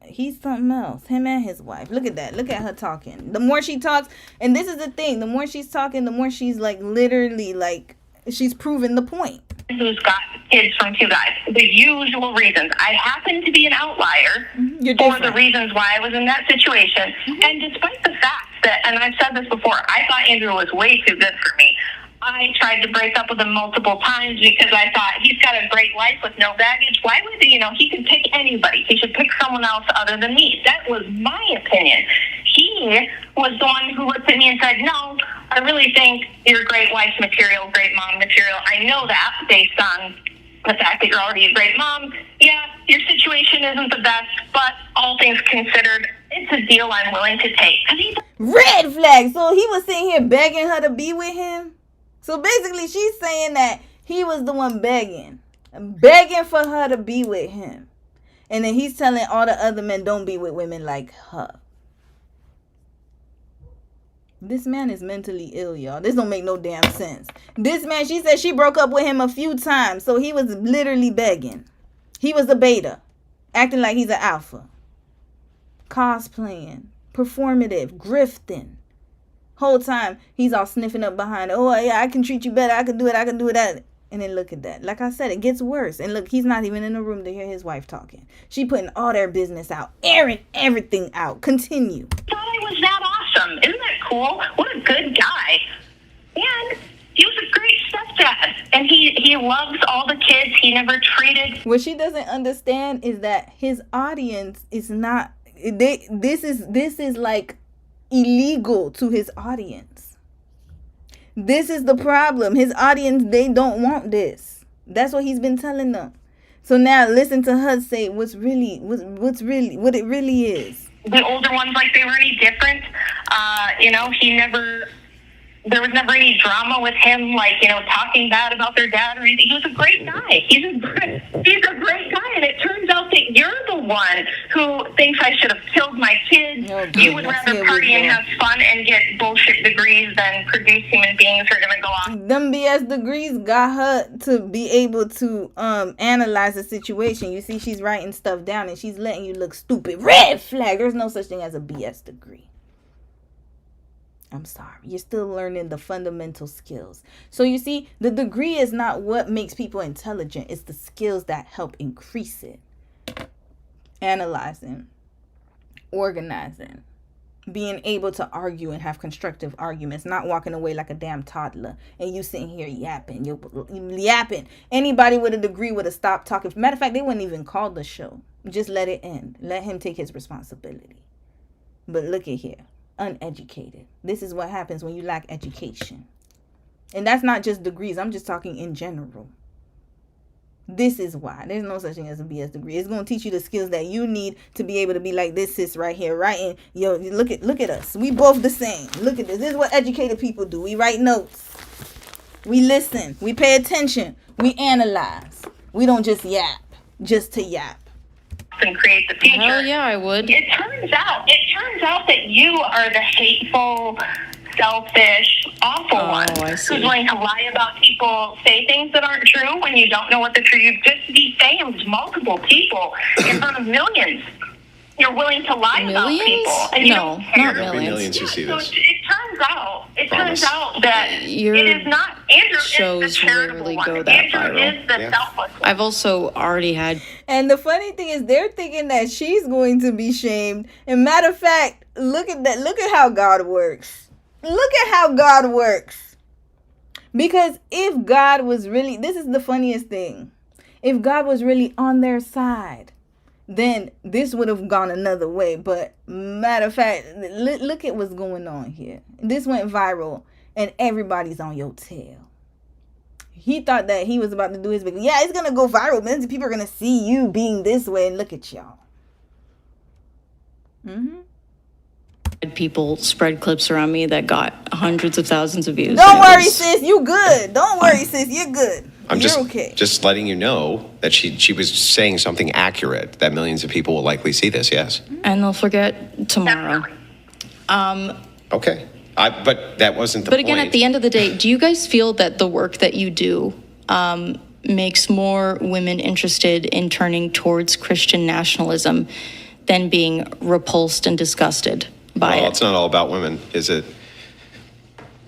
he's something else. Him and his wife. Look at that. Look at her talking. The more she talks, and this is the thing, the more she's talking, the more she's like literally like she's proving the point. Who's got kids from two guys. The usual reasons. I happen to be an outlier for the reasons why I was in that situation. And despite the fact that, and I've said this before, I thought Andrew was way too good for me. I tried to break up with him multiple times because I thought he's got a great life with no baggage. Why would he could pick anybody. He should pick someone else other than me. That was my opinion. He was the one who looked at me and said, no, I really think you're great wife material, great mom material. I know that based on the fact that you're already a great mom. Yeah, your situation isn't the best, but all things considered, it's a deal I'm willing to take. Red flag. So he was sitting here begging her to be with him. So basically she's saying that he was the one begging for her to be with him. And then he's telling all the other men don't be with women like her. This man is mentally ill, y'all. This don't make no damn sense. This man, she said she broke up with him a few times. So he was literally begging. He was a beta. Acting like he's an alpha. Cosplaying. Performative. Grifting. Whole time, he's all sniffing up behind. Oh, yeah, I can treat you better. I can do it. I can do that. And then look at that. Like I said, it gets worse. And look, he's not even in the room to hear his wife talking. She putting all their business out. Airing everything out. Continue. I thought I was that awesome. Isn't that cool? What a good guy. And he was a great stepdad. And he loves all the kids. He never treated. What she doesn't understand is that his audience is not... This is like illegal to his audience. This is the problem. His audience, they don't want this. That's what he's been telling them. So now listen to her say what it really is. The older ones, like they were any different. There was never any drama with him, talking bad about their dad or anything. He was a great guy. He's a great guy. And it turns out that you're the one who thinks I should have killed my kids. You would rather party and have fun and get bullshit degrees than produce human beings who are going to go off. Them BS degrees got her to be able to analyze the situation. You see, she's writing stuff down and she's letting you look stupid. Red flag. There's no such thing as a BS degree. I'm sorry. You're still learning the fundamental skills. So you see, the degree is not what makes people intelligent. It's the skills that help increase it. Analyzing, organizing, being able to argue and have constructive arguments, not walking away like a damn toddler and you sitting here yapping. You're yapping. Anybody with a degree would have stopped talking. Matter of fact, they wouldn't even call the show. Just let it end. Let him take his responsibility. But look at here. Uneducated. This is what happens when you lack education. And that's not just degrees. I'm just talking in general. This is why. There's no such thing as a BS degree. It's going to teach you the skills that you need to be able to be like this sis right here. Writing. Yo, look at us. We both the same. Look at this. This is what educated people do. We write notes. We listen. We pay attention. We analyze. We don't just yap. Just to yap. And create the future. Hell yeah, I would. It turns out that you are the hateful, selfish, awful one who's willing to lie about people, say things that aren't true when you don't know what the truth. You've just defamed multiple people in front of millions. You're willing to lie about people. And No, not millions. Yeah, so it turns turns out that Your it is not Andrew. shows is the charitable rarely one. go that Andrew viral. is the selfless one. I've also already had. And the funny thing is, they're thinking that she's going to be shamed. And matter of fact, look at that. Look at how God works. Look at how God works. Because if God was really, this is the funniest thing. If God was really on their side, then this would have gone another way. But matter of fact, look at what's going on here. This went viral and everybody's on your tail. He thought that he was about to do his big, yeah, it's going to go viral. Millions of people are going to see you being this way, and look at y'all. People spread clips around me that got hundreds of thousands of views. Don't worry, sis. You good. Don't worry, sis. You're good. I'm You're okay. just letting you know that she was saying something accurate, that millions of people will likely see this, yes. And they'll forget tomorrow. Okay. But that wasn't the But point. again, at the end of the day, do you guys feel that the work that you do makes more women interested in turning towards Christian nationalism than being repulsed and disgusted by Well, it? it's not all about women, is it?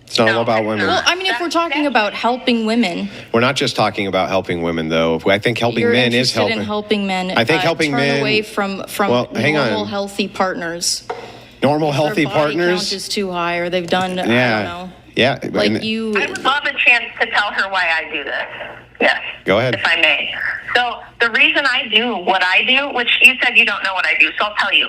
It's not all about women. Well, I mean, if we're talking about helping women, We're not just talking about helping women, though. I think helping you're men is interested helping. in helping men. I think helping turn men away from Well, hang on. normal, healthy partners. Normal, healthy Their body partners. count is too high, or they've done. I don't Yeah. know. Yeah. Like and- you. I would love a chance to tell her why I do this. Yes. Go ahead. If I may. So the reason I do what I do, which you said you don't know what I do, so I'll tell you.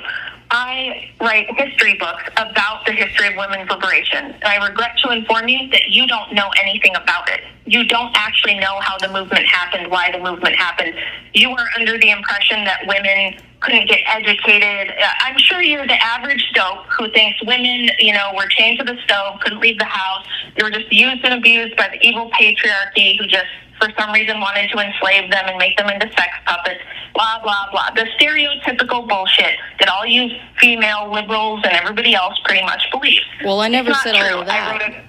I write history books about the history of women's liberation. And I regret to inform you that you don't know anything about it. You don't actually know how the movement happened, why the movement happened. You are under the impression that women couldn't get educated. I'm sure you're the average dope who thinks women, were chained to the stove, couldn't leave the house. They were just used and abused by the evil patriarchy who just, for some reason, wanted to enslave them and make them into sex puppets. Blah, blah, blah. The stereotypical bullshit that all you female liberals and everybody else pretty much believe. Well, I never It's said not all true. of that.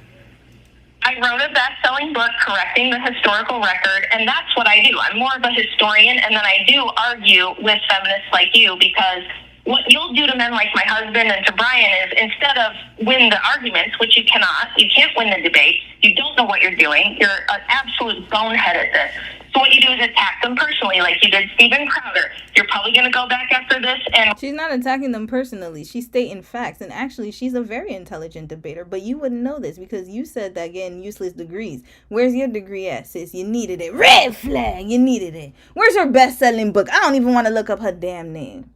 I wrote a best-selling book correcting the historical record, and that's what I do. I'm more of a historian, and then I do argue with feminists like you, because what you'll do to men like my husband and to Brian is, instead of win the arguments, which you cannot, you can't win the debate, you don't know what you're doing, you're an absolute bonehead at this. So what you do is attack them personally, like you did Steven Crowder. You're probably going to go back after this and... She's not attacking them personally. She's stating facts. And actually, she's a very intelligent debater. But you wouldn't know this because you said that getting useless degrees. Where's your degree at, sis? You needed it. Red flag. You needed it. Where's her best-selling book? I don't even want to look up her damn name.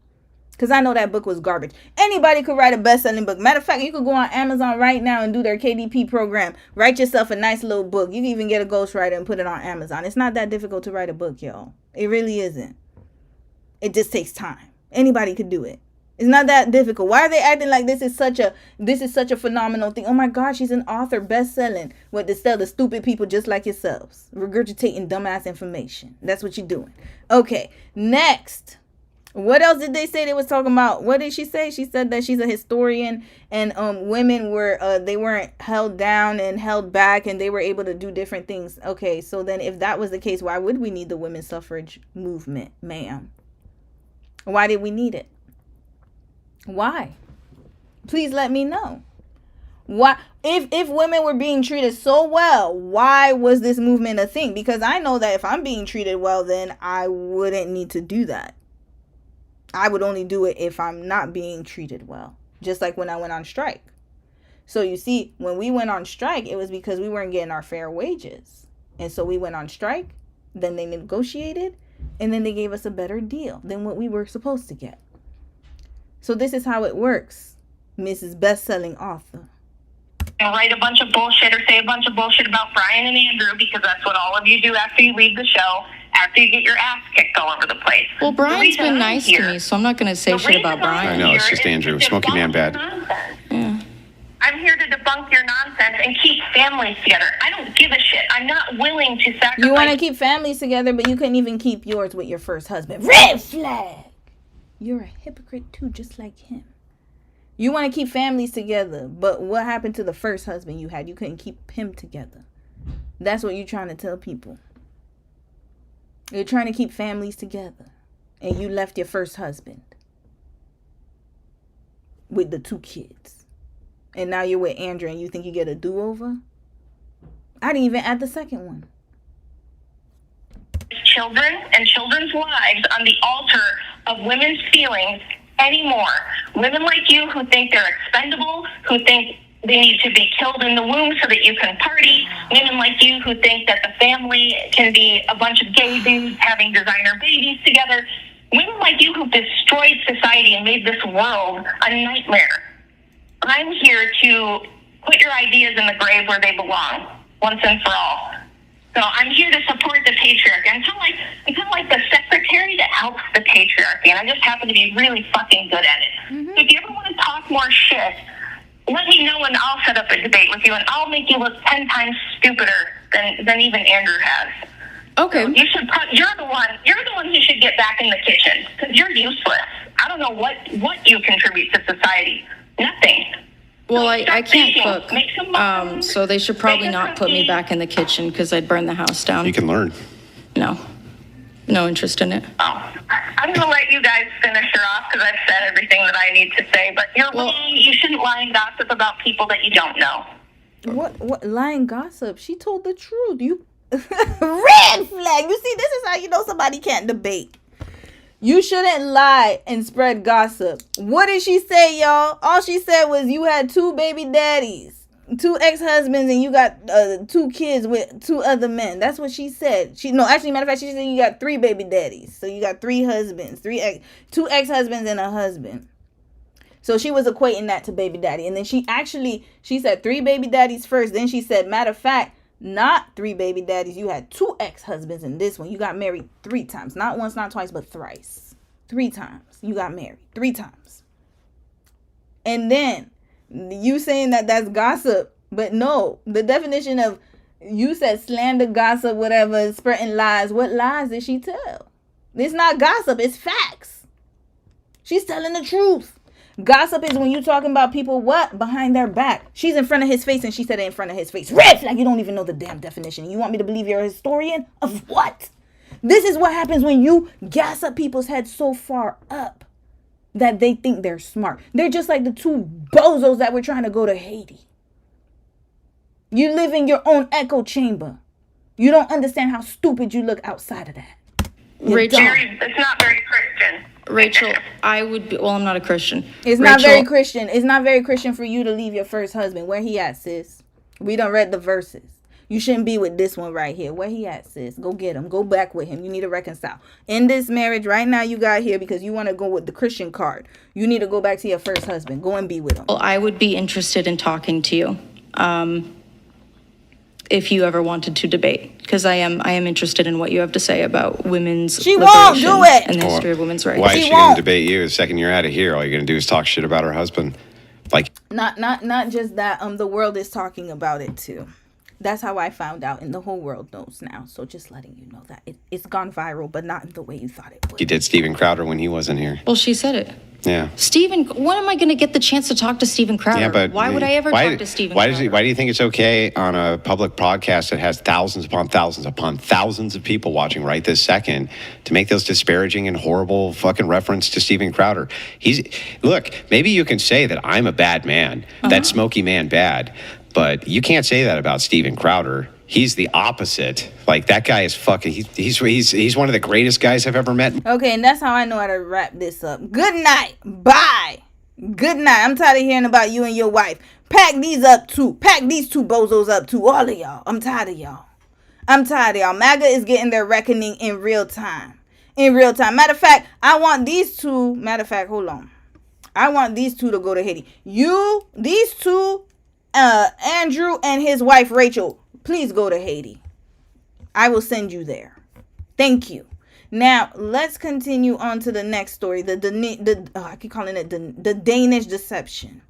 Because I know that book was garbage. Anybody could write a best-selling book. Matter of fact, you could go on Amazon right now and do their KDP program. Write yourself a nice little book. You can even get a ghostwriter and put it on Amazon. It's not that difficult to write a book, y'all. It really isn't. It just takes time. Anybody could do it. It's not that difficult. Why are they acting like this is such a phenomenal thing? Oh my God, she's an author, best-selling. What, to sell the stupid people just like yourselves. Regurgitating dumbass information. That's what you're doing. Okay, next. What else did they say they was talking about? What did she say? She said that she's a historian and women were they weren't held down and held back and they were able to do different things. Okay, so then if that was the case, why would we need the women's suffrage movement, ma'am? Why did we need it? Why? Please let me know. Why, if women were being treated so well, why was this movement a thing? Because I know that if I'm being treated well, then I wouldn't need to do that. I would only do it if I'm not being treated well. Just like when I went on strike. So you see, when we went on strike, it was because we weren't getting our fair wages. And so we went on strike, then they negotiated, and then they gave us a better deal than what we were supposed to get. So this is how it works, Mrs. Best-selling author. And write a bunch of bullshit or say a bunch of bullshit about Brian and Andrew, because that's what all of you do after you leave the show, after you get your ass kicked all over the place. Well, Brian's been nice to me, so I'm not going to say shit about Brian. I know, it's just Andrew. Smoky Man bad. Yeah. I'm here to debunk your nonsense and keep families together. I don't give a shit. I'm not willing to sacrifice... You want to keep families together, but you couldn't even keep yours with your first husband. Red flag! You're a hypocrite too, just like him. You want to keep families together, but what happened to the first husband you had? You couldn't keep him together. That's what you're trying to tell people. You're trying to keep families together, and you left your first husband with the 2 kids. And now you're with Andrew and you think you get a do-over? I didn't even add the second one. Children and children's lives on the altar of women's feelings anymore. Women like you who think they're expendable, who think they need to be killed in the womb so that you can party. Women like you who think that the family can be a bunch of gay dudes having designer babies together. Women like you who've destroyed society and made this world a nightmare. I'm here to put your ideas in the grave where they belong, once and for all. So I'm here to support the patriarchy. I'm kind of like the secretary that helps the patriarchy, and I just happen to be really fucking good at it. So if you ever want to talk more shit, let me know and I'll set up a debate with you, and I'll make you look 10 times stupider than even Andrew has. Okay. So you're the one who should get back in the kitchen, because you're useless. I don't know what you contribute to society. Nothing. Well, I can't cook, so they should probably not put me back in the kitchen because I'd burn the house down. You can learn. No interest in it. Oh, I'm going to let you guys finish her off because I've said everything that I need to say, but you're wrong. You shouldn't lie and gossip about people that you don't know. What lying gossip? She told the truth. You red flag. You see, this is how you know somebody can't debate. You shouldn't lie and spread gossip. What did she say, y'all? All she said was you had 2 baby daddies, 2 ex-husbands, and you got 2 kids with 2 other men. That's what she said. Matter of fact, she said you got 3 baby daddies. So you got 3 husbands, 2 ex-husbands and a husband. So she was equating that to baby daddy. And then she said 3 baby daddies first. Then she said, matter of fact, not 3 baby daddies. You had 2 ex-husbands in this one. You got married 3 times. Not once, not twice, but thrice. 3 times. You got married 3 times. And then you saying that that's gossip. But no, the definition of, you said slander, gossip, whatever, spreading lies. What lies did she tell? It's not gossip. It's facts. She's telling the truth. Gossip is when you talking about people behind their back. She's in front of his face and she said it in front of his face. Red flag. You don't even know the damn definition. You want me to believe you're a historian of what? This is what happens when you gas up people's heads so far up that they think they're smart. They're just like the 2 bozos that were trying to go to Haiti. You live in your own echo chamber. You don't understand how stupid you look outside of that. Rachel, it's not very Christian. Rachel, I'm not a Christian. It's not very Christian. It's not very Christian for you to leave your first husband. Where he at, sis? We done read the verses. You shouldn't be with this one right here. Where he at, sis? Go get him. Go back with him. You need to reconcile. In this marriage right now you got here because you want to go with the Christian card. You need to go back to your first husband. Go and be with him. Well, I would be interested in talking to you. If you ever wanted to debate, because I am interested in what you have to say about women's She won't do it. And the history of women's rights. Why is she going to debate you? The second you're out of here, all you're going to do is talk shit about her husband. Like, not just that. The world is talking about it too. That's how I found out, and the whole world knows now. So just letting you know that it's gone viral, but not in the way you thought it would. you did Steven Crowder when he wasn't here. Well, she said it. Yeah. Steven, when am I going to get the chance to talk to Steven Crowder? Yeah, but why would I ever talk to Steven Crowder? Why do you think it's okay on a public podcast that has thousands upon thousands of people watching right this second to make those disparaging and horrible fucking reference to Steven Crowder? Look, maybe you can say that I'm a bad man, that smoky man bad, but you can't say that about Steven Crowder. He's the opposite. Like, that guy is fucking, he's one of the greatest guys I've ever met. Okay, and that's how I know how to wrap this up. Good night. Bye. Good night. I'm tired of hearing about you and your wife. Pack these up too. Pack these 2 bozos up too. All of y'all. I'm tired of y'all. MAGA is getting their reckoning in real time. Matter of fact, I want these 2. Hold on. I want these 2 to go to Haiti. These 2, Andrew and his wife, Rachel, please go to Haiti. I will send you there. Thank you. Now, let's continue on to the next story. I keep calling it the Danish deception.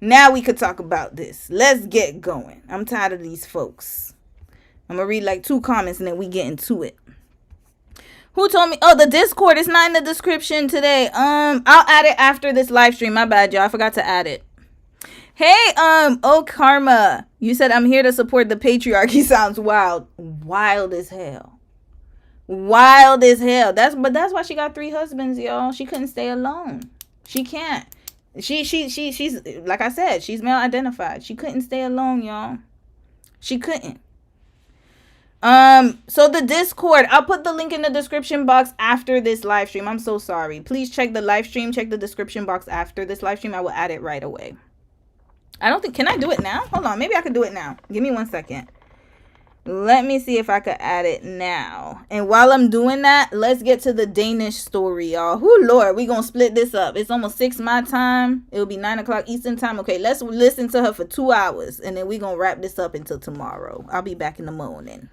Now we could talk about this. Let's get going. I'm tired of these folks. I'm going to read like 2 comments and then we get into it. Who told me? Oh, the Discord is not in the description today. I'll add it after this live stream. My bad, y'all. I forgot to add it. Hey, Karma. You said I'm here to support the patriarchy. Sounds wild. Wild as hell. That's why she got 3 husbands, y'all. She couldn't stay alone. She can't. She's like I said, she's male identified. She couldn't stay alone, y'all. She couldn't. So the Discord, I'll put the link in the description box after this live stream. I'm so sorry. Please check the live stream, check the description box after this live stream. I will add it right away. I don't think, can I do it now? Hold on, maybe I can do it now. Give me 1 second. Let me see if I could add it now. And while I'm doing that, let's get to the Danish story, y'all. Whoo, Lord, we gonna split this up. It's almost 6 my time. It'll be 9 o'clock Eastern time. Okay, let's listen to her for 2 hours, and then we gonna wrap this up until tomorrow. I'll be back in the morning.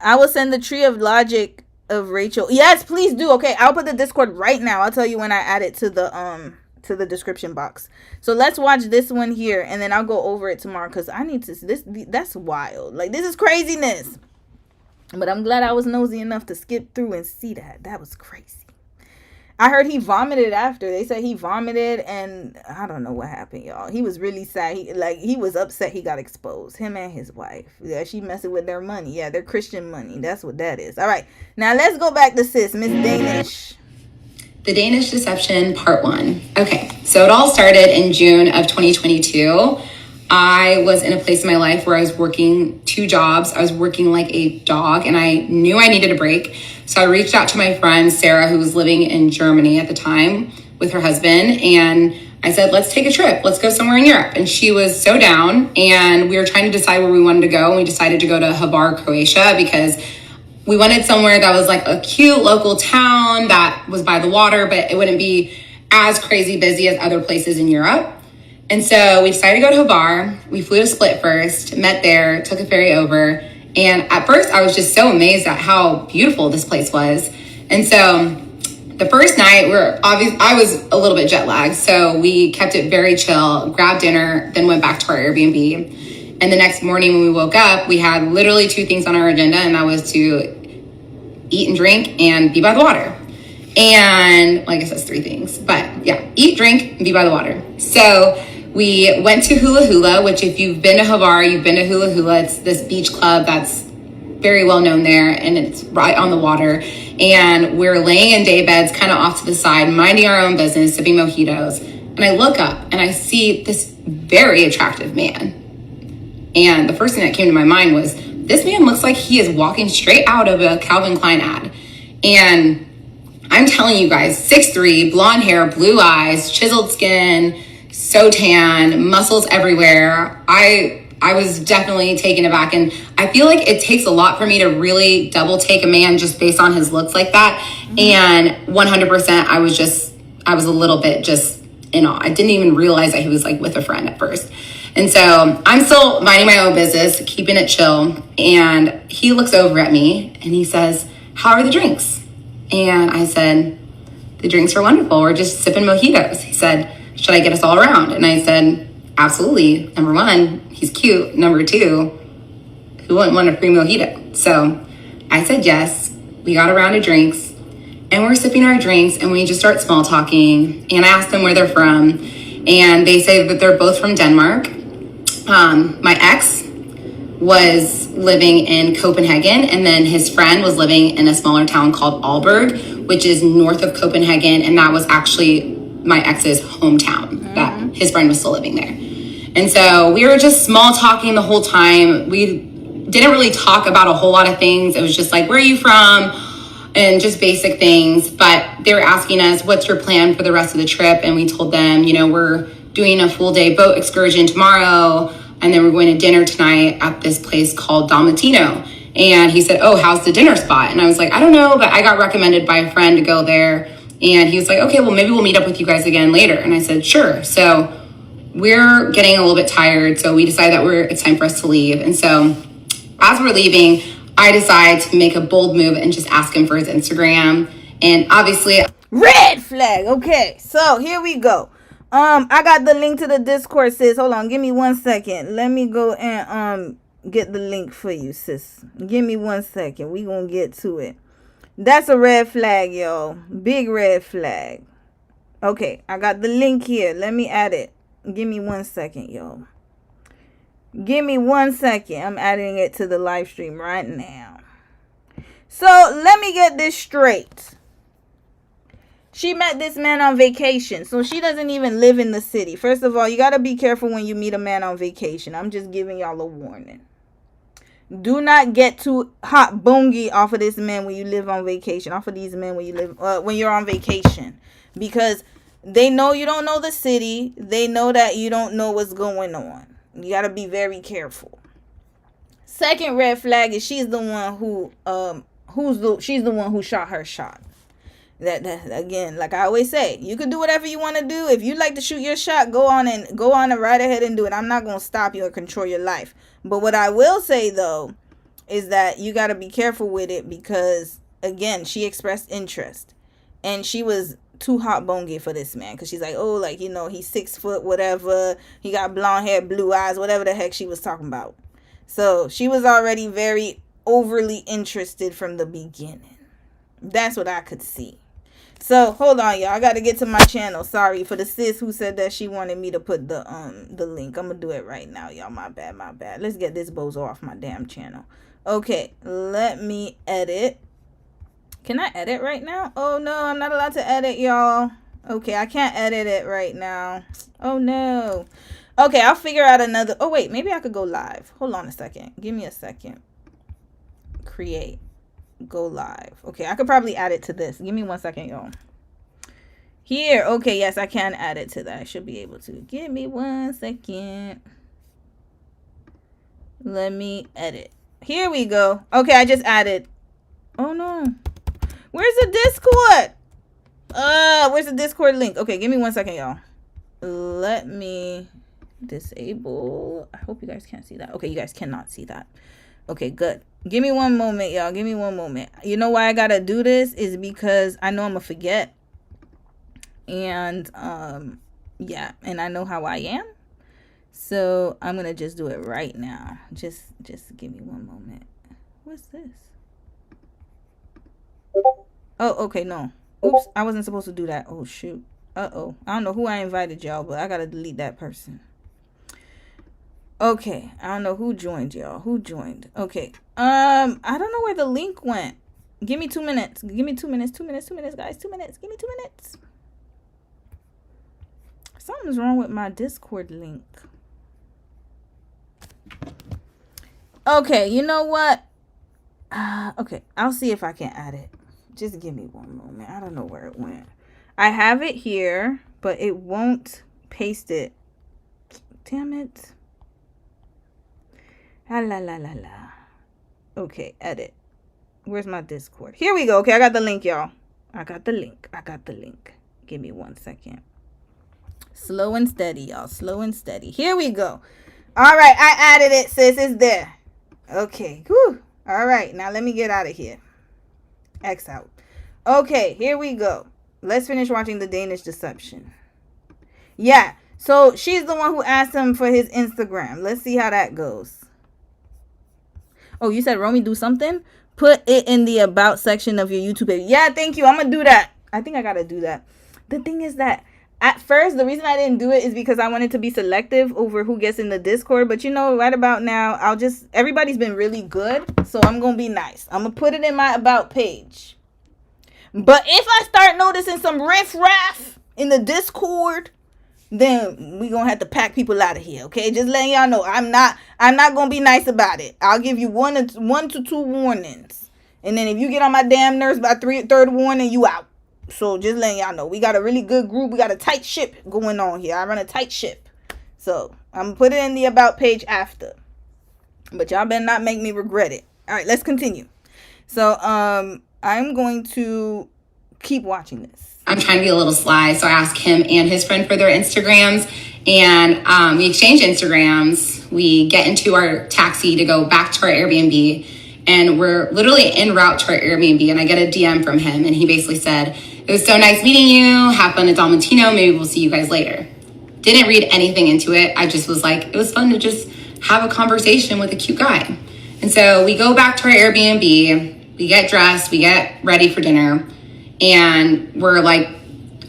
I will send the tree of logic of Rachel. Yes, please do. Okay, I'll put the Discord right now. I'll tell you when I add it to the description box. So let's watch this one here, and then I'll go over it tomorrow because I need to. That's wild. Like, this is craziness. But I'm glad I was nosy enough to skip through and see that. That was crazy. I heard he vomited after. They said he vomited, and I don't know what happened, y'all. He was really sad. He was upset he got exposed. Him and his wife. Yeah, she messing with their money. Yeah, their Christian money. That's what that is. All right. Now let's go back to sis, Miss Danish. The Danish Deception, Part 1. Okay, so it all started in June of 2022. I was in a place in my life where I was working 2 jobs. I was working like a dog, and I knew I needed a break. So I reached out to my friend, Sarah, who was living in Germany at the time with her husband. And I said, let's take a trip. Let's go somewhere in Europe. And she was so down. And we were trying to decide where we wanted to go. And we decided to go to Hvar, Croatia, because we wanted somewhere that was like a cute local town that was by the water, but it wouldn't be as crazy busy as other places in Europe. And so we decided to go to Hvar. We flew to Split first, met there, took a ferry over. And at first I was just so amazed at how beautiful this place was. And so the first night I was a little bit jet lagged. So we kept it very chill, grabbed dinner, then went back to our Airbnb. And the next morning when we woke up, we had literally 2 things on our agenda, and that was to eat and drink and be by the water. And well, I guess that's 3 things, but yeah, eat, drink, and be by the water. So we went to Hula Hula, which if you've been to Hvar, you've been to Hula Hula. It's this beach club that's very well known there, and it's right on the water. And we're laying in day beds kind of off to the side, minding our own business, sipping mojitos. And I look up and I see this very attractive man. And the first thing that came to my mind was, this man looks like he is walking straight out of a Calvin Klein ad. And I'm telling you guys, 6'3", blonde hair, blue eyes, chiseled skin, so tan, muscles everywhere. I was definitely taken aback, and I feel like it takes a lot for me to really double take a man just based on his looks like that. And 100%, I was a little bit just in awe. I didn't even realize that he was like with a friend at first. And so I'm still minding my own business, keeping it chill. And he looks over at me and he says, how are the drinks? And I said, the drinks are wonderful. We're just sipping mojitos. He said, should I get us all around? And I said, absolutely. Number 1, he's cute. Number 2, who wouldn't want a free mojito? So I said yes. We got a round of drinks, and we're sipping our drinks, and we just start small talking. And I asked them where they're from, and they say that they're both from Denmark. My ex was living in Copenhagen, and then his friend was living in a smaller town called Aalborg, which is north of Copenhagen, and that was actually my ex's hometown. That his friend was still living there. And so we were just small talking the whole time. We didn't really talk about a whole lot of things. It was just like, where are you from? And just basic things. But they were asking us, what's your plan for the rest of the trip? And we told them, we're doing a full day boat excursion tomorrow, and then we're going to dinner tonight at this place called Dalmatino. And he said, oh, how's the dinner spot? And I was like, I don't know, but I got recommended by a friend to go there. And he was like, okay, well, maybe we'll meet up with you guys again later. And I said, sure. So we're getting a little bit tired. So we decided that it's time for us to leave. And so as we're leaving, I decide to make a bold move and just ask him for his Instagram. And obviously, red flag. Okay, so here we go. I got the link to the Discord, sis. Hold on, give me 1 second. Let me go and get the link for you, sis. Give me 1 second. We gonna get to it. That's a red flag, y'all. Big red flag. Okay, I got the link here. Let me add it. Give me 1 second, y'all. Give me 1 second. I'm adding it to the live stream right now. So let me get this straight. She met this man on vacation, so she doesn't even live in the city. First of all, you got to be careful when you meet a man on vacation. I'm just giving y'all a warning. Do not get too hot bongy off of this man when you live on vacation. Off of these men when you live when you're on vacation, because they know you don't know the city. They know that you don't know what's going on. You got to be very careful. Second red flag is she's the one she's the one who shot her shot. That again, like I always say, you can do whatever you want to do. If you like to shoot your shot, go on and right ahead and do it. I'm not going to stop you or control your life. But what I will say though is that you got to be careful with it, because again, she expressed interest and she was too hot bongy for this man, because she's like, oh, like, you know, he's 6 foot, whatever, he got blonde hair, blue eyes, whatever the heck she was talking about. So she was already very overly interested from the beginning. That's what I could see. So hold on, y'all, I gotta get to my channel. Sorry for the sis who said that she wanted me to put the link. I'm gonna do it right now, y'all. My bad. Let's get this bozo off my damn channel. Okay, let me edit. Can I edit right now? Oh no, I'm not allowed to edit, y'all. Okay, I can't edit it right now. Oh no. Okay, I'll figure out another. Oh wait, maybe I could go live. Hold on a second. Give me a second. Create. Go live. Okay, I could probably add it to this. Give me 1 second, y'all. Here. Okay, yes, I can add it to that. I should be able to. Give me 1 second. Let me edit. Here we go. Okay, I just added. Oh no. Where's the Discord? Where's the Discord link? Okay, give me 1 second, y'all. Let me disable. I hope you guys can't see that. Okay, you guys cannot see that. Okay, good. Give me 1 moment, y'all. Give me 1 moment. You know why I gotta do this is because I know I'm gonna forget. And yeah, and I know how I am. So I'm gonna just do it right now. Just give me 1 moment. What's this? Oh, okay, no. Oops, I wasn't supposed to do that. Oh shoot. Uh-oh. I don't know who I invited, y'all, but I gotta delete that person. Okay, I don't know who joined, y'all. Who joined? Okay. I don't know where the link went. Give me 2 minutes. Give me 2 minutes. 2 minutes, guys. 2 minutes. Give me 2 minutes. Something's wrong with my Discord link. Okay, you know what? Okay, I'll see if I can add it. Just give me 1 moment. I don't know where it went. I have it here, but it won't paste it. Damn it. La. Okay, edit. Where's my Discord? Here we go. Okay, I got the link, y'all. I got the link. Give me 1 second. Slow and steady, y'all. Slow and steady. Here we go. All right, I added it, sis. It's there. Okay. Whew. All right, now let me get out of here. X out. Okay, here we go. Let's finish watching The Danish Deception. Yeah, so she's the one who asked him for his Instagram. Let's see how that goes. Oh, you said, Romy, do something? Put it in the about section of your YouTube page. Yeah, thank you. I'm going to do that. I think I got to do that. The thing is that at first, the reason I didn't do it is because I wanted to be selective over who gets in the Discord. But you know, right about now, everybody's been really good. So I'm going to be nice. I'm going to put it in my about page. But if I start noticing some riffraff in the Discord, then we gonna have to pack people out of here, okay? Just letting y'all know, I'm not gonna be nice about it. I'll give you 1 to 2 warnings, and then if you get on my damn nerves by third warning, you out. So just letting y'all know, we got a really good group. We got a tight ship going on here. I run a tight ship, so I'm gonna put it in the about page after. But y'all better not make me regret it. All right, let's continue. So I'm going to keep watching this. I'm trying to be a little sly, so I asked him and his friend for their Instagrams, and we exchanged Instagrams. We get into our taxi to go back to our Airbnb, and we're literally en route to our Airbnb, and I get a DM from him, and he basically said, "It was so nice meeting you. Have fun at Dalmatino. Maybe we'll see you guys later." Didn't read anything into it. I just was like, it was fun to just have a conversation with a cute guy. And so we go back to our Airbnb, we get dressed, we get ready for dinner, and we're like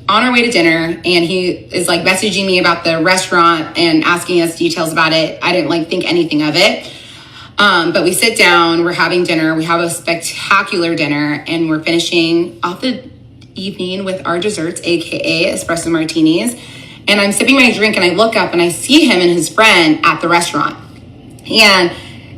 on our way to dinner, and he is like messaging me about the restaurant and asking us details about it. I didn't like think anything of it. But we sit down, we're having dinner, we have a spectacular dinner, and we're finishing off the evening with our desserts, aka espresso martinis. And I'm sipping my drink and I look up and I see him and his friend at the restaurant. And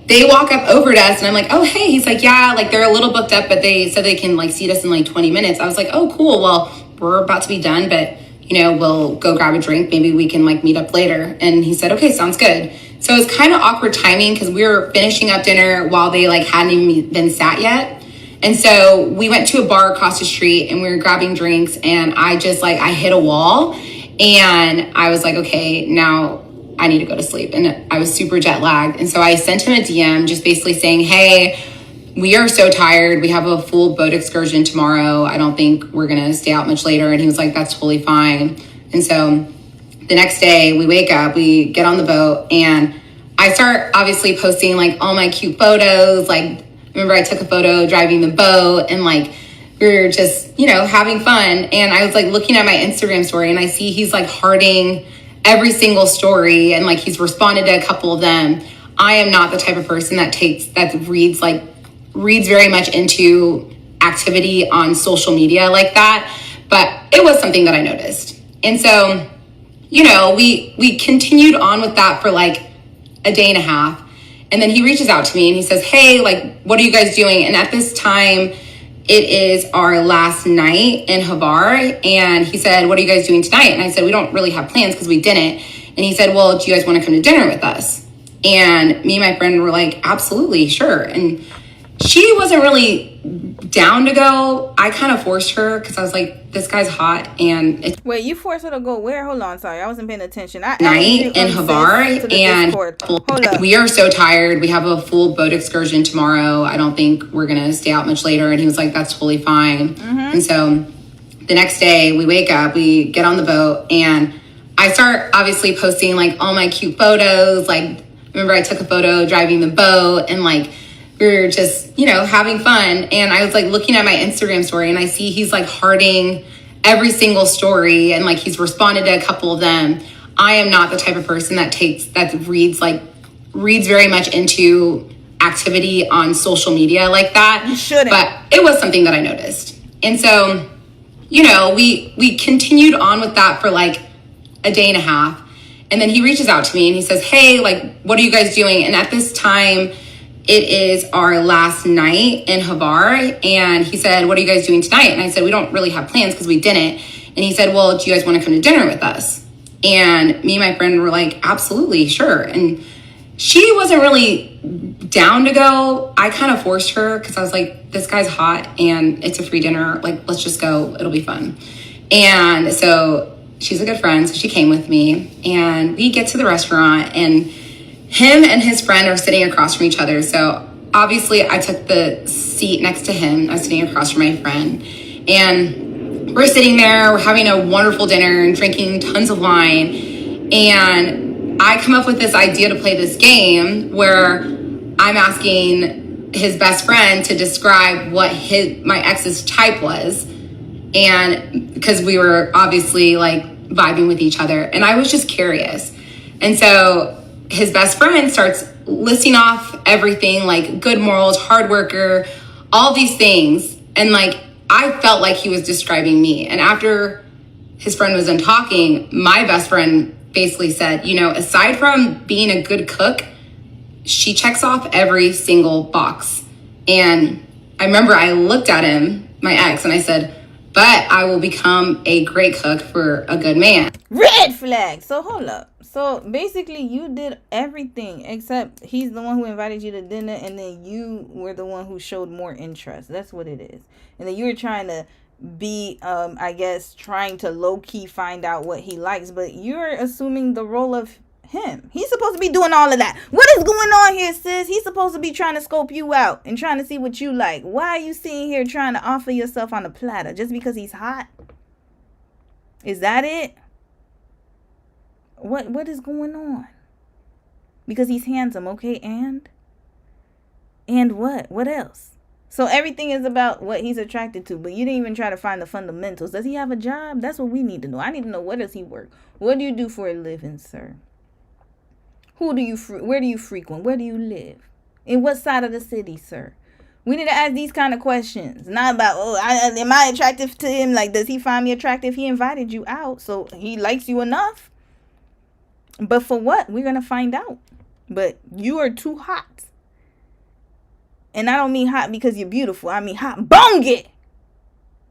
they walk up over to us and I'm like, oh, hey. He's like, yeah, like they're a little booked up, but they said they can like seat us in like 20 minutes. I was like, oh, cool. Well, we're about to be done, but you know, we'll go grab a drink. Maybe we can like meet up later. And he said, okay, sounds good. So it's kind of awkward timing because we were finishing up dinner while they like hadn't even been sat yet. And so we went to a bar across the street and we were grabbing drinks and I just like, I hit a wall and I was like, okay, now I need to go to sleep. And I was super jet lagged. And so I sent him a DM just basically saying, hey, we are so tired. We have a full boat excursion tomorrow. I don't think we're going to stay out much later. And he was like, that's totally fine. And so the next day we wake up, we get on the boat and I start obviously posting like all my cute photos. Like, remember I took a photo driving the boat and like, we were just, you know, having fun. And I was like looking at my Instagram story and I see he's like hearting every single story and like he's responded to a couple of them. I am not the type of person that reads very much into activity on social media like that, but it was something that I noticed. And so, you know, we continued on with that for like a day and a half. And then he reaches out to me and he says, hey, like, what are you guys doing? And at this time, it is our last night in Havar. And he said, what are you guys doing tonight? And I said, we don't really have plans because we didn't. And he said, well, do you guys want to come to dinner with us? And me and my friend were like, absolutely, sure. And she wasn't really down to go. I kind of forced her because I was like, this guy's hot. And it's Wait, you forced her to go where? Hold on, sorry, I wasn't paying attention. night in Havar. And we are so tired. We have a full boat excursion tomorrow. I don't think we're going to stay out much later. And he was like, that's totally fine. And so the next day we wake up, we get on the boat and I start obviously posting like all my cute photos. Like, remember I took a photo driving the boat and like, we were just, you know, having fun. And I was like looking at my Instagram story and I see he's like hearting every single story and like he's responded to a couple of them. I am not the type of person that reads very much into activity on social media like that. You shouldn't. But it was something that I noticed. And so, you know, we continued on with that for like a day and a half. And then he reaches out to me and he says, hey, like, what are you guys doing? And at this time, it is our last night in Havar. And he said, what are you guys doing tonight? And I said, we don't really have plans because we didn't. And he said, well, do you guys want to come to dinner with us? And me and my friend were like, absolutely, sure. And she wasn't really down to go. I kind of forced her because I was like, this guy's hot and it's a free dinner. Like, let's just go. It'll be fun. And so she's a good friend. So she came with me and we get to the restaurant and him and his friend are sitting across from each other. So obviously I took the seat next to him. I was sitting across from my friend and we're sitting there, we're having a wonderful dinner and drinking tons of wine. And I come up with this idea to play this game where I'm asking his best friend to describe what my ex's type was. And because we were obviously like vibing with each other and I was just curious. And so his best friend starts listing off everything like good morals, hard worker, all these things. And like, I felt like he was describing me. And after his friend was done talking, my best friend basically said, you know, aside from being a good cook, she checks off every single box. And I remember I looked at him, my ex, and I said, but I will become a great cook for a good man. Red flag. So hold up. So basically you did everything except he's the one who invited you to dinner and then you were the one who showed more interest. That's what it is. And then you were trying to be, I guess, trying to low-key find out what he likes. But you're assuming the role of him. He's supposed to be doing all of that. What is going on here, sis? He's supposed to be trying to scope you out and trying to see what you like. Why are you sitting here trying to offer yourself on a platter just because he's hot? Is that it? What is going on? Because he's handsome, okay? And what? What else? So everything is about what he's attracted to, but you didn't even try to find the fundamentals. Does he have a job? That's what we need to know. I need to know, where does he work? What do you do for a living, sir? Where do you frequent? Where do you live? In what side of the city, sir? We need to ask these kind of questions. Not about, am I attractive to him? Like, does he find me attractive? He invited you out, so he likes you enough. But for what? We're going to find out. But you are too hot. And I don't mean hot because you're beautiful. I mean hot. Bonge!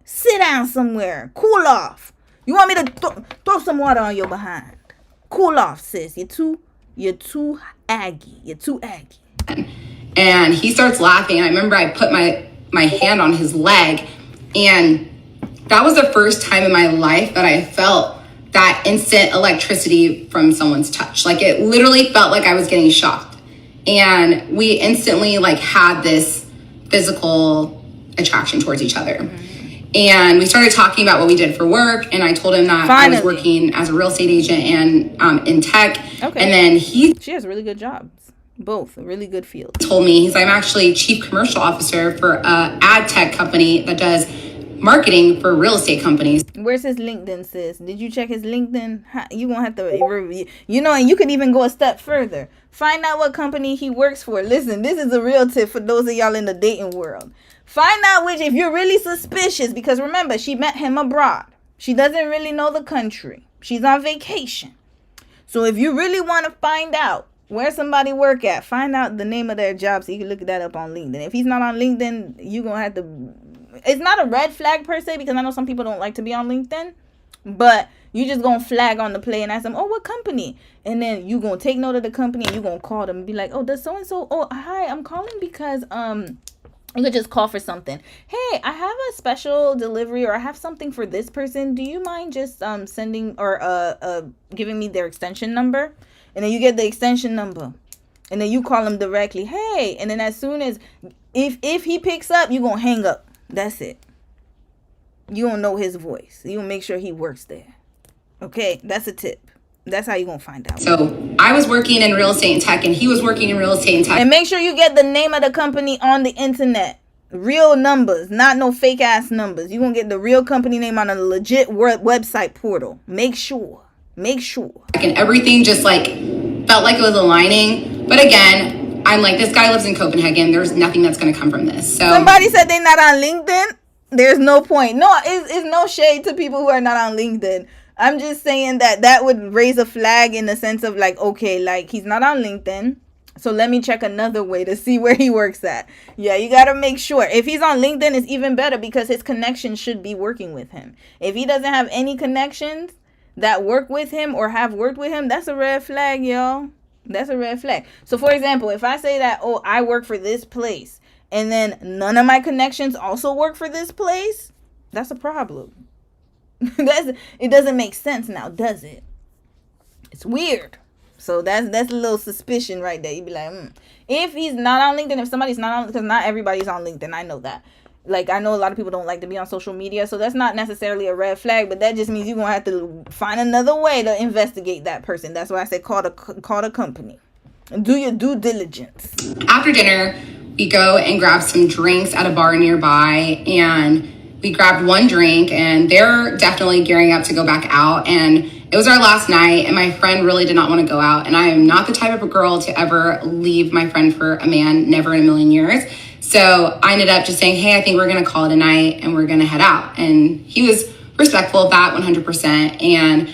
Sit down somewhere. Cool off. You want me to throw some water on your behind? Cool off, sis. You're too aggy. You're too aggy. And he starts laughing. I remember I put my hand on his leg, and that was the first time in my life that I felt that instant electricity from someone's touch. Like, it literally felt like I was getting shocked. And we instantly like had this physical attraction towards each other. And we started talking about what we did for work, and I told him that I was working as a real estate agent and in tech. Okay. And then she has really good jobs. Both really good fields. Told me, I'm actually chief commercial officer for a ad tech company that does marketing for real estate companies. Where's his LinkedIn, sis? Did you check his LinkedIn? You gonna have to review. And you could even go a step further. Find out what company he works for. Listen, this is a real tip for those of y'all in the dating world. Find out if you're really suspicious, because remember, she met him abroad. She doesn't really know the country. She's on vacation. So if you really want to find out where somebody work at, find out the name of their job so you can look that up on LinkedIn. If he's not on LinkedIn, you're going to have to... It's not a red flag per se, because I know some people don't like to be on LinkedIn. But you just going to flag on the play and ask them, what company? And then you going to take note of the company and you going to call them and be like, does so-and-so... Oh, hi, I'm calling because... You could just call for something. Hey, I have a special delivery, or I have something for this person. Do you mind just sending or giving me their extension number? And then you get the extension number. And then you call him directly. Hey, and then as soon as if he picks up, you're going to hang up. That's it. You don't know his voice. You don't make sure he works there. Okay, that's a tip. That's how you're going to find out. So I was working in real estate and tech, and he was working in real estate and tech. And make sure you get the name of the company on the internet. Real numbers, not no fake ass numbers. You're going to get the real company name on a legit website portal. Make sure. And everything just like felt like it was aligning. But again, I'm like, this guy lives in Copenhagen. There's nothing that's going to come from this. So somebody said they're not on LinkedIn. There's no point. No, it's no shade to people who are not on LinkedIn. I'm just saying that would raise a flag in the sense of like, okay, like he's not on LinkedIn. So let me check another way to see where he works at. Yeah, you got to make sure. If he's on LinkedIn, it's even better because his connections should be working with him. If he doesn't have any connections that work with him or have worked with him, that's a red flag, y'all. That's a red flag. So for example, if I say that, I work for this place, and then none of my connections also work for this place, that's a problem. It doesn't make sense now, does it? It's weird. So that's a little suspicion right there. You'd be like, If he's not on LinkedIn, if somebody's not on, because not everybody's on LinkedIn, I know that. Like, I know a lot of people don't like to be on social media, so that's not necessarily a red flag, but that just means you're going to have to find another way to investigate that person. That's why I say call the company. Do your due diligence. After dinner, we go and grab some drinks at a bar nearby, and we grabbed one drink, and they're definitely gearing up to go back out, and it was our last night, and my friend really did not want to go out, and I am not the type of a girl to ever leave my friend for a man, never in a million years. So I ended up just saying, hey, I think we're going to call it a night, and we're going to head out. And he was respectful of that 100%, and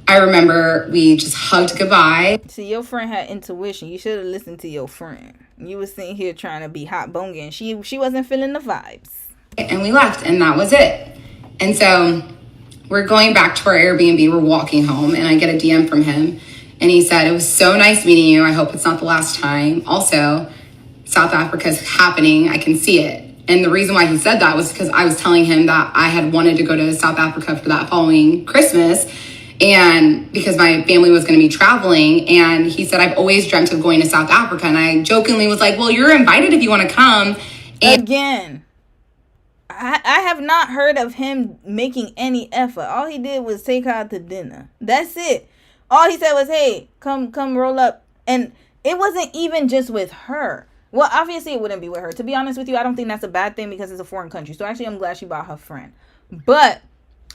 I remember we just hugged goodbye. See, your friend had intuition. You should have listened to your friend. You were sitting here trying to be hot bonga, and she wasn't feeling the vibes. And we left, and that was it. And so we're going back to our Airbnb. We're walking home, and I get a DM from him. And he said, it was so nice meeting you. I hope it's not the last time. Also, South Africa is happening. I can see it. And the reason why he said that was because I was telling him that I had wanted to go to South Africa for that following Christmas. And because my family was going to be traveling. And he said, I've always dreamt of going to South Africa. And I jokingly was like, well, you're invited if you want to come. And again, I have not heard of him making any effort. All he did was take her out to dinner. That's it. All he said was, hey, come roll up. And it wasn't even just with her. Well, obviously it wouldn't be with her. To be honest with you, I don't think that's a bad thing because it's a foreign country. So actually, I'm glad she brought her friend. But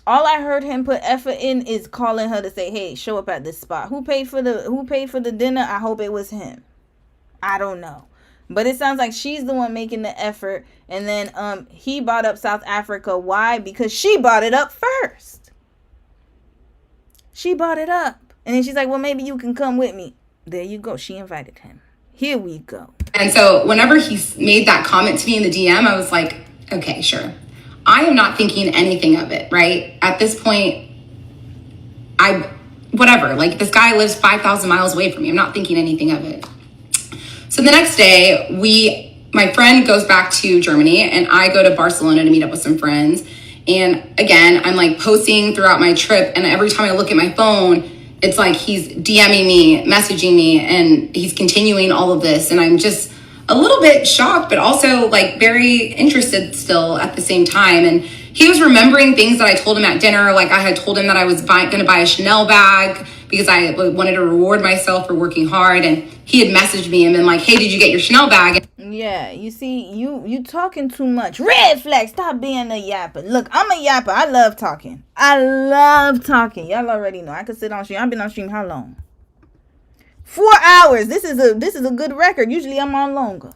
all I heard him put effort in is calling her to say, hey, show up at this spot. Who paid for the dinner? I hope it was him. I don't know. But it sounds like she's the one making the effort. And then he brought up South Africa. Why? Because she brought it up first. She brought it up. And then she's like, well, maybe you can come with me. There you go. She invited him. Here we go. And so whenever he made that comment to me in the DM, I was like, okay, sure. I am not thinking anything of it, right? At this point, whatever. Like, this guy lives 5,000 miles away from me. I'm not thinking anything of it. So the next day, my friend goes back to Germany and I go to Barcelona to meet up with some friends. And again, I'm like posting throughout my trip. And every time I look at my phone, it's like he's DMing me, messaging me, and he's continuing all of this. And I'm just a little bit shocked, but also like very interested still at the same time. And he was remembering things that I told him at dinner. Like, I had told him that I was going to buy a Chanel bag because I wanted to reward myself for working hard. And he had messaged me and been like, hey, did you get your Chanel bag? Yeah, you see, you talking too much. Red flag, stop being a yapper. Look, I'm a yapper. I love talking. Y'all already know. I could sit on stream. I've been on stream how long? 4 hours. This is a good record. Usually I'm on longer.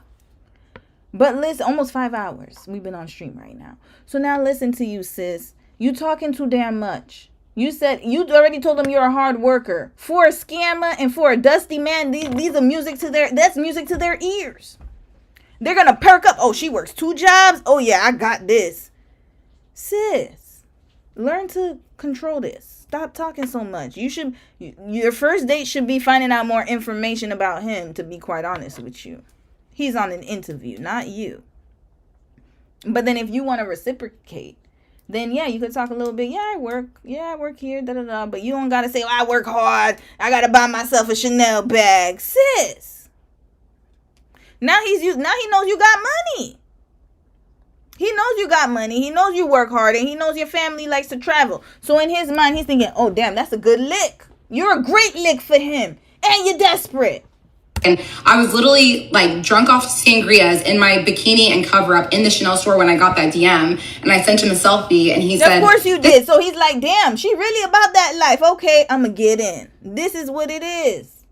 But listen, almost 5 hours. We've been on stream right now. So now listen to you, sis. You talking too damn much. You said you already told them you're a hard worker. For a scammer and for a dusty man, these are music to their ears. They're gonna perk up. Oh, she works 2 jobs. Oh yeah, I got this. Sis, learn to control this. Stop talking so much. Your first date should be finding out more information about him, to be quite honest with you. He's on an interview, not you. But then if you want to reciprocate, then yeah, you could talk a little bit. Yeah, I work here, da-da-da. But you don't got to say, I work hard. I got to buy myself a Chanel bag. Sis. Now he knows you got money. He knows you got money. He knows you work hard, and he knows your family likes to travel. So in his mind, he's thinking, oh, damn, that's a good lick. You're a great lick for him. And you're desperate. And I was literally like drunk off sangrias in my bikini and cover up in the Chanel store when I got that DM. And I sent him a selfie and he said, of course you did. So he's like, damn, she really about that life. Okay, I'm going to get in. This is what it is.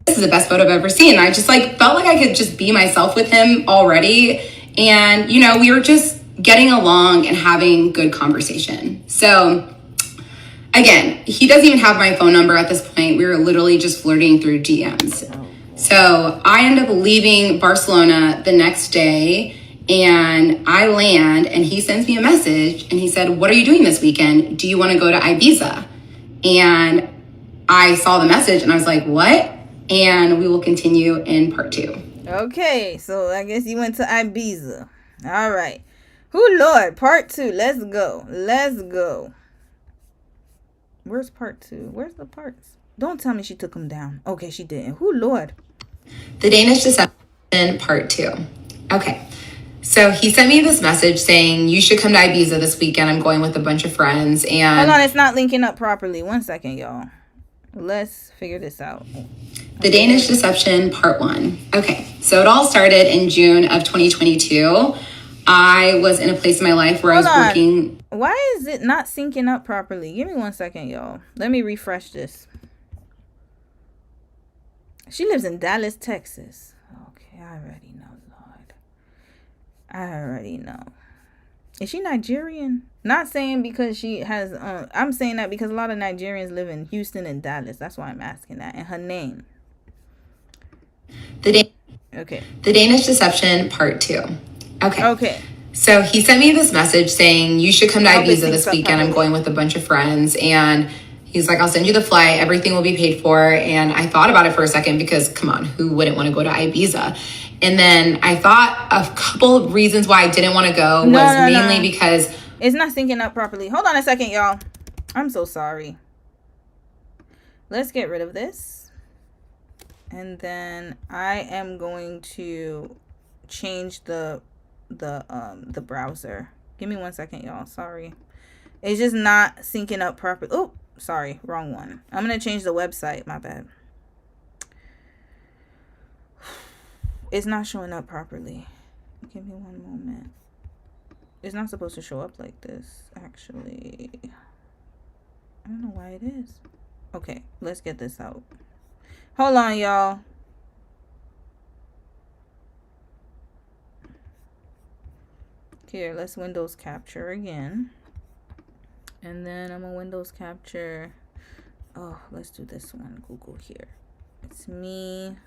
This is the best photo I've ever seen. I just like felt like I could just be myself with him already. And, you know, we were just getting along and having good conversation. So again, he doesn't even have my phone number at this point. We were literally just flirting through DMs. So I ended up leaving Barcelona the next day and I land and he sends me a message and he said, what are you doing this weekend? Do you want to go to Ibiza? And I saw the message and I was like, what? And we will continue in part 2. Okay, so I guess you went to Ibiza. All right. Who Lord, part 2. Let's go. Where's part 2? Where's the parts? Don't tell me she took him down. Okay, she didn't. Who Lord? The Danish Deception part 2. Okay. So he sent me this message saying, you should come to Ibiza this weekend. I'm going with a bunch of friends. And hold on, it's not linking up properly. 1 second, y'all. Let's figure this out. The Danish Deception part 1. Okay, so it all started in June of 2022. I was in a place in my life where I was working. Why is it not syncing up properly? Give me 1 second, y'all. Let me refresh this. She lives in Dallas, Texas. Okay, I already know, Lord. I already know. Is she Nigerian? Not saying because she has, I'm saying that because a lot of Nigerians live in Houston and Dallas. That's why I'm asking that. And her name. The Danish Deception part 2. Okay. So he sent me this message saying, you should come to Ibiza this weekend. I'm going with a bunch of friends. And he's like, I'll send you the flight. Everything will be paid for. And I thought about it for a second because, come on, who wouldn't want to go to Ibiza? And then I thought a couple of reasons why I didn't want to go was mainly because it's not syncing up properly. Hold on a second, y'all. I'm so sorry. Let's get rid of this. And then I am going to change the browser. Give me 1 second, y'all. Sorry. It's just not syncing up properly. Oh, sorry. Wrong one. I'm going to change the website. My bad. It's not showing up properly. Give me 1 moment. It's not supposed to show up like this, actually. I don't know why it is. Okay, let's get this out. Hold on, y'all. Here, let's Windows capture again. And then I'm gonna Windows capture. Oh, let's do this one. Google here. It's me.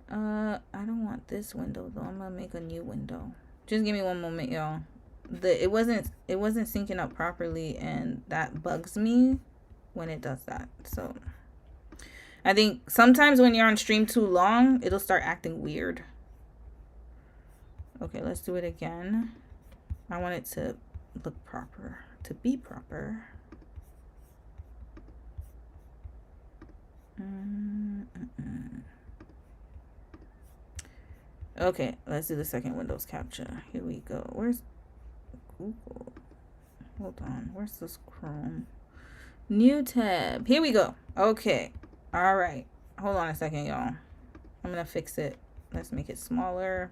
I don't want this window though. I'm gonna make a new window. Just give me one moment, y'all. It wasn't syncing up properly, and that bugs me when it does that. So I think sometimes when you're on stream too long, it'll start acting weird. Okay, let's do it again. I want it to look proper, to be proper. Okay, let's do the second Windows capture. Here we go. Where's Google? Hold on. Where's this Chrome? New tab. Here we go. Okay. All right. Hold on a second, y'all. I'm going to fix it. Let's make it smaller.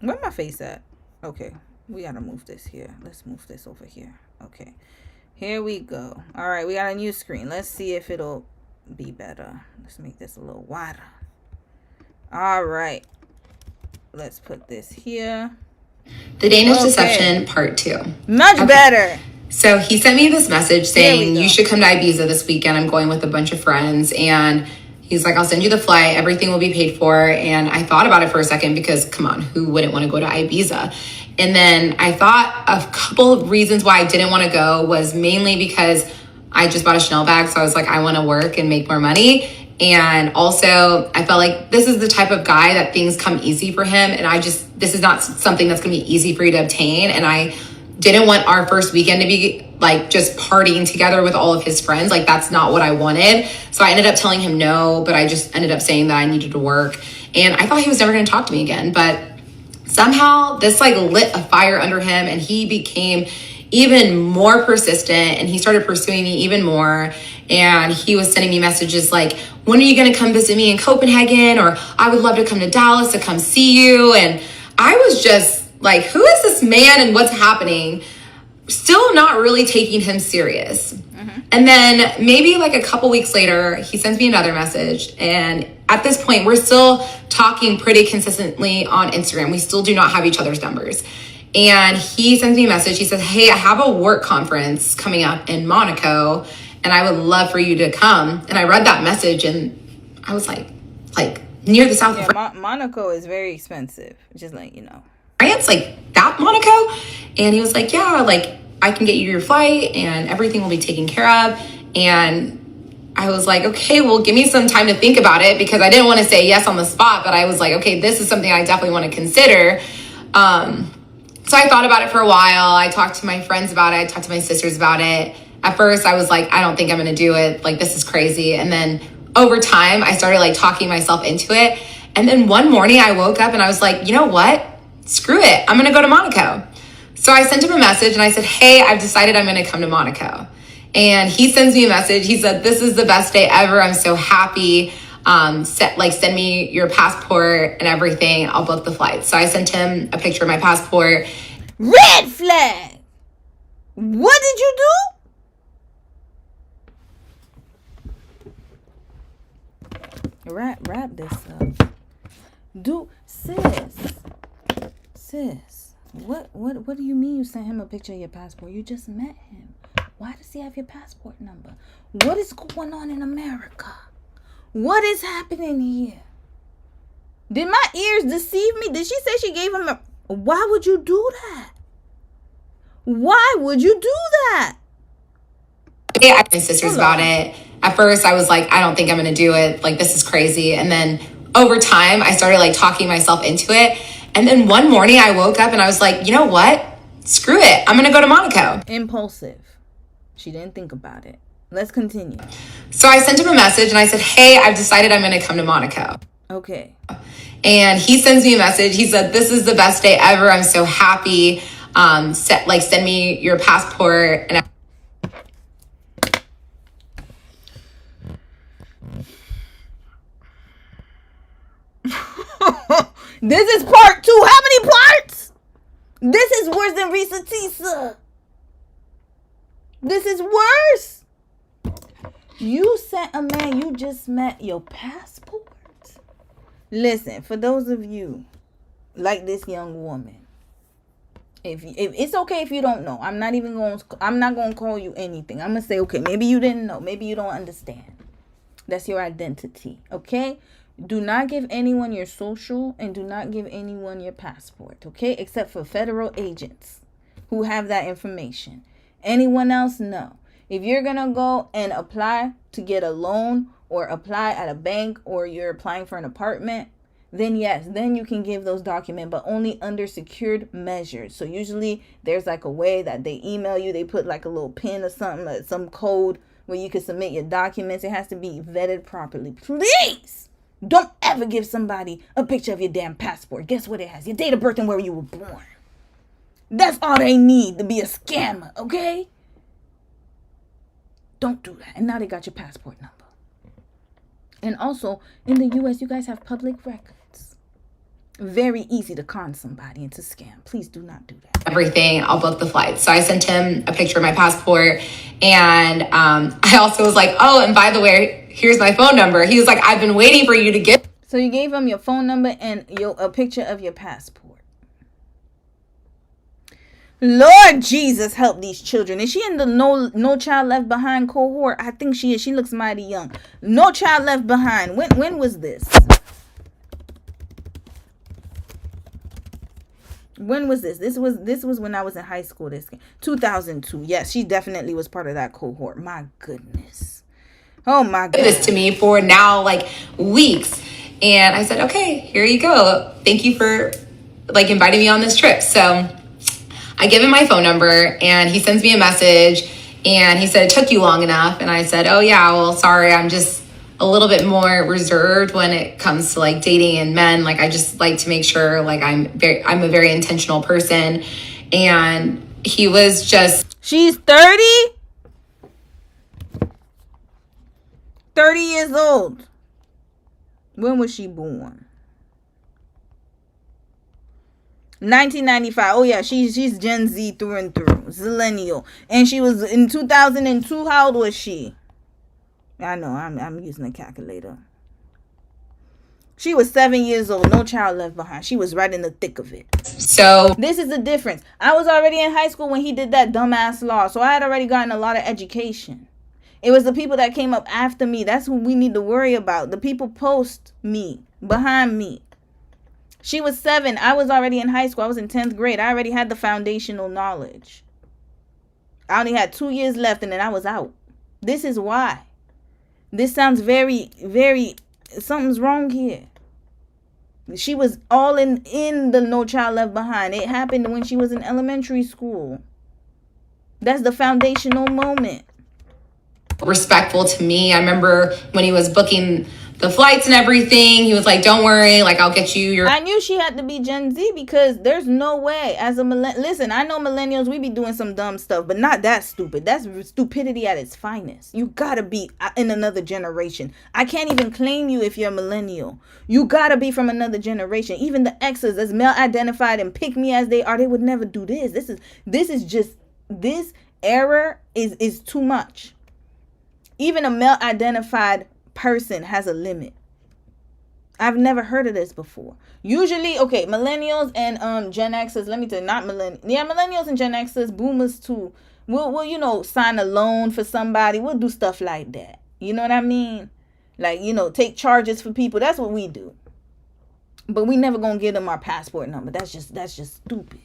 Where my face at? Okay. We got to move this here. Let's move this over here. Okay. Here we go. All right. We got a new screen. Let's see if it'll be better. Let's make this a little wider. All right. Let's put this here. The Danish Deception Part 2. Much better. So he sent me this message saying, you should come to Ibiza this weekend. I'm going with a bunch of friends. And he's like, I'll send you the flight. Everything will be paid for. And I thought about it for a second because, come on, who wouldn't want to go to Ibiza? And then I thought a couple of reasons why I didn't want to go was mainly because I just bought a Chanel bag. So I was like, I want to work and make more money. And also I felt like this is the type of guy that things come easy for him. And this is not something that's going to be easy for you to obtain. And I didn't want our first weekend to be like just partying together with all of his friends. Like that's not what I wanted. So I ended up telling him no, but I just ended up saying that I needed to work. And I thought he was never going to talk to me again. But somehow this like lit a fire under him and he became even more persistent and he started pursuing me even more. And he was sending me messages like, when are you going to come visit me in Copenhagen? Or I would love to come to Dallas to come see you. And I was just like, who is this man and what's happening? Still not really taking him serious. And then maybe like a couple weeks later, he sends me another message. And at this point, we're still talking pretty consistently on Instagram. We still do not have each other's numbers. And he sends me a message. He says, hey, I have a work conference coming up in Monaco and I would love for you to come. And I read that message and I was like near the south of France. Monaco is very expensive, just like, you know. France, like that Monaco. And he was like, yeah, like I can get you your flight and everything will be taken care of. And I was like, okay, well, give me some time to think about it because I didn't want to say yes on the spot, but I was like, okay, this is something I definitely want to consider. So I thought about it for a while. I talked to my friends about it. I talked to my sisters about it. At first I was like, I don't think I'm going to do it. Like, this is crazy. And then over time I started like talking myself into it. And then one morning I woke up and I was like, you know what? Screw it. I'm going to go to Monaco. So I sent him a message and I said, hey, I've decided I'm going to come to Monaco. And he sends me a message. He said, this is the best day ever. I'm so happy. Send me your passport and everything. I'll book the flight. So I sent him a picture of my passport. Red flag. What did you do? Wrap this up. Sis, what do you mean you sent him a picture of your passport? You just met him. Why does he have your passport number? What is going on in America? What is happening here? Did my ears deceive me? Did she say she gave him a... Why would you do that? Why would you do that? I asked my sisters about it. At first I was like, I don't think I'm going to do it. Like, this is crazy. And then over time I started like talking myself into it. And then one morning I woke up and I was like, you know what? Screw it. I'm going to go to Monaco. Impulsive. She didn't think about it. Let's continue. So I sent him a message and I said, hey, I've decided I'm going to come to Monaco. Okay. And he sends me a message. He said, this is the best day ever. I'm so happy. Send me your passport. And this is part 2. How many parts? This is worse than Risa Tisa. This is worse. You sent a man you just met your passport? Listen, for those of you like this young woman, if it's okay if you don't know, I'm not going to call you anything. I'm going to say, okay, maybe you didn't know, maybe you don't understand. That's your identity, okay? Do not give anyone your social and do not give anyone your passport, okay? Except for federal agents who have that information. Anyone else, no. If you're going to go and apply to get a loan or apply at a bank or you're applying for an apartment, then yes, then you can give those documents, but only under secured measures. So usually there's like a way that they email you, they put like a little pin or something, like some code where you can submit your documents. It has to be vetted properly. Please don't ever give somebody a picture of your damn passport. Guess what it has? Your date of birth and where you were born. That's all they need to be a scammer, okay? Don't do that. And now they got your passport number. And also, in the U.S., you guys have public records. Very easy to con somebody and to scam. Please do not do that. Everything, I'll book the flight. So I sent him a picture of my passport. And I also was like, oh, and by the way, here's my phone number. He was like, I've been waiting for you to get. So you gave him your phone number and a picture of your passport. Lord Jesus, help these children. Is she in the No Child Left Behind cohort? I think she is. She looks mighty young. No Child Left Behind. When was this? When was this? This was when I was in high school. 2002. Yes, she definitely was part of that cohort. My goodness. Oh my goodness. This to me for now like weeks. And I said, okay, here you go. Thank you for like inviting me on this trip. So I give him my phone number and he sends me a message and he said, it took you long enough. And I said, oh yeah, well, sorry. I'm just a little bit more reserved when it comes to like dating and men. Like I just like to make sure like I'm a very intentional person. And he was just. She's 30? 30 years old. When was she born? 1995. Oh yeah, she's Gen Z through and through. Zillennial. And she was in 2002. How old was she? I know, I'm using a calculator. She was 7 years old. No Child Left Behind. She was right in the thick of it. So this is the difference. I was already in high school when he did that dumbass law. So I had already gotten a lot of education. It was the people that came up after me. That's who we need to worry about. The people post me, behind me. She was 7. I was already in high school. I was in 10th grade. I already had the foundational knowledge. I only had 2 years left and then I was out. This is why. This sounds very, very, something's wrong here. She was all in the No Child Left Behind. It happened when she was in elementary school. That's the foundational moment. Respectful to me. I remember when he was booking the flights and everything, he was like, don't worry, like I'll get you your. I knew she had to be Gen Z because there's no way as a listen, I know millennials, we be doing some dumb stuff, but not that stupid. That's stupidity at its finest. You gotta be in another generation. I can't even claim you if you're a millennial. You gotta be from another generation. Even the exes, as male identified and pick me as they are, they would never do this. This is just, this error is too much. Even a male identified person has a limit. I've never heard of this before. Usually, okay, millennials and Gen Xers, let me tell you, not millennials. Yeah, millennials and Gen Xers, boomers too. We'll sign a loan for somebody. We'll do stuff like that. You know what I mean? Like, take charges for people. That's what we do. But we never gonna give them our passport number. That's just stupid.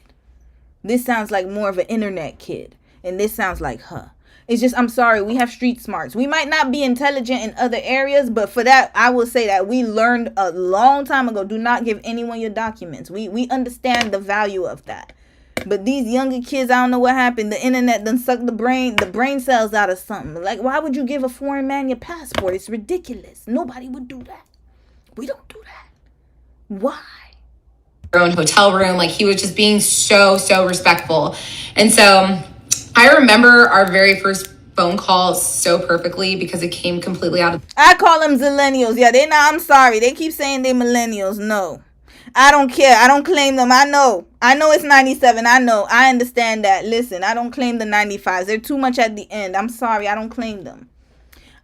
This sounds like more of an internet kid. And this sounds like her. It's just, I'm sorry, we have street smarts. We might not be intelligent in other areas, but for that, I will say that we learned a long time ago, do not give anyone your documents. We understand the value of that. But these younger kids, I don't know what happened. The internet done sucked the brain cells out of something. Like, why would you give a foreign man your passport? It's ridiculous. Nobody would do that. We don't do that. Why? Our own hotel room. Like, he was just being so respectful. And so I remember our very first phone call so perfectly because it came completely out of. I call them zillennials. Yeah, I'm sorry. They keep saying they millennials. No, I don't care. I don't claim them. I know it's 97. I know. I understand that. Listen, I don't claim the 95s. They're too much at the end. I'm sorry. I don't claim them.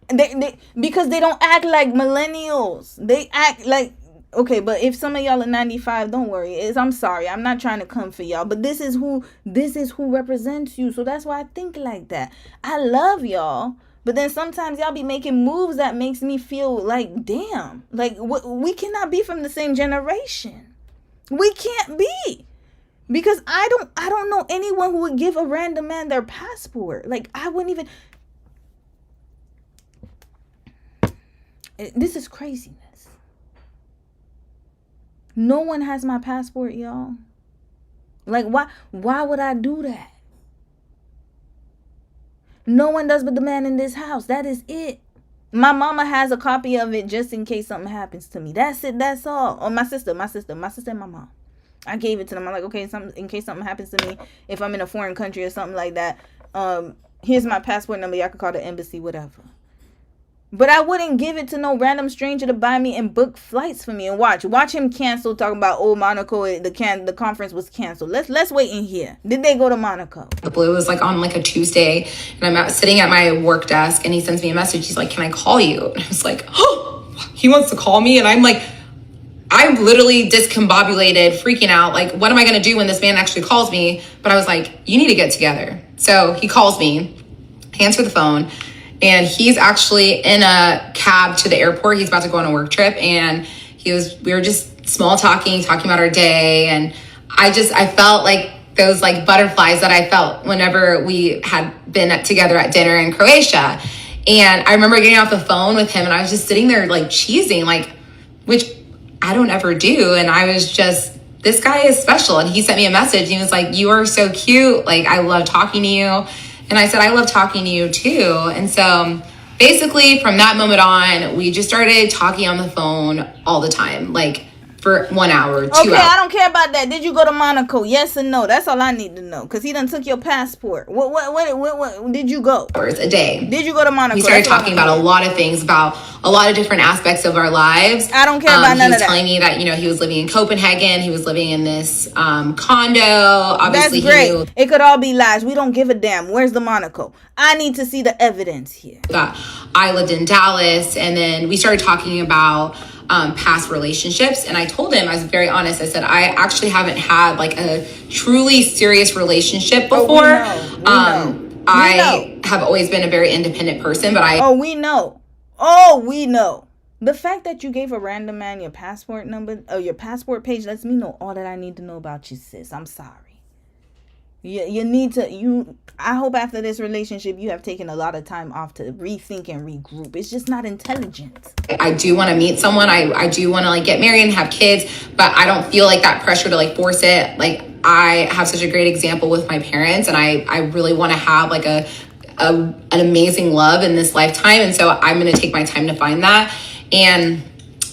Because they don't act like millennials. They act like, okay, but if some of y'all are 95, don't worry. I'm sorry. I'm not trying to come for y'all, but this is who represents you. So that's why I think like that. I love y'all, but then sometimes y'all be making moves that makes me feel like, damn, like we cannot be from the same generation. We can't be. Because I don't know anyone who would give a random man their passport. Like, I wouldn't even. This is craziness. No one has my passport, y'all. Like, why would I do that? No one does but the man in this house. That is it. My mama has a copy of it just in case something happens to me. That's it. That's all. Oh, my sister and my mom. I gave it to them. I'm like, okay, in case something happens to me, if I'm in a foreign country or something like that, here's my passport number. Y'all can call the embassy, whatever. But I wouldn't give it to no random stranger to buy me and book flights for me and watch him cancel. Talking about Monaco, the conference was canceled. Let's wait in here. Did they go to Monaco? The blue was like on like a Tuesday, and I'm sitting at my work desk, and he sends me a message. He's like, "Can I call you?" And I was like, "Oh, he wants to call me," and I'm literally discombobulated, freaking out. Like, what am I gonna do when this man actually calls me? But I was like, you need to get together. So he calls me, answer the phone, and he's actually in a cab to the airport. He's about to go on a work trip, and we were just small talking about our day, and I felt like those like butterflies that I felt whenever we had been together at dinner in Croatia. And I remember getting off the phone with him, and I was just sitting there like cheesing, like, which I don't ever do. And I was just, this guy is special. And he sent me a message, and he was like, "You are so cute. Like, I love talking to you." And I said, "I love talking to you too." And so basically from that moment on, we just started talking on the phone all the time, like for 1 hour, 2 hours. Okay, I don't care about that. Did you go to Monaco? Yes or no? That's all I need to know. Because he done took your passport. What did you go? A day. Did you go to Monaco? We started talking about a lot of things, about a lot of different aspects of our lives. I don't care about none of that. He was telling me that, he was living in Copenhagen. He was living in this condo. Obviously, that's great. It could all be lies. We don't give a damn. Where's the Monaco? I need to see the evidence here. I lived in Dallas, and then we started talking about past relationships, and I told him, I was very honest, I said, I actually haven't had like a truly serious relationship before. I have always been a very independent person, but we know. The fact that you gave a random man your passport number or your passport page lets me know all that I need to know about you, sis. I'm sorry. You need to, I hope after this relationship you have taken a lot of time off to rethink and regroup. It's just not intelligent. I do want to meet someone. I do want to like get married and have kids, but I don't feel like that pressure to like force it. Like, I have such a great example with my parents, and I really want to have like an amazing love in this lifetime. And so I'm going to take my time to find that. And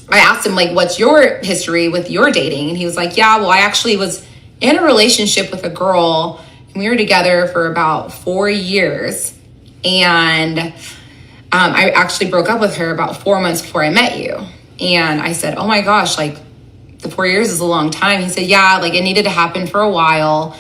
I asked him, like, what's your history with your dating? And he was like, yeah, well, I actually was in a relationship with a girl, and we were together for about 4 years. And I actually broke up with her about 4 months before I met you. And I said, oh my gosh, like, the 4 years is a long time. He said, yeah, like, it needed to happen for a while.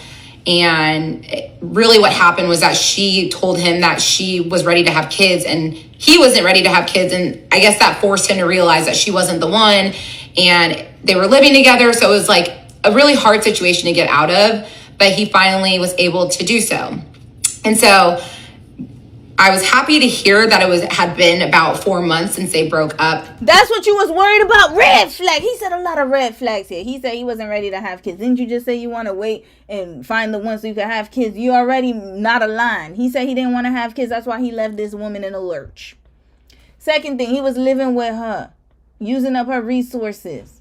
And really what happened was that she told him that she was ready to have kids, and he wasn't ready to have kids. And I guess that forced him to realize that she wasn't the one, and they were living together. So it was like a really hard situation to get out of, but he finally was able to do so. And so I was happy to hear that it had been about 4 months since they broke up. That's what you was worried about? Red flag. He said a lot of red flags here. He said he wasn't ready to have kids. Didn't you just say you want to wait and find the one so you can have kids? You already not aligned. He said he didn't want to have kids. That's why he left this woman in a lurch. Second thing, he was living with her, using up her resources.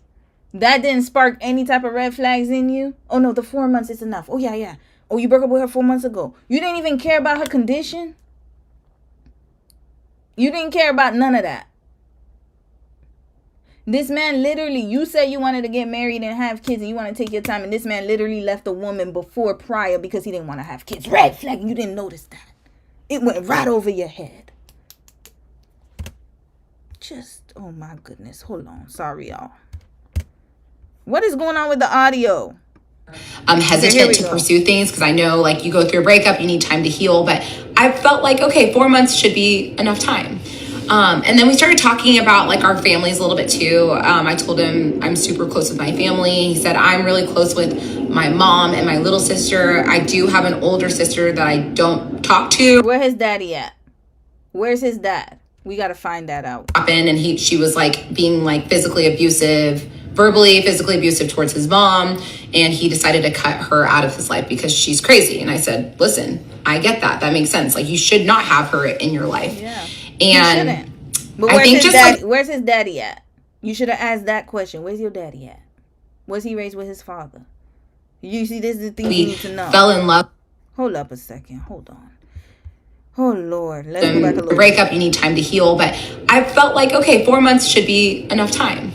That didn't spark any type of red flags in you? Oh no, the 4 months is enough. Oh yeah. Oh, you broke up with her 4 months ago. You didn't even care about her condition? You didn't care about none of that. This man literally, you said you wanted to get married and have kids and you want to take your time, and this man literally left a woman prior because he didn't want to have kids. Red flag, and you didn't notice that. It went right over your head. Just, oh my goodness. Hold on. Sorry, y'all. What is going on with the audio? I'm hesitant to pursue things because I know, like, you go through a breakup, you need time to heal. But I felt like, okay, 4 months should be enough time. And then we started talking about like our families a little bit too. I told him I'm super close with my family. He said I'm really close with my mom and my little sister. I do have an older sister that I don't talk to. Where his daddy at? Where's his dad? We got to find that out. And she was like being like physically abusive, verbally, physically abusive towards his mom. And he decided to cut her out of his life because she's crazy. And I said, listen, I get that. That makes sense. Like you should not have her in your life. Yeah. And but I think just like, where's his daddy at? You should have asked that question. Where's your daddy at? Was he raised with his father? You see, this is the thing you need to know. Fell in love. Hold up a second. Hold on. Oh Lord, let's go back a little. Breakup, you need time to heal. But I felt like, okay, 4 months should be enough time.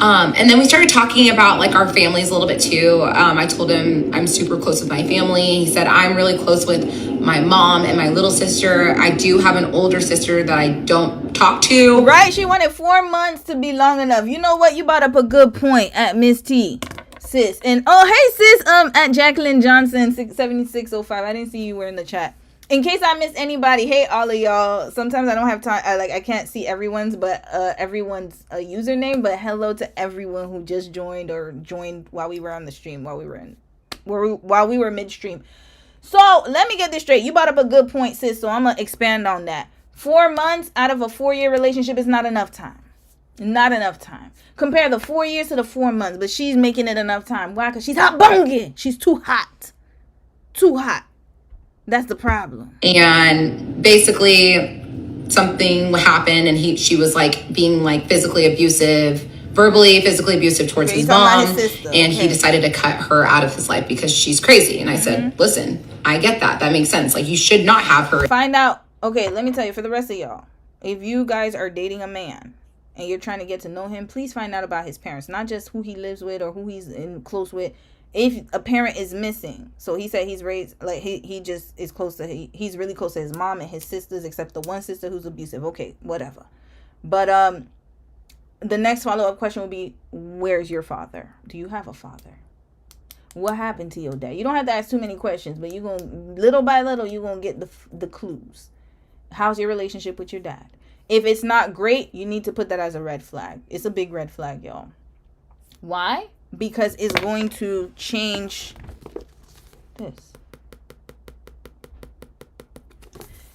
And then we started talking about like our families a little bit too. I told him I'm super close with my family. He said I'm really close with my mom and my little sister. I do have an older sister that I don't talk to. Right? She wanted 4 months to be long enough. You know what? You brought up a good point at Miss T, sis. And oh, hey sis, at Jacqueline Johnson 7605. I didn't see you were in the chat. In case I missed anybody, hey all of y'all. Sometimes I don't have time. I can't see everyone's username. But hello to everyone who just joined or joined while we were on the stream, while we were midstream. So let me get this straight. You brought up a good point, sis. So I'm gonna expand on that. 4 months out of a 4-year relationship is not enough time. Not enough time. Compare the 4 years to the 4 months, but she's making it enough time. Why? Because she's hot bunging. She's too hot. Too hot. That's the problem. And basically something happened and she was like being like physically abusive, verbally, physically abusive towards his mom. And he decided to cut her out of his life because she's crazy. And I said, listen, I get that. That makes sense. Like you should not have her. Find out. Okay, let me tell you, for the rest of y'all, if you guys are dating a man and you're trying to get to know him, please find out about his parents, not just who he lives with or who he's close with. If a parent is missing, so he said he's raised like he just is close to he's really close to his mom and his sisters, except the one sister who's abusive. Okay, whatever. But the next follow-up question would be, where's your father? Do you have a father? What happened to your dad? You don't have to ask too many questions, but you're gonna little by little you're gonna get the clues. How's your relationship with your dad? If it's not great, you need to put that as a red flag. It's a big red flag, y'all. Why? Because it's going to change this.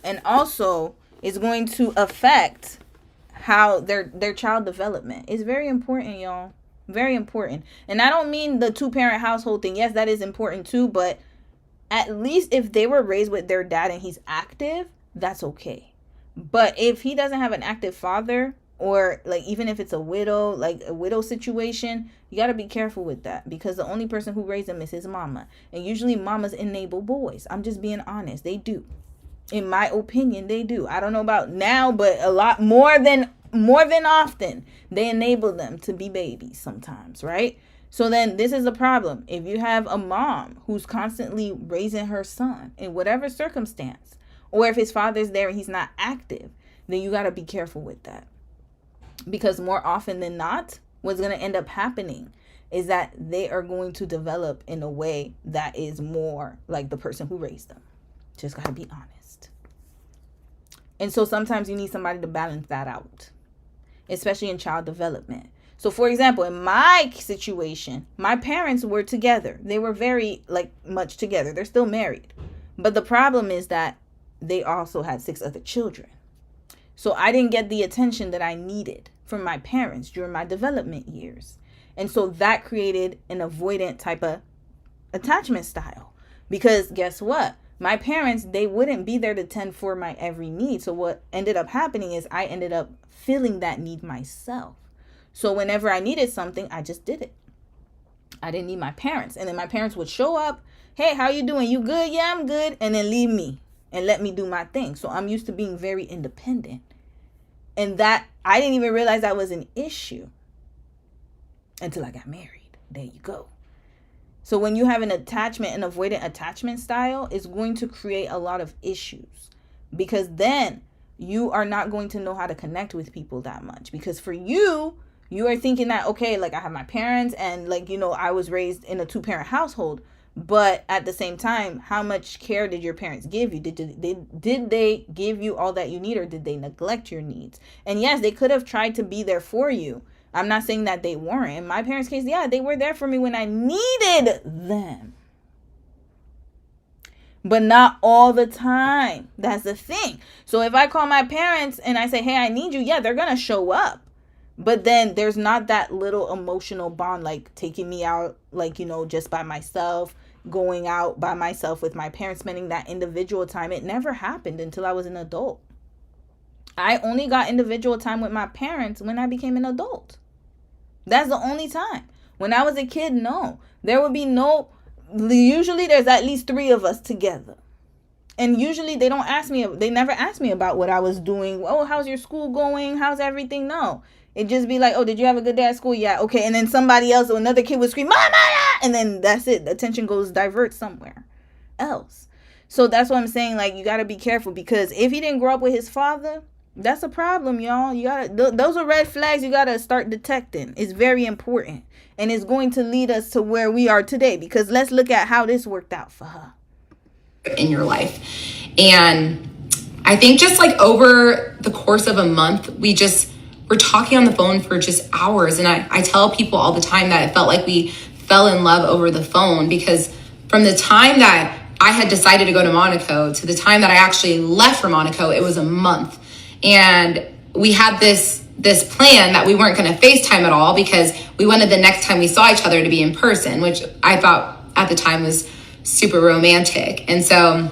And also, it's going to affect how their child development. It's very important, y'all. Very important. And I don't mean the 2-parent household thing. Yes, that is important too. But at least if they were raised with their dad and he's active, that's okay. But if he doesn't have an active father, or like even if it's a widow situation, you got to be careful with that, because the only person who raised him is his mama. And usually mamas enable boys. I'm just being honest. They do. In my opinion, they do. I don't know about now, but a lot more than often they enable them to be babies sometimes, right? So then this is a problem. If you have a mom who's constantly raising her son in whatever circumstance, or if his father's there and he's not active, then you got to be careful with that. Because more often than not, what's going to end up happening is that they are going to develop in a way that is more like the person who raised them. Just got to be honest. And so sometimes you need somebody to balance that out, especially in child development. So for example, in my situation, my parents were together. They were very much together. They're still married. But the problem is that they also had 6 other children. So I didn't get the attention that I needed from my parents during my development years. And so that created an avoidant type of attachment style. Because guess what? My parents, they wouldn't be there to tend for my every need. So what ended up happening is I ended up feeling that need myself. So whenever I needed something, I just did it. I didn't need my parents. And then my parents would show up. Hey, how you doing? You good? Yeah, I'm good. And then leave me and let me do my thing. So I'm used to being very independent. And that, I didn't even realize that was an issue until I got married. There you go. So when you have an attachment, an avoidant attachment style, it's going to create a lot of issues. Because then you are not going to know how to connect with people that much. Because for you, you are thinking that, okay, I have my parents and I was raised in a 2-parent household. But at the same time, how much care did your parents give you? Did they give you all that you need, or did they neglect your needs? And yes, they could have tried to be there for you. I'm not saying that they weren't. In my parents' case, yeah, they were there for me when I needed them. But not all the time. That's the thing. So if I call my parents and I say, hey, I need you, yeah, they're going to show up. But then there's not that little emotional bond, like taking me out, like, you know, just by myself, going out by myself with my parents, spending that individual time. It never happened until I was an adult. I only got individual time with my parents when I became an adult. That's the only time. When I was a kid, no. There would be no... Usually there's at least 3 of us together. And usually they never ask me about what I was doing. Oh, how's your school going? How's everything? No. It just be like, oh, did you have a good day at school? Yeah, okay. And then somebody else or another kid would scream, Mama! And then that's it. The attention diverts somewhere else. So that's what I'm saying. Like, you got to be careful, because if he didn't grow up with his father, that's a problem, y'all. Those are red flags you got to start detecting. It's very important. And it's going to lead us to where we are today, because let's look at how this worked out for her. In your life. And I think just like over the course of a month, we're talking on the phone for just hours. And I tell people all the time that it felt like we fell in love over the phone, because from the time that I had decided to go to Monaco to the time that I actually left for Monaco, it was a month. And we had this plan that we weren't going to FaceTime at all, because we wanted the next time we saw each other to be in person, which I thought at the time was super romantic. And so,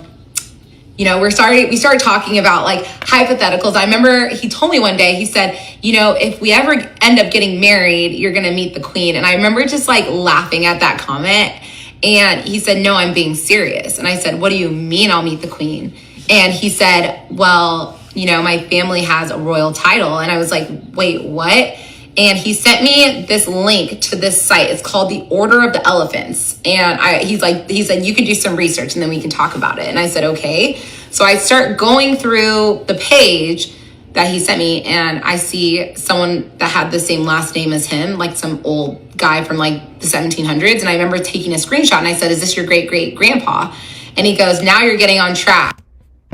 you know, we started talking about like hypotheticals. I remember he told me one day, he said, you know, if we ever end up getting married, you're going to meet the queen. And I remember just like laughing at that comment. And he said, no, I'm being serious. And I said, what do you mean I'll meet the queen? And he said, well, you know, my family has a royal title. And I was like, wait, what? And he sent me this link to this site. It's called the Order of the Elephants. And he said, you can do some research and then we can talk about it. And I said, okay. So I start going through the page that he sent me, and I see someone that had the same last name as him, like some old guy from like the 1700s. And I remember taking a screenshot and I said, is this your great great grandpa? And he goes, now you're getting on track.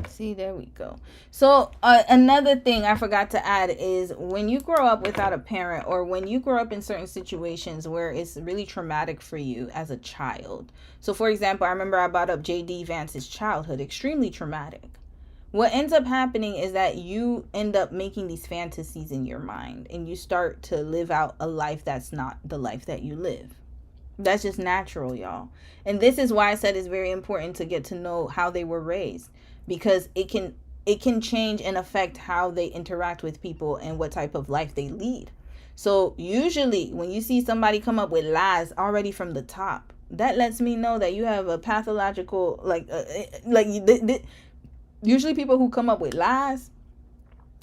See, there we go. So another thing I forgot to add is, when you grow up without a parent, or when you grow up in certain situations where it's really traumatic for you as a child. So for example, I remember I brought up J.D. Vance's childhood, extremely traumatic. What ends up happening is that you end up making these fantasies in your mind, and you start to live out a life that's not the life that you live. That's just natural, y'all. And this is why I said it's very important to get to know how they were raised, because it can change and affect how they interact with people and what type of life they lead. So usually when you see somebody come up with lies already from the top, that lets me know that you have a pathological, usually people who come up with lies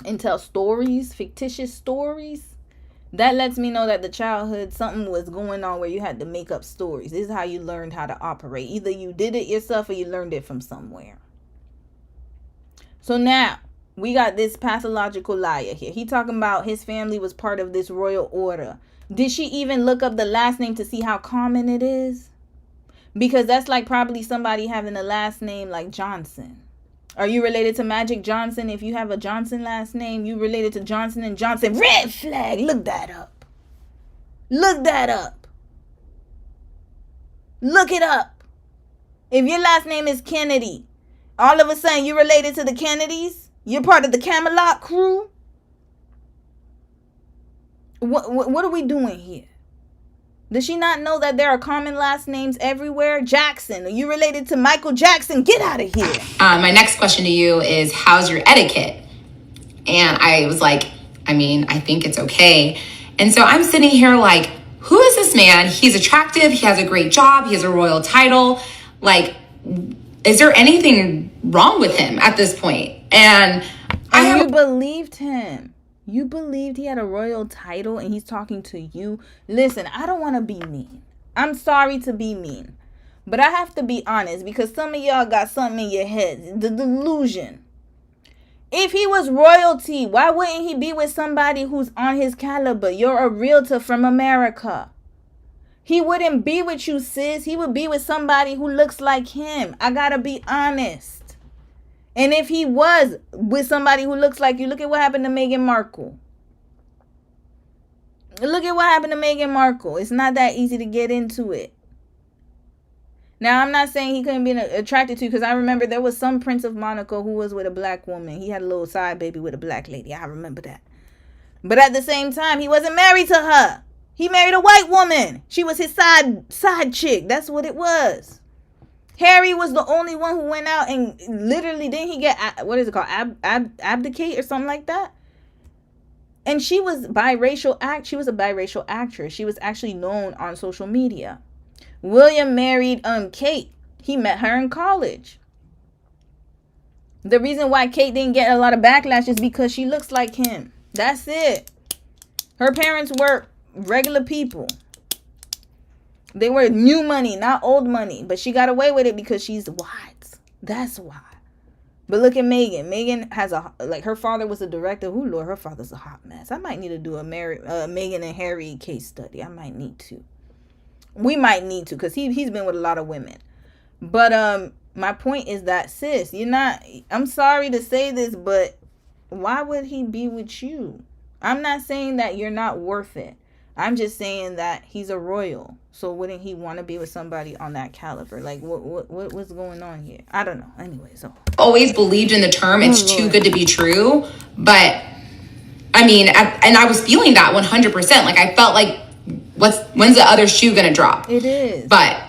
and tell stories, fictitious stories, that lets me know that the childhood, something was going on where you had to make up stories. This is how you learned how to operate. Either you did it yourself or you learned it from somewhere. So now we got this pathological liar here. He talking about his family was part of this royal order. Did she even look up the last name to see how common it is? Because that's like probably somebody having a last name like Johnson. Are you related to Magic Johnson? If you have a Johnson last name, you related to Johnson and Johnson. Red flag. Look that up. Look that up. Look it up. If your last name is Kennedy, all of a sudden you're related to the Kennedys? You're part of the Camelot crew? What are we doing here? Does she not know that there are common last names everywhere? Jackson, are you related to Michael Jackson? Get out of here. My next question to you is, how's your etiquette? And I was like, I think it's okay. And so I'm sitting here like, who is this man? He's attractive. He has a great job. He has a royal title. Like, is there anything wrong with him at this point? And you believed him. You believed he had a royal title and he's talking to you. Listen, I don't want to be mean. I'm sorry to be mean. But I have to be honest, because some of y'all got something in your head. The delusion. If he was royalty, why wouldn't he be with somebody who's on his caliber? You're a realtor from America. He wouldn't be with you, sis. He would be with somebody who looks like him. I gotta be honest. And if he was with somebody who looks like you, look at what happened to Meghan Markle. Look at what happened to Meghan Markle. It's not that easy to get into it. Now, I'm not saying he couldn't be attracted to you, because I remember there was some Prince of Monaco who was with a black woman. He had a little side baby with a black lady. I remember that. But at the same time, he wasn't married to her. He married a white woman. She was his side chick. That's what it was. Harry was the only one who went out and literally, didn't he get, what is it called? Abdicate or something like that? And she was biracial she was a biracial actress. She was actually known on social media. William married Kate. He met her in college. The reason why Kate didn't get a lot of backlash is because she looks like him. That's it. Her parents were regular people. They were new money, not old money. But she got away with it because she's white. That's why. But look at Meghan. Meghan has her father was a director. Ooh, Lord, her father's a hot mess. I might need to do a Meghan and Harry case study. I might need to. We might need to, because he's been with a lot of women. But my point is that, sis, I'm sorry to say this, but why would he be with you? I'm not saying that you're not worth it. I'm just saying that he's a royal. So wouldn't he want to be with somebody on that caliber? Like, what's going on here? I don't know. Anyway, so. Always believed in the term, it's too good to be true. But, I mean, and I was feeling that 100%. Like, I felt like, when's the other shoe going to drop? It is. But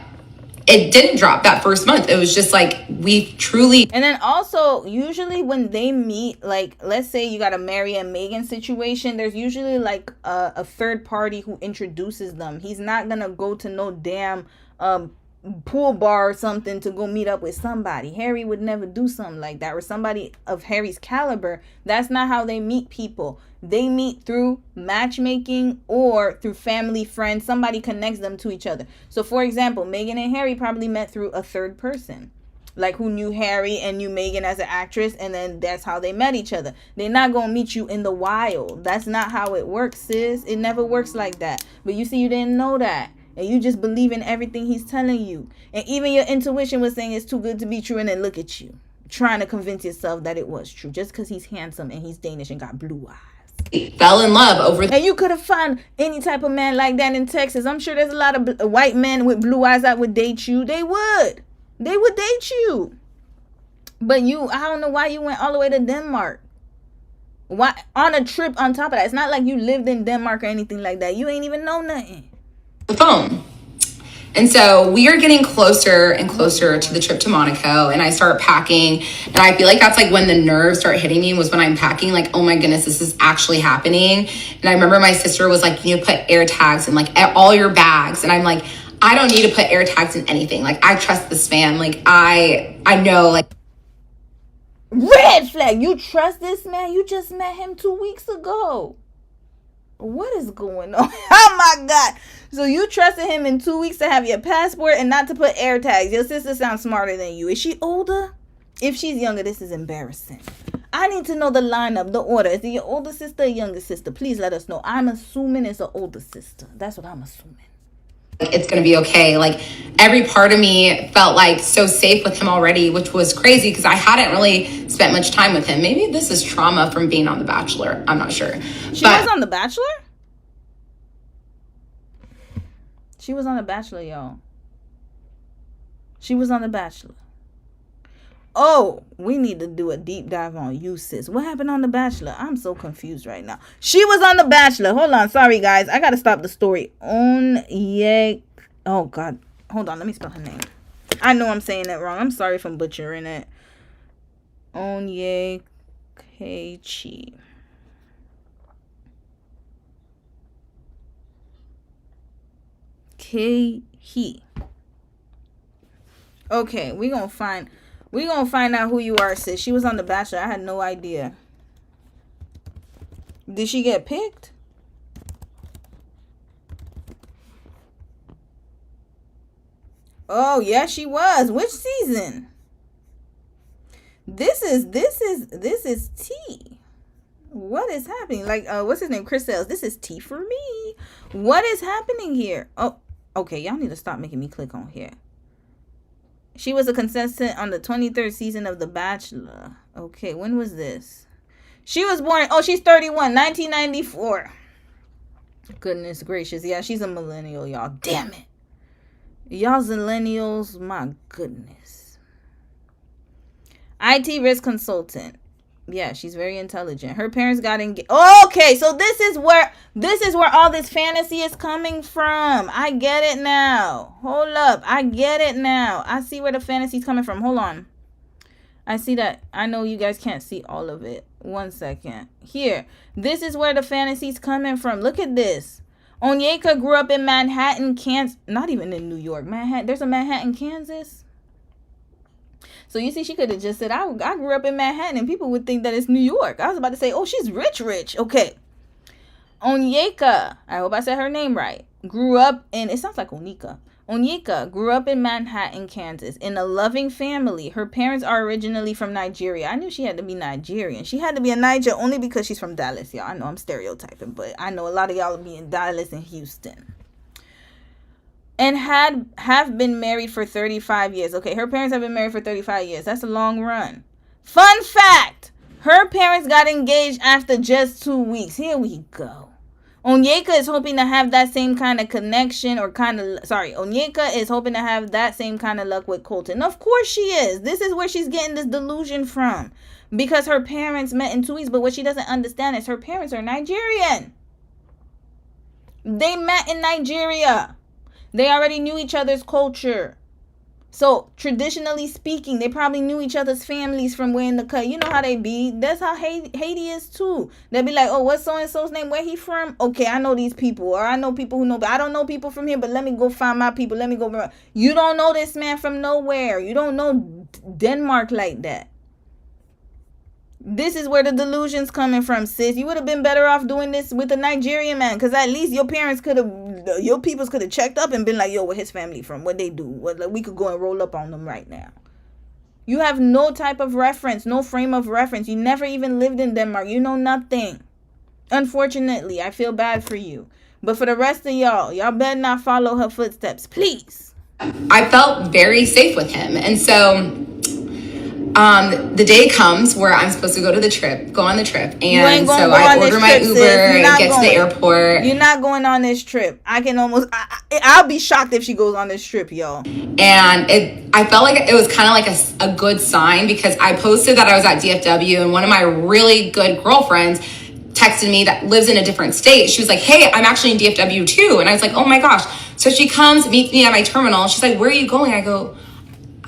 it didn't drop that first month. It was just like, we truly. And then also, usually when they meet, like, let's say you got a Mary and Meghan situation, there's usually like a third party who introduces them. He's not going to go to no damn pool bar or something to go meet up with somebody. Harry would never do something like that, or somebody of Harry's caliber. That's not how they meet people. They meet through matchmaking or through family, friends. Somebody connects them to each other. So for example, Meghan and Harry probably met through a third person, like who knew Harry and knew Meghan as an actress, and then that's how they met each other. They're not gonna meet you in the wild. That's not how it works, sis. It never works like that. But you see, you didn't know that. And you just believe in everything he's telling you. And even your intuition was saying it's too good to be true. And then look at you, trying to convince yourself that it was true. Just because he's handsome and he's Danish and got blue eyes. Fell in love over. And you could have found any type of man like that in Texas. I'm sure there's a lot of white men with blue eyes that would date you. They would. They would date you. But I don't know why you went all the way to Denmark. Why on a trip on top of that? It's not like you lived in Denmark or anything like that. You ain't even know nothing. The phone. And so we are getting closer and closer to the trip to Monaco, and I start packing, and I feel like that's like when the nerves start hitting me, was when I'm packing, like, oh my goodness, this is actually happening. And I remember my sister was like, you need to put air tags in like all your bags. And I'm like, I don't need to put air tags in anything. Like, I trust this man. Like, I know, like. Red flag. You trust this man? You just met him 2 weeks ago. What is going on? Oh my God. So you trusted him in 2 weeks to have your passport and not to put air tags. Your sister sounds smarter than you. Is she older? If she's younger, this is embarrassing. I need to know the lineup, the order. Is it your older sister or younger sister? Please let us know. I'm assuming it's an older sister. That's what I'm assuming. It's going to be okay. Like, every part of me felt like so safe with him already, which was crazy because I hadn't really spent much time with him. Maybe this is trauma from being on The Bachelor. I'm not sure. She was on The Bachelor? She was on The Bachelor, y'all. She was on The Bachelor. Oh, we need to do a deep dive on you, sis. What happened on The Bachelor? I'm so confused right now. She was on The Bachelor. Hold on. Sorry, guys. I got to stop the story. Oh, God. Hold on. Let me spell her name. I know I'm saying that wrong. I'm sorry if I'm butchering it. Onyekachi. Kehi. Okay, we gonna find out who you are, sis. She was on The Bachelor. I had no idea. Did she get picked? Oh, yeah, she was. Which season? This is T. What is happening? Like, what's his name? Chris Sales. This is T for me. What is happening here? Okay, y'all need to stop making me click on here. She was a contestant on the 23rd season of The Bachelor. Okay, when was this? She was born, she's 31, 1994. Goodness gracious. Yeah, she's a millennial, y'all. Damn it. Y'all millennials, my goodness. IT risk consultant. Yeah, she's very intelligent. Her parents got engaged. Okay, so this is where all this fantasy is coming from. I get it now. Hold up. I get it now. I see where the fantasy's coming from. Hold on. I see that. I know you guys can't see all of it. 1 second. Here. This is where the fantasy's coming from. Look at this. Onyeka grew up in Manhattan, Kansas. Not even in New York. Manhattan. There's a Manhattan, Kansas. So you see, she could have just said, I grew up in Manhattan, and people would think that it's New York. I was about to say, she's rich. Okay. Onyeka, I hope I said her name right, grew up in, it sounds like Onika. Onyeka grew up in Manhattan, Kansas, in a loving family. Her parents are originally from Nigeria. I knew she had to be Nigerian. She had to be a Niger only because she's from Dallas, y'all. I know I'm stereotyping, but I know a lot of y'all will be in Dallas and Houston. And have been married for 35 years. Okay, her parents have been married for 35 years. That's a long run. Fun fact. Her parents got engaged after just 2 weeks. Here we go. Onyeka is hoping to have that same kind of connection Onyeka is hoping to have that same kind of luck with Colton. Of course she is. This is where she's getting this delusion from. Because her parents met in 2 weeks. But what she doesn't understand is her parents are Nigerian. They met in Nigeria. They already knew each other's culture. So, traditionally speaking, they probably knew each other's families from way in the cut. You know how they be. That's how Haiti is too. They'll be like, what's so-and-so's name? Where he from? Okay, I know these people. Or I know people who know. But I don't know people from here, but let me go find my people. Let me go. You don't know this man from nowhere. You don't know Denmark like that. This is where the delusion's coming from, sis. You would have been better off doing this with a Nigerian man, because at least your peoples could have checked up and been like, where his family from? What they do? We could go and roll up on them right now. You have no type of reference, no frame of reference. You never even lived in Denmark. You know nothing. Unfortunately, I feel bad for you. But for the rest of y'all better not follow her footsteps, please. I felt very safe with him. And so the day comes where I'm supposed to go on the trip. And so I order my Uber and get to the airport. You're not going on this trip. I'll be shocked if she goes on this trip, y'all. And I felt like it was kind of like a good sign, because I posted that I was at DFW, and one of my really good girlfriends texted me that lives in a different state. She was like, hey, I'm actually in DFW too. And I was like, oh my gosh. So she comes, meets me at my terminal. She's like, where are you going? I go,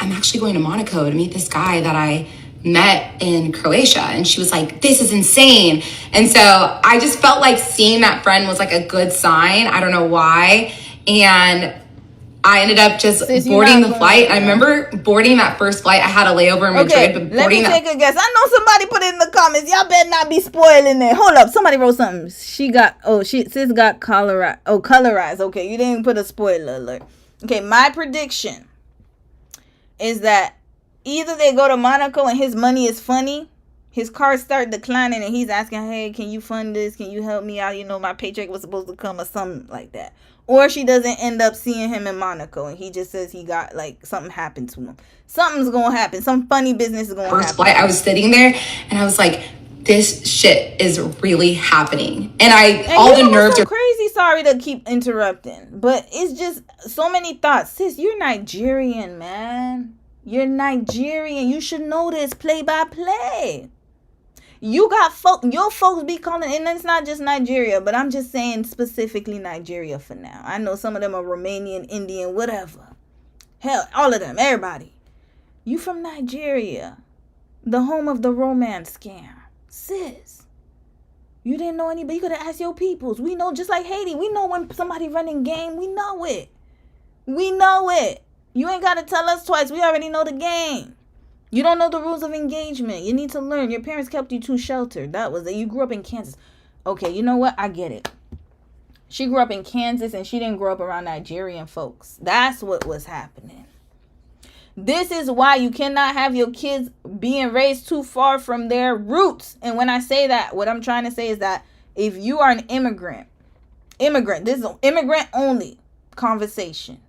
I'm actually going to Monaco to meet this guy that I met in Croatia. And she was like, this is insane. And so I just felt like seeing that friend was like a good sign. I don't know why. And I ended up just boarding the flight. I remember boarding that first flight. I had a layover in Madrid. But let me take a guess. I know somebody put it in the comments. Y'all better not be spoiling it. Hold up. Somebody wrote something. Sis got colorized. Colorized. Okay, you didn't put a spoiler alert. Okay, my prediction is that either they go to Monaco and his money is funny, his cards start declining, and he's asking, hey, can you fund this? Can you help me out? My paycheck was supposed to come, or something like that. Or she doesn't end up seeing him in Monaco, and he just says he got, something happened to him. Something's going to happen. Some funny business is going to happen. First flight, I was sitting there, and I was like, this shit is really happening. And all the nerves are crazy. Sorry to keep interrupting, but it's just so many thoughts. Sis, you're Nigerian, man. You're Nigerian. You should know this play by play. You got your folks be calling, and it's not just Nigeria, but I'm just saying specifically Nigeria for now. I know some of them are Romanian, Indian, whatever. Hell, all of them, everybody. You from Nigeria, the home of the romance scam. Sis, you didn't know anybody. You could have asked your peoples. We know, just like Haiti, we know when somebody running game. We know it. We know it. You ain't got to tell us twice. We already know the game. You don't know the rules of engagement. You need to learn. Your parents kept you too sheltered. That was it. You grew up in Kansas. Okay, you know what? I get it. She grew up in Kansas, and she didn't grow up around Nigerian folks. That's what was happening. This is why you cannot have your kids being raised too far from their roots. And when I say that, what I'm trying to say is that if you are an immigrant, this is immigrant only. conversation.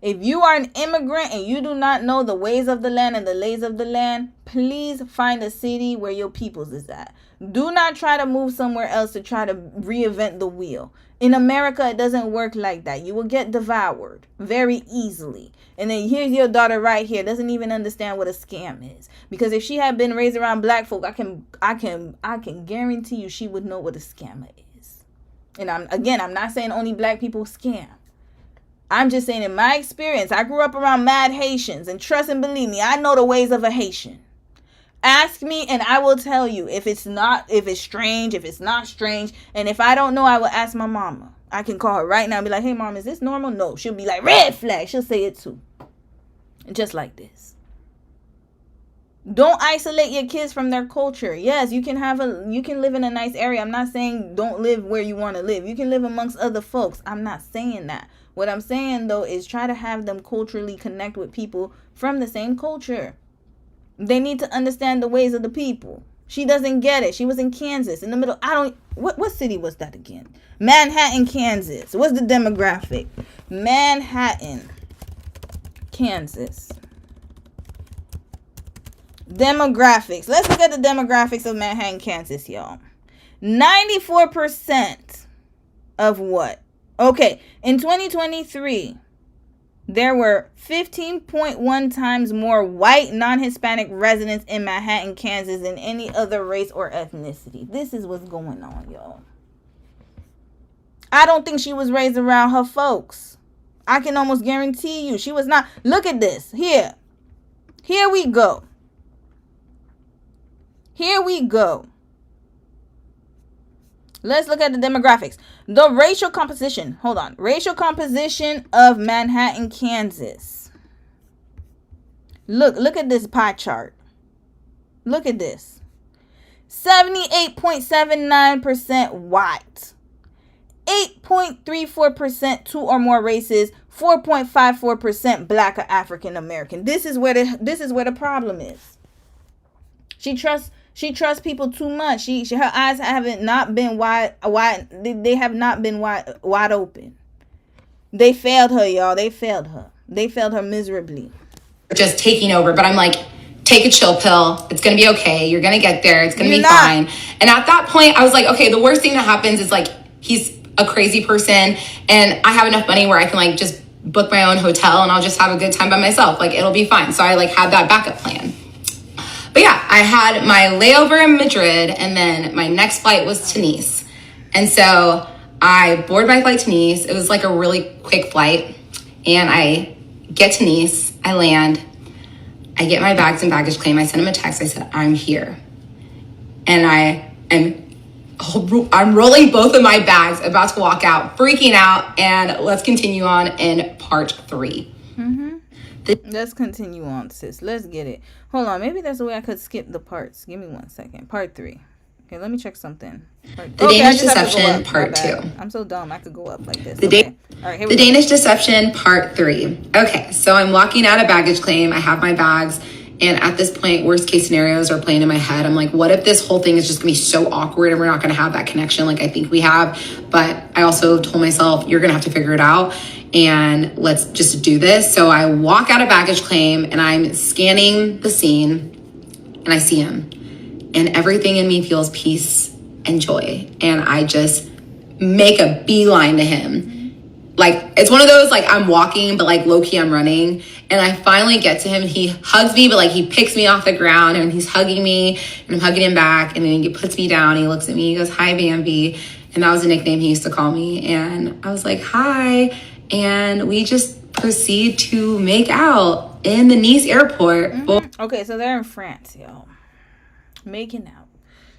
If you are an immigrant and you do not know the ways of the land and the lays of the land, please find a city where your peoples is at. Do not try to move somewhere else to try to reinvent the wheel. In America, it doesn't work like that. You will get devoured very easily. And then here's your daughter right here, doesn't even understand what a scam is. Because if she had been raised around black folk, I can guarantee you she would know what a scammer is. And I'm not saying only black people scam. I'm just saying in my experience, I grew up around mad Haitians, and trust and believe me, I know the ways of a Haitian. Ask me and I will tell you if it's strange, if it's not strange. And if I don't know, I will ask my mama. I can call her right now and be like, hey mom, is this normal? No. She'll be like, red flag. She'll say it too. Just like this. Don't isolate your kids from their culture. Yes, you can live in a nice area. I'm not saying don't live where you want to live. You can live amongst other folks. I'm not saying that. What I'm saying though is try to have them culturally connect with people from the same culture. They need to understand the ways of the people. She doesn't get it. She was in Kansas in the middle. What city was that again? Manhattan, Kansas. What's the demographic? Manhattan, Kansas. Demographics. Let's look at the demographics of Manhattan, Kansas, y'all. 94% of what? Okay, in 2023, there were 15.1 times more white non-Hispanic residents in Manhattan, Kansas than any other race or ethnicity. This is what's going on, y'all. I don't think she was raised around her folks. I can almost guarantee you she was not. Look at this. Here we go. Here we go. Let's look at the demographics. The racial composition. Hold on. Racial composition of Manhattan, Kansas. Look at this pie chart. Look at this. 78.79% white. 8.34% two or more races. 4.54% black or African American. This is where the problem is. She trusts people too much. Her eyes haven't not been wide. They have not been wide open. They failed her, y'all. They failed her miserably. Just taking over, but I'm like, take a chill pill. It's gonna be okay. You're gonna get there. It's gonna be fine. And at that point, I was like, okay, the worst thing that happens is like he's a crazy person, and I have enough money where I can like just book my own hotel and I'll just have a good time by myself. Like it'll be fine. So I like had that backup plan. But yeah, I had my layover in Madrid, and then my next flight was to Nice. And so I boarded my flight to Nice. It was like a really quick flight. And I get to Nice, I land, I get my bags and baggage claim. I sent him a text. I said, I'm here. And I'm rolling both of my bags, about to walk out, freaking out. And let's continue on in part 3. Let's continue on, sis. Let's get it. Hold on. Maybe there's a way I could skip the parts. Give me 1 second. Part 3. Okay, let me check something. The Danish Deception, part 2. I'm so dumb. I could go up like this. The Danish Deception, part 3. Okay, so I'm walking out of baggage claim. I have my bags. And at this point, worst case scenarios are playing in my head. I'm like, what if this whole thing is just gonna be so awkward and we're not gonna have that connection like I think we have? But I also told myself, you're gonna have to figure it out and let's just do this. So I walk out of baggage claim and I'm scanning the scene and I see him. And everything in me feels peace and joy. And I just make a beeline to him. Like, it's one of those, like, I'm walking, but, like, low-key I'm running. And I finally get to him, and he hugs me, but, like, he picks me off the ground, and he's hugging me, and I'm hugging him back. And then he puts me down, and he looks at me, he goes, hi, Bambi. And that was a nickname he used to call me. And I was like, hi. And we just proceed to make out in the Nice airport. Okay, so they're in France, y'all. Making out.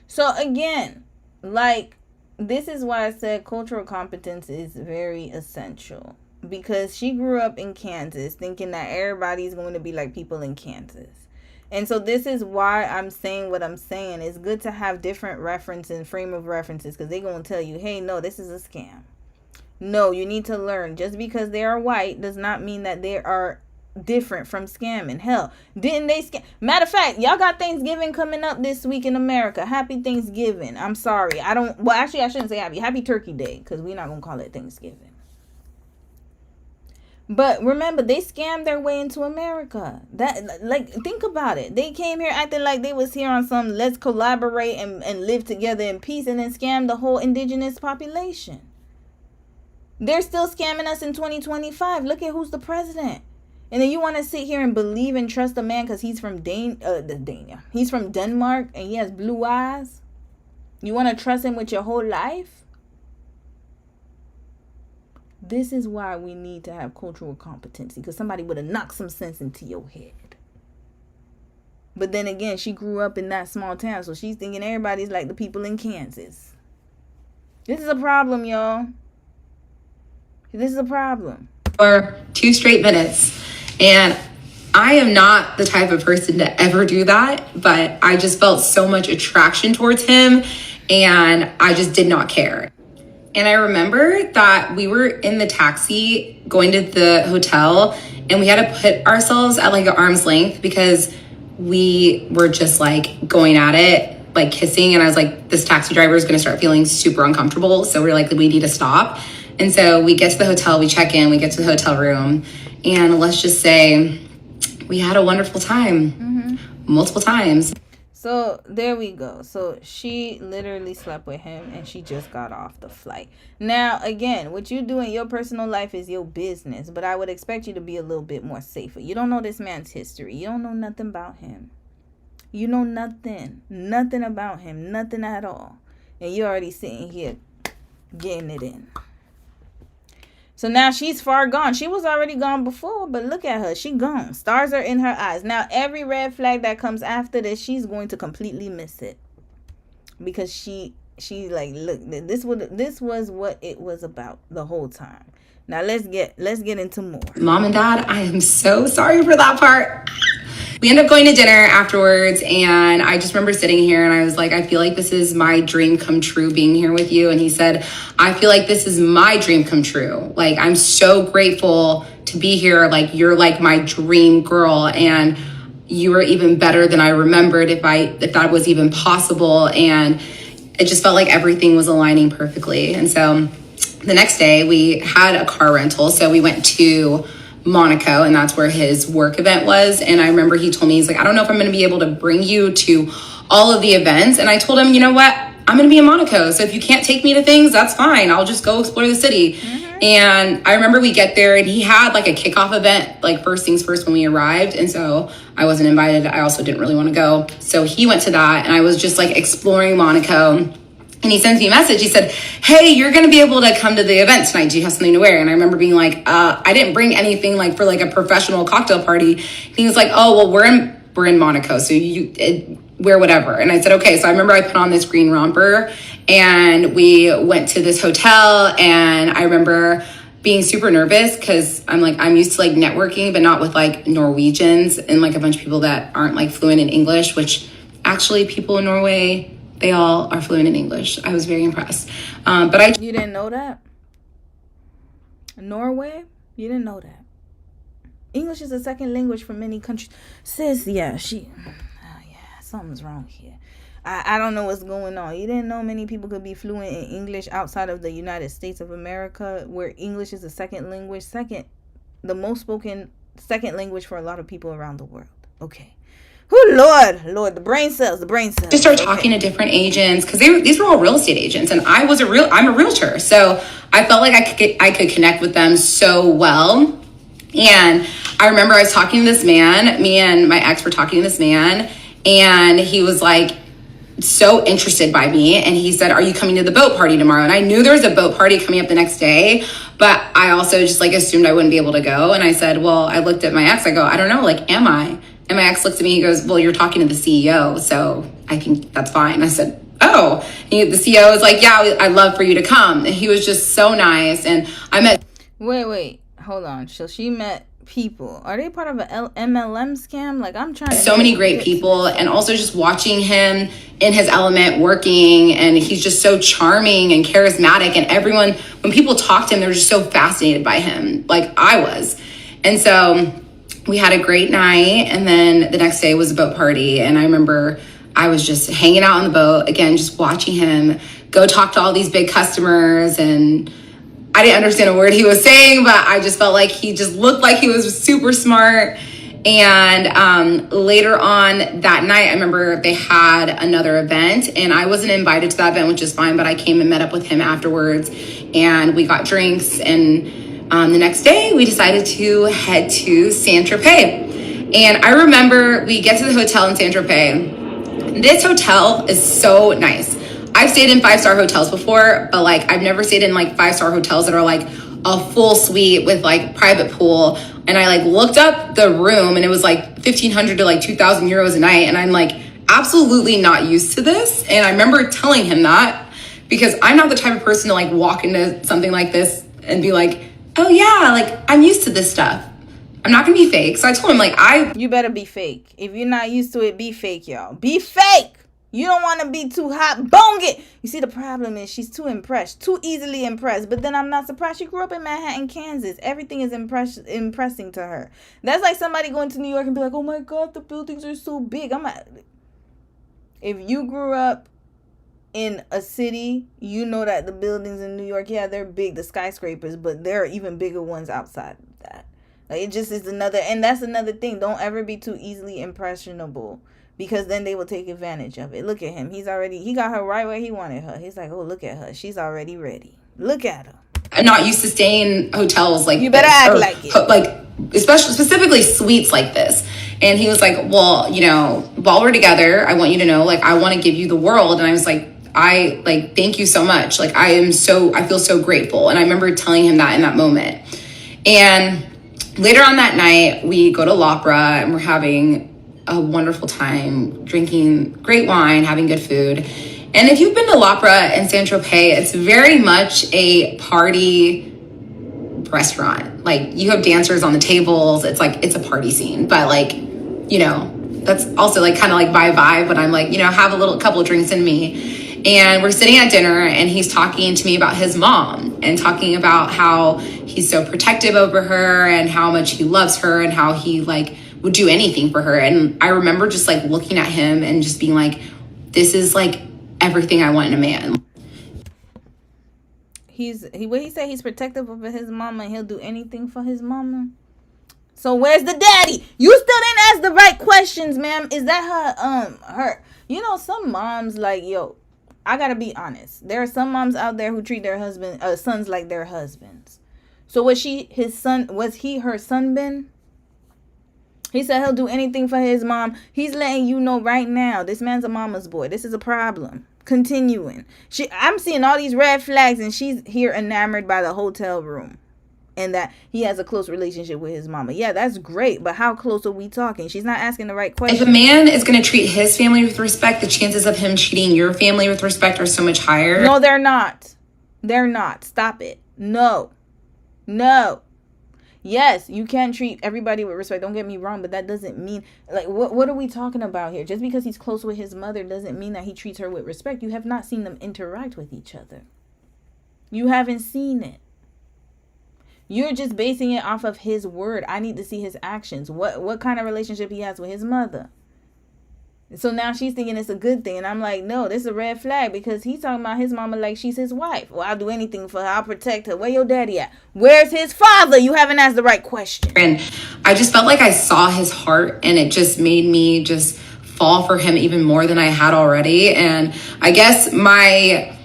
So, again, like, this is why I said cultural competence is very essential, because she grew up in Kansas thinking that everybody's going to be like people in Kansas. And so this is why I'm saying what I'm saying. It's good to have different reference and frame of references, because they're going to tell you, hey, no, this is a scam. No, you need to learn. Just because they are white does not mean that they are different from scamming. Hell, didn't they scam? Matter of fact, y'all got Thanksgiving coming up this week in America. Happy Thanksgiving. I'm sorry. I shouldn't say happy. Happy Turkey Day, because we're not going to call it Thanksgiving. But remember, they scammed their way into America. That, like, think about it. They came here acting like they was here on some let's collaborate and live together in peace, and then scam the whole indigenous population. They're still scamming us in 2025. Look at who's the president. And then you want to sit here and believe and trust a man because he's from He's from Denmark and he has blue eyes. You want to trust him with your whole life? This is why we need to have cultural competency, because somebody would have knocked some sense into your head. But then again, she grew up in that small town, so she's thinking everybody's like the people in Kansas. This is a problem, y'all. This is a problem. For 2 straight minutes. And I am not the type of person to ever do that, but I just felt so much attraction towards him, and I just did not care. And I remember that we were in the taxi going to the hotel, and we had to put ourselves at like an arm's length because we were just like going at it, like kissing. And I was like, this taxi driver is going to start feeling super uncomfortable. So we're like, we need to stop. And so we get to the hotel, we check in, we get to the hotel room, and let's just say we had a wonderful time, multiple times. So there we go. So she literally slept with him and she just got off the flight. Now, again, what you do in your personal life is your business, but I would expect you to be a little bit more safer. You don't know this man's history. You don't know nothing about him. You know nothing about him, nothing at all. And you're already sitting here getting it in. So now she's far gone. She was already gone before, but look at her. She gone. Stars are in her eyes. Now, every red flag that comes after this, she's going to completely miss it. Because she like, look, this was what it was about the whole time. Now, let's get into more. Mom and Dad, I am so sorry for that part. We ended up going to dinner afterwards, and I just remember sitting here and I was like, I feel like this is my dream come true being here with you. And he said, I feel like this is my dream come true. Like, I'm so grateful to be here. Like, you're like my dream girl, and you were even better than I remembered if that was even possible. And it just felt like everything was aligning perfectly. And so the next day we had a car rental. So we went to Monaco, and that's where his work event was. And I remember he told me, he's like, I don't know if I'm going to be able to bring you to all of the events. And I told him, you know what? I'm going to be in Monaco. So if you can't take me to things, that's fine. I'll just go explore the city. And I remember we get there and he had like a kickoff event, like first things first when we arrived. And so I wasn't invited. I also didn't really want to go. So he went to that, and I was just like exploring Monaco. And he sends me a message. He said, hey, you're going to be able to come to the event tonight. Do you have something to wear? And I remember being like, I didn't bring anything like for like a professional cocktail party. And he was like, oh, well, we're in Monaco, so you wear whatever. And I said, okay. So I remember I put on this green romper and we went to this hotel, and I remember being super nervous because I'm used to like networking, but not with like Norwegians and like a bunch of people that aren't like fluent in English, which actually people in Norway, they all are fluent in English. I was very impressed. You didn't know that? Norway? You didn't know that? English is a second language for many countries. Sis, something's wrong here. I don't know what's going on. You didn't know many people could be fluent in English outside of the United States of America, where English is a second language, the most spoken second language for a lot of people around the world. Okay. Oh, Lord, the brain cells. Just start talking to different agents, because these were all real estate agents, and I'm a realtor, so I felt like I could connect with them so well. And I remember I was talking to this man. Me and my ex were talking to this man, and he was like so interested by me, and he said, "Are you coming to the boat party tomorrow?" And I knew there was a boat party coming up the next day, but I also just like assumed I wouldn't be able to go. And I said, "Well," I looked at my ex. I go, "I don't know. Like, am I?" And my ex looks at me, he goes, "Well, you're talking to the CEO, so I think that's fine." I said, "Oh." The CEO was like, "Yeah, I'd love for you to come." And he was just so nice. And I met... Wait, hold on. So she met people. Are they part of an MLM scam? Like, I'm trying to... So many great people, and also just watching him in his element working, and he's just so charming and charismatic, and everyone, when people talk to him, they're just so fascinated by him, like I was. And so... we had a great night, and then the next day was a boat party, and I remember I was just hanging out on the boat, again, just watching him go talk to all these big customers and I didn't understand a word he was saying, but I just felt like he just looked like he was super smart. And later on that night, I remember they had another event, and I wasn't invited to that event, which is fine, but I came and met up with him afterwards, and we got drinks. And the next day, we decided to head to Saint-Tropez. And I remember we get to the hotel in Saint-Tropez. This hotel is so nice. I've stayed in 5-star hotels before, but like I've never stayed in like 5-star hotels that are like a full suite with like private pool. And I like looked up the room, and it was like 1,500 to like 2,000 euros a night. And I'm like absolutely not used to this. And I remember telling him that, because I'm not the type of person to like walk into something like this and be like, oh yeah, like I'm used to this stuff. I'm not gonna be fake. So I told him you better be fake. If you're not used to it, be fake, y'all. Be fake. You don't want to be too hot. Bone it. You see, the problem is she's too impressed, too easily impressed. But then I'm not surprised. She grew up in Manhattan, Kansas. Everything is impressing to her. That's like somebody going to New York and be like, oh my God, the buildings are so big. If you grew up in a city, you know that the buildings in New York, yeah, they're big, the skyscrapers, but there are even bigger ones outside of that. Like, it just is and that's another thing. Don't ever be too easily impressionable, because then they will take advantage of it. Look at him. He got her right where he wanted her. He's like, oh, look at her. She's already ready. Look at her. I'm not used to staying in hotels like you better act like it. Like, specifically suites like this. And he was like, well, you know, while we're together, I want you to know, like, I want to give you the world. And I was like, thank you so much. Like, I feel so grateful. And I remember telling him that in that moment. And later on that night, we go to L'Opera, and we're having a wonderful time, drinking great wine, having good food. And if you've been to L'Opera in Saint-Tropez, it's very much a party restaurant. Like, you have dancers on the tables. It's like, it's a party scene. But like, you know, that's also like kind of like my vibe when I'm like, you know, have a couple of drinks in me. And we're sitting at dinner, and he's talking to me about his mom, and talking about how he's so protective over her, and how much he loves her, and how he like would do anything for her. And I remember just like looking at him and just being like, this is like everything I want in a man. What he said, he's protective of his mama, and he'll do anything for his mama. So where's the daddy? You still didn't ask the right questions, ma'am. Is that her? You know, some moms like, yo, I gotta be honest. There are some moms out there who treat their sons like their husbands. So was he her son Ben? He said he'll do anything for his mom. He's letting you know right now, this man's a mama's boy. This is a problem. Continuing. I'm seeing all these red flags, and she's here enamored by the hotel room, and that he has a close relationship with his mama. Yeah, that's great, but how close are we talking? She's not asking the right question. If a man is going to treat his family with respect, the chances of him treating your family with respect are so much higher. No, they're not. They're not. Stop it. No. Yes, you can treat everybody with respect. Don't get me wrong, but that doesn't mean, like, what are we talking about here? Just because he's close with his mother doesn't mean that he treats her with respect. You have not seen them interact with each other. You haven't seen it. You're just basing it off of his word. I need to see his actions. What kind of relationship he has with his mother. So now she's thinking it's a good thing. And I'm like, no, this is a red flag, because he's talking about his mama like she's his wife. Well, I'll do anything for her. I'll protect her. Where your daddy at? Where's his father? You haven't asked the right question. And I just felt like I saw his heart, and it just made me just fall for him even more than I had already. And I guess my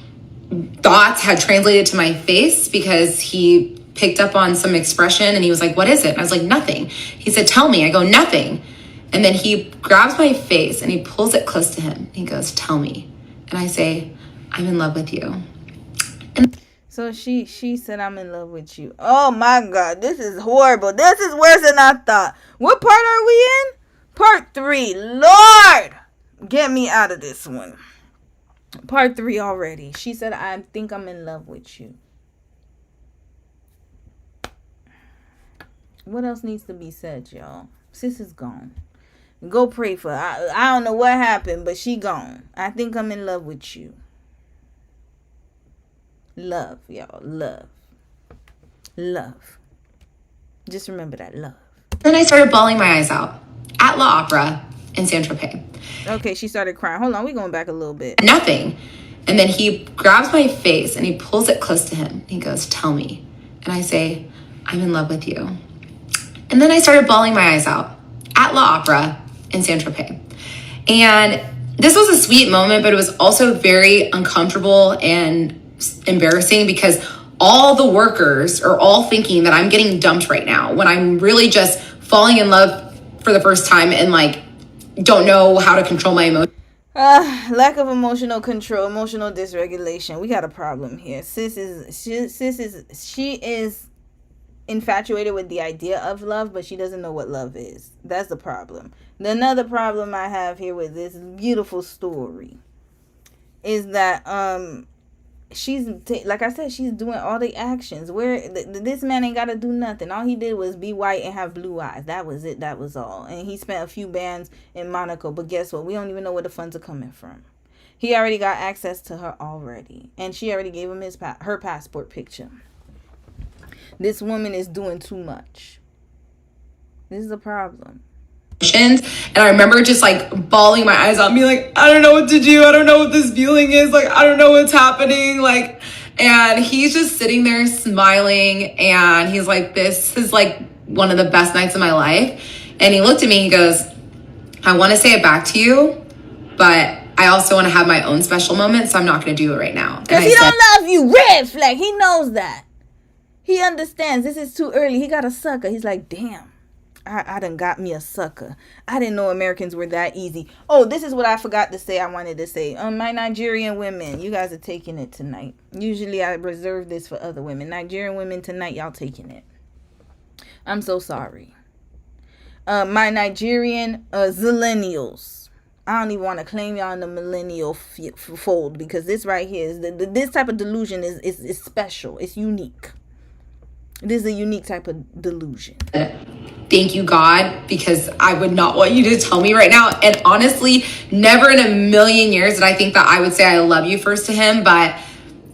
thoughts had translated to my face, because he picked up on some expression, and he was like, what is it? And I was like, nothing. He said, tell me. I go, nothing. And then he grabs my face, and he pulls it close to him. He goes, tell me. And I say, I'm in love with you. And so she said, I'm in love with you. Oh my God, this is horrible. This is worse than I thought. What part are we in? Part 3. Lord, get me out of this one. Part 3 already. She said, I think I'm in love with you. What else needs to be said, y'all? Sis is gone. Go pray for her. I don't know what happened, but she gone. I think I'm in love with you. Love, y'all. Love. Just remember that, love. Then I started bawling my eyes out at L'Opera in Saint-Tropez. Okay, she started crying. Hold on, we're going back a little bit. Nothing. And then he grabs my face and he pulls it close to him. He goes, tell me. And I say, I'm in love with you. And then I started bawling my eyes out at La Opera in Saint-Tropez. And this was a sweet moment, but it was also very uncomfortable and embarrassing because all the workers are all thinking that I'm getting dumped right now when I'm really just falling in love for the first time and like don't know how to control my emotions. Lack of emotional control, emotional dysregulation. We got a problem here. She is infatuated with the idea of love, but she doesn't know what love is. That's the problem. Another problem I have here with this beautiful story is that she's like I said, she's doing all the actions where this man ain't got to do nothing. All he did was be white and have blue eyes. That was it. That was all. And he spent a few bands in Monaco, but guess what? We don't even know where the funds are coming from. He already got access to her already, and she already gave him her passport picture. This woman is doing too much. This is a problem. And I remember just like bawling my eyes out and being like, I don't know what to do. I don't know what this feeling is. Like, I don't know what's happening. Like, and he's just sitting there smiling. And he's like, this is like one of the best nights of my life. And he looked at me, he goes, I want to say it back to you, but I also want to have my own special moment. So I'm not going to do it right now. Because he don't love you. Red flag. He knows that. He understands this is too early. He got a sucker. He's like, damn. I done got me a sucker. I didn't know Americans were that easy. Oh, this is what I forgot to say. I wanted to say. My Nigerian women, you guys are taking it tonight. Usually I reserve this for other women. Nigerian women tonight, y'all taking it. I'm so sorry. My Nigerian zillennials. I don't even want to claim y'all in the millennial fold because this right here is this type of delusion is special. It's unique. This is a unique type of delusion. Thank you, God, because I would not want you to tell me right now. And honestly, never in a million years did I think that I would say I love you first to him, but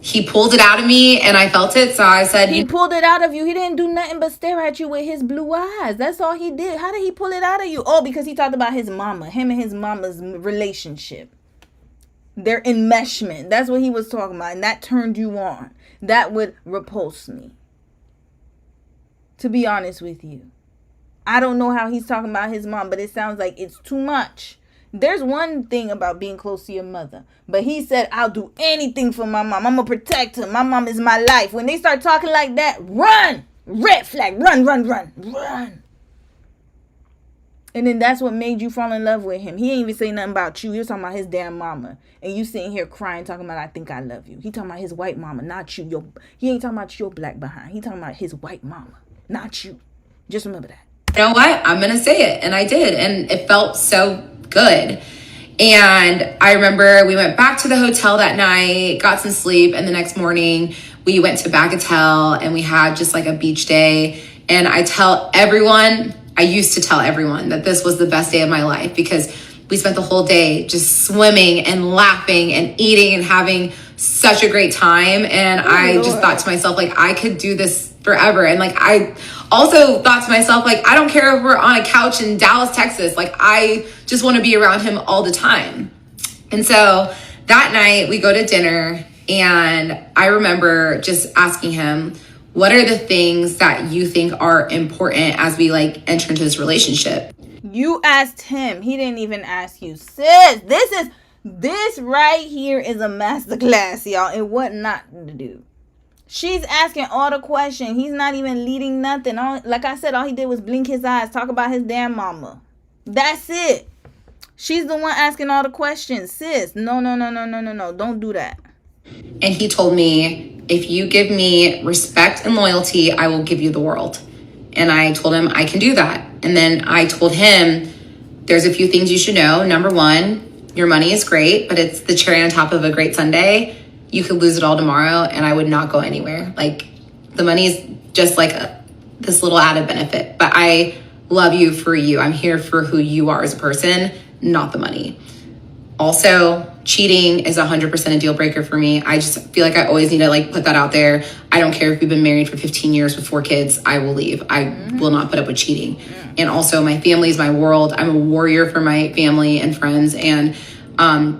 he pulled it out of me and I felt it. So I said, he pulled it out of you. He didn't do nothing but stare at you with his blue eyes. That's all he did. How did he pull it out of you? Oh, because he talked about his mama, him and his mama's relationship, their enmeshment. That's what he was talking about. And that turned you on. That would repulse me, to be honest with you. I don't know how he's talking about his mom, but it sounds like it's too much. There's one thing about being close to your mother, but he said, I'll do anything for my mom. I'm going to protect her. My mom is my life. When they start talking like that, run. Red flag. Run, run, run, run. And then that's what made you fall in love with him. He ain't even saying nothing about you. He was talking about his damn mama. And you sitting here crying, talking about, I think I love you. He talking about his white mama, not you. He ain't talking about your black behind. He talking about his white mama, not you. Just remember that. You know what? I'm going to say it. And I did. And it felt so good. And I remember we went back to the hotel that night, got some sleep. And the next morning we went to Bagatelle and we had just like a beach day. And I used to tell everyone that this was the best day of my life because we spent the whole day just swimming and laughing and eating and having such a great time. And I just thought to myself, like, I could do this forever. And like, I also thought to myself, like, I don't care if we're on a couch in Dallas, Texas. Like, I just want to be around him all the time. And so that night we go to dinner and I remember just asking him, what are the things that you think are important as we like enter into this relationship? You asked him. He didn't even ask you. Sis, this right here is a masterclass, y'all, in what not to do. She's asking all the questions. He's not even leading nothing. Like I said, all he did was blink his eyes, talk about his damn mama. That's it. She's the one asking all the questions. Sis, no. Don't do that. And he told me, if you give me respect and loyalty, I will give you the world. And I told him I can do that. And then I told him, there's a few things you should know. Number one, your money is great, but it's the cherry on top of a great sundae. You could lose it all tomorrow and I would not go anywhere. Like, the money is just like this little added benefit, but I love you for you. I'm here for who you are as a person, not the money. Also, cheating is 100% a deal breaker for me. I just feel like I always need to like put that out there. I don't care if we've been married for 15 years with 4 kids. I will leave. I will not put up with cheating. And also, my family is my world. I'm a warrior for my family and friends. And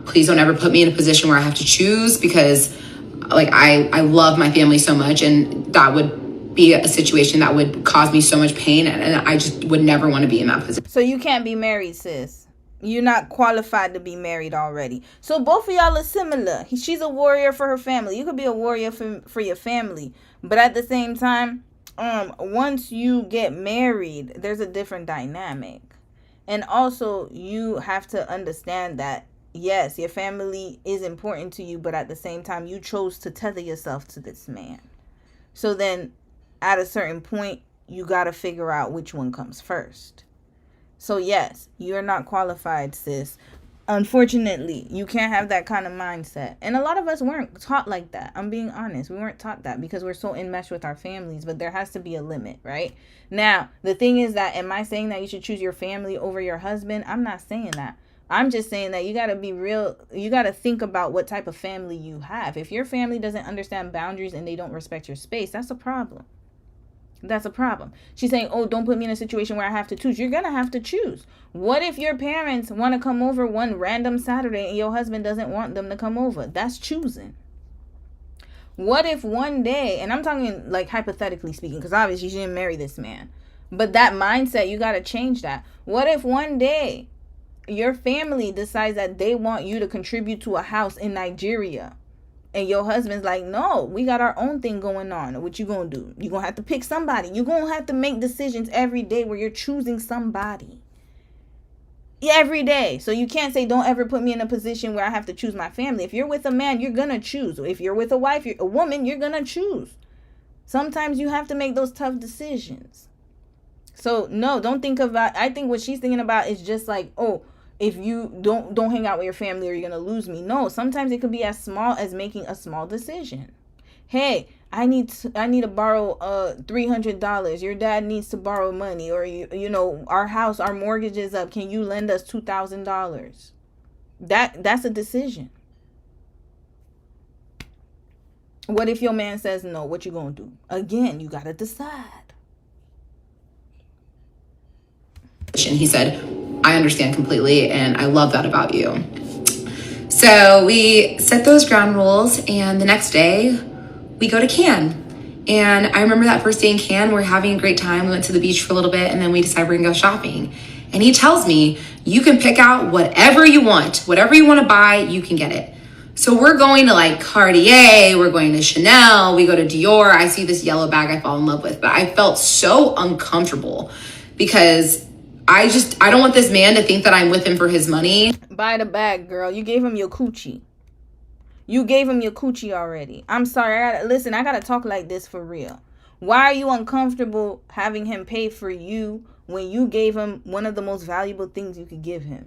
Please don't ever put me in a position where I have to choose, because like I love my family so much, and that would be a situation that would cause me so much pain, and I just would never want to be in that position. So you can't be married, sis. You're not qualified to be married already. So both of y'all are similar. She's a warrior for her family. You could be a warrior for your family. But at the same time, once you get married, there's a different dynamic. And also, you have to understand that, yes, your family is important to you, but at the same time, you chose to tether yourself to this man. So then, at a certain point, you got to figure out which one comes first. So yes, you're not qualified, sis. Unfortunately, you can't have that kind of mindset. And a lot of us weren't taught like that. I'm being honest. We weren't taught that because we're so enmeshed with our families. But there has to be a limit, right? Now, the thing is that, am I saying that you should choose your family over your husband? I'm not saying that. I'm just saying that you got to be real. You got to think about what type of family you have. If your family doesn't understand boundaries and they don't respect your space, that's a problem. That's a problem. She's saying, oh, don't put me in a situation where I have to choose. You're going to have to choose. What if your parents want to come over one random Saturday and your husband doesn't want them to come over? That's choosing. What if one day, and I'm talking like hypothetically speaking, because obviously she didn't marry this man, but that mindset, you got to change that. What if one day your family decides that they want you to contribute to a house in Nigeria? And your husband's like, no, we got our own thing going on. What you gonna do? You're gonna have to pick somebody. You're gonna have to make decisions every day where you're choosing somebody. Every day. So you can't say, don't ever put me in a position where I have to choose my family. If you're with a man, you're gonna choose. If you're with a wife, a woman, you're gonna choose. Sometimes you have to make those tough decisions. So no, don't think about, I think what she's thinking about is just like, oh, if you don't hang out with your family or you're going to lose me. No, sometimes it could be as small as making a small decision. Hey, I need to borrow $300. Your dad needs to borrow money, or you know, our mortgage is up. Can you lend us $2,000? That's a decision. What if your man says no? What you going to do? Again, you got to decide. He said, I understand completely, and I love that about you. So we set those ground rules, and the next day we go to Cannes. And I remember that first day in Cannes, we're having a great time. We went to the beach for a little bit, and then we decided we're gonna go shopping. And he tells me, you can pick out whatever you want to buy, you can get it. So we're going to like Cartier, we're going to Chanel, we go to Dior. I see this yellow bag I fall in love with, but I felt so uncomfortable because I don't want this man to think that I'm with him for his money. Buy the bag, girl. You gave him your coochie. You gave him your coochie already. I'm sorry. I gotta talk like this for real. Why are you uncomfortable having him pay for you when you gave him one of the most valuable things you could give him?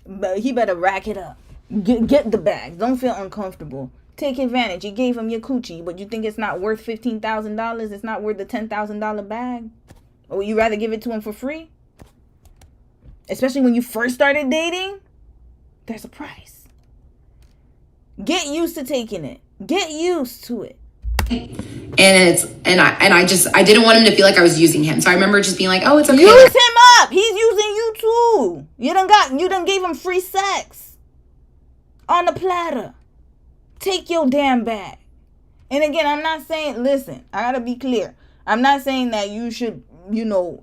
But he better rack it up. Get the bag. Don't feel uncomfortable. Take advantage. You gave him your coochie, but you think it's not worth $15,000? It's not worth the $10,000 bag? Or would you rather give it to him for free? Especially when you first started dating? There's a price. Get used to taking it. Get used to it. And I didn't want him to feel like I was using him. So I remember just being like, oh, it's okay. Use him up. He's using you too. You done gave him free sex. On the platter. Take your damn bag. And again, I'm not saying, listen, I gotta be clear. I'm not saying that you should,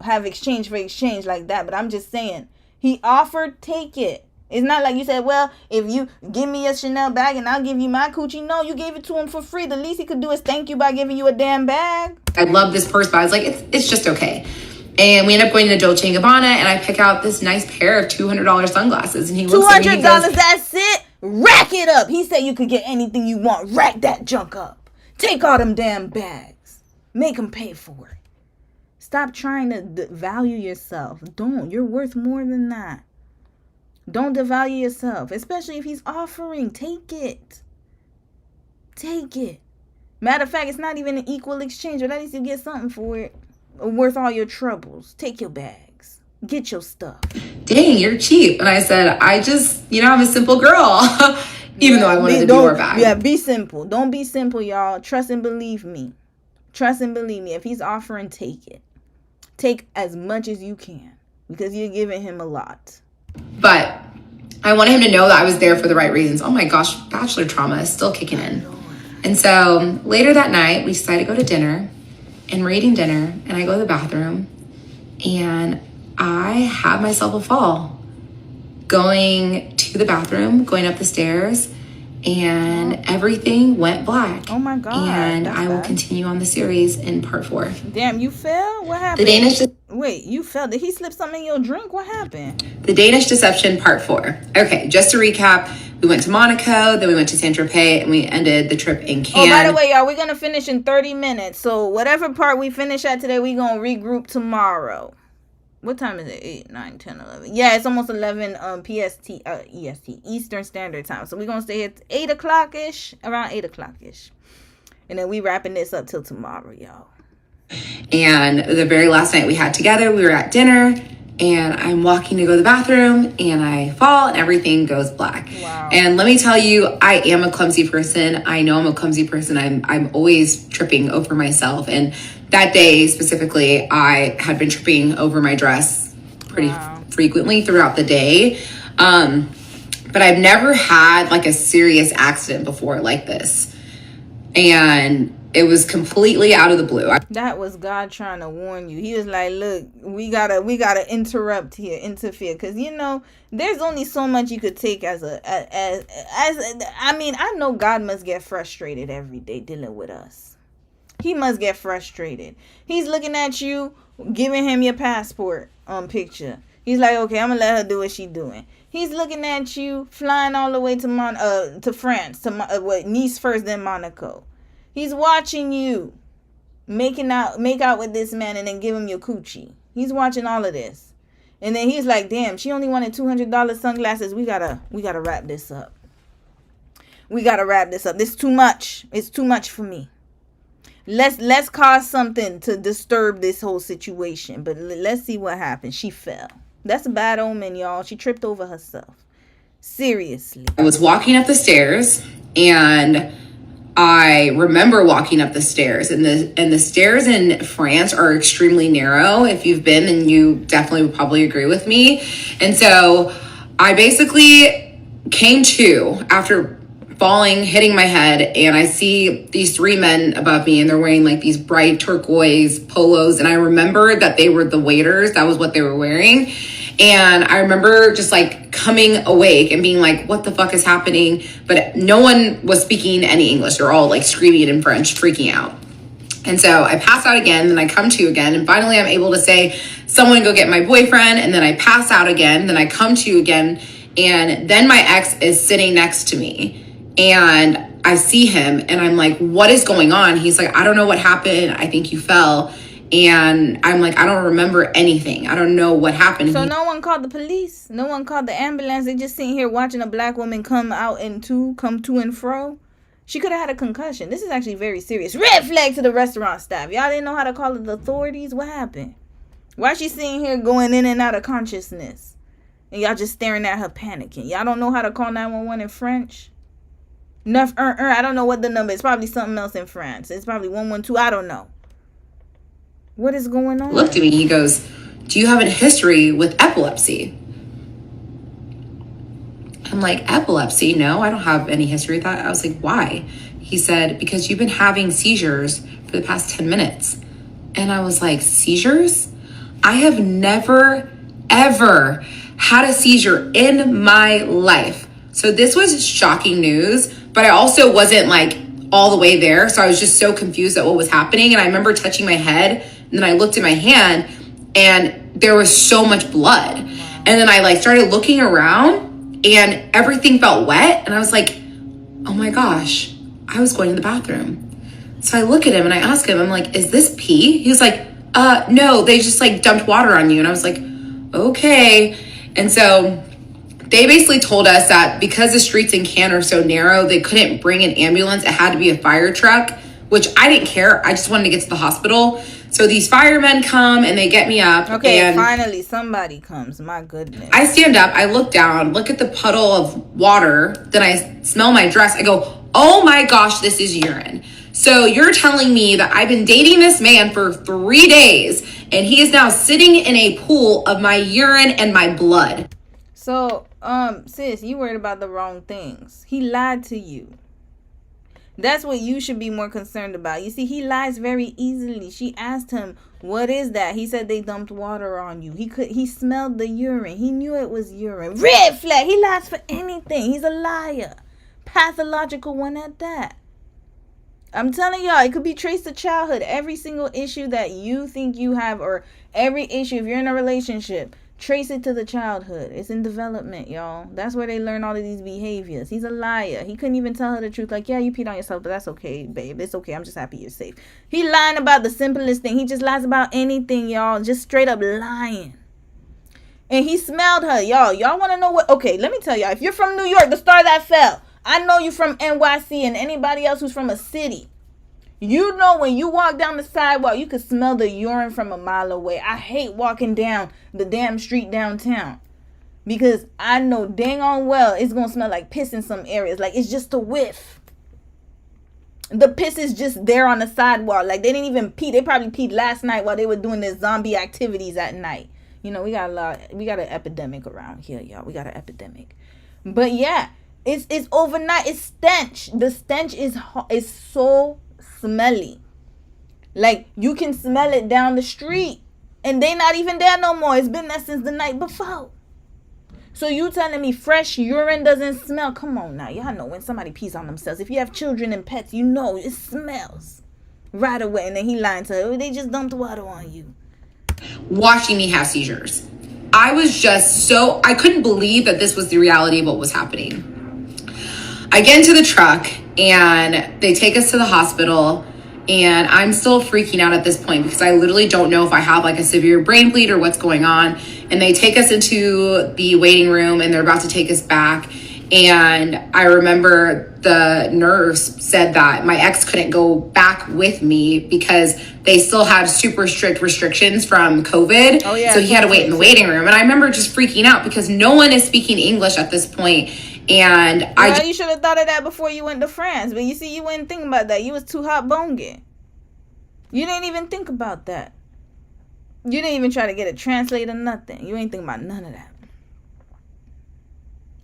have exchange for exchange like that, but I'm just saying, he offered, take it. It's not like you said, well, if you give me a Chanel bag and I'll give you my coochie. No, you gave it to him for free. The least he could do is thank you by giving you a damn bag. I love this purse, but I was like, it's just okay. And we end up going to Dolce & Gabbana, and I pick out this nice pair of $200 sunglasses. And he looks at me, $200, that's it? Rack it up. He said you could get anything you want. Rack that junk up. Take all them damn bags. Make them pay for it. Stop trying to value yourself. Don't. You're worth more than that. Don't devalue yourself, especially if he's offering. Take it. Take it. Matter of fact, it's not even an equal exchange, but at least you get something for it worth all your troubles. Take your bags. Get your stuff. Dang, you're cheap. And I said, I just, I'm a simple girl. Even though I wanted the Dior bag. Yeah, be simple. Don't be simple, y'all. Trust and believe me. Trust and believe me. If he's offering, take it. Take as much as you can because you're giving him a lot. But I wanted him to know that I was there for the right reasons. Oh my gosh, bachelor trauma is still kicking in. And so later that night, we decided to go to dinner, and we're eating dinner, and I go to the bathroom, and I have myself a fall going to the bathroom, going up the stairs, and everything went black. Oh my God. And I will continue on the series in part 4. Damn, you fell? What happened? The Danish... Wait, you fell? Did he slip something in your drink? What happened? The Danish Deception part 4. Okay, just to recap, we went to Monaco, then we went to Saint-Tropez, and we ended the trip in Cannes. Oh, by the way, y'all, we're going to finish in 30 minutes. So whatever part we finish at today, we're going to regroup tomorrow. What time is it? 8, 9, 10, 11. Yeah, it's almost 11 EST, Eastern Standard Time. So we're going to stay at 8 o'clock-ish, around 8 o'clock-ish. And then we wrapping this up till tomorrow, y'all. And the very last night we had together, we were at dinner, and I'm walking to go to the bathroom, and I fall, and everything goes black. Wow. And let me tell you, I am a clumsy person. I know I'm a clumsy person. I'm always tripping over myself. And that day specifically, I had been tripping over my dress pretty frequently throughout the day. But I've never had like a serious accident before like this. And it was completely out of the blue. That was God trying to warn you. He was like, look, we gotta interrupt here, interfere. Because, you know, there's only so much you could take as I mean, I know God must get frustrated every day dealing with us. He must get frustrated. He's looking at you, giving him your passport picture. He's like, okay, I'm going to let her do what she's doing. He's looking at you, flying all the way to France, to Nice first, then Monaco. He's watching you make out with this man and then give him your coochie. He's watching all of this. And then he's like, damn, she only wanted $200 sunglasses. We gotta wrap this up. We gotta wrap this up. This is too much. It's too much for me. Let's cause something to disturb this whole situation. But let's see what happens. She fell. That's a bad omen, y'all. She tripped over herself. Seriously. I was walking up the stairs, and I remember walking up the stairs, and the stairs in France are extremely narrow. If you've been, then you definitely would probably agree with me. And so I basically came to after falling, hitting my head, and I see these 3 men above me, and they're wearing like these bright turquoise polos. And I remember that they were the waiters. That was what they were wearing. And I remember just like coming awake and being like, what the fuck is happening? But no one was speaking any English. They're all like screaming in French, freaking out. And so I pass out again, then I come to again. And finally I'm able to say, someone go get my boyfriend. And then I pass out again. Then I come to again. And then my ex is sitting next to me. And I see him and I'm like, what is going on? He's like, I don't know what happened. I think you fell. And I'm like, I don't remember anything. I don't know what happened. So no one called the police? No one called the ambulance? They just sitting here watching a black woman come to and fro? She could have had a concussion. This is actually very serious. Red flag to the restaurant staff. Y'all didn't know how to call the authorities? What happened? Why is she sitting here going in and out of consciousness? And y'all just staring at her panicking. Y'all don't know how to call 911 in French? I don't know what the number is. Probably something else in France. It's probably 112. I don't know. What is going on? Looked at me. He goes, do you have a history with epilepsy? I'm like, epilepsy? No, I don't have any history with that. I was like, why? He said, because you've been having seizures for the past 10 minutes. And I was like, seizures? I have never, ever had a seizure in my life. So this was shocking news, but I also wasn't like all the way there. So I was just so confused at what was happening. And I remember touching my head, and then I looked at my hand and there was so much blood. And then I like started looking around and everything felt wet. And I was like, oh my gosh, I was going to the bathroom. So I look at him and I ask him, I'm like, is this pee? He was like, no, they just like dumped water on you. And I was like, okay. And so they basically told us that because the streets in Cannes are so narrow, they couldn't bring an ambulance. It had to be a fire truck, which I didn't care. I just wanted to get to the hospital. So these firemen come and they get me up. Okay, and finally somebody comes. My goodness. I stand up, I look down, look at the puddle of water. Then I smell my dress. I go, oh my gosh, this is urine. So you're telling me that I've been dating this man for 3 days and he is now sitting in a pool of my urine and my blood. So, sis, you worried about the wrong things. He lied to you. That's what you should be more concerned about. You see, he lies very easily. She asked him, what is that? He said they dumped water on you. He smelled the urine. He knew it was urine. Red flag. He lies for anything. He's a liar. Pathological one at that. I'm telling y'all, it could be traced to childhood. Every single issue that you think you have, or every issue, if you're in a relationship, trace it to the childhood. It's in development, y'all. That's where they learn all of these behaviors. He's a liar. He couldn't even tell her the truth. Like, yeah, you peed on yourself, but that's okay, babe. It's okay. I'm just happy you're safe. He lying about the simplest thing. He just lies about anything, y'all. Just straight up lying. And he smelled her, y'all. Y'all want to know what? Okay, let me tell y'all. If you're from New York, the star that fell. I know you from NYC and anybody else who's from a city. You know when you walk down the sidewalk, you can smell the urine from a mile away. I hate walking down the damn street downtown because I know dang on well it's going to smell like piss in some areas. Like, it's just a whiff. The piss is just there on the sidewalk. Like, they didn't even pee. They probably peed last night while they were doing their zombie activities at night. You know, we got an epidemic around here, y'all. We got an epidemic. But yeah, it's overnight. It's stench. The stench is so smelly. Like, you can smell it down the street and they not even there no more. It's been there since the night before. So you telling me fresh urine doesn't smell? Come on now. Y'all know when somebody pees on themselves. If you have children and pets, you know it smells right away. And then he lying to her. They just dumped water on you. Watching me have seizures. I was just I couldn't believe that this was the reality of what was happening. I get into the truck and they take us to the hospital, and I'm still freaking out at this point because I literally don't know if I have like a severe brain bleed or what's going on. And they take us into the waiting room and they're about to take us back. And I remember the nurse said that my ex couldn't go back with me because they still had super strict restrictions from COVID. Oh, yeah, so he had to wait in the waiting room. And I remember just freaking out because no one is speaking English at this point. And you should have thought of that before you went to France. But you see, you wouldn't think about that. You was too hot bonging. You didn't even think about that. You didn't even try to get a translator, nothing. You ain't think about none of that.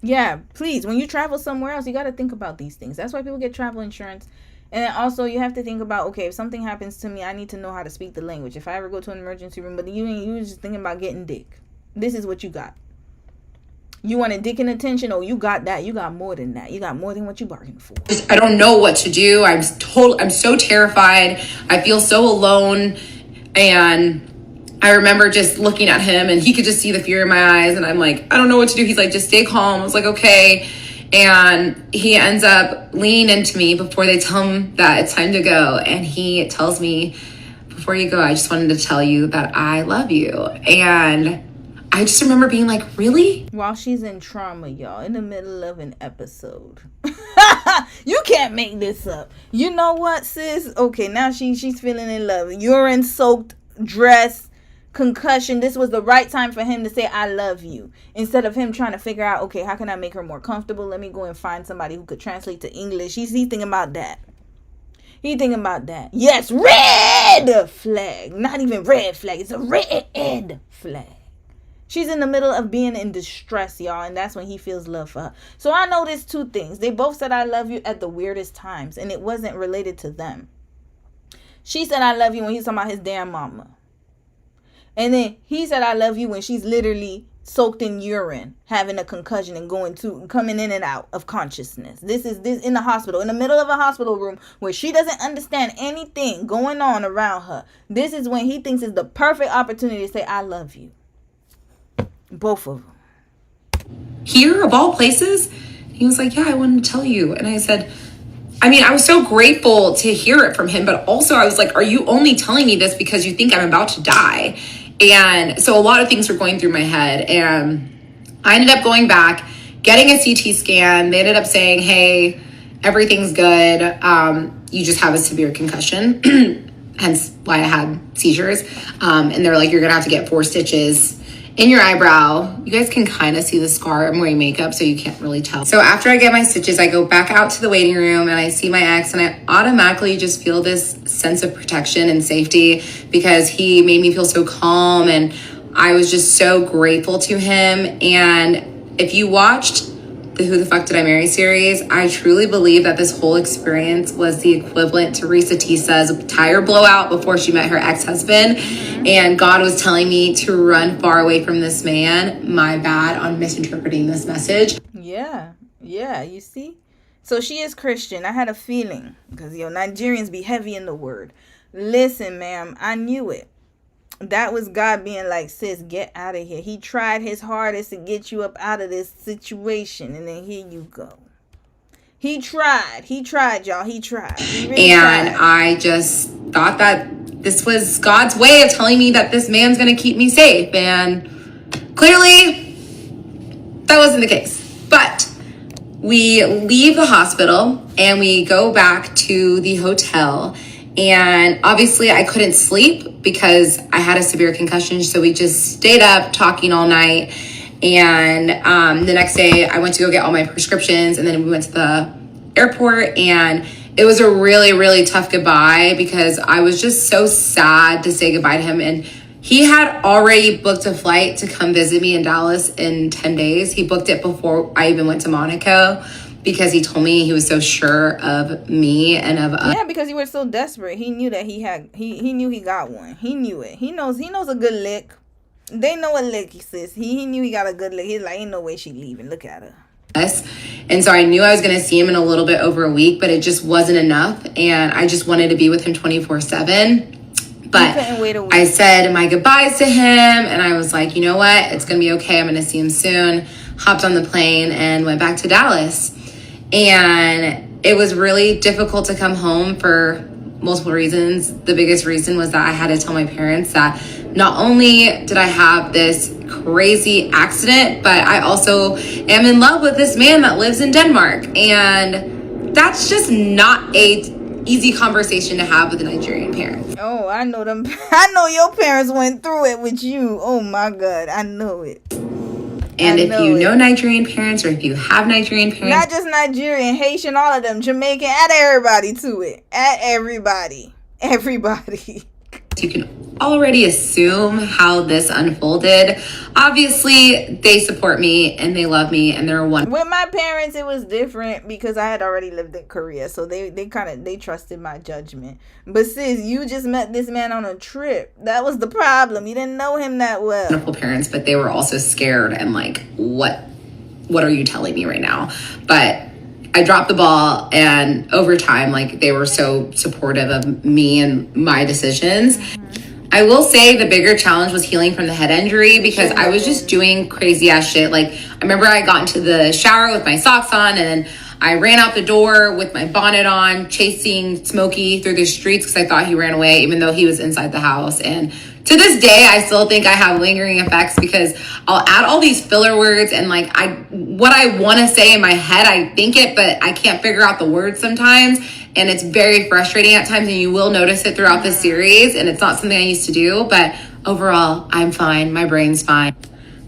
Yeah, please, when you travel somewhere else, you got to think about these things. That's why people get travel insurance. And then also you have to think about, okay, if something happens to me, I need to know how to speak the language. If I ever go to an emergency room, but you just thinking about getting dick. This is what you got. You wanted dick and attention? Oh, you got that. You got more than that. You got more than what you bargained for. I don't know what to do. I'm so terrified. I feel so alone. And I remember just looking at him and he could just see the fear in my eyes. And I'm like, I don't know what to do. He's like, just stay calm. I was like, okay. And he ends up leaning into me before they tell him that it's time to go. And he tells me, before you go, I just wanted to tell you that I love you. And I just remember being like, really? While she's in trauma, y'all, in the middle of an episode. You can't make this up. You know what, sis? Okay, now she's feeling in love. Urine-soaked dress, concussion. This was the right time for him to say, I love you. Instead of him trying to figure out, okay, how can I make her more comfortable? Let me go and find somebody who could translate to English. He's thinking about that. He thinking about that. Yes, red flag. Not even red flag. It's a red flag. She's in the middle of being in distress, y'all, and that's when he feels love for her. So I noticed two things. They both said I love you at the weirdest times, and it wasn't related to them. She said I love you when he's talking about his damn mama. And then he said I love you when she's literally soaked in urine, having a concussion and coming in and out of consciousness. This in the hospital, in the middle of a hospital room where she doesn't understand anything going on around her. This is when he thinks is the perfect opportunity to say I love you. Both of them. Here, of all places? He was like, yeah, I wanted to tell you. And I said, I was so grateful to hear it from him, but also I was like, are you only telling me this because you think I'm about to die? And so a lot of things were going through my head, and I ended up going back, getting a CT scan. They ended up saying, hey, everything's good. You just have a severe concussion, hence why I had seizures. And they're like, you're going to have to get 4 stitches in your eyebrow. You guys can kind of see the scar. I'm wearing makeup, so you can't really tell. So after I get my stitches, I go back out to the waiting room and I see my ex, and I automatically just feel this sense of protection and safety because he made me feel so calm, and I was just so grateful to him. And if you watched the Who the Fuck Did I Marry series, I truly believe that this whole experience was the equivalent to Risa Tisa's tire blowout before she met her ex-husband. And God was telling me to run far away from this man. My bad on misinterpreting this message. Yeah, you see? So she is Christian. I had a feeling, because, Nigerians be heavy in the word. Listen, ma'am, I knew it. That was God being like, sis, get out of here. He tried his hardest to get you up out of this situation, and then here you go. He tried, y'all. He tried. He really and tried. I just thought that this was God's way of telling me that this man's going to keep me safe. And clearly, that wasn't the case. But we leave the hospital, and we go back to the hotel. And obviously I couldn't sleep because I had a severe concussion. So we just stayed up talking all night. And the next day I went to go get all my prescriptions. And then we went to the airport. And it was a really, really tough goodbye because I was just so sad to say goodbye to him. And he had already booked a flight to come visit me in Dallas in 10 days. He booked it before I even went to Monaco, because he told me he was so sure of me and of us. Yeah, because you were so desperate. He knew that he knew he got one. He knew it. He knows a good lick. They know a lick, sis. He knew he got a good lick. He's like, ain't no way she leaving. Look at her. And so I knew I was going to see him in a little bit over a week, but it just wasn't enough. And I just wanted to be with him 24/7. But I said my goodbyes to him, and I was like, you know what? It's going to be okay. I'm going to see him soon. Hopped on the plane and went back to Dallas. And it was really difficult to come home for multiple reasons. The biggest reason was that I had to tell my parents that not only did I have this crazy accident, but I also am in love with this man that lives in Denmark. And that's just not a easy conversation to have with a Nigerian parent. Oh, I know them. I know your parents went through it with you. Oh my God, I know it. And if you know Nigerian parents, or if you have Nigerian parents, not just Nigerian, Haitian, all of them, Jamaican, add everybody to it. Add everybody. You can already assume how this unfolded. Obviously, they support me and they love me and they're one. With my parents, it was different because I had already lived in Korea, so they trusted my judgment. But sis, you just met this man on a trip. That was the problem. You didn't know him that well. Wonderful parents, but they were also scared and like, what are you telling me right now? But I dropped the ball, and over time, like, they were so supportive of me and my decisions. I will say the bigger challenge was healing from the head injury, because I was just doing crazy ass shit. Like, I remember I got into the shower with my socks on, and then I ran out the door with my bonnet on, chasing Smokey through the streets because I thought he ran away, even though he was inside the house. And to this day, I still think I have lingering effects because I'll add all these filler words, and like what I want to say in my head, I think it, but I can't figure out the words sometimes. And it's very frustrating at times, and you will notice it throughout the series. And it's not something I used to do, but overall, I'm fine. My brain's fine.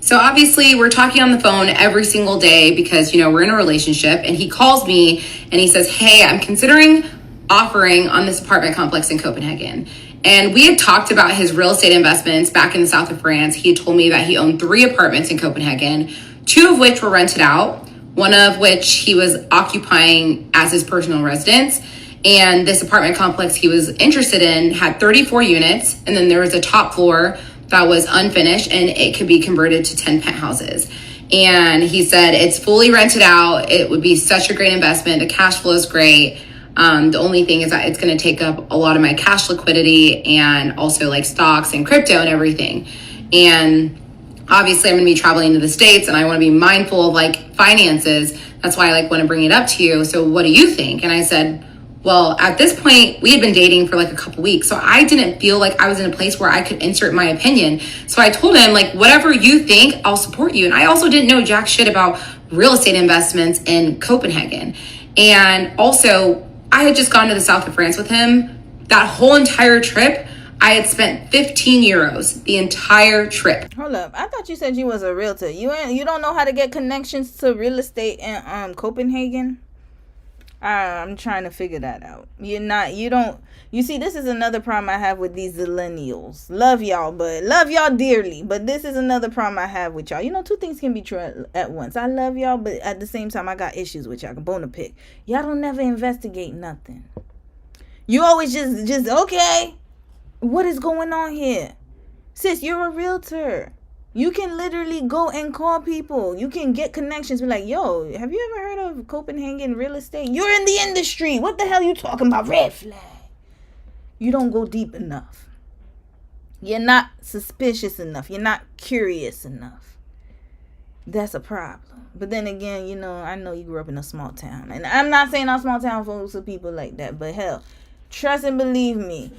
So obviously we're talking on the phone every single day because, you know, we're in a relationship, and he calls me and he says, hey, I'm considering offering on this apartment complex in Copenhagen. And we had talked about his real estate investments back in the south of France. He had told me that he owned 3 apartments in Copenhagen, 2 of which were rented out, one of which he was occupying as his personal residence. And this apartment complex he was interested in had 34 units. And then there was a top floor that was unfinished, and it could be converted to 10 penthouses. And he said, it's fully rented out. It would be such a great investment. The cash flow is great. The only thing is that it's going to take up a lot of my cash liquidity, and also like stocks and crypto and everything. And obviously I'm going to be traveling to the States, and I want to be mindful of like finances. That's why I like want to bring it up to you. So what do you think? And I said, well, at this point, we had been dating for like a couple weeks, so I didn't feel like I was in a place where I could insert my opinion. So I told him, like, whatever you think, I'll support you. And I also didn't know jack shit about real estate investments in Copenhagen. And also, I had just gone to the south of France with him. That whole entire trip, I had spent 15 euros the entire trip. Hold up. I thought you said you was a realtor. You don't know how to get connections to real estate in Copenhagen? I'm trying to figure that out. You see, this is another problem I have with these millennials. Love y'all dearly, but this is another problem I have with y'all. You know, two things can be true at once. I love y'all, but at the same time, I got issues with y'all. Bone to pick. Y'all don't never investigate nothing. You always just okay. What is going on here? Sis, you're a realtor. You can literally go and call people. You can get connections. Be like, yo, have you ever heard of Copenhagen real estate? You're in the industry. What the hell you talking about? Red flag. You don't go deep enough. You're not suspicious enough. You're not curious enough. That's a problem. But then again, you know, I know you grew up in a small town. And I'm not saying all small town folks are people like that. But hell, trust and believe me.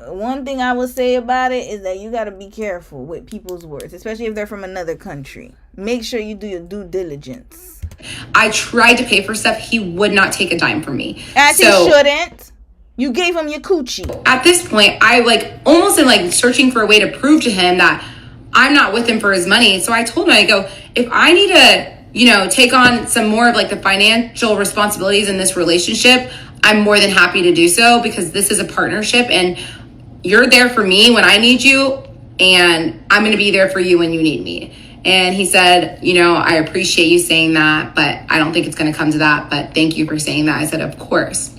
One thing I will say about it is that you got to be careful with people's words, especially if they're from another country. Make sure you do your due diligence. I tried to pay for stuff. He would not take a dime from me. As he shouldn't. You gave him your coochie. At this point, I almost am searching for a way to prove to him that I'm not with him for his money. So I told him, I go, if I need to, take on some more of the financial responsibilities in this relationship, I'm more than happy to do so, because this is a partnership and you're there for me when I need you, and I'm going to be there for you when you need me. And he said, I appreciate you saying that, but I don't think it's going to come to that, but thank you for saying that. I said, of course.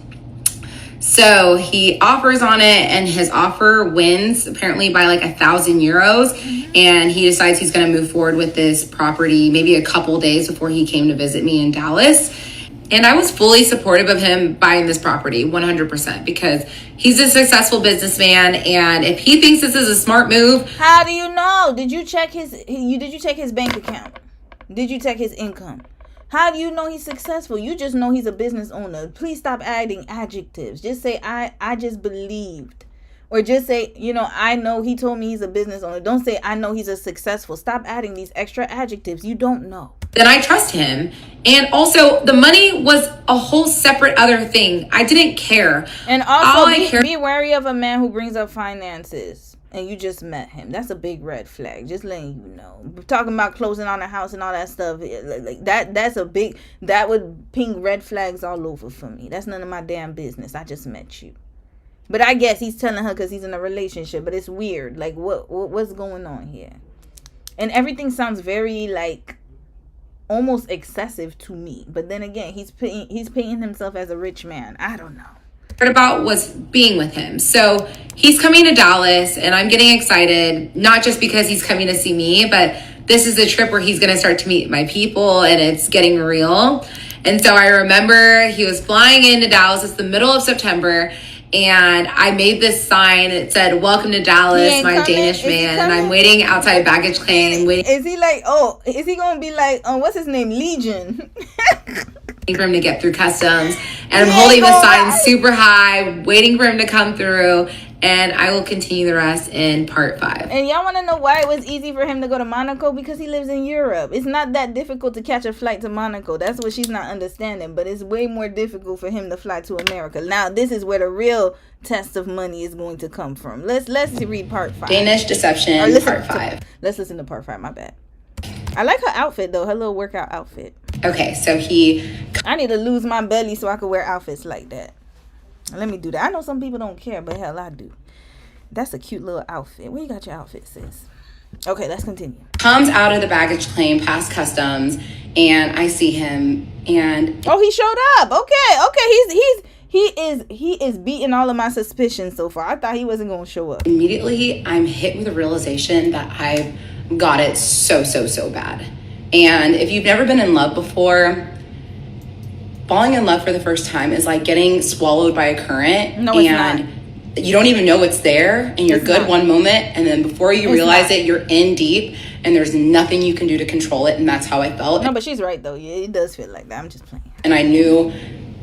So he offers on it, and his offer wins apparently by 1,000 euros. And he decides he's going to move forward with this property maybe a couple days before he came to visit me in Dallas. And I was fully supportive of him buying this property, 100%, because he's a successful businessman, and if he thinks this is a smart move. How do you know? Did you check his bank account? Did you check his income? How do you know he's successful? You just know he's a business owner. Please stop adding adjectives. Just say, I just believed. Or just say, I know he told me he's a business owner. Don't say, I know he's a successful. Stop adding these extra adjectives. You don't know. Then I trust him. And also, the money was a whole separate other thing. I didn't care. And also, be wary of a man who brings up finances and you just met him. That's a big red flag. Just letting you know. We're talking about closing on a house and all that stuff. That would ping red flags all over for me. That's none of my damn business. I just met you. But I guess he's telling her because he's in a relationship. But it's weird. What's going on here? And everything sounds very almost excessive to me. But then again, he's painting himself as a rich man. I don't know. About was being with him. So he's coming to Dallas, and I'm getting excited, not just because he's coming to see me, but this is a trip where he's going to start to meet my people, and it's getting real. And so I remember he was flying into Dallas. It's the middle of September. And I made this sign. It said, "Welcome to Dallas, my Danish man." And I'm waiting outside baggage claim. Is he is he going to be what's his name? Legion. For him to get through customs. And I'm holding the sign super high, waiting for him to come through. And I will continue the rest in part 5. And y'all want to know why it was easy for him to go to Monaco? Because he lives in Europe. It's not that difficult to catch a flight to Monaco. That's what she's not understanding. But it's way more difficult for him to fly to America. Now, this is where the real test of money is going to come from. Let's read part 5. Danish Deception, part 5. Let's listen to part 5. My bad. I like her outfit, though. Her little workout outfit. Okay, so I need to lose my belly so I can wear outfits like that. Let me do that. I know some people don't care, but hell, I do. That's a cute little outfit. Where you got your outfit, sis? Okay, let's continue. Comes out of the baggage claim past customs, and I see him, and he showed up. Okay. He is beating all of my suspicions so far. I thought he wasn't gonna show up. Immediately, I'm hit with a realization that I've got it so bad. And if you've never been in love before, falling in love for the first time is like getting swallowed by a current. No, it's not. You don't even know it's there, and you're good one moment, and then before you realize it, you're in deep, and there's nothing you can do to control it, and that's how I felt. No, but she's right, though. Yeah, it does feel like that. I'm just playing. And I knew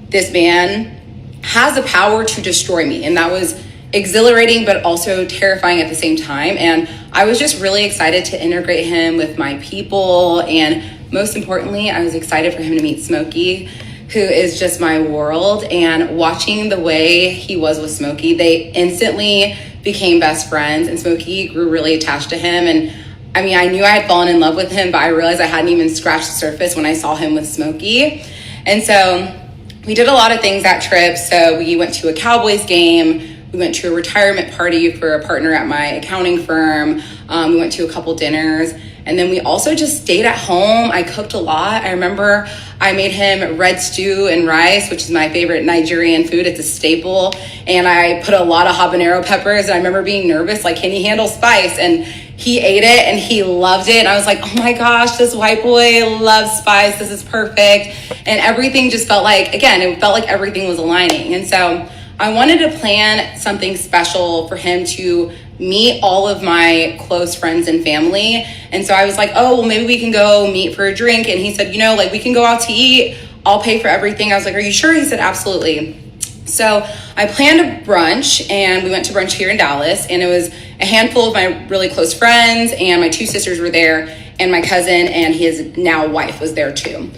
this man has the power to destroy me, and that was exhilarating, but also terrifying at the same time. And I was just really excited to integrate him with my people, and most importantly, I was excited for him to meet Smokey, who is just my world. And watching the way he was with Smokey, they instantly became best friends, and Smokey grew really attached to him. And I mean, I knew I had fallen in love with him, but I realized I hadn't even scratched the surface when I saw him with Smokey. And so we did a lot of things that trip. So we went to a Cowboys game. We went to a retirement party for a partner at my accounting firm. We went to a couple dinners. And then we also just stayed at home. I cooked a lot. I remember I made him red stew and rice, which is my favorite Nigerian food. It's a staple. And I put a lot of habanero peppers. And I remember being nervous, like, can he handle spice? And he ate it and he loved it. And I was like, oh my gosh, this white boy loves spice. This is perfect. And everything just felt like, again, it felt like everything was aligning. And so I wanted to plan something special for him to meet all of my close friends and family. And so I was like, oh, well, maybe we can go meet for a drink. And he said, you know, like, we can go out to eat. I'll pay for everything. I was like, are you sure? He said, absolutely. So I planned a brunch, and we went to brunch here in Dallas. And it was a handful of my really close friends, and my 2 sisters were there, and my cousin and his now wife was there too.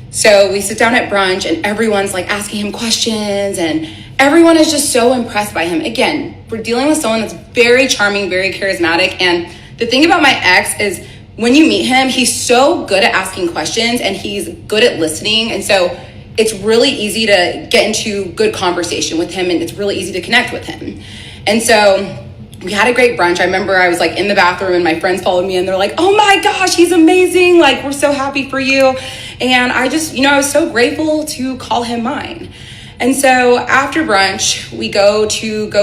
So we sit down at brunch, and everyone's like asking him questions, and everyone is just so impressed by him. Again, we're dealing with someone that's very charming, very charismatic. And the thing about my ex is when you meet him, he's so good at asking questions and he's good at listening. And so it's really easy to get into good conversation with him, and it's really easy to connect with him. And so we had a great brunch. I remember I was like in the bathroom and my friends followed me and they're like, oh my gosh, he's amazing. Like, we're so happy for you. And I just, I was so grateful to call him mine. And so after brunch, we go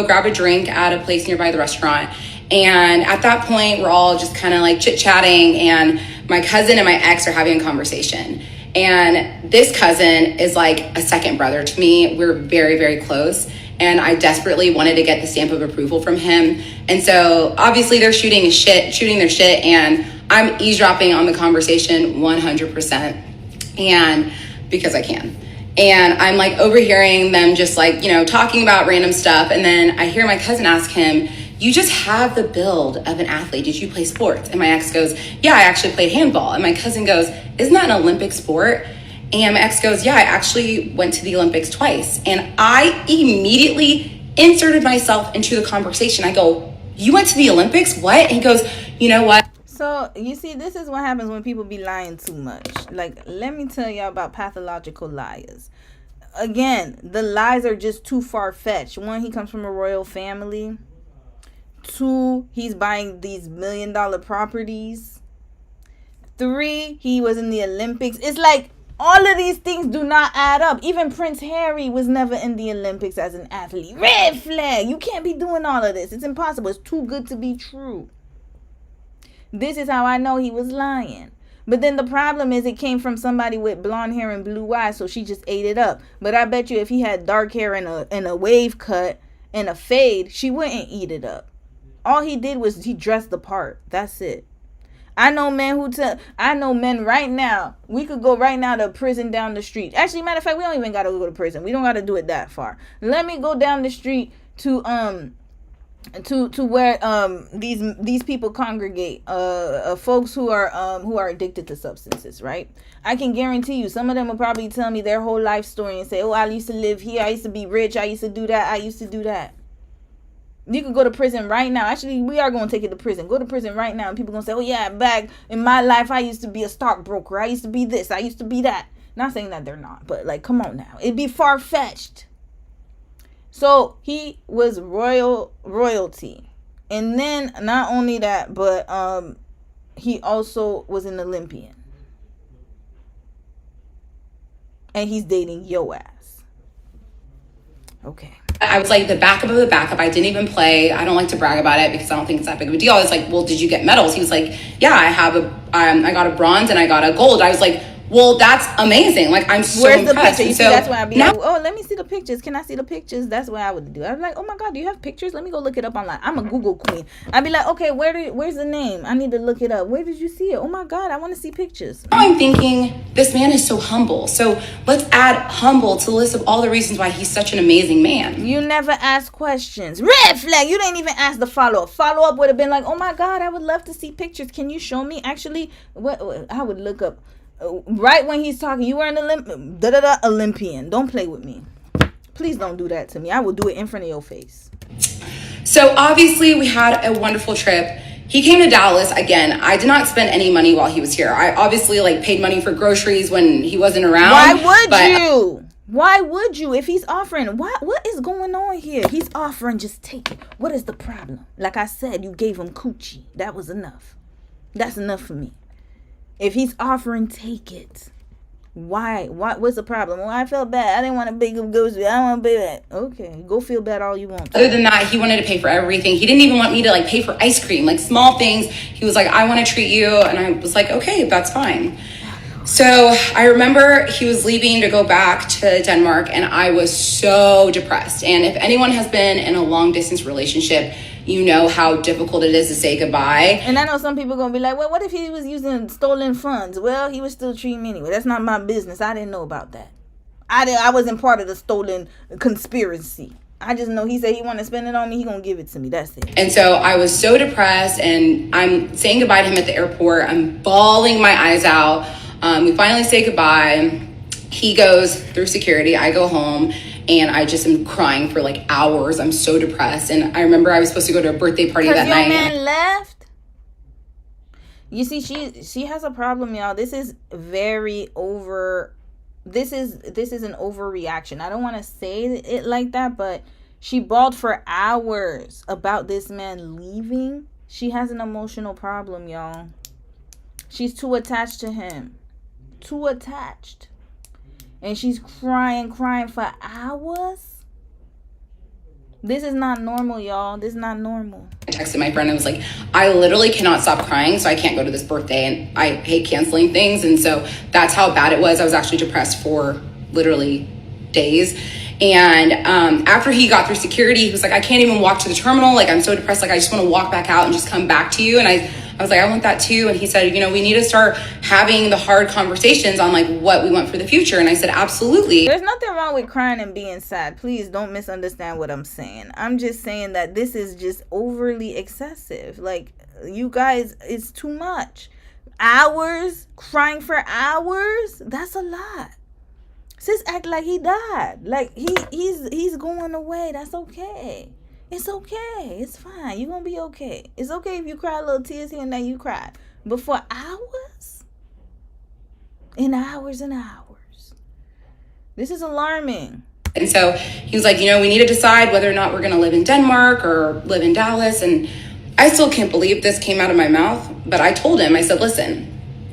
grab a drink at a place nearby the restaurant. And at that point, we're all just kind of like chit-chatting, and my cousin and my ex are having a conversation. And this cousin is like a second brother to me. We're very, very close. And I desperately wanted to get the stamp of approval from him. And so obviously they're shooting their shit, and I'm eavesdropping on the conversation 100%. And because I can. And I'm like overhearing them just like, talking about random stuff. And then I hear my cousin ask him, you just have the build of an athlete. Did you play sports? And my ex goes, yeah, I actually played handball. And my cousin goes, isn't that an Olympic sport? And my ex goes, yeah, I actually went to the Olympics twice. And I immediately inserted myself into the conversation. I go, you went to the Olympics? What? And he goes, you know what? So, you see, this is what happens when people be lying too much. Like, let me tell y'all about pathological liars. Again, the lies are just too far-fetched. 1, he comes from a royal family. 2, he's buying these $1 million properties. 3, he was in the Olympics. It's like, all of these things do not add up. Even Prince Harry was never in the Olympics as an athlete. Red flag. You can't be doing all of this. It's impossible. It's too good to be true. This is how I know he was lying. But then the problem is it came from somebody with blonde hair and blue eyes, so she just ate it up. But I bet you if he had dark hair and a wave cut and a fade, she wouldn't eat it up. All he did was he dressed the part. That's it. I know men right now. We could go right now to prison down the street. Actually, matter of fact, we don't even gotta go to prison. We don't gotta do it that far. Let me go down the street to where these people congregate, folks who are addicted to substances, right? I can guarantee you some of them will probably tell me their whole life story and say, oh, I used to live here, I used to be rich, I used to do that. You could go to prison right now. Actually, we are going to take it to prison. Go to prison right now, and people going to say, oh yeah, back in my life I used to be a stockbroker, I used to be this, I used to be that. Not saying that they're not, but like, come on now, it'd be far-fetched. So he was royalty. And then not only that, but he also was an Olympian. And he's dating yo ass. Okay. I was like the backup of the backup. I didn't even play. I don't like to brag about it because I don't think it's that big of a deal. I was like, well, did you get medals? He was like, yeah, I got a bronze and I got a gold. I was like, well, that's amazing. Like, I'm so Where's impressed. the picture? You so see, that's why I'd be now, like, oh, let me see the pictures. Can I see the pictures? That's what I would do. I'd be like, oh my God, do you have pictures? Let me go look it up online. I'm a Google queen. I'd be like, okay, where's the name? I need to look it up. Where did you see it? Oh my God, I want to see pictures. now I'm thinking, this man is so humble. So let's add humble to the list of all the reasons why he's such an amazing man. You never ask questions. Red flag. You didn't even ask the follow-up. Follow-up would have been like, oh my God, I would love to see pictures. Can you show me? Actually, what I would look up. Right when he's talking, you were an Olympian. Don't play with me. Please don't do that to me. I will do it in front of your face. So obviously we had a wonderful trip. He came to Dallas again. I did not spend any money while he was here. I obviously paid money for groceries when he wasn't around. Why would you? Why would you? If he's offering, what is going on here? He's offering, just take it. What is the problem? Like I said, you gave him coochie. That was enough. That's enough for me. If he's offering, take it. Why? What's the problem? Well, I felt bad. I didn't want to beg him ghost. I don't want to be bad. Okay, go feel bad all you want. Other than that, he wanted to pay for everything. He didn't even want me to like pay for ice cream, like small things. He was like, I want to treat you. And I was like, okay, that's fine. So I remember he was leaving to go back to Denmark, and I was so depressed. And if anyone has been in a long distance relationship, you know how difficult it is to say goodbye. And I know some people gonna be like, well, what if he was using stolen funds? Well, he was still treating me anyway. That's not my business. I didn't know about that. I wasn't part of the stolen conspiracy. I just know he said he wanted to spend it on me. He gonna give it to me. That's it. And so I was so depressed, and I'm saying goodbye to him at the airport. I'm bawling my eyes out. We finally say goodbye. He goes through security. I go home, and I just am crying for like hours. I'm so depressed. And I remember I was supposed to go to a birthday party that night. Because your man left. You see, she has a problem, y'all. This is very over. This is an overreaction. I don't want to say it like that, but she bawled for hours about this man leaving. She has an emotional problem, y'all. She's too attached to him. Too attached. And she's crying for hours. This is not normal, y'all. This is not normal. I texted my friend and was like, I literally cannot stop crying, so I can't go to this birthday. And I hate canceling things. And so that's how bad it was. I was actually depressed for literally days. And after he got through security, he was like, I can't even walk to the terminal. Like, I'm so depressed. Like, I just want to walk back out and just come back to you. And I was like, I want that too. And he said, you know, we need to start having the hard conversations on like what we want for the future. And I said, absolutely. There's nothing wrong with crying and being sad. Please don't misunderstand what I'm saying. I'm just saying that this is just overly excessive. Like, you guys, it's too much. Hours, crying for hours, that's a lot. Sis act like he died. Like he's going away. That's okay. It's okay. It's fine. You're gonna be okay. It's okay if you cry a little tears here and there, you cry. But for hours? And hours and hours. This is alarming. And so he was like, you know, we need to decide whether or not we're gonna live in Denmark or live in Dallas. And I still can't believe this came out of my mouth. But I told him, I said, listen,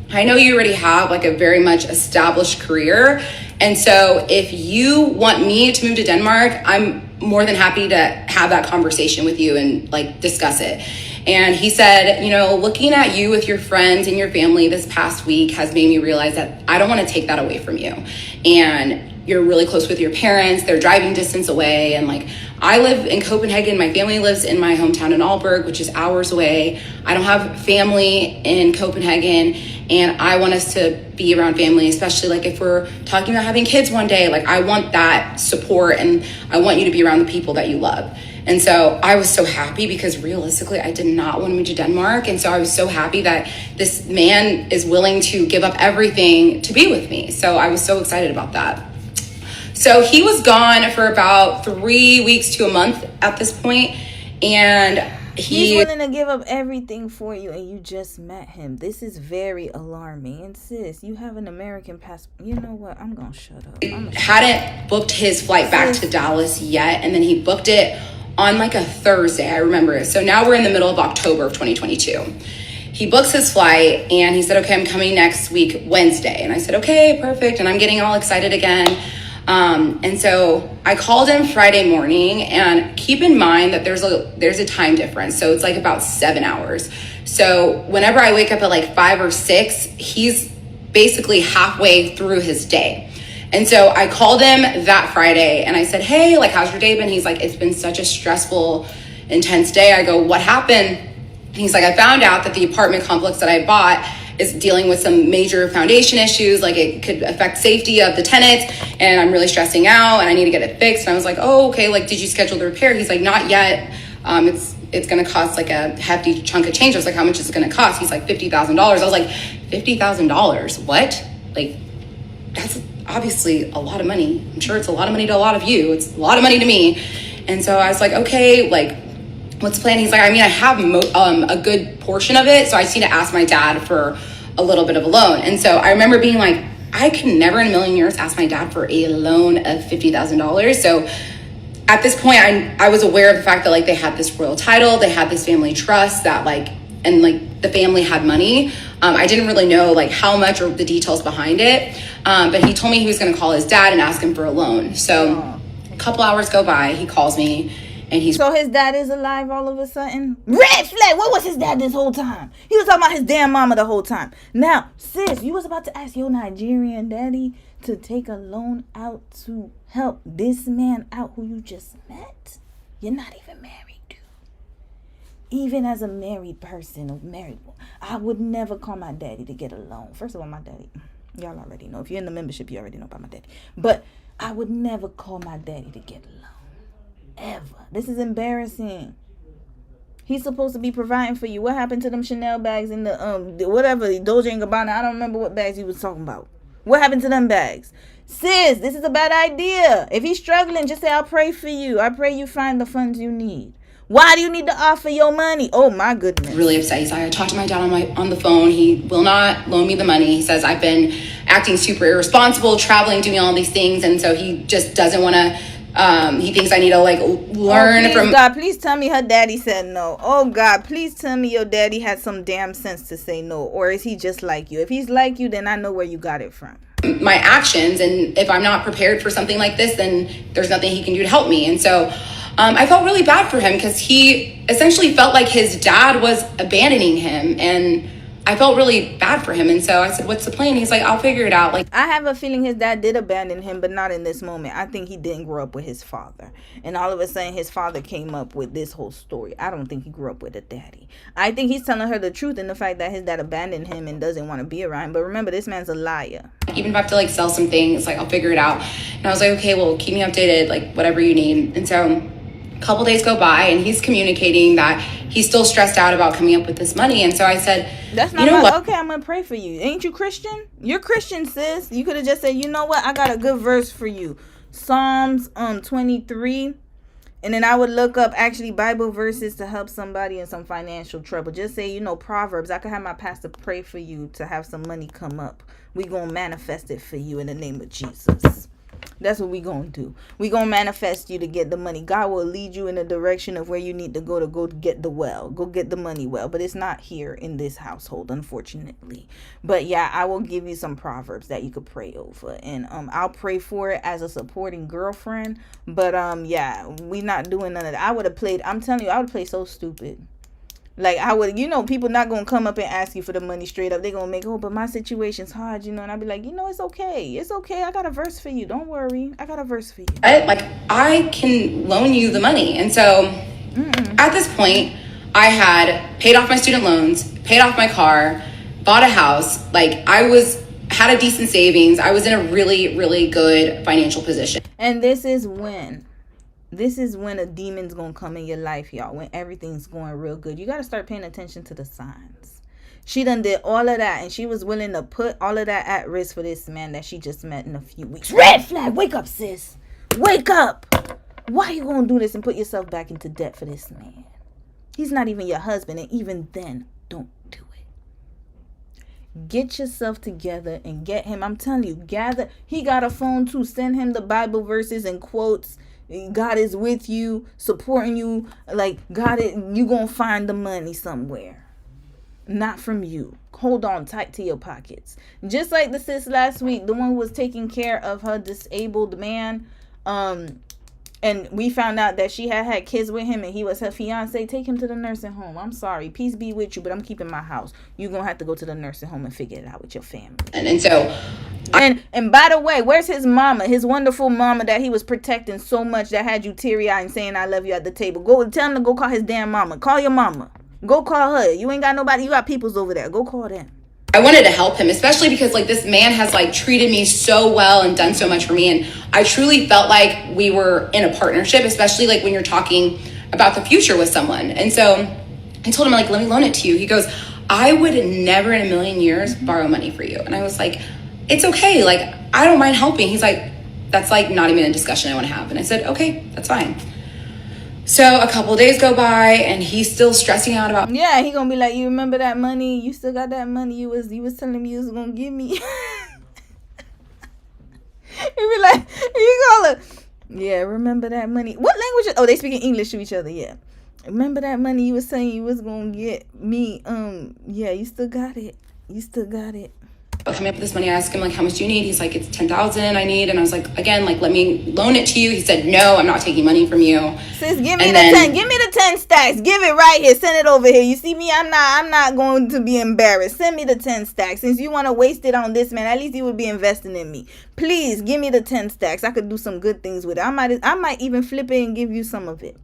I know you already have like a very much established career. And so if you want me to move to Denmark, I'm more than happy to have that conversation with you and like discuss it. And he said, you know, looking at you with your friends and your family this past week has made me realize that I don't want to take that away from you. And you're really close with your parents. They're driving distance away. And like, I live in Copenhagen. My family lives in my hometown in Aalborg, which is hours away. I don't have family in Copenhagen. And I want us to be around family, especially like if we're talking about having kids one day. Like, I want that support, and I want you to be around the people that you love. And so I was so happy because realistically, I did not want to move to Denmark. And so I was so happy that this man is willing to give up everything to be with me. So I was so excited about that. So he was gone for about 3 weeks to a month at this point, and he's willing to give up everything for you, and you just met him. This is very alarming. And sis, you have an American passport. You know what? I'm gonna shut up. Hadn't booked his flight back to Dallas yet, and then he booked it on like a Thursday. I remember it. So now we're in the middle of October of 2022. He books his flight, and he said, okay, I'm coming next week, Wednesday. And I said, okay, perfect. And I'm getting all excited again. And so I called him Friday morning, and keep in mind that there's a time difference. So it's like about 7 hours. So whenever I wake up at like 5 or 6, he's basically halfway through his day. And so I called him that Friday and I said, hey, like, how's your day been? He's like, it's been such a stressful, intense day. I go, what happened? And he's like, I found out that the apartment complex that I bought is dealing with some major foundation issues. Like, it could affect safety of the tenants, and I'm really stressing out and I need to get it fixed. And I was like, oh, okay. Like, did you schedule the repair? He's like, not yet. It's going to cost like a hefty chunk of change. I was like, how much is it going to cost? He's like, $50,000. I was like, $50,000? What? Like, that's obviously a lot of money. I'm sure it's a lot of money to a lot of you. It's a lot of money to me. And so I was like, okay, like, what's the plan? He's like, I mean, I have a good portion of it, so I just need to ask my dad for a little bit of a loan. And so I remember being like, I could never in a million years ask my dad for a loan of $50,000. So at this point, I was aware of the fact that like they had this royal title, they had this family trust that like, and like the family had money. I didn't really know like how much or the details behind it. But he told me he was going to call his dad and ask him for a loan. So a couple hours go by, he calls me and he's... So his dad is alive all of a sudden? Red flag! What was his dad this whole time? He was talking about his damn mama the whole time. Now, sis, you was about to ask your Nigerian daddy to take a loan out to help this man out who you just met? You're not even married, dude. Even as a married person, I would never call my daddy to get a loan. First of all, my daddy, y'all already know. If you're in the membership, you already know about my daddy. But I would never call my daddy to get a loan. Ever. This is embarrassing. He's supposed to be providing for you. What happened to them Chanel bags in the whatever, Dolce & Gabbana? I don't remember what bags he was talking about. What happened to them bags? Sis, this is a bad idea. If he's struggling, just say, I'll pray for you. I pray you find the funds you need. Why do you need to offer your money? Oh my goodness. Really upset. He's like, I talked to my dad on the phone. He will not loan me the money. He says I've been acting super irresponsible, traveling, doing all these things, and so he just doesn't want to. He thinks I need to like learn from God. Please tell me her daddy said no. Oh God, please tell me your daddy had some damn sense to say no, or is he just like you? If he's like you, then I know where you got it from. My actions, and if I'm not prepared for something like this, then there's nothing he can do to help me. And so I felt really bad for him because he essentially felt like his dad was abandoning him, and I felt really bad for him. And so I said, what's the plan? He's like, I'll figure it out. Like, I have a feeling his dad did abandon him, but not in this moment. I think he didn't grow up with his father. And all of a sudden, his father came up with this whole story. I don't think he grew up with a daddy. I think he's telling her the truth in the fact that his dad abandoned him and doesn't want to be around him. But remember, this man's a liar. Even if I have to like sell some things, like I'll figure it out. And I was like, okay, well, keep me updated, like whatever you need. And so couple days go by and he's communicating that he's still stressed out about coming up with this money. And so I said, that's not what? Okay, I'm gonna pray for you. Ain't you Christian? You're Christian, sis. You could have just said, you know what, I got a good verse for you. Psalms 23. And then I would look up actually Bible verses to help somebody in some financial trouble. Just say, Proverbs. I could have my pastor pray for you to have some money come up. We gonna manifest it for you in the name of Jesus. That's what we gonna do. We gonna manifest you to get the money. God will lead you in the direction of where you need to go get the well. Go get the money well. But it's not here in this household, unfortunately. But yeah, I will give you some proverbs that you could pray over. And I'll pray for it as a supporting girlfriend. But yeah, we not doing none of that. I would have played, I'm telling you, I would play so stupid. Like I would, people not gonna come up and ask you for the money straight up. They gonna make, but my situation's hard, and I'd be like, it's okay. It's okay. I got a verse for you. Don't worry. I got a verse for you. I can loan you the money. And so at this point, I had paid off my student loans, paid off my car, bought a house. Like had a decent savings. I was in a really, really good financial position. And this is when a demon's gonna come in your life, y'all, when everything's going real good. You gotta start paying attention to the signs. She done did all of that, and she was willing to put all of that at risk for this man that she just met in a few weeks. Red flag! Wake up, sis! Wake up! Why you gonna do this and put yourself back into debt for this man? He's not even your husband, and even then, don't do it. Get yourself together and get him. I'm telling you, he got a phone too. Send him the Bible verses and quotes. God is with you, supporting you. Like you gonna find the money somewhere, not from you. Hold on tight to your pockets. Just like the sis last week, the one who was taking care of her disabled man, and we found out that she had kids with him and he was her fiance. Take him to the nursing home. I'm sorry, peace be with you, but I'm keeping my house. You're gonna have to go to the nursing home and figure it out with your family. And so and by the way, where's his mama, his wonderful mama that he was protecting so much, that had you teary-eyed and saying I love you at the table? Go tell him to go call his damn mama. Call your mama. Go call her. You ain't got nobody. You got peoples over there. Go call them. I wanted to help him, especially because this man has treated me so well and done so much for me. And I truly felt like we were in a partnership, especially when you're talking about the future with someone. And so I told him, let me loan it to you. He goes, I would never in a million years borrow money for you. And I was like, it's okay. I don't mind helping. He's like, that's not even a discussion I want to have. And I said, okay, that's fine. So a couple of days go by and he's still stressing out about. Yeah, he gonna be like, you remember that money? You still got that money you was telling me you was gonna give me? be like, you call her. Yeah, remember that money? What language? Oh, they speaking English to each other. Yeah. Remember that money you was saying you was gonna get me? Yeah, you still got it. You still got it. Coming up with this money, I asked him, like, how much do you need? He's like, it's 10,000 I need. And I was like, again, like, let me loan it to you. He said, no, I'm not taking money from you. Sis, give me 10. Give me the 10 stacks. Give it right here. Send it over here. You see me? I'm not going to be embarrassed. Send me the 10 stacks. Since you want to waste it on this man, at least you would be investing in me. Please give me the 10 stacks. I could do some good things with it. I might even flip it and give you some of it.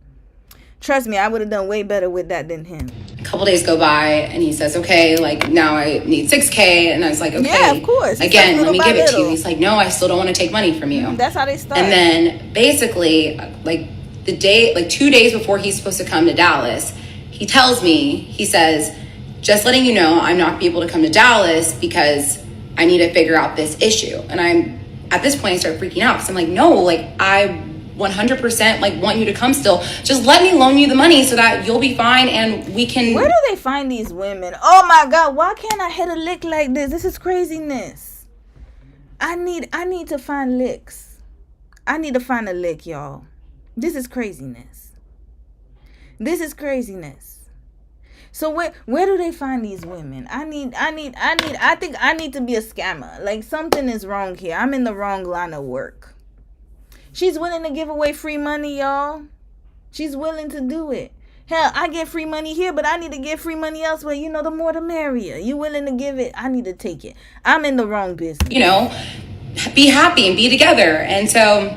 Trust me, I would have done way better with that than him. A couple days go by and he says, okay, like, now I need 6K. And I was like, okay. Yeah, of course. Again, let me give it to you. He's like, no, I still don't want to take money from you. That's how they start. And then basically, like, 2 days before he's supposed to come to Dallas, he tells me, he says, just letting you know, I'm not going to be able to come to Dallas because I need to figure out this issue. And I'm, at this point, I start freaking out because I'm like, no, like, I 100% like want you to come still. Just let me loan you the money so that you'll be fine and we can. Where do they find these women? Oh my God, why can't I hit a lick like this? This is craziness. I need to find licks. I need to find a lick, y'all. This is craziness. This is craziness. So where do they find these women? I think I need to be a scammer. Like, something is wrong here. I'm in the wrong line of work. She's willing to give away free money, y'all. She's willing to do it. Hell, I get free money here, but I need to get free money elsewhere. You know, the more the merrier. You willing to give it, I need to take it. I'm in the wrong business. You know, be happy and be together. And so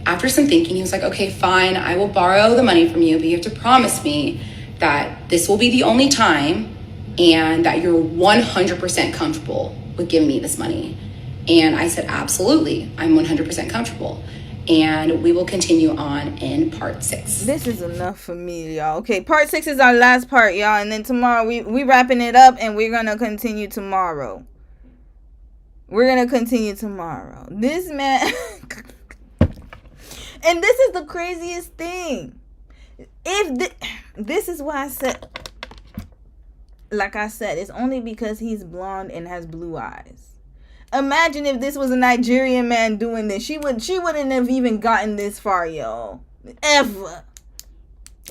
after some thinking, he was like, okay, fine, I will borrow the money from you, but you have to promise me that this will be the only time and that you're 100% comfortable with giving me this money. And I said, absolutely, I'm 100% comfortable. And we will continue on in part 6. This is enough for me, y'all. Okay, part 6 is our last part, y'all. And then tomorrow, we wrapping it up and we're going to continue tomorrow. We're going to continue tomorrow. This man... And this is the craziest thing. This is why I said... Like I said, it's only because he's blonde and has blue eyes. Imagine if this was a Nigerian man doing this. She wouldn't have even gotten this far, y'all. Ever.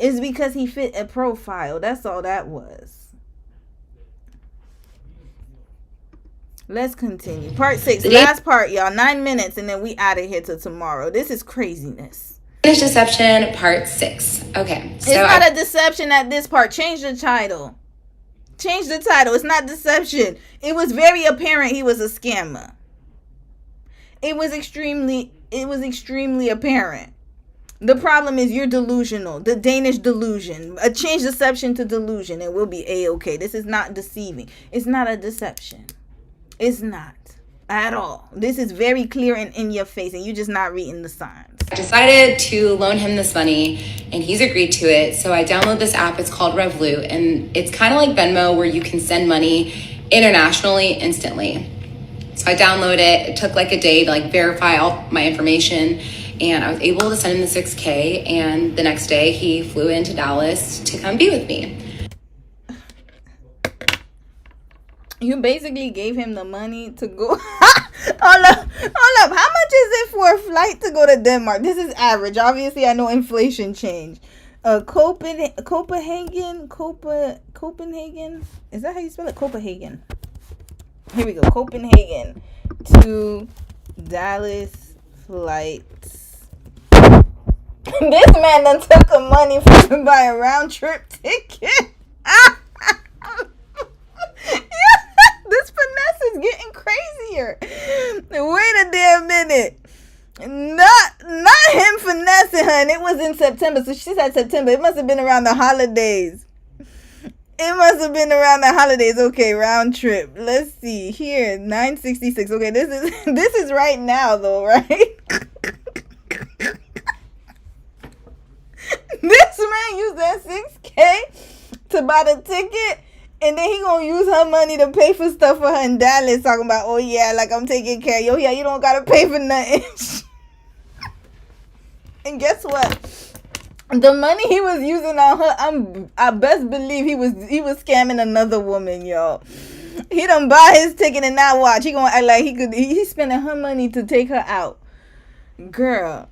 It's because he fit a profile. That's all that was. Let's continue. Part 6. Last part, y'all. 9 minutes and then we out of here till tomorrow. This is craziness. Danish deception, part 6. Okay. So it's not a deception at this part. Change the title. Change the title. It's not deception. It was very apparent he was a scammer. It was extremely apparent. The problem is you're delusional. The Danish delusion. Change deception to delusion and we'll be A-okay. This is not deceiving. It's not a deception. It's not. At all. This is very clear and in your face and you're just not reading the signs. I decided to loan him this money and he's agreed to it. So I download this app. It's called Revolut and it's kind of like Venmo where you can send money internationally instantly. So I download it. It took like a day to like verify all my information and I was able to send him the 6K and the next day he flew into Dallas to come be with me. You basically gave him the money to go. Hold up. How much is it for a flight to go to Denmark? This is average. Obviously, I know inflation changed. Copenhagen. Is that how you spell it? Copenhagen. Here we go. Copenhagen to Dallas flights. This man done took the money for buy a round trip ticket. This finesse is getting crazier. Wait a damn minute. Not him finessing her. And it was in September. So she said September. It must have been around the holidays. Okay, round trip. Let's see. Here, 966. Okay, this is right now though, right? This man used that 6K to buy the ticket. And then he gonna use her money to pay for stuff for her in Dallas, talking about, oh yeah, like I'm taking care of you. Yeah, you don't gotta pay for nothing. And guess what? The money he was using on her, I best believe he was scamming another woman, y'all. He done buy his ticket and not watch. He gonna act like he's spending her money to take her out. Girl.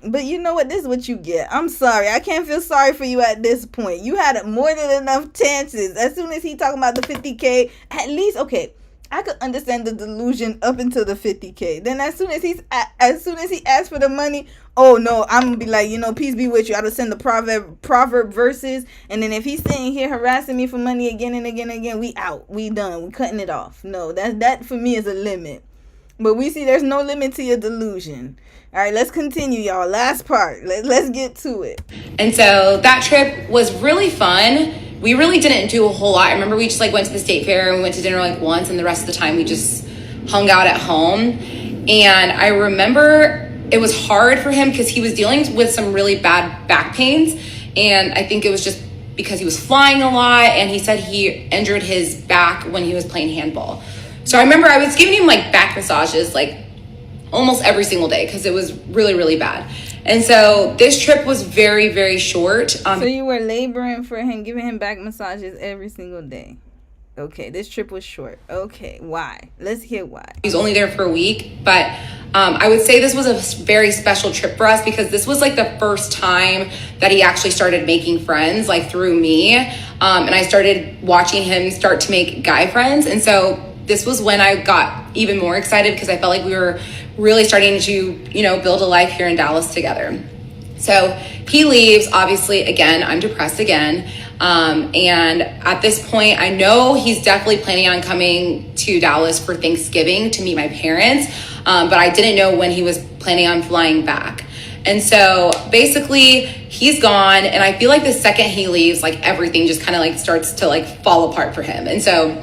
But you know what? This is what you get. I'm sorry. I can't feel sorry for you at this point. You had more than enough chances. As soon as he talking about the 50K, at least, okay, I could understand the delusion up until the 50K. Then as soon as he asks for the money, oh no, I'm gonna be like, peace be with you. I'll send the proverb verses, and then if he's sitting here harassing me for money again and again and again, we out. We done. We cutting it off. No, that for me is a limit. But we see there's no limit to your delusion. All right, let's continue, y'all. Last part. Let's get to it. And so that trip was really fun. We really didn't do a whole lot. I remember we just went to the state fair and we went to dinner once, and the rest of the time we just hung out at home. And I remember it was hard for him because he was dealing with some really bad back pains. And I think it was just because he was flying a lot, and he said he injured his back when he was playing handball. So I remember I was giving him back massages almost every single day because it was really, really bad. And so this trip was very, very short. So you were laboring for him, giving him back massages every single day. Okay, this trip was short. Okay, why? Let's hear why. He was only there for a week, but I would say this was a very special trip for us because this was the first time that he actually started making friends through me. And I started watching him start to make guy friends. And so this was when I got even more excited because I felt like we were really starting to, build a life here in Dallas together. So he leaves, obviously, again, I'm depressed again. And at this point, I know he's definitely planning on coming to Dallas for Thanksgiving to meet my parents. But I didn't know when he was planning on flying back. And so basically he's gone. And I feel like the second he leaves, everything just kind of starts to fall apart for him. And so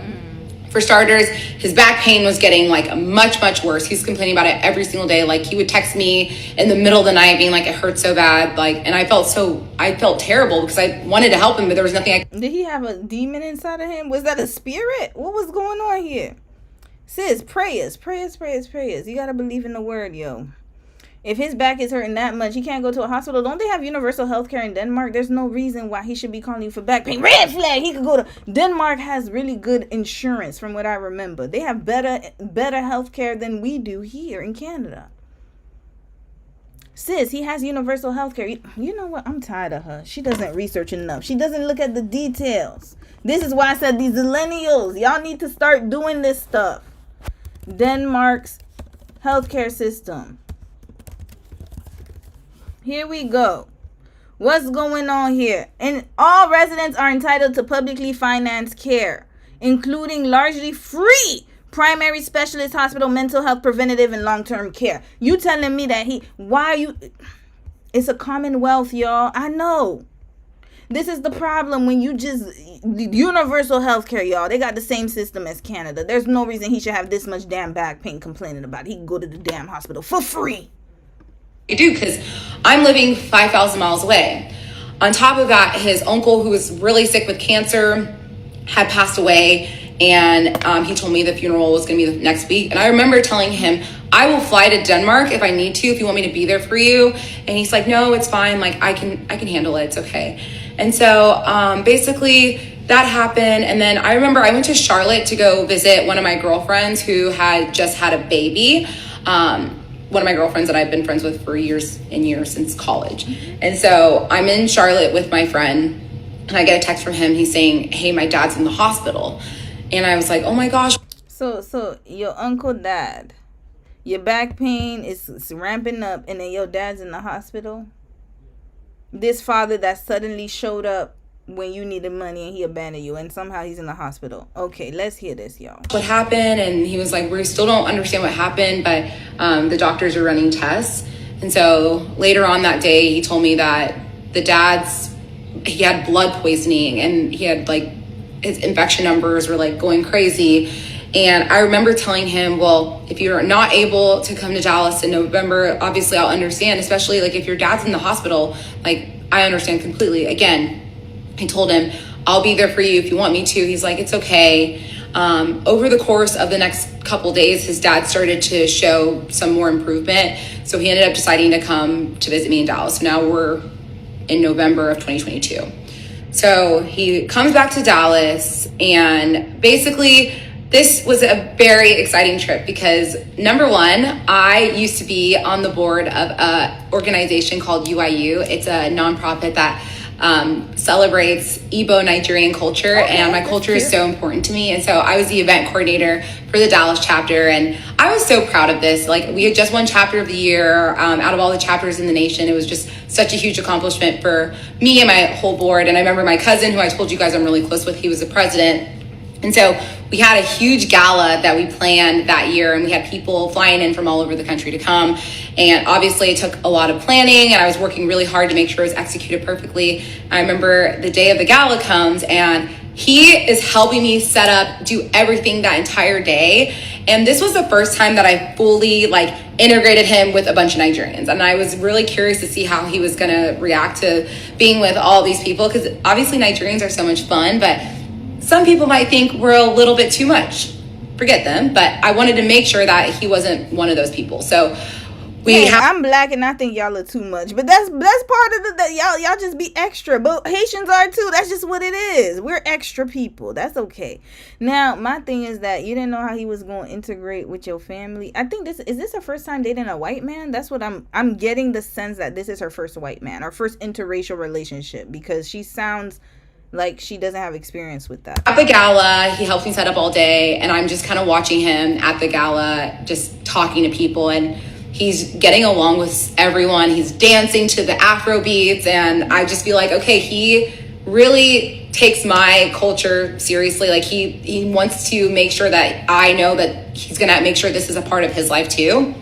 for starters, his back pain was getting much, much worse. He's complaining about it every single day. He would text me in the middle of the night being it hurts so bad. And I felt terrible because I wanted to help him, but there was nothing Did he have a demon inside of him? Was that a spirit? What was going on here? Sis, prayers. You gotta believe in the word, yo. If his back is hurting that much, he can't go to a hospital. Don't they have universal health care in Denmark? There's no reason why he should be calling you for back pain. Red flag! He could go to... Denmark has really good insurance from what I remember. They have better health care than we do here in Canada. Sis, he has universal health care. You know what? I'm tired of her. She doesn't research enough. She doesn't look at the details. This is why I said these millennials, y'all need to start doing this stuff. Denmark's healthcare system. Here we go. What's going on here? And all residents are entitled to publicly financed care, including largely free primary specialist hospital, mental health, preventative, and long-term care. You telling me that it's a commonwealth, y'all. I know. This is the problem when you just universal health care, y'all. They got the same system as Canada. There's no reason he should have this much damn back pain complaining about it. He can go to the damn hospital for free. I do because I'm living 5,000 miles away. On top of that, his uncle, who was really sick with cancer, had passed away, and he told me the funeral was going to be the next week. And I remember telling him, I will fly to Denmark if I need to, if you want me to be there for you. And he's like, no, it's fine. I can handle it. It's okay. And so basically that happened. And then I remember I went to Charlotte to go visit one of my girlfriends who had just had a baby. One of my girlfriends that I've been friends with for years and years since college. And so I'm in Charlotte with my friend, and I get a text from him. He's saying, hey, my dad's in the hospital. And I was like, oh my gosh. So your uncle died. Your back pain is ramping up, and then your dad's in the hospital. This father that suddenly showed up when you needed money and he abandoned you, and somehow he's in the hospital. Okay, let's hear this, y'all. What happened? And he was like, we still don't understand what happened, but the doctors are running tests. And so later on that day, he told me that he had blood poisoning, and he had his infection numbers were going crazy. And I remember telling him, well, if you're not able to come to Dallas in November, obviously I'll understand, especially if your dad's in the hospital, I understand completely. Again, I told him, I'll be there for you if you want me to. He's like, it's okay. Over the course of the next couple days, his dad started to show some more improvement. So he ended up deciding to come to visit me in Dallas. So now we're in November of 2022. So he comes back to Dallas, and basically this was a very exciting trip because, number one, I used to be on the board of an organization called UIU. It's a nonprofit that celebrates Igbo Nigerian culture, and my culture is so important to me. And so I was the event coordinator for the Dallas chapter, and I was so proud of this. Like, we had just won chapter of the year out of all the chapters in the nation. It was just such a huge accomplishment for me and my whole board. And I remember my cousin, who I told you guys I'm really close with, he was the president. And so we had a huge gala that we planned that year, and we had people flying in from all over the country to come. And obviously it took a lot of planning, and I was working really hard to make sure it was executed perfectly. I remember the day of the gala comes, and he is helping me set up, do everything that entire day. And this was the first time that I fully integrated him with a bunch of Nigerians. And I was really curious to see how he was gonna react to being with all these people, because obviously Nigerians are so much fun, but some people might think we're a little bit too much. Forget them, but I wanted to make sure that he wasn't one of those people. So I'm black and I think y'all are too much, but that's part of y'all just be extra. But Haitians are too. That's just what it is. We're extra people. That's okay. Now my thing is that you didn't know how he was going to integrate with your family. I think is this her first time dating a white man? That's what I'm getting the sense that this is her first white man, or first interracial relationship, because she sounds like she doesn't have experience with that. At the gala, he helped me set up all day, and I'm just kind of watching him at the gala, just talking to people, and he's getting along with everyone. He's dancing to the Afro beats, and I just feel like, okay, he really takes my culture seriously. Like he wants to make sure that I know that he's gonna make sure this is a part of his life too.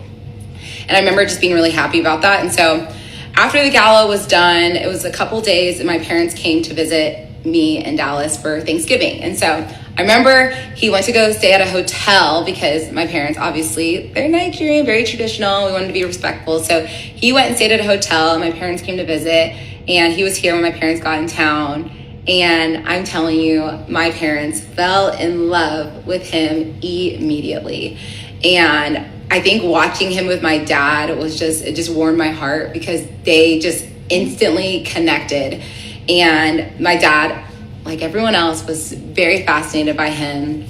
And I remember just being really happy about that. And so after the gala was done, it was a couple days, and my parents came to visit me in Dallas for Thanksgiving. And so I remember he went to go stay at a hotel because my parents, obviously, they're Nigerian, very traditional. We wanted to be respectful. So he went and stayed at a hotel, and my parents came to visit, and he was here when my parents got in town. And I'm telling you, my parents fell in love with him immediately. And I think watching him with my dad it just warmed my heart, because they just instantly connected. And my dad, like everyone else, was very fascinated by him.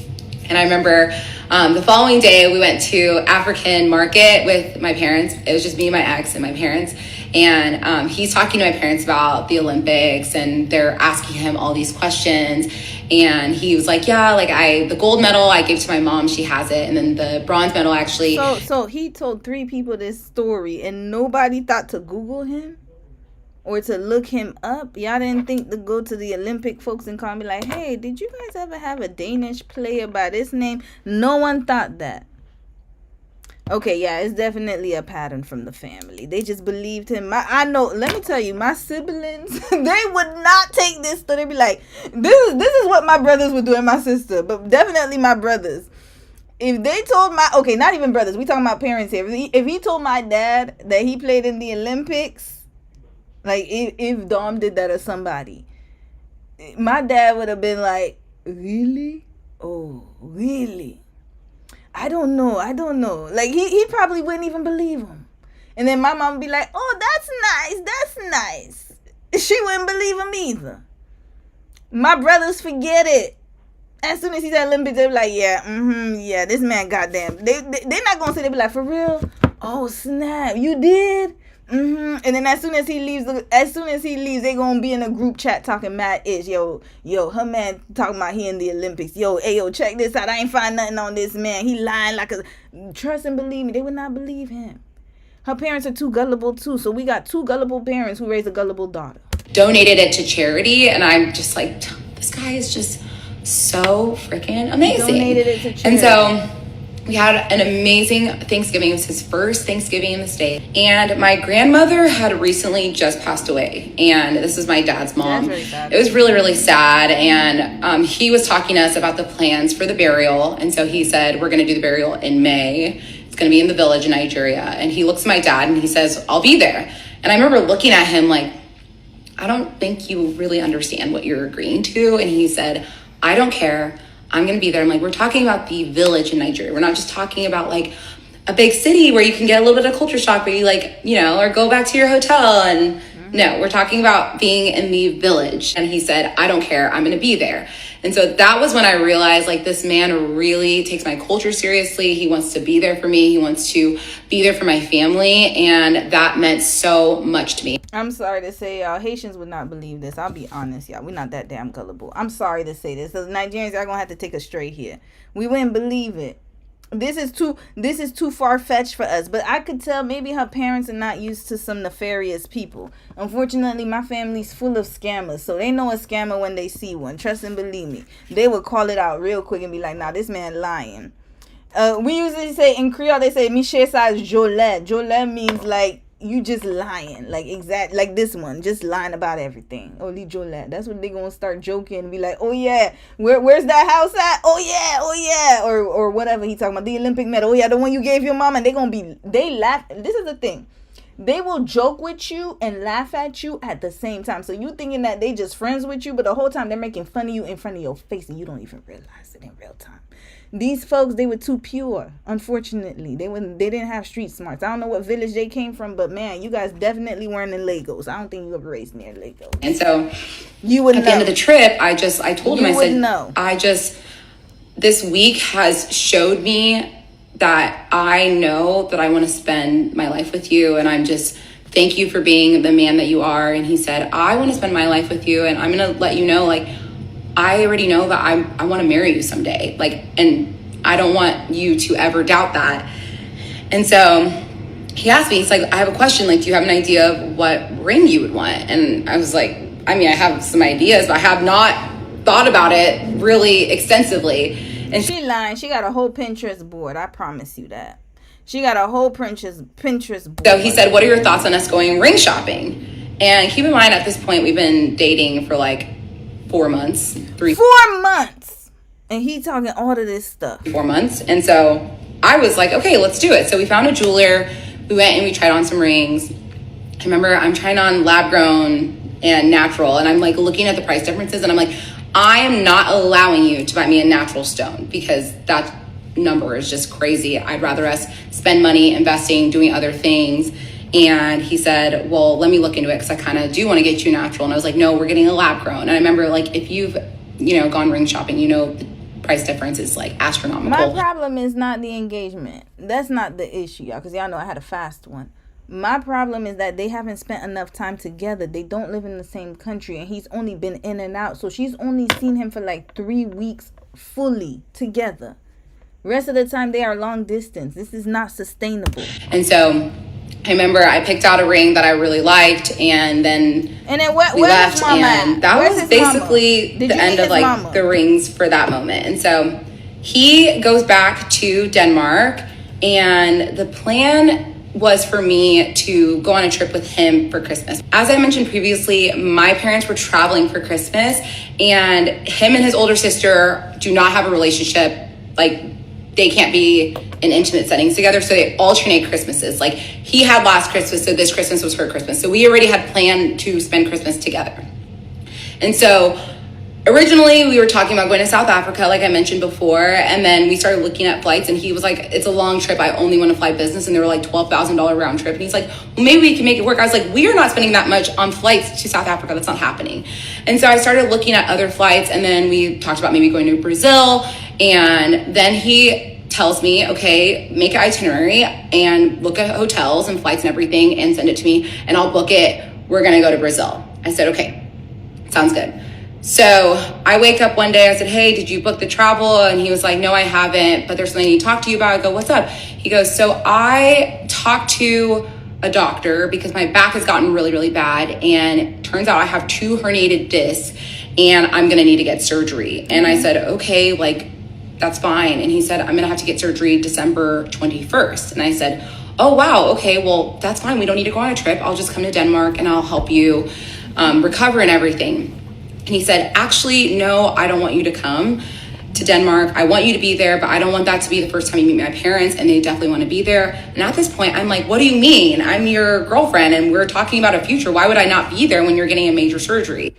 And I remember the following day we went to African market with my parents. It was just me, my ex, and my parents. And he's talking to my parents about the Olympics, and they're asking him all these questions. And he was like, yeah, the gold medal I gave to my mom, she has it. And then the bronze medal actually. So he told 3 people this story, and nobody thought to Google him or to look him up? Y'all didn't think to go to the Olympic folks and call me like, hey, did you guys ever have a Danish player by this name? No one thought that. Okay, yeah, it's definitely a pattern from the family. They just believed him. I know, let me tell you, my siblings, they would not take this. So they'd be like, this is what my brothers would do, and my sister, but definitely my brothers. If they told okay, not even brothers, we talking about parents here. If he told my dad that he played in the Olympics, like if Dom did that or somebody, my dad would have been like, really? Oh, really? I don't know. Like he probably wouldn't even believe him. And then my mom would be like, oh, that's nice. She wouldn't believe him either. My brothers forget it. As soon as he's at Olympics, they're like, yeah, this man goddamn. They're not gonna say, they be like, for real? Oh snap, you did? And then as soon as he leaves, they gonna be in a group chat talking mad ish. Yo, her man talking about he in the Olympics. Yo, check this out. I ain't find nothing on this man. He lying like a. Trust and believe me, they would not believe him. Her parents are too gullible too. So we got 2 gullible parents who raise a gullible daughter. Donated it to charity, and I'm just like, this guy is just so freaking amazing. Donated it to charity. And so we had an amazing Thanksgiving. It was his first Thanksgiving in the state. And my grandmother had recently just passed away. And this is my dad's mom. That's really sad. It was really, really sad. And he was talking to us about the plans for the burial. And so he said, we're going to do the burial in May. It's going to be in the village in Nigeria. And he looks at my dad and he says, I'll be there. And I remember looking at him like, I don't think you really understand what you're agreeing to. And he said, I don't care. I'm going to be there. I'm like, we're talking about the village in Nigeria. We're not just talking about like a big city where you can get a little bit of culture shock, but you or go back to your hotel. And No, we're talking about being in the village. And he said, I don't care, I'm gonna be there. And so that was when I realized, like, this man really takes my culture seriously. He wants to be there for me. He wants to be there for my family. And that meant so much to me. I'm sorry to say, y'all, Haitians would not believe this. I'll be honest, y'all. We're not that damn gullible. I'm sorry to say this. The Nigerians are going to have to take us straight here. We wouldn't believe it. This is too far-fetched for us. But I could tell maybe her parents are not used to some nefarious people. Unfortunately, my family's full of scammers. So they know a scammer when they see one. Trust and believe me. They would call it out real quick and be like, nah, this man lying. We usually say, in Creole, they say, Miche size Jolet. Jolet means like, you just lying. Like, exact, like this one. Just lying about everything. Only Jolet. That's what they gonna start joking and be like, oh yeah, where's that house at? Oh yeah. Or whatever he talking about. The Olympic medal. Oh yeah, the one you gave your mom. And they laugh. This is the thing. They will joke with you and laugh at you at the same time. So you thinking that they just friends with you, but the whole time they're making fun of you in front of your face and you don't even realize it in real time. These folks, they were too pure. Unfortunately, they didn't have street smarts. I don't know what village they came from, but man, you guys definitely weren't in Lagos. I don't think you were raised near Lagos. And so you would at the end of the trip, I told him, I said, this week has showed me that I know that I want to spend my life with you, and I'm just thank you for being the man that you are. And he said, I want to spend my life with you, and I'm gonna let you know, like, I already know that I want to marry you someday, like, and I don't want you to ever doubt that. And so he asked me, he's like, I have a question, like, do you have an idea of what ring you would want? And I was like, I mean, I have some ideas, but I have not thought about it really extensively. And she lying. She got a whole Pinterest board. I promise you that. She got a whole Pinterest board. So he said, what are your thoughts on us going ring shopping? And keep in mind, at this point, we've been dating for like 4 months. 4 months. And he talking all of this stuff. 4 months. And so I was like, okay, let's do it. So we found a jeweler. We went and we tried on some rings. I remember I'm trying on lab grown and natural. And I'm like looking at the price differences. And I'm like, I am not allowing you to buy me a natural stone because that number is just crazy. I'd rather us spend money investing, doing other things. And he said, well, let me look into it because I kind of do want to get you natural. And I was like, no, we're getting a lab grown. And I remember, like, if you've, gone ring shopping, the price difference is like astronomical. My problem is not the engagement. That's not the issue, y'all, because y'all know I had a fast one. My problem is that they haven't spent enough time together. They don't live in the same country, and he's only been in and out. So she's only seen him for like 3 weeks fully together. Rest of the time, they are long distance. This is not sustainable. And so I remember I picked out a ring that I really liked, and then we left, and that was basically the end of like the rings for that moment. And so he goes back to Denmark, and the plan was for me to go on a trip with him for Christmas. As I mentioned previously, my parents were traveling for Christmas, and him and his older sister do not have a relationship. Like, they can't be in intimate settings together, so they alternate Christmases. Like, he had last Christmas, so this Christmas was her Christmas. So we already had planned to spend Christmas together. And so originally we were talking about going to South Africa, like I mentioned before, and then we started looking at flights, and he was like, it's a long trip, I only want to fly business, and they were like $12,000 round trip. And he's like, well, maybe we can make it work. I was like, we are not spending that much on flights to South Africa. That's not happening. And so I started looking at other flights, and then we talked about maybe going to Brazil. And then he tells me, okay, make an itinerary and look at hotels and flights and everything and send it to me, and I'll book it. We're gonna go to Brazil. I said, okay, sounds good. So I wake up one day, I said, hey, did you book the travel? And he was like, no, I haven't, but there's something I need to talk to you about. I go, what's up? He goes, so I talked to a doctor because my back has gotten really, really bad, and it turns out I have 2 herniated discs, and I'm gonna need to get surgery. And I said, okay, like, that's fine. And he said, I'm gonna have to get surgery December 21st. And I said, oh wow, okay, well, that's fine. We don't need to go on a trip. I'll just come to Denmark and I'll help you recover and everything. And he said, actually, no, I don't want you to come to Denmark. I want you to be there, but I don't want that to be the first time you meet my parents, and they definitely want to be there. And at this point, I'm like, what do you mean? I'm your girlfriend and we're talking about a future. Why would I not be there when you're getting a major surgery?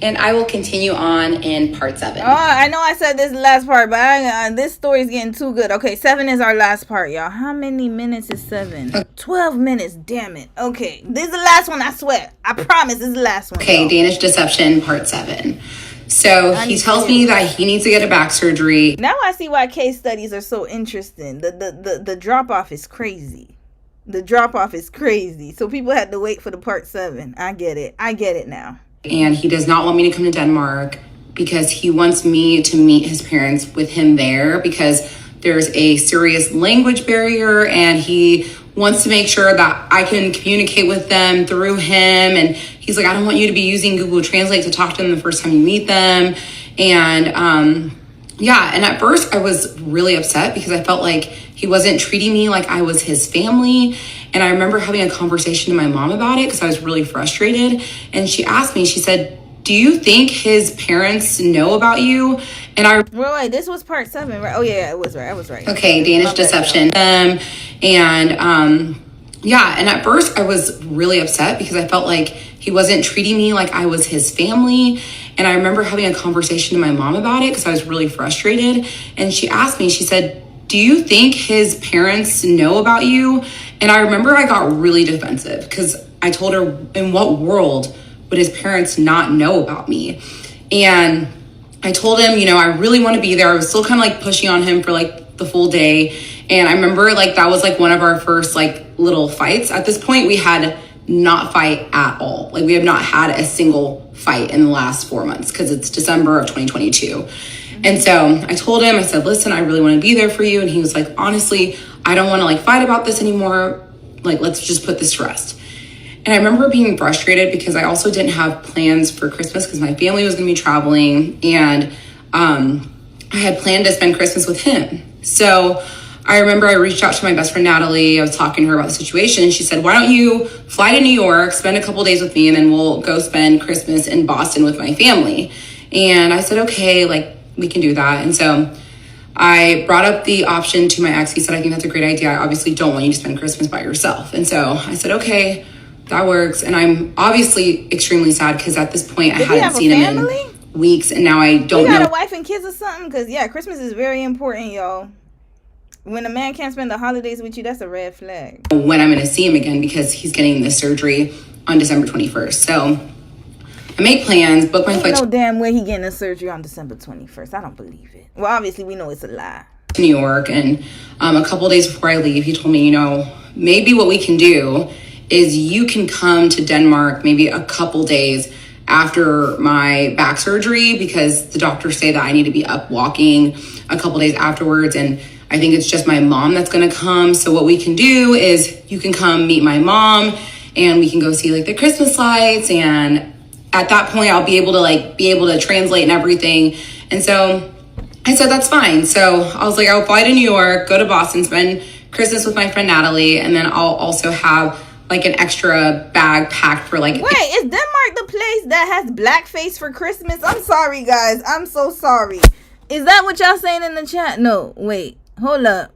and I will continue on in part 7. Oh, I know I said this last part, but this story's getting too good. Okay, 7 is our last part, y'all. How many minutes is 7? 12 minutes, damn it. Okay, this is the last one, I swear. I promise this is the last one. Okay, y'all. Danish Deception part 7. So he tells me that he needs to get a back surgery. Now I see why case studies are so interesting. The drop off is crazy. The drop off is crazy. So people had to wait for the part 7. I get it now. And he does not want me to come to Denmark because he wants me to meet his parents with him there because there's a serious language barrier, and he wants to make sure that I can communicate with them through him. And he's like, I don't want you to be using Google Translate to talk to them the first time you meet them. And and at first I was really upset because I felt like he wasn't treating me like I was his family. And I remember having a conversation to my mom about it because I was really frustrated. And she asked me, she said, do you think his parents know about you? And I wait, this was part 7, right? Oh yeah, it was right. I was right. Okay, Danish Deception. And at first I was really upset because I felt like he wasn't treating me like I was his family. And I remember having a conversation to my mom about it because I was really frustrated. And she asked me, she said, do you think his parents know about you? And I remember I got really defensive because I told her, in what world would his parents not know about me? And I told him, I really want to be there. I was still kind of like pushing on him for like the full day. And I remember like that was like one of our first like little fights. At this point, we had not fight at all. Like we have not had a single fight in the last 4 months because it's December of 2022. And so I told him, I said, listen, I really want to be there for you. And he was like, honestly, I don't want to like fight about this anymore. Like, let's just put this to rest. And I remember being frustrated because I also didn't have plans for Christmas because my family was going to be traveling. And I had planned to spend Christmas with him. So I remember I reached out to my best friend, Natalie. I was talking to her about the situation. And she said, why don't you fly to New York, spend a couple days with me, and then we'll go spend Christmas in Boston with my family. And I said, okay, like, we can do that. And so I brought up the option to my ex. He said, I think that's a great idea. I obviously don't want you to spend Christmas by yourself. And so I said, okay, that works. And I'm obviously extremely sad because at this point I hadn't seen him in weeks, and now I don't know. You got a wife and kids or something? Because Christmas is very important, y'all. When a man can't spend the holidays with you, that's a red flag. When I'm going to see him again because he's getting this surgery on December 21st. So I make plans, book my flight. No damn way he getting a surgery on December 21st. I don't believe it. Well, obviously we know it's a lie. To New York, and a couple days before I leave, he told me, maybe what we can do is you can come to Denmark maybe a couple days after my back surgery because the doctors say that I need to be up walking a couple days afterwards, and I think it's just my mom that's going to come. So what we can do is you can come meet my mom, and we can go see like the Christmas lights, and at that point I'll be able to translate and everything. And so I said, that's fine. So I was like, I'll fly to New York, go to Boston, spend Christmas with my friend Natalie, and then I'll also have like an extra bag packed for like. Wait, is Denmark the place that has blackface for Christmas? I'm sorry, guys. I'm so sorry. Is that what y'all saying in the chat? No, wait. Hold up.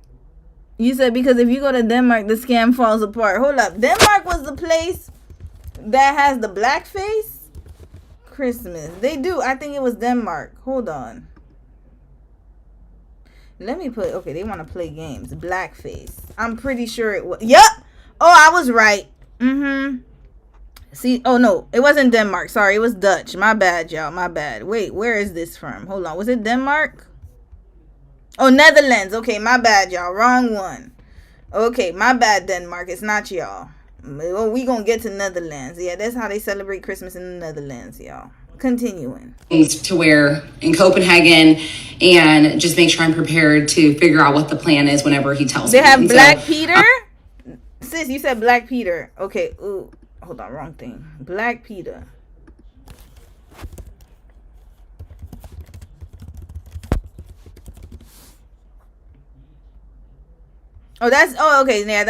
You said because if you go to Denmark, the scam falls apart. Hold up. Denmark was the place that has the blackface Christmas. They do. I think it was Denmark. Hold on. Let me put, okay, they want to play games. Blackface. I'm pretty sure it was. Yep. Oh, I was right. See, oh no, it wasn't Denmark. Sorry, it was Dutch. My bad, y'all. My bad. Wait, where is this from? Hold on. Was it Denmark? Oh, Netherlands. Okay, my bad, y'all. Wrong one. Okay, my bad, Denmark. It's not y'all. Well, we gonna get to Netherlands. Yeah, that's how they celebrate Christmas in the Netherlands, y'all. Continuing. To wear in Copenhagen and just make sure I'm prepared to figure out what the plan is whenever he tells me. They have Black Peter? Sis, you said Black Peter. Okay, ooh. Hold on, wrong thing. Black Peter. Oh, that's, oh, okay, yeah,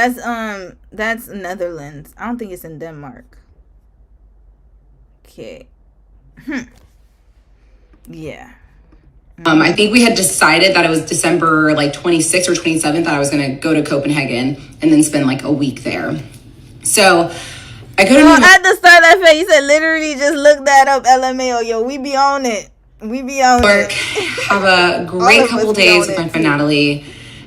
that's Netherlands. I don't think it's in Denmark. Okay. Yeah. I think we had decided that it was December like 26th or 27th that I was going to go to Copenhagen and then spend like a week there. So I couldn't Well, even at the start of that face, you said literally just look that up, LMAO. Yo, we be on it. We be on work, it. have a great couple days with my friend Natalie.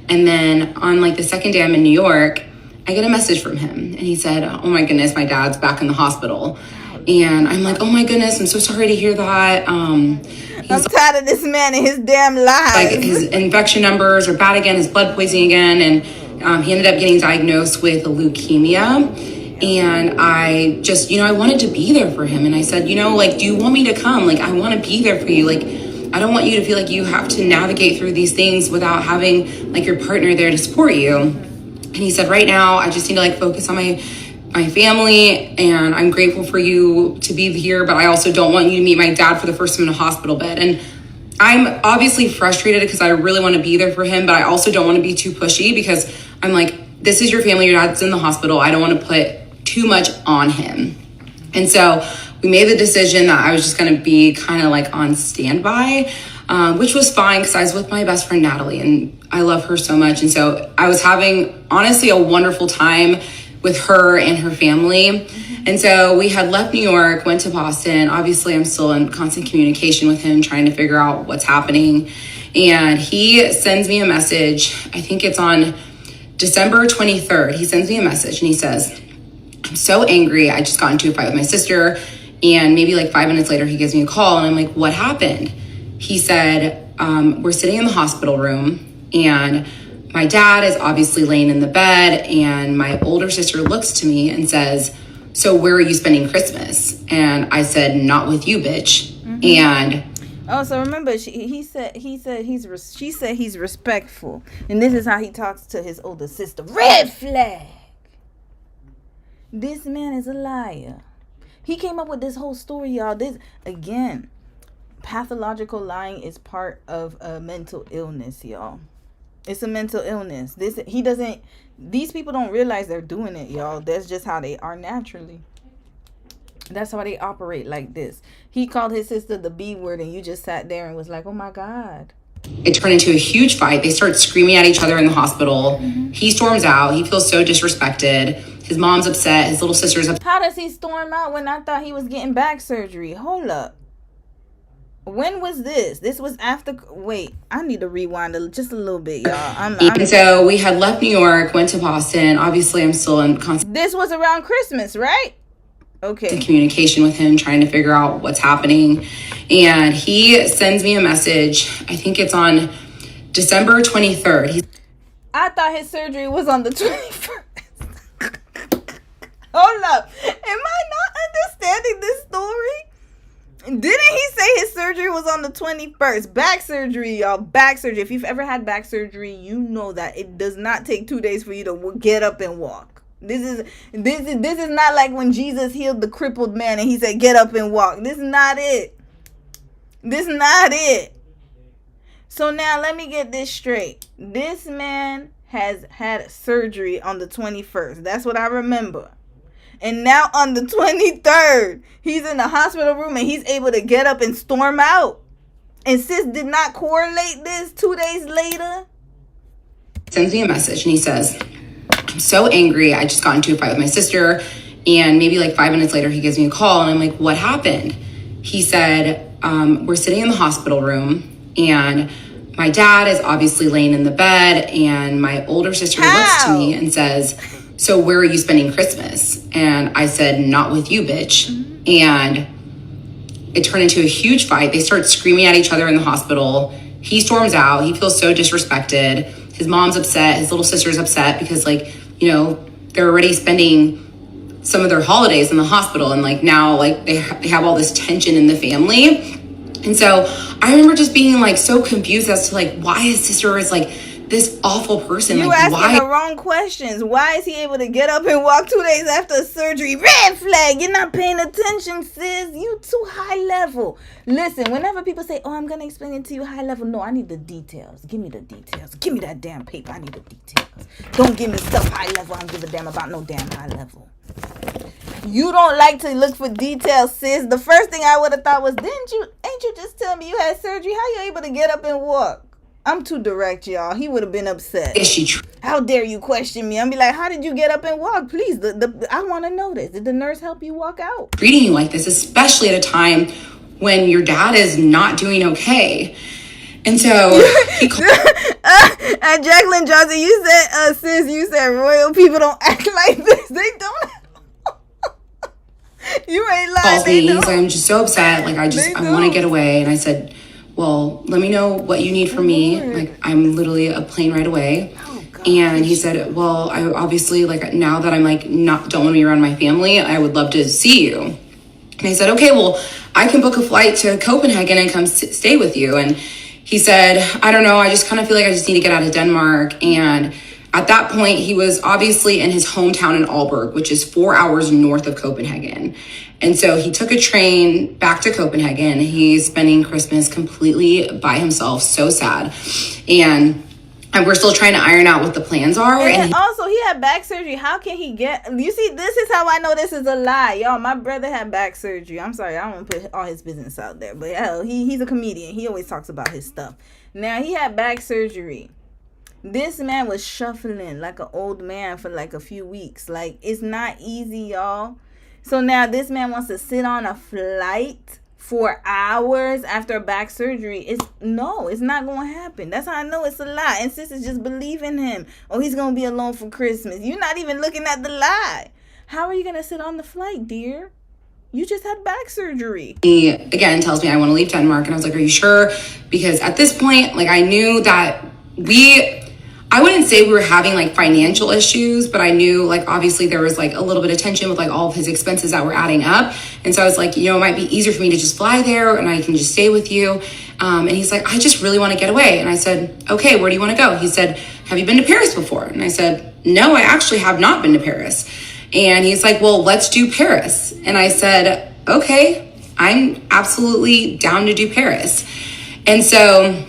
And then on like the second day I'm in New York, I get a message from him. And he said, oh my goodness, my dad's back in the hospital. And I'm like, oh my goodness, I'm so sorry to hear that. I'm tired of this man and his damn lies. Like his infection numbers are bad again, his blood poisoning again. And he ended up getting diagnosed with leukemia. And I just, I wanted to be there for him. And I said, like, do you want me to come? Like, I want to be there for you. Like, I don't want you to feel like you have to navigate through these things without having like your partner there to support you. And he said, right now, I just need to like focus on my family, and I'm grateful for you to be here, but I also don't want you to meet my dad for the first time in a hospital bed. And I'm obviously frustrated because I really want to be there for him, but I also don't want to be too pushy because I'm like, this is your family, your dad's in the hospital. I don't want to put too much on him. And so we made the decision that I was just going to be kind of like on standby, which was fine because I was with my best friend Natalie, and I love her so much. And so I was having honestly a wonderful time with her and her family. And so we had left New York, went to Boston. Obviously, I'm still in constant communication with him, trying to figure out what's happening. And he sends me a message. I think it's on December 23rd. He sends me a message and he says, I'm so angry. I just got into a fight with my sister. And maybe like 5 minutes later, he gives me a call and I'm like, what happened? He said, we're sitting in the hospital room and my dad is obviously laying in the bed, and my older sister looks to me and says, so where are you spending Christmas? And I said, not with you, bitch. And so remember, she said he's respectful, and this is how he talks to his older sister. Red flag. This man is a liar. He came up with this whole story, y'all. This again, pathological lying is part of a mental illness, y'all. It's a mental illness. These people don't realize they're doing it, y'all. That's just how they are naturally. That's how they operate like this. He called his sister the B word, and you just sat there and was like, oh my God. It turned into a huge fight. They start screaming at each other in the hospital. He storms out. He feels so disrespected. His mom's upset. His little sister's upset. How does he storm out when I thought he was getting back surgery? Hold up. When was this? This was after. Wait, I need to rewind just a little bit, y'all. And so we had left New York, went to Boston. Obviously, I'm still in constant. This was around Christmas, right? Okay. Communication with him, trying to figure out what's happening. And he sends me a message. I think it's on December 23rd. I thought his surgery was on the 21st. Hold up. Am I not understanding this story? Didn't he say his surgery was on the 21st? Back surgery, y'all. Back surgery. If you've ever had back surgery, you know that it does not take 2 days for you to get up and walk. This is not like when Jesus healed the crippled man and he said, get up and walk. This is not it. This is not it. So now let me get this straight. This man has had surgery on the 21st. That's what I remember. And now on the 23rd, he's in the hospital room and he's able to get up and storm out. And sis did not correlate this 2 days later. Sends me a message and he says, I'm so angry. I just got into a fight with my sister. And maybe like 5 minutes later, he gives me a call and I'm like, what happened? He said, we're sitting in the hospital room and my dad is obviously laying in the bed. And my older sister looks to me and says, so where are you spending Christmas? And I said, not with you, bitch. And it turned into a huge fight. They start screaming at each other in the hospital. He storms out. He feels so disrespected. His mom's upset. His little sister's upset because they're already spending some of their holidays in the hospital. And now they have all this tension in the family. And so I remember just being so confused as to why his sister is this awful person. You asking the wrong questions. Why is he able to get up and walk 2 days after surgery? Red flag. You're not paying attention, sis. You too high level. Listen, whenever people say, oh, I'm going to explain it to you high level. No, I need the details. Give me the details. Give me that damn paper. I need the details. Don't give me stuff high level. I don't give a damn about no damn high level. You don't like to look for details, sis. The first thing I would have thought was, ain't you just tell me you had surgery? How you able to get up and walk? I'm too direct, y'all. He would have been upset. How dare you question me? I'm be like, how did you get up and walk? Please, I want to know this. Did the nurse help you walk out? Treating you like this, especially at a time when your dad is not doing okay. And so he Jacqueline Johnson, you said, sis, you said royal people don't act like this. They don't. You ain't lying. calls me. He's like, I'm just so upset. Like, I want to get away. And I said, well, let me know what you need from me. Like, I'm literally a plane right away. And he said, well, I obviously, like, now that I'm like don't want to be around my family, I would love to see you. And I said, okay, well, I can book a flight to Copenhagen and come stay with you. And he said, I don't know, I just kind of feel like I just need to get out of Denmark. And at that point, he was obviously in his hometown in Aalborg, which is 4 hours north of Copenhagen. And so he took a train back to Copenhagen. He's spending Christmas completely by himself, so sad. And we're still trying to iron out what the plans are. And also, he had back surgery. How can he get... You see, this is how I know this is a lie. Y'all, my brother had back surgery. I'm sorry, I don't want to put all his business out there. But hell, he's a comedian. He always talks about his stuff. Now, he had back surgery. This man was shuffling like an old man for like a few weeks. Like, it's not easy, y'all. So now this man wants to sit on a flight for hours after back surgery. It's not going to happen. That's how I know it's a lie. And sisters just believe in him. Oh, he's going to be alone for Christmas. You're not even looking at the lie. How are you going to sit on the flight, dear? You just had back surgery. He, again, tells me I want to leave Denmark. And I was like, are you sure? Because at this point, like, I knew that I wouldn't say we were having like financial issues, but I knew like obviously there was like a little bit of tension with like all of his expenses that were adding up. And so I was like, it might be easier for me to just fly there and I can just stay with you. And he's like, I just really want to get away. And I said, okay, where do you want to go? He said, have you been to Paris before? And I said, no, I actually have not been to Paris. And he's like, well, let's do Paris. And I said, okay, I'm absolutely down to do Paris. And so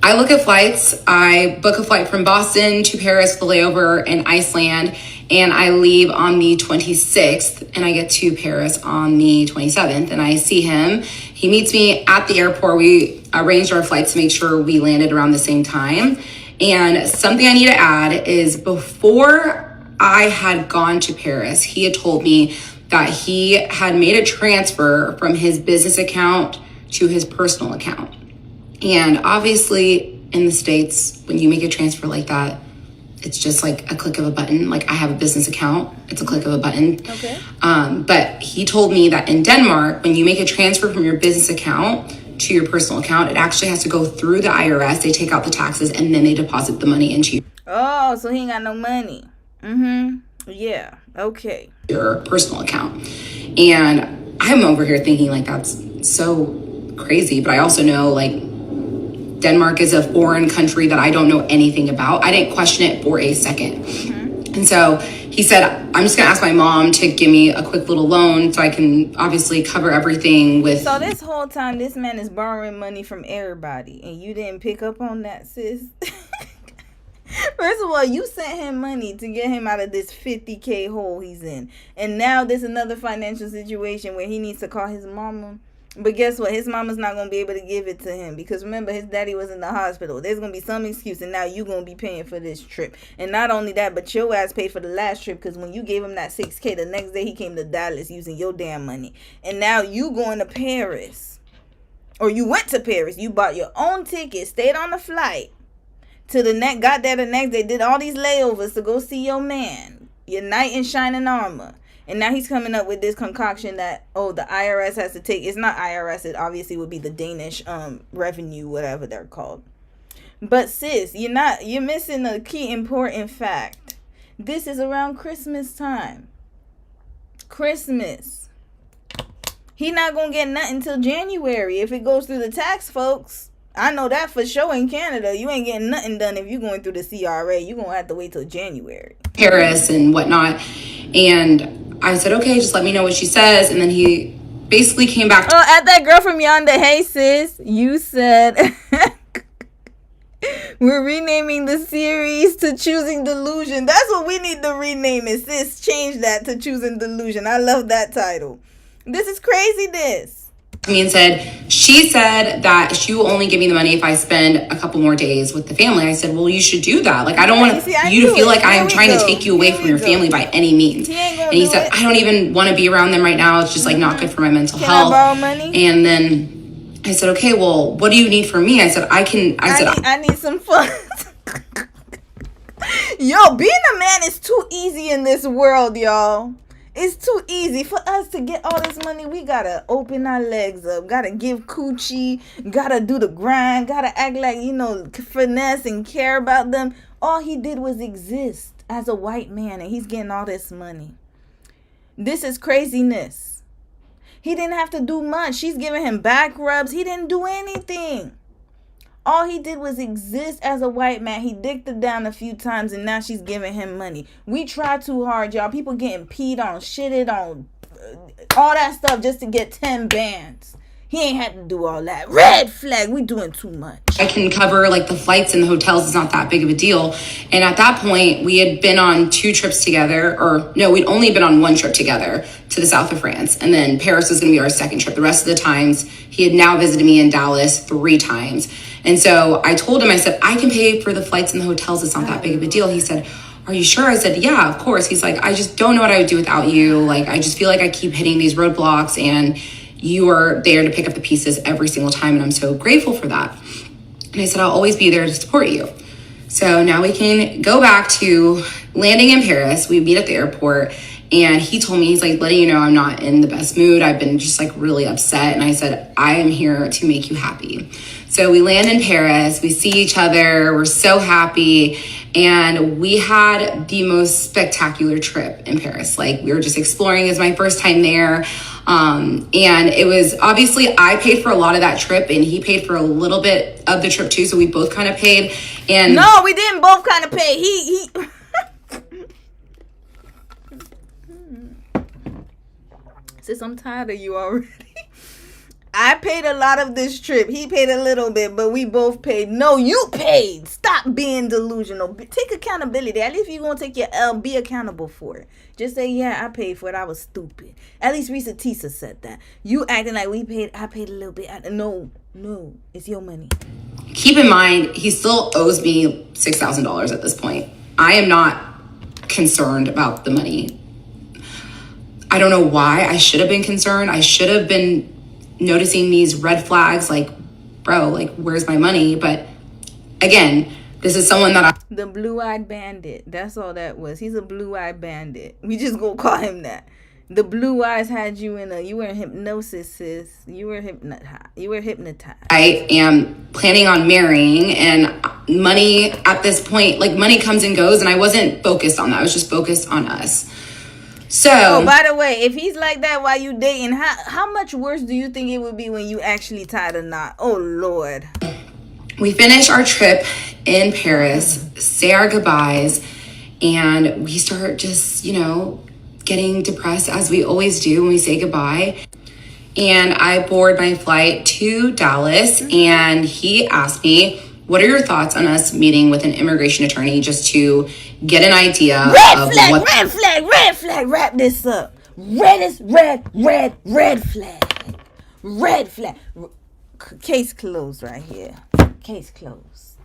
I look at flights. I book a flight from Boston to Paris with a layover in Iceland, and I leave on the 26th, and I get to Paris on the 27th, and I see him. He meets me at the airport. We arranged our flights to make sure we landed around the same time. And something I need to add is before I had gone to Paris, he had told me that he had made a transfer from his business account to his personal account. And obviously in the States, when you make a transfer like that, it's just like a click of a button. Like I have a business account, it's a click of a button. Okay. But he told me that in Denmark, when you make a transfer from your business account to your personal account, it actually has to go through the IRS. They take out the taxes and then they deposit the money into you. Oh, so he ain't got no money. Yeah. Okay. Your personal account. And I'm over here thinking like that's so crazy. But I also know like Denmark is a foreign country that I don't know anything about. I didn't question it for a second. And so he said, I'm just gonna ask my mom to give me a quick little loan so I can obviously cover everything with. So this whole time, this man is borrowing money from everybody and you didn't pick up on that, sis? First of all, you sent him money to get him out of this 50K hole he's in. And now there's another financial situation where he needs to call his mama. But guess what? His mama's not going to be able to give it to him. Because remember, his daddy was in the hospital. There's going to be some excuse. And now you're going to be paying for this trip. And not only that, but your ass paid for the last trip. Because when you gave him that 6K, the next day he came to Dallas using your damn money. And now you going to Paris. Or you went to Paris. You bought your own ticket. Stayed on the flight. Got there the next day. Did all these layovers to go see your man. Your knight in shining armor. And now he's coming up with this concoction that, the IRS has to take. It's not IRS. It obviously would be the Danish revenue, whatever they're called. But sis, you're missing a key important fact. This is around Christmas time. Christmas. He not going to get nothing till January if it goes through the tax, folks. I know that for sure in Canada. You ain't getting nothing done if you're going through the CRA. You're going to have to wait till January. Paris and whatnot. And I said, okay, just let me know what she says. And then he basically came back. At that girl from yonder. Hey, sis, you said we're renaming the series to Choosing Delusion. That's what we need to rename it, sis. Change that to Choosing Delusion. I love that title. This is craziness. me and she said that she will only give me the money if I spend a couple more days with the family. I said, well, you should do that. Like, I don't want you to feel like I am trying to take you away from your family by any means. And he said, I don't even want to be around them right now. It's just like not good for my mental health. I borrow money? And then I said, okay, well, what do you need from me? I said, I need some funds. Yo, being a man is too easy in this world, y'all. It's too easy for us to get all this money. We gotta open our legs up, gotta give coochie, gotta do the grind, gotta act like, finesse and care about them. All he did was exist as a white man, and he's getting all this money. This is craziness. He didn't have to do much. She's giving him back rubs. He didn't do anything. All he did was exist as a white man. He dicked her down a few times, and now she's giving him money. We try too hard, y'all. People getting peed on, shitted on, all that stuff just to get 10 bands. He ain't had to do all that. Red flag. We doing too much. I can cover like the flights and the hotels. It's not that big of a deal. And at that point, we had been on 2 trips together, or no, we'd only been on 1 trip together to the south of France. And then Paris was going to be our second trip. The rest of the times, he had now visited me in Dallas 3 times. And so I told him, I said, I can pay for the flights and the hotels. It's not that big of a deal. He said, are you sure? I said, yeah, of course. He's like, I just don't know what I would do without you. Like, I just feel like I keep hitting these roadblocks, and you are there to pick up the pieces every single time. And I'm so grateful for that. And I said, I'll always be there to support you. So now we can go back to landing in Paris. We meet at the airport, and he told me, he's like, letting you know I'm not in the best mood. I've been just like really upset. And I said, I am here to make you happy. So we land in Paris, we see each other, we're so happy, and we had the most spectacular trip in Paris. Like, we were just exploring. It was my first time there. And it was, obviously, I paid for a lot of that trip, and he paid for a little bit of the trip too, so we both kind of paid. And no, we didn't both kind of pay. He Sis, I'm tired of you already. I paid a lot of this trip. He paid a little bit, but we both paid. No, you paid. Stop being delusional. Take accountability. At least if you're going to take your L, be accountable for it. Just say, yeah, I paid for it. I was stupid. At least Risa Tisa said that. You acting like I paid a little bit. No, it's your money. Keep in mind, he still owes me $6,000 at this point. I am not concerned about the money. I don't know why I should have been concerned. I should have been noticing these red flags, like, bro, like, where's my money? But again, this is someone that the blue-eyed bandit. That's all that was. He's a blue-eyed bandit. We just gonna call him that. The blue eyes had you you were in hypnosis, sis. You were hypnotized. I am planning on marrying, and money at this point, like, money comes and goes, and I wasn't focused on that. I was just focused on us. So, by the way, if he's like that while you dating, how much worse do you think it would be when you actually tied a knot? Oh, Lord. We finish our trip in Paris, say our goodbyes, and we start just, getting depressed, as we always do when we say goodbye. And I board my flight to Dallas, and he asked me, what are your thoughts on us meeting with an immigration attorney just to get an idea of red flag, wrap this up. Red flag. Case closed right here. Case closed.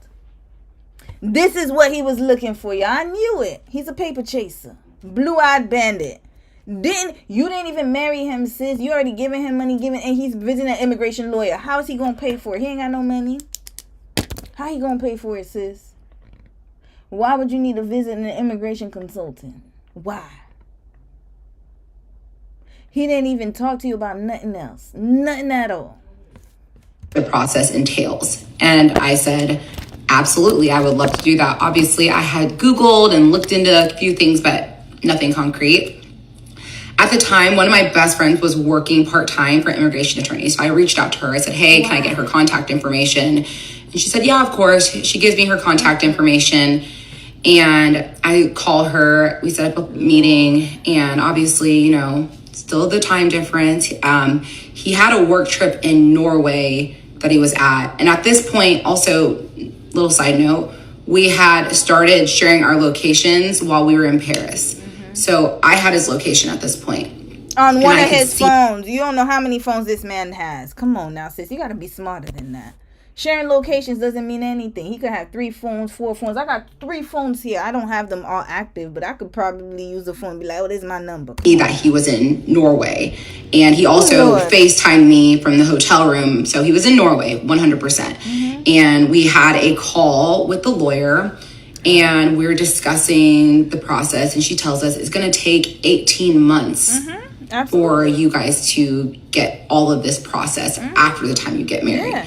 This is what he was looking for, y'all. I knew it. He's a paper chaser. Blue-eyed bandit. You didn't even marry him, sis. You already giving him money, and he's visiting an immigration lawyer. How is he gonna pay for it? He ain't got no money. How he gonna pay for it, sis? Why would you need to visit an immigration consultant? Why? He didn't even talk to you about nothing else. Nothing at all. The process entails. And I said, absolutely, I would love to do that. Obviously, I had Googled and looked into a few things, but nothing concrete. At the time, one of my best friends was working part-time for immigration attorneys. So I reached out to her. I said, hey, can I get her contact information? And she said, yeah, of course. She gives me her contact information. And I call her. We set up a meeting. And obviously, still the time difference. He had a work trip in Norway that he was at. And at this point, also, little side note, we had started sharing our locations while we were in Paris. So I had his location at this point. On And one I of could his see- phones. You don't know how many phones this man has. Come on now, sis. You got to be smarter than that. Sharing locations doesn't mean anything. He could have 3 phones, 4 phones. I got 3 phones here. I don't have them all active, but I could probably use a phone and be like, oh, this is my number. That he was in Norway. And he also FaceTimed me from the hotel room. So he was in Norway, 100%. And we had a call with the lawyer, and we were discussing the process. And she tells us it's going to take 18 months for you guys to get all of this process after the time you get married. Yeah.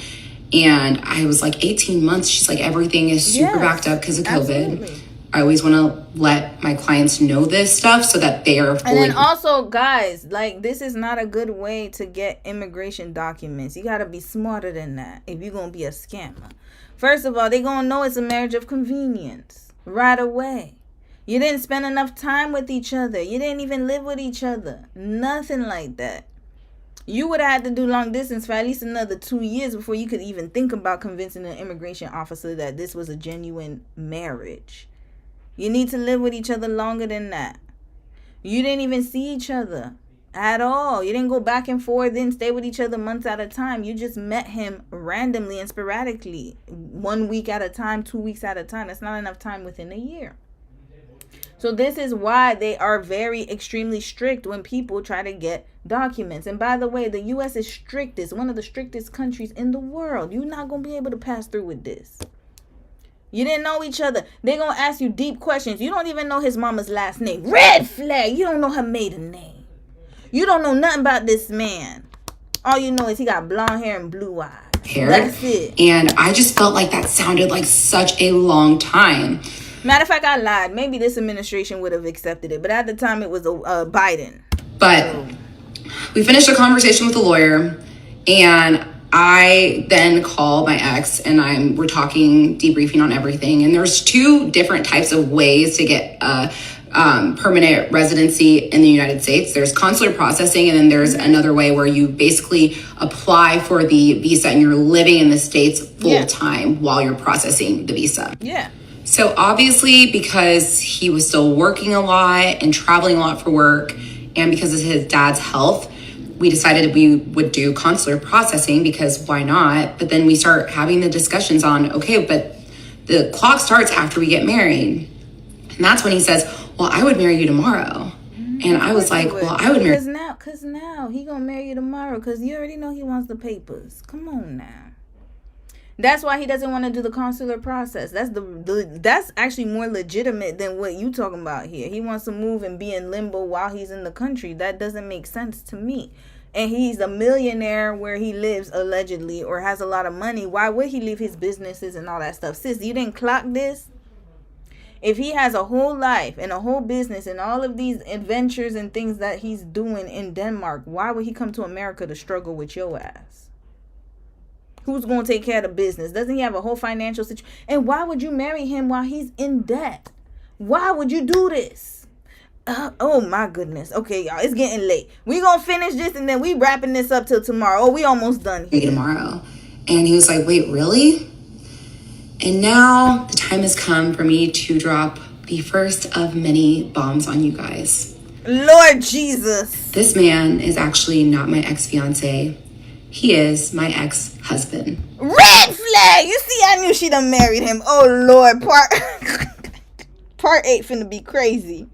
And I was like, 18 months? She's like, everything is super backed up because of COVID. Absolutely. I always want to let my clients know this stuff so that they are fully... And then also, guys, like, this is not a good way to get immigration documents. You got to be smarter than that if you're going to be a scammer. First of all, they're going to know it's a marriage of convenience right away. You didn't spend enough time with each other. You didn't even live with each other. Nothing like that. You would have had to do long distance for at least another 2 years before you could even think about convincing an immigration officer that this was a genuine marriage. You need to live with each other longer than that. You didn't even see each other at all. You didn't go back and forth, didn't stay with each other months at a time. You just met him randomly and sporadically, 1 week at a time, 2 weeks at a time. That's not enough time within a year. So this is why they are very extremely strict when people try to get documents. And by the way, the U.S. is strictest, one of the strictest countries in the world. You're not going to be able to pass through with this. You didn't know each other. They're going to ask you deep questions. You don't even know his mama's last name. Red flag. You don't know her maiden name. You don't know nothing about this man. All you know is he got blonde hair and blue eyes. That's it. And I just felt like that sounded like such a long time. Matter of fact, I lied. Maybe this administration would have accepted it. But at the time, it was Biden. But we finished a conversation with the lawyer, and I then call my ex, and we're talking, debriefing on everything. And there's 2 different types of ways to get permanent residency in the United States. There's consular processing, and then there's another way where you basically apply for the visa and you're living in the States full time while you're processing the visa. Yeah. So obviously, because he was still working a lot and traveling a lot for work, and because of his dad's health, we decided we would do consular processing because why not? But then we start having the discussions on, okay, but the clock starts after we get married. And that's when he says, well, I would marry you tomorrow. And I was like, well, I would marry... Because now he going to marry you tomorrow because you already know he wants the papers. Come on now. That's why he doesn't want to do the consular process. That's actually more legitimate than what you talking about here. He wants to move and be in limbo while he's in the country. That doesn't make sense to me. And he's a millionaire where he lives allegedly or has a lot of money. Why would he leave his businesses and all that stuff? Sis, you didn't clock this? If he has a whole life and a whole business and all of these adventures and things that he's doing in Denmark, why would he come to America to struggle with your ass? Who's going to take care of the business? Doesn't he have a whole financial situation? And why would you marry him while he's in debt? Why would you do this? Oh my goodness. Okay, y'all, it's getting late. We gonna finish this and then we wrapping this up till tomorrow. Oh, we almost done here. Tomorrow. And he was like, wait, really? And now the time has come for me to drop the first of many bombs on you guys. Lord Jesus. This man is actually not my ex-fiance. He is my ex-husband. Red flag! You see, I knew she done married him. Oh, Lord. Part 8 finna be crazy.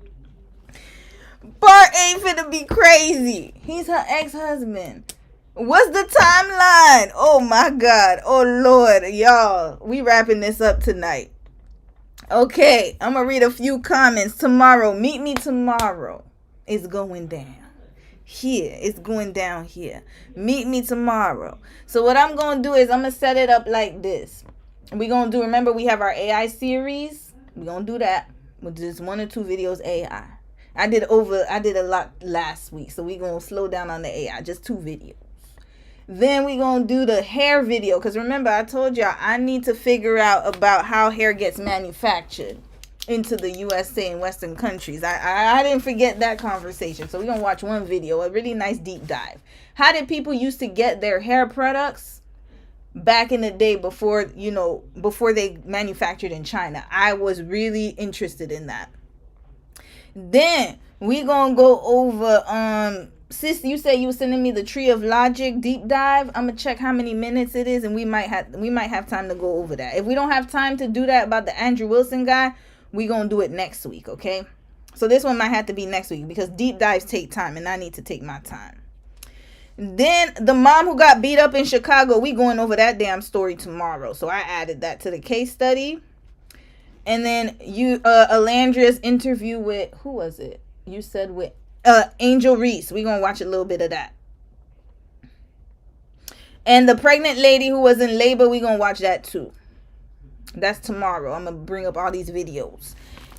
Part 8 finna be crazy. He's her ex-husband. What's the timeline? Oh, my God. Oh, Lord. Y'all, we wrapping this up tonight. Okay, I'm gonna read a few comments. Tomorrow, meet me tomorrow. It's going down. Here, it's going down here. Meet me tomorrow. So what I'm going to do is I'm going to set it up like this. We're going to do, remember we have our AI series. We're going to do that with just 1 or 2 videos AI. I did a lot last week. So we're going to slow down on the AI, just 2 videos. Then we're going to do the hair video. Because remember, I told y'all I need to figure out about how hair gets manufactured into the USA and Western countries. I didn't forget that conversation. So we're going to watch one video, a really nice deep dive. How did people used to get their hair products back in the day before they manufactured in China? I was really interested in that. Then we going to go over sis, you said you were sending me the Tree of Logic deep dive. I'm gonna check how many minutes it is, and we might have time to go over that. If we don't have time to do that about the Andrew Wilson guy, we gonna do it next week, okay? So this one might have to be next week because deep dives take time, and I need to take my time. Then the mom who got beat up in Chicago, we going over that damn story tomorrow. So I added that to the case study. And then Alandria's interview with, who was it? You said with Angel Reese. We're going to watch a little bit of that. And the pregnant lady who was in labor, we're going to watch that too. That's tomorrow. I'm going to bring up all these videos.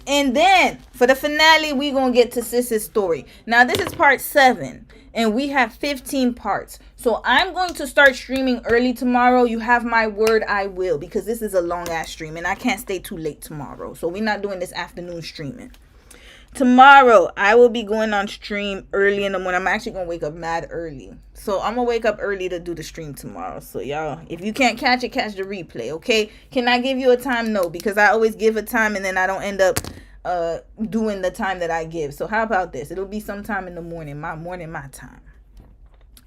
And then for the finale, we're going to get to Sis's story. Now, this is part 7. And we have 15 parts. So I'm going to start streaming early tomorrow. You have my word, I will. Because this is a long ass stream. And I can't stay too late tomorrow. So we're not doing this afternoon streaming. Tomorrow, I will be going on stream early in the morning. I'm actually going to wake up mad early. So I'm going to wake up early to do the stream tomorrow. So y'all, if you can't catch it, catch the replay, okay? Can I give you a time? No, because I always give a time and then I don't end up doing the time that I give. So how about this? It'll be sometime in the morning, my time.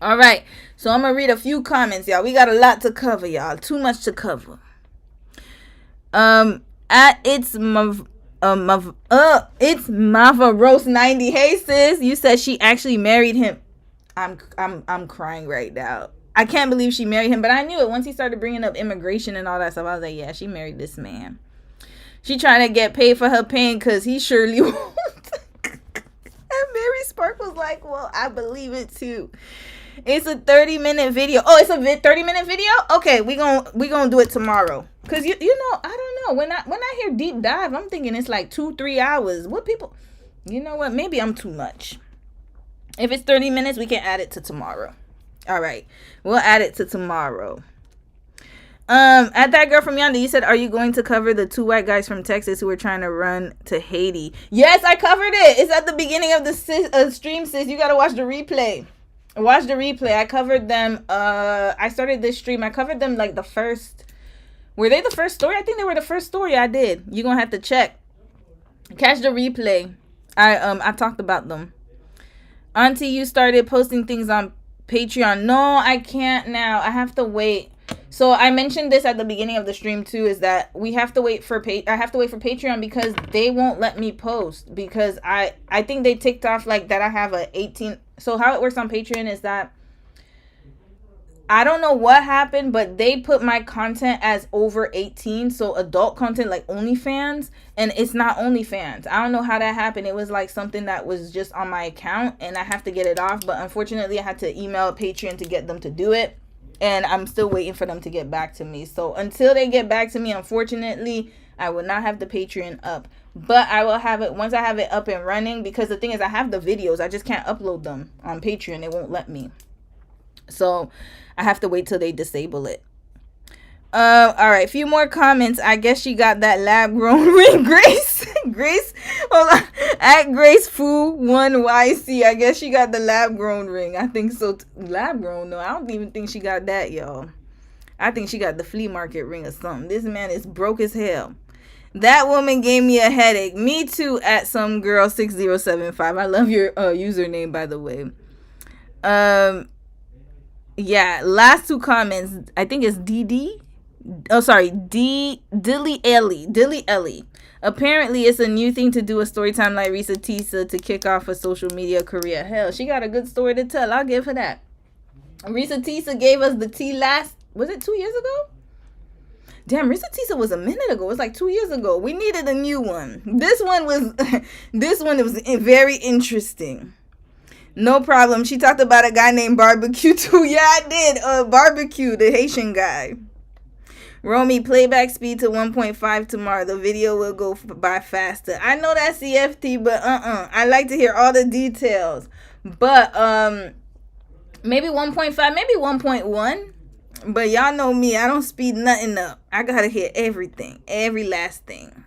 All right. So I'm going to read a few comments, y'all. We got a lot to cover, y'all. Too much to cover. It's Mava Roast 90. Hey sis, you said she actually married him. I'm crying right now. I can't believe she married him, but I knew it once he started bringing up immigration and all that stuff. I was like, yeah, she married this man. She trying to get paid for her pain because he surely won't. And Mary Spark was like, well, I believe it too. It's a 30-minute video. Oh, it's a 30-minute video? Okay, we gonna do it tomorrow. Because, you know, I don't know. When I hear deep dive, I'm thinking it's like 2-3 hours. What people... You know what? Maybe I'm too much. If it's 30 minutes, we can add it to tomorrow. All right. We'll add it to tomorrow. At that girl from yonder, you said, are you going to cover the 2 white guys from Texas who were trying to run to Haiti? Yes, I covered it. It's at the beginning of the stream, sis. You got to watch the replay. Watch the replay. I covered them. I started this stream. I covered them like the first. Were they the first story? I think they were the first story I did. You're going to have to check. Catch the replay. I talked about them. Auntie, you started posting things on Patreon. No, I can't now. I have to wait. So I mentioned this at the beginning of the stream too, is that we have to wait for I have to wait for Patreon because they won't let me post because I think they ticked off like that I have a 18. So how it works on Patreon is that I don't know what happened, but they put my content as over 18, so adult content like OnlyFans, and it's not OnlyFans. I don't know how that happened. It was like something that was just on my account and I have to get it off, but unfortunately I had to email Patreon to get them to do it. And I'm still waiting for them to get back to me. So until they get back to me, unfortunately, I will not have the Patreon up. But I will have it once I have it up and running. Because the thing is, I have the videos. I just can't upload them on Patreon. It won't let me. So I have to wait till they disable it. All right, a few more comments. I guess she got that lab-grown ring. Grace, hold on. At Grace Fu 1YC, I guess she got the lab-grown ring. I think so. Lab-grown? No, I don't even think she got that, y'all. I think she got the flea market ring or something. This man is broke as hell. That woman gave me a headache. Me too, at some girl 6075. I love your username, by the way. Yeah, last 2 comments. I think it's DD. Oh, sorry, Dilly Ellie. Apparently, it's a new thing to do a story time like Risa Tisa to kick off a social media career. Hell, she got a good story to tell. I'll give her that. Risa Tisa gave us the tea was it 2 years ago? Damn, Risa Tisa was a minute ago. It was like 2 years ago. We needed a new one. This one was very interesting. No problem. She talked about a guy named Barbecue too. Yeah, I did. Barbecue, the Haitian guy. Romy, playback speed to 1.5 tomorrow. The video will go by faster. I know that CFT, but I like to hear all the details. But maybe 1.5, maybe 1.1. But y'all know me. I don't speed nothing up. I gotta hear everything. Every last thing.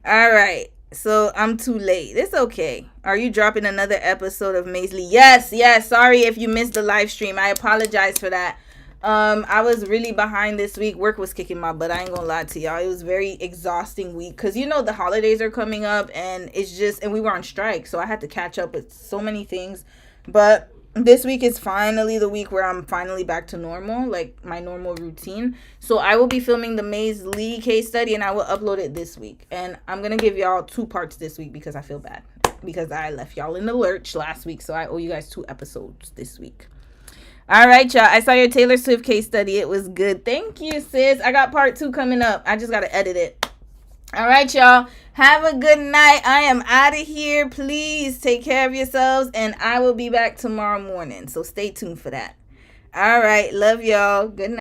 All right. So I'm too late. It's okay. Are you dropping another episode of Maisley? Yes. Sorry if you missed the live stream. I apologize for that. I was really behind this week. Work was kicking my butt. I ain't gonna lie to y'all. It was very exhausting week because the holidays are coming up and it's just, and we were on strike, so I had to catch up with so many things. But this week is finally the week where I'm finally back to normal, like my normal routine. So I will be filming the Maze Lee case study, and I will upload it this week. And I'm going to give y'all 2 parts this week because I feel bad. Because I left y'all in the lurch last week. So I owe you guys 2 episodes this week. All right, y'all. I saw your Taylor Swift case study. It was good. Thank you, sis. I got part 2 coming up. I just got to edit it. All right, y'all. Have a good night. I am out of here. Please take care of yourselves, and I will be back tomorrow morning. So stay tuned for that. All right. Love y'all. Good night.